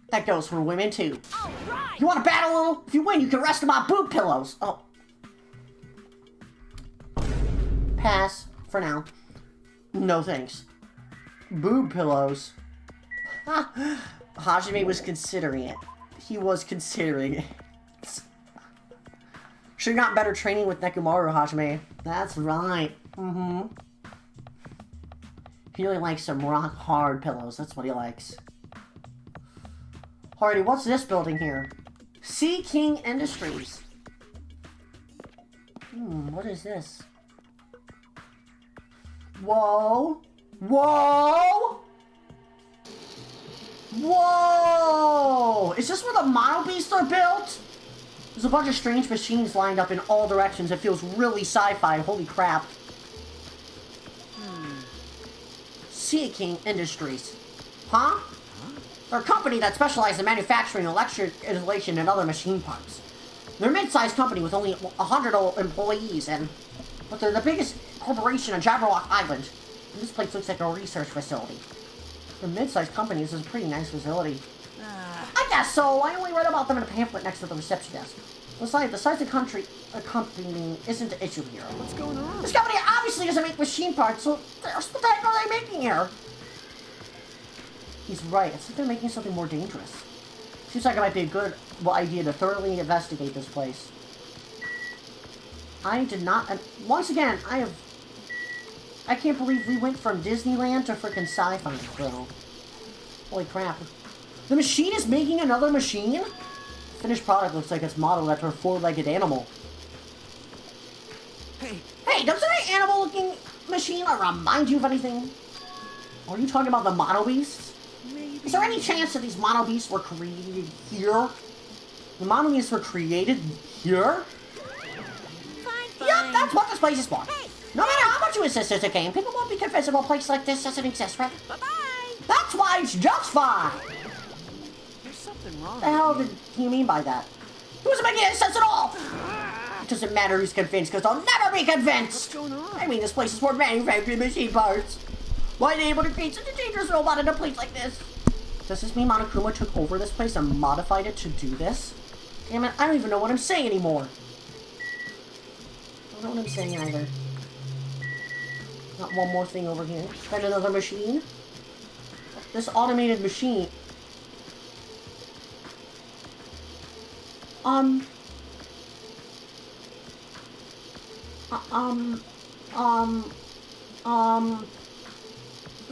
That goes for women, too. Alright! You want to battle a little? If you win, you can rest on my boob pillows. Oh. Pass. For now. No thanks. Boob pillows. Hajime was considering it. He was considering it. Sure, you got better training with Nekomaru, Hajime. That's right. He really likes some rock hard pillows. That's what he likes. Alrighty, what's this building here? Sea King Industries. What is this? Whoa! Whoa! Whoa! Is this where the Mono Beasts are built? There's a bunch of strange machines lined up in all directions. It feels really sci-fi. Holy crap. Sea King Industries. Huh? They're a company that specializes in manufacturing electric insulation and other machine parts. They're a mid-sized company with only 100 employees, but they're the biggest corporation on Jabberwock Island. And this place looks like a research facility. For a mid-sized company, this is a pretty nice facility. I guess so. I only read about them in a pamphlet next to the reception desk. Besides, the size of the company isn't the issue here. What's going on? This company obviously doesn't make machine parts, so what the heck are they making here? He's right. It's like they're making something more dangerous. Seems like it might be a good idea to thoroughly investigate this place. I did not... once again, I can't believe we went from Disneyland to frickin' sci-fi, bro. Holy crap. The machine is making another machine? The finished product looks like it's modeled after a four-legged animal. Hey, doesn't an animal-looking machine remind you of anything? Are you talking about the Mono Beasts? Maybe. Is there any chance that these Mono Beasts were created here? The Mono Beasts were created here? Fine. Yep, that's what this place is for. Hey, no matter how much you insist it's a game, people won't be convinced a place like this doesn't exist, right? bye-bye! That's why it's just fine! There's something wrong. What the hell do you mean by that? It doesn't make any sense at all! It doesn't matter who's convinced, because they'll never be convinced! What's going on? I mean, this place is for manufacturing machine parts. Why are they able to create such a dangerous robot in a place like this? Does this mean Monokuma took over this place and modified it to do this? Damn it, I don't even know what I'm saying anymore. I don't know what I'm saying either. Got one more thing over here. Got another machine. This automated machine.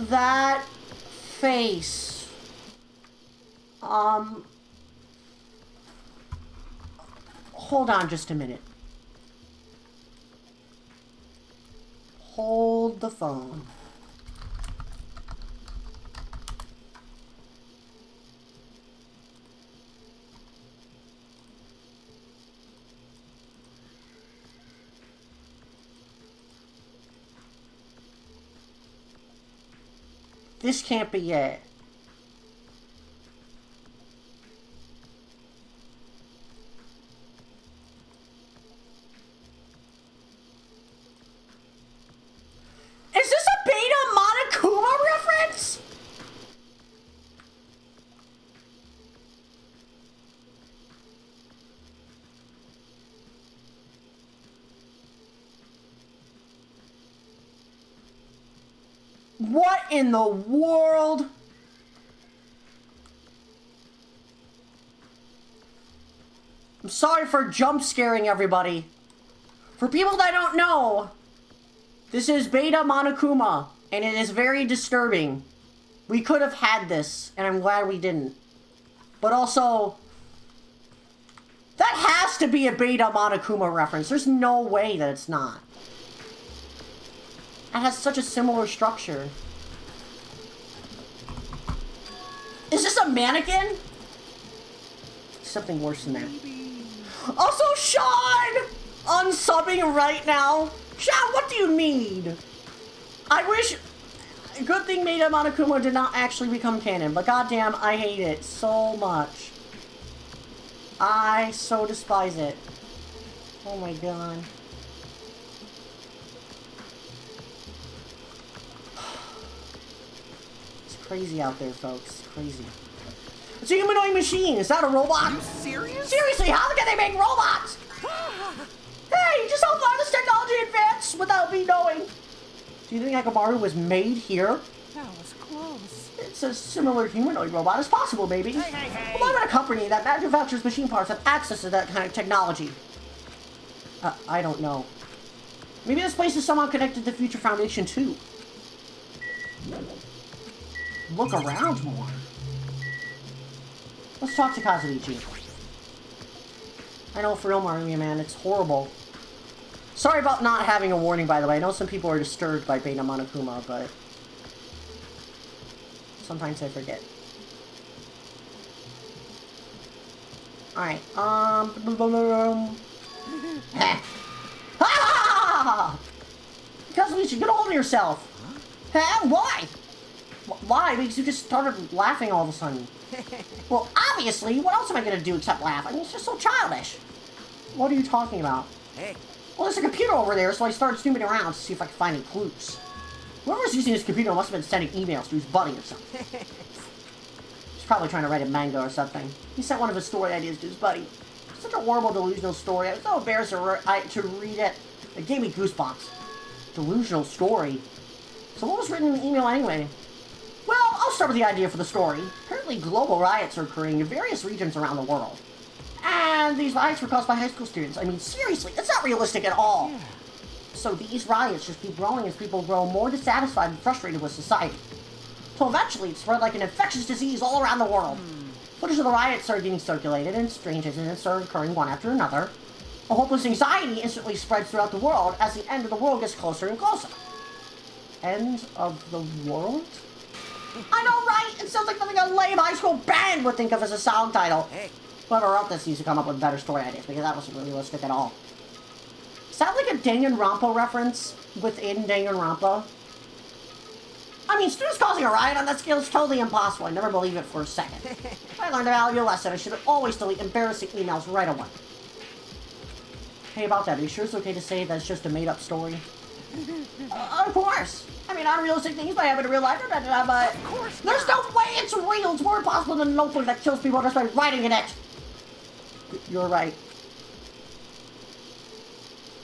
That face. Hold on just a minute. Hold the phone. This can't be it. Is this a Beta Monokuma reference? What in the world? I'm sorry for jump scaring everybody. For people that don't know, this is Beta Monokuma, and it is very disturbing. We could have had this, and I'm glad we didn't. But also, that has to be a Beta Monokuma reference. There's no way that it's not. It has such a similar structure. Is this a mannequin? Something worse than that. Also, Sean! Unsubbing right now. Sean, what do you need? I wish... Good thing Beta Monokuma did not actually become canon, but goddamn, I hate it so much. I so despise it. Oh my god. It's crazy out there, folks. It's crazy. It's a humanoid machine. Is that a robot? Are you serious? Seriously, how can they make robots? Hey, just how far this technology advanced without me knowing. Do you think Nekomaru was made here? That was close. It's a similar humanoid robot as possible, maybe. Hey. Well, I'm at a company that manufactures machine parts have access to that kind of technology. I don't know. Maybe this place is somehow connected to Future Foundation too. Look around more. Let's talk to Kazuichi. I know, for real, Maruya, man, it's horrible. Sorry about not having a warning, by the way. I know some people are disturbed by Beta Monokuma, but... sometimes I forget. Alright, Ah! Kazuichi, get a hold of yourself! Huh? Why? Why? Because you just started laughing all of a sudden. Well, obviously, what else am I gonna do except laugh? I mean, it's just so childish. What are you talking about? Hey. Well, there's a computer over there, so I started snooping around to see if I could find any clues. Whoever was using his computer must have been sending emails to his buddy or something. He's probably trying to write a manga or something. He sent one of his story ideas to his buddy. Such a horrible, delusional story. I was so embarrassed to read it. It gave me goosebumps. Delusional story? So what was written in the email anyway? Well, I'll start with the idea for the story. Apparently global riots are occurring in various regions around the world. And these riots were caused by high school students. I mean, seriously, it's not realistic at all. Yeah. So these riots just keep growing as people grow more dissatisfied and frustrated with society. So eventually it spread like an infectious disease all around the world. Footage of the riots started getting circulated and strange incidents started occurring one after another. A hopeless anxiety instantly spreads throughout the world as the end of the world gets closer and closer. End of the world? I know, right? It sounds like something a lame high school band would think of as a song title. Hey. Whoever wrote this needs to come up with better story ideas, because that wasn't realistic at all. Is that like a Danganronpa reference within Danganronpa? I mean, students causing a riot on that scale is totally impossible. I never believe it for a second. If I learned a valuable lesson, I should always delete embarrassing emails right away. Hey, about that, are you sure it's okay to say that's just a made-up story? Of course. I mean, unrealistic things might happen in real life, but of course there's no way it's real. It's more impossible than a notebook that kills people just by writing in it. You're right.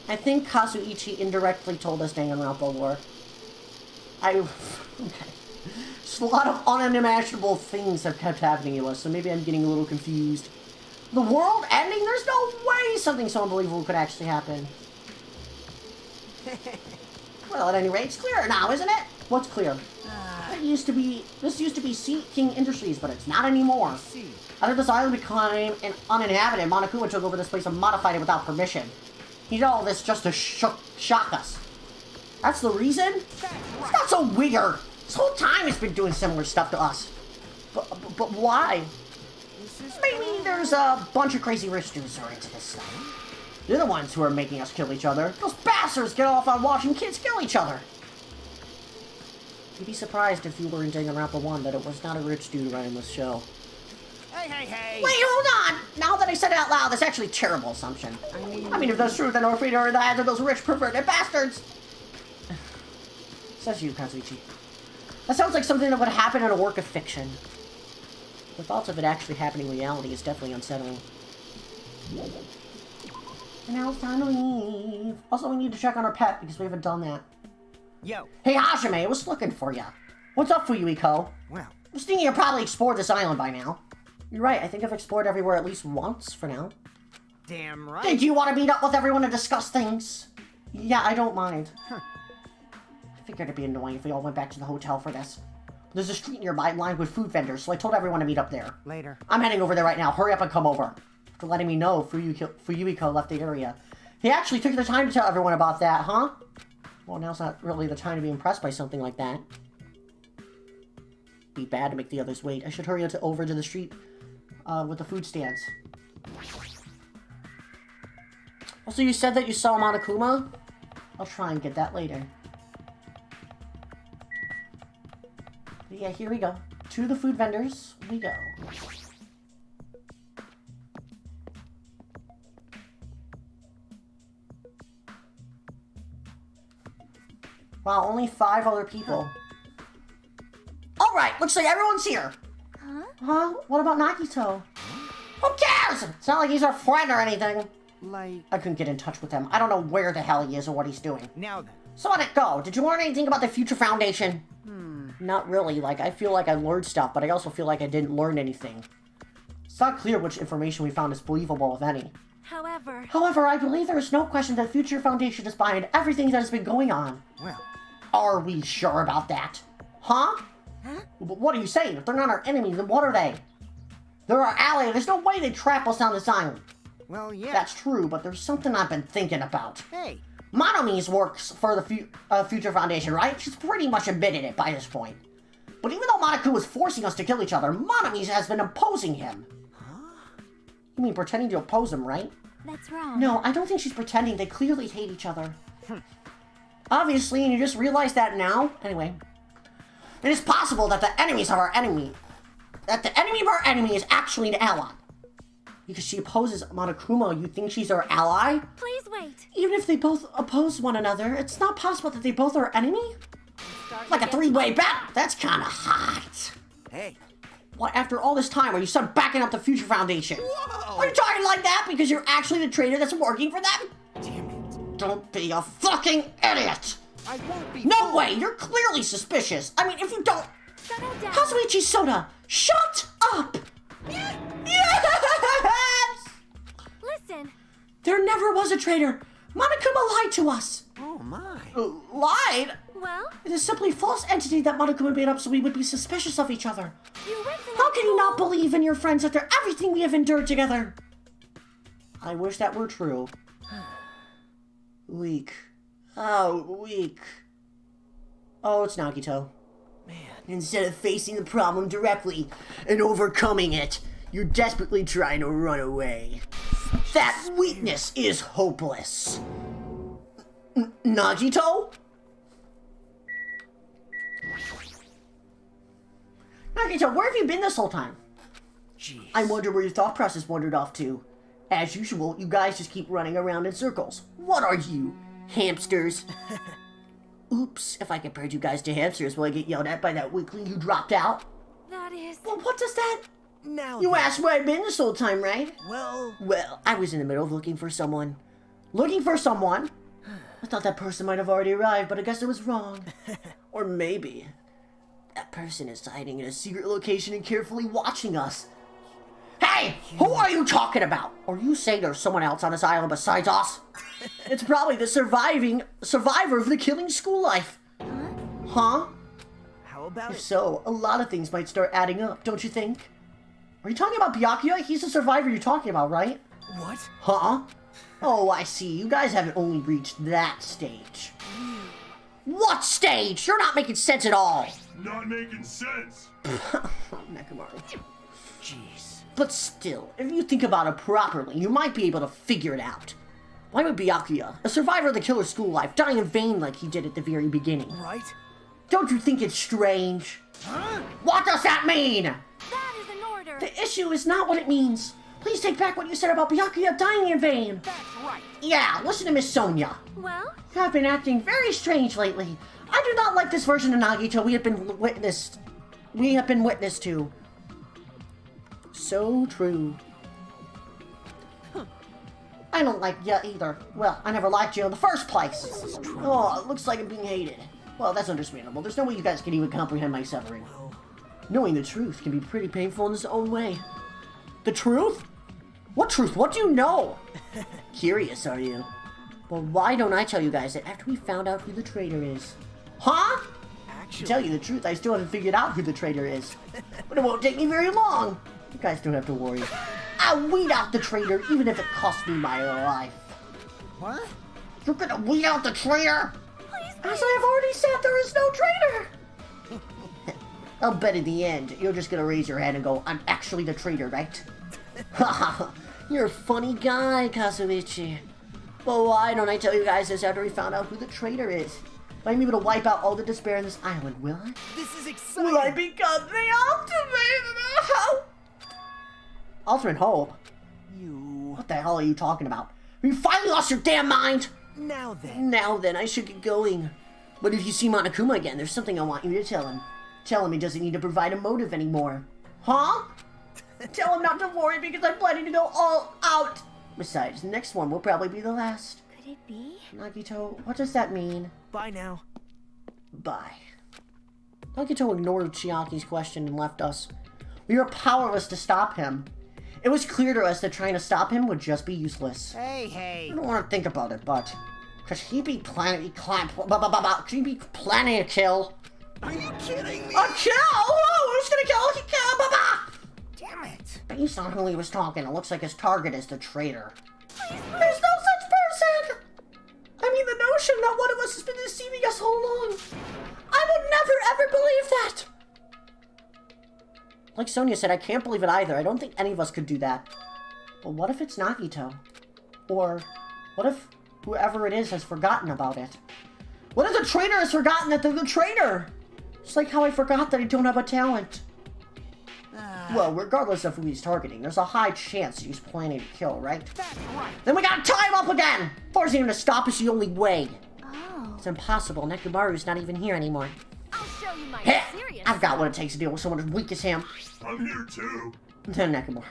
I think Kazuichi indirectly told us Danganronpa lore. Okay. Just a lot of unimaginable things have kept happening to us, so maybe I'm getting a little confused. The world ending? There's no way something so unbelievable could actually happen. Well, at any rate, it's clearer now, isn't it? What's clear? This used to be Sea King Industries, but it's not anymore. After this island became uninhabited, Monokuma took over this place and modified it without permission. He did all this just to shock us. That's the reason? It's not so weird. This whole time it's been doing similar stuff to us. But why? Maybe there's a bunch of crazy rich dudes who are into this stuff. They're the ones who are making us kill each other. Those bastards get off on watching kids kill each other. You'd be surprised if you were in Danganronpa 1 that it was not a rich dude running this show. Hey, hey, hey! Wait, hold on! Now that I said it out loud, that's actually a terrible assumption. I mean, if that's true, then our feet are in the hands of those rich, perverted bastards! Says you, Kazuichi. That sounds like something that would happen in a work of fiction. The thoughts of it actually happening in reality is definitely unsettling. And now it's time to leave. Also, we need to check on our pet, because we haven't done that. Yo. Hey, Hajime, I was looking for ya. What's up, Fuyuiko? Well. I was thinking you probably explored this island by now. You're right, I think I've explored everywhere at least once for now. Damn right. Did you want to meet up with everyone to discuss things? Yeah, I don't mind. Huh. I figured it'd be annoying if we all went back to the hotel for this. There's a street nearby lined with food vendors, so I told everyone to meet up there. Later. I'm heading over there right now. Hurry up and come over. For letting me know Fuyuiko left the area. He actually took the time to tell everyone about that, huh? Well, now's not really the time to be impressed by something like that. Be bad to make the others wait. I should hurry over to the street with the food stands. Also, you said that you saw Monokuma? I'll try and get that later. But yeah, here we go. To the food vendors we go. Wow, only 5 other people. Alright, looks like everyone's here. Huh? Huh? What about Nagito? Who cares? It's not like he's our friend or anything. Like... I couldn't get in touch with him. I don't know where the hell he is or what he's doing. Now then. So how'd it go? Did you learn anything about the Future Foundation? Not really. Like, I feel like I learned stuff, but I also feel like I didn't learn anything. It's not clear which information we found is believable, if any. However, I believe there is no question that the Future Foundation is behind everything that has been going on. Well. Are we sure about that? Huh? But what are you saying? If they're not our enemies, then what are they? They're our ally. There's no way they'd trap us on this island. Well, yeah. That's true, but there's something I've been thinking about. Hey. Monomi's works for the Future Foundation, right? She's pretty much admitted it by this point. But even though Monaku was forcing us to kill each other, Monomi's has been opposing him. Huh? You mean pretending to oppose him, right? That's wrong. No, I don't think she's pretending. They clearly hate each other. Obviously, and you just realize that now? Anyway. It is possible that the enemies of our enemy... That the enemy of our enemy is actually an ally. Because she opposes Monokuma, you think she's our ally? please wait. Even if they both oppose one another, it's not possible that they both are enemy? Like a 3-way battle. That's kind of hot. Hey. What, after all this time, are you still backing up the Future Foundation? Whoa! Are you talking like that because you're actually the traitor that's working for them? Damn it. Don't be a fucking idiot! I won't be... No way! You're clearly suspicious! I mean, if you don't... Settle down. Kazuichi Soda, shut up! Yes! Listen. There never was a traitor! Monokuma lied to us! Oh, my. Lied? Well, It is simply a false entity that Monokuma made up so we would be suspicious of each other. you went to How can you not believe in your friends after everything we have endured together? I wish that were true. Weak. Oh, weak. Oh, it's Nagito. Man. Instead of facing the problem directly and overcoming it, you're desperately trying to run away. That weakness is hopeless. Nagito? Nagito, where have you been this whole time? Jeez. I wonder where your thought process wandered off to. As usual, you guys just keep running around in circles. What are you? Hamsters? Oops, if I compared you guys to hamsters, will I get yelled at by that weakling you dropped out? That is... Well, what does that... Now You then. asked where I've been this whole time, right? Well... Well, I was in the middle of looking for someone. Looking for someone? I thought that person might have already arrived, but I guess I was wrong. Or maybe... that person is hiding in a secret location and carefully watching us. Hey! Who are you talking about? Are you saying there's someone else on this island besides us? It's probably the survivor of the killing school life. Huh? How about If it? so, a lot of things might start adding up, don't you think? Are you talking about Byakuya? He's the survivor you're talking about, right? What? Huh? Oh, I see. You guys haven't only reached that stage. What stage? You're not making sense at all. Not making sense. Nekomaru. Jeez. But still, if you think about it properly, you might be able to figure it out. Why would Byakuya, a survivor of the killer school life, die in vain like he did at the very beginning? Right? Don't you think it's strange? Huh? What does that mean? That is an order. The issue is not what it means. Please take back what you said about Byakuya dying in vain. That's right. Yeah, listen to Miss Sonia. Well, You have been acting very strange lately. I do not like this version of Nagito we have been witness to. So true. I don't like you either. Well, I never liked you in the first place. Oh, it looks like I'm being hated. Well, that's understandable. There's no way you guys can even comprehend my suffering. Knowing the truth can be pretty painful in its own way. The truth? What truth? What do you know? Curious, are you? Well, why don't I tell you guys that after we found out who the traitor is? Huh? To tell you the truth, I still haven't figured out who the traitor is. But it won't take me very long. You guys don't have to worry. I'll weed out the traitor, even if it costs me my life. What? You're gonna weed out the traitor? As I have already said, there is no traitor! I'll bet in the end, you're just gonna raise your hand and go, I'm actually the traitor, right? Haha, you're a funny guy, Kazuichi. Well, why don't I tell you guys this after we found out who the traitor is? I'm able to wipe out all the despair in this island, will I? This is exciting! Will I become the ultimate hope? Ultimate hope? You... What the hell are you talking about? Have you finally lost your damn mind? Now then. Now then, I should get going. But if you see Monokuma again, there's something I want you to tell him. Tell him he doesn't need to provide a motive anymore. Huh? Tell him not to worry because I'm planning to go all out. Besides, the next one will probably be the last. Could it be? Nagito, what does that mean? Bye now. Bye. Nagito ignored Chiaki's question and left us. We were powerless to stop him. It was clear to us that trying to stop him would just be useless. Hey. I don't want to think about it, but... Could he be planning... Could he be planning a kill? Are you kidding me? A kill? Oh, who's gonna kill? He kill? Damn it. Based on who he was talking, it looks like his target is the traitor. There's no such person! I mean, the notion that one of us has been deceiving us all along. I would never, ever believe that! Like Sonia said, I can't believe it either. I don't think any of us could do that. But what if it's Nagito? Or what if whoever it is has forgotten about it? What if the traitor has forgotten that they're the traitor? Just like how I forgot that I don't have a talent. Well, regardless of who he's targeting, there's a high chance he's planning to kill, right? That's right. Then we gotta tie him up again! Forcing him to stop is the only way. Oh. It's impossible. Nekomaru's not even here anymore. I'll show you my Heh, serious I've got what it takes to deal with someone as weak as him. I'm here too. Then Nekomaru.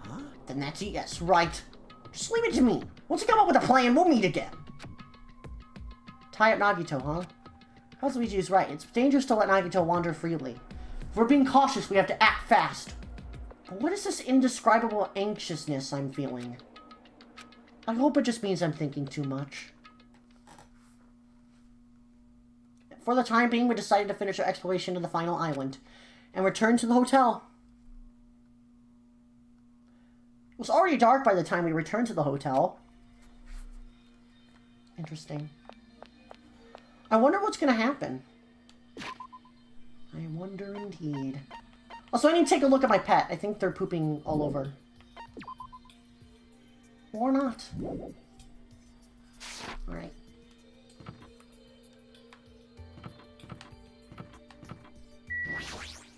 Huh? Then that's a yes, right? Just leave it to me. Once you come up with a plan, we'll meet again. Tie up Nagito, huh? Kazuichi is right. It's dangerous to let Nagito wander freely. If we're being cautious, we have to act fast. But what is this indescribable anxiousness I'm feeling? I hope it just means I'm thinking too much. For the time being, we decided to finish our exploration of the final island and return to the hotel. It was already dark by the time we returned to the hotel. Interesting. I wonder what's going to happen. I wonder indeed. Also, I need to take a look at my pet. I think they're pooping all over. Or not. Alright.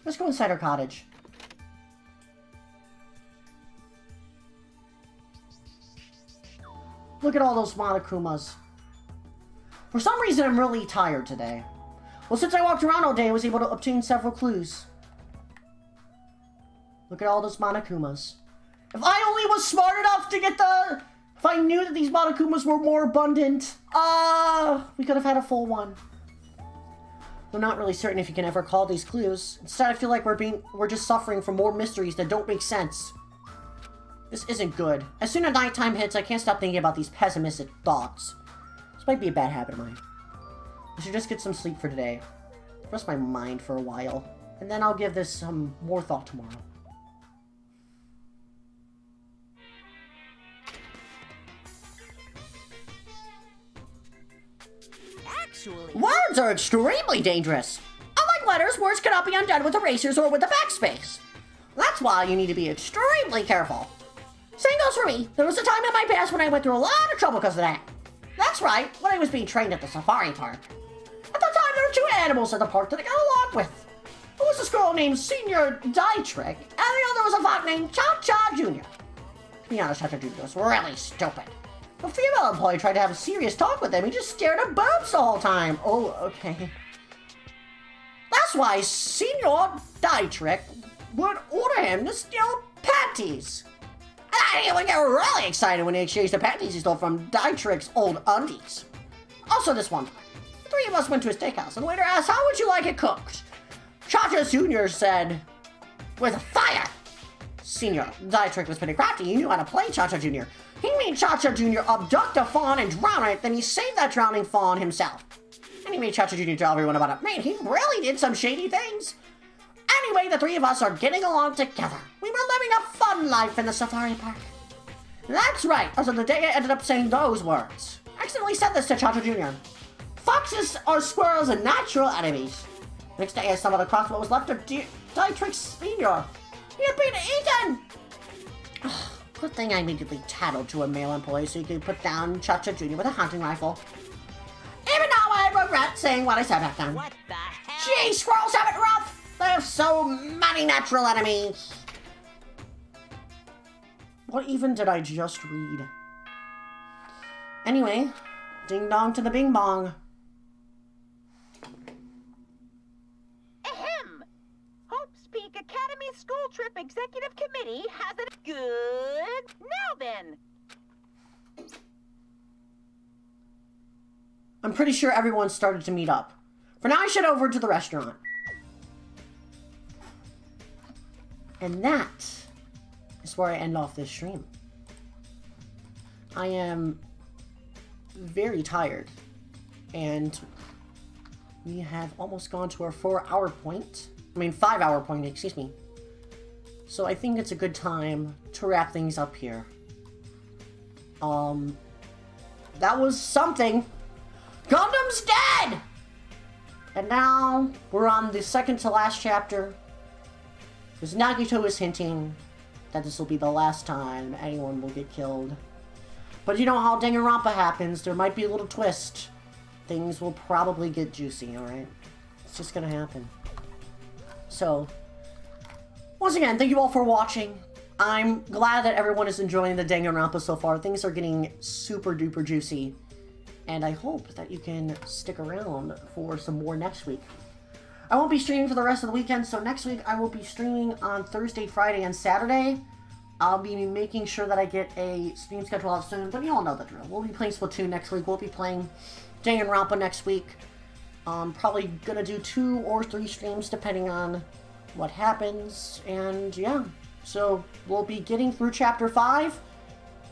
Let's go inside our cottage. Look at all those Monokumas. For some reason, I'm really tired today. Well, since I walked around all day, I was able to obtain several clues. Look at all those Monokumas. If I only was smart enough to get the... If I knew that these Monokumas were more abundant, we could have had a full one. I'm not really certain if you can ever call these clues. Instead, I feel like we're just suffering from more mysteries that don't make sense. This isn't good. As soon as nighttime hits, I can't stop thinking about these pessimistic thoughts. This might be a bad habit of mine. I should just get some sleep for today. Rest my mind for a while. And then I'll give this some more thought tomorrow. Actually, Words are extremely dangerous. Unlike letters, words cannot be undone with erasers or with a backspace. That's why you need to be extremely careful. Same goes for me. There was a time in my past when I went through a lot of trouble because of that. That's right, when I was being trained at the safari park. At the time, there were two animals at the park that I got along with. There was this girl named Senior Dietrich, and the other was a fox named Cha-Cha Jr. To be honest, Cha-Cha Jr. was really stupid. The female employee tried to have a serious talk with him. He just stared at boobs the whole time. Oh, okay. That's why Senior Dietrich would order him to steal panties. And he would get really excited when he exchanged the panties he stole from Dietrich's old undies. Also this one time, the three of us went to a steakhouse, and the waiter asked, how would you like it cooked? Cha-Cha Jr. said, with fire. Senior Dietrich was pretty crafty. He knew how to play Cha-Cha Jr. He made Cha-Cha Jr. abduct a fawn and drown it, then he saved that drowning fawn himself. And he made Cha-Cha Jr. tell everyone about it. Man, he really did some shady things. Anyway, the three of us are getting along together. We were living a fun life in the safari park. That's right, as of the day I ended up saying those words. I accidentally said this to Cha-Cha Jr. Foxes are squirrels' natural enemies. Next day I stumbled across what was left of Dietrich Senior. He had been eaten! Good thing I immediately tattled to a male employee so he could put down Cha-Cha Jr. with a hunting rifle. Even now I regret saying what I said back then. What the hell? Gee, squirrels have it rough! They have so many natural enemies! What even did I just read? Anyway, ding dong to the bing bong. Ahem! Hope's Peak Academy School Trip Executive Committee has it good. Now then. I'm pretty sure everyone started to meet up. For now, I should over to the restaurant. And that is where I end off this stream. I am very tired. And we have almost gone to our 4-hour point. I mean, 5-hour point, excuse me. So I think it's a good time to wrap things up here. That was something. Gundam's dead! And now, we're on the second to last chapter. Because Nagito is hinting that this will be the last time anyone will get killed. But you know how Danganronpa happens, there might be a little twist. Things will probably get juicy, alright? It's just gonna happen. So, once again, thank you all for watching. I'm glad that everyone is enjoying the Danganronpa so far. Things are getting super duper juicy. And I hope that you can stick around for some more next week. I won't be streaming for the rest of the weekend, so next week I will be streaming on Thursday, Friday, and Saturday. I'll be making sure that I get a stream schedule out soon, but you all know the drill. We'll be playing Splatoon next week. We'll be playing Danganronpa next week. Probably gonna do 2 or 3 streams depending on what happens, and yeah. So we'll be getting through Chapter 5,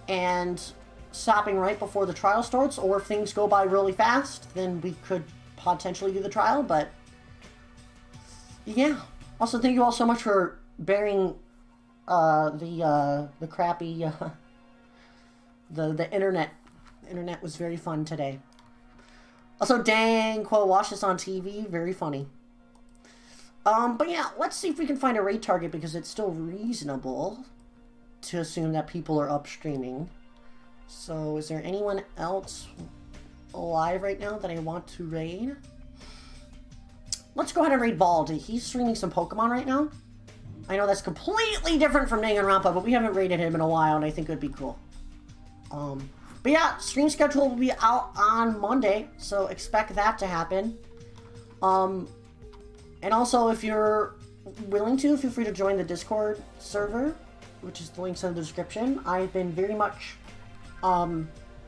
and stopping right before the trial starts, or if things go by really fast, then we could potentially do the trial, but yeah. Also, thank you all so much for bearing the crappy the internet. The internet was very fun today. Also, dang, Quo watched this on TV, very funny. But yeah, let's see if we can find a raid target, because it's still reasonable to assume that people are up streaming. So, is there anyone else alive right now that I want to raid? Let's go ahead and raid Bald. He's streaming some Pokemon right now. I know that's completely different from Danganronpa, but we haven't raided him in a while, and I think it would be cool. But yeah, stream schedule will be out on Monday, so expect that to happen. And also, if you're willing to, feel free to join the Discord server, which is the links in the description. I've been very much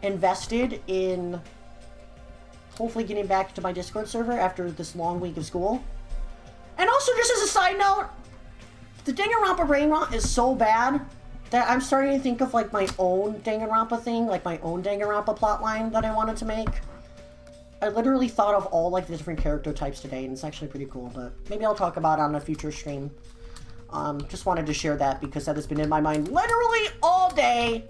invested in hopefully getting back to my Discord server after this long week of school. And also, just as a side note, the Danganronpa brain rot is so bad that I'm starting to think of like my own Danganronpa thing, like my own Danganronpa plotline that I wanted to make. I literally thought of all like the different character types today, and it's actually pretty cool, but maybe I'll talk about it on a future stream. Just wanted to share that because that has been in my mind literally all day.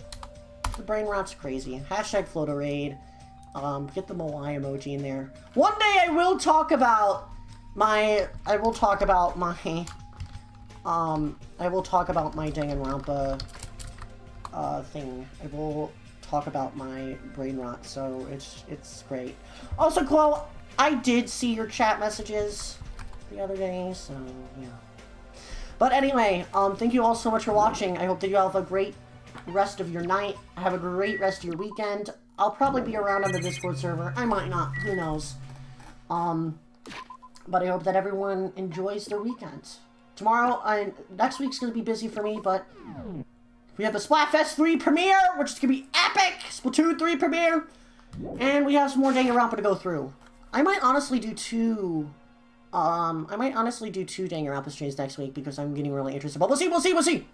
The brain rot's crazy. Hashtag Floaterade. Get the Moai emoji in there. One day I will talk about my Danganronpa thing. I will talk about my brain rot, so it's great. Also, Chloe, I did see your chat messages the other day, so yeah. But anyway, thank you all so much for watching. I hope that you all have a great rest of your night. Have a great rest of your weekend. I'll probably be around on the Discord server. I might not. Who knows? But I hope that everyone enjoys their weekend. Tomorrow, next week's going to be busy for me, but we have the Splatfest 3 premiere, which is going to be epic! Splatoon 3 premiere! And we have some more Danganronpa to go through. I might honestly do two Danganronpa streams next week because I'm getting really interested. But we'll see!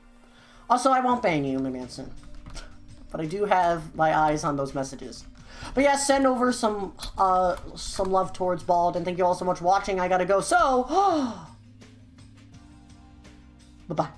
Also, I won't ban you, Manson. But I do have my eyes on those messages. But yeah, send over some love towards Bald, and thank you all so much for watching. I gotta go, so... Bye-bye.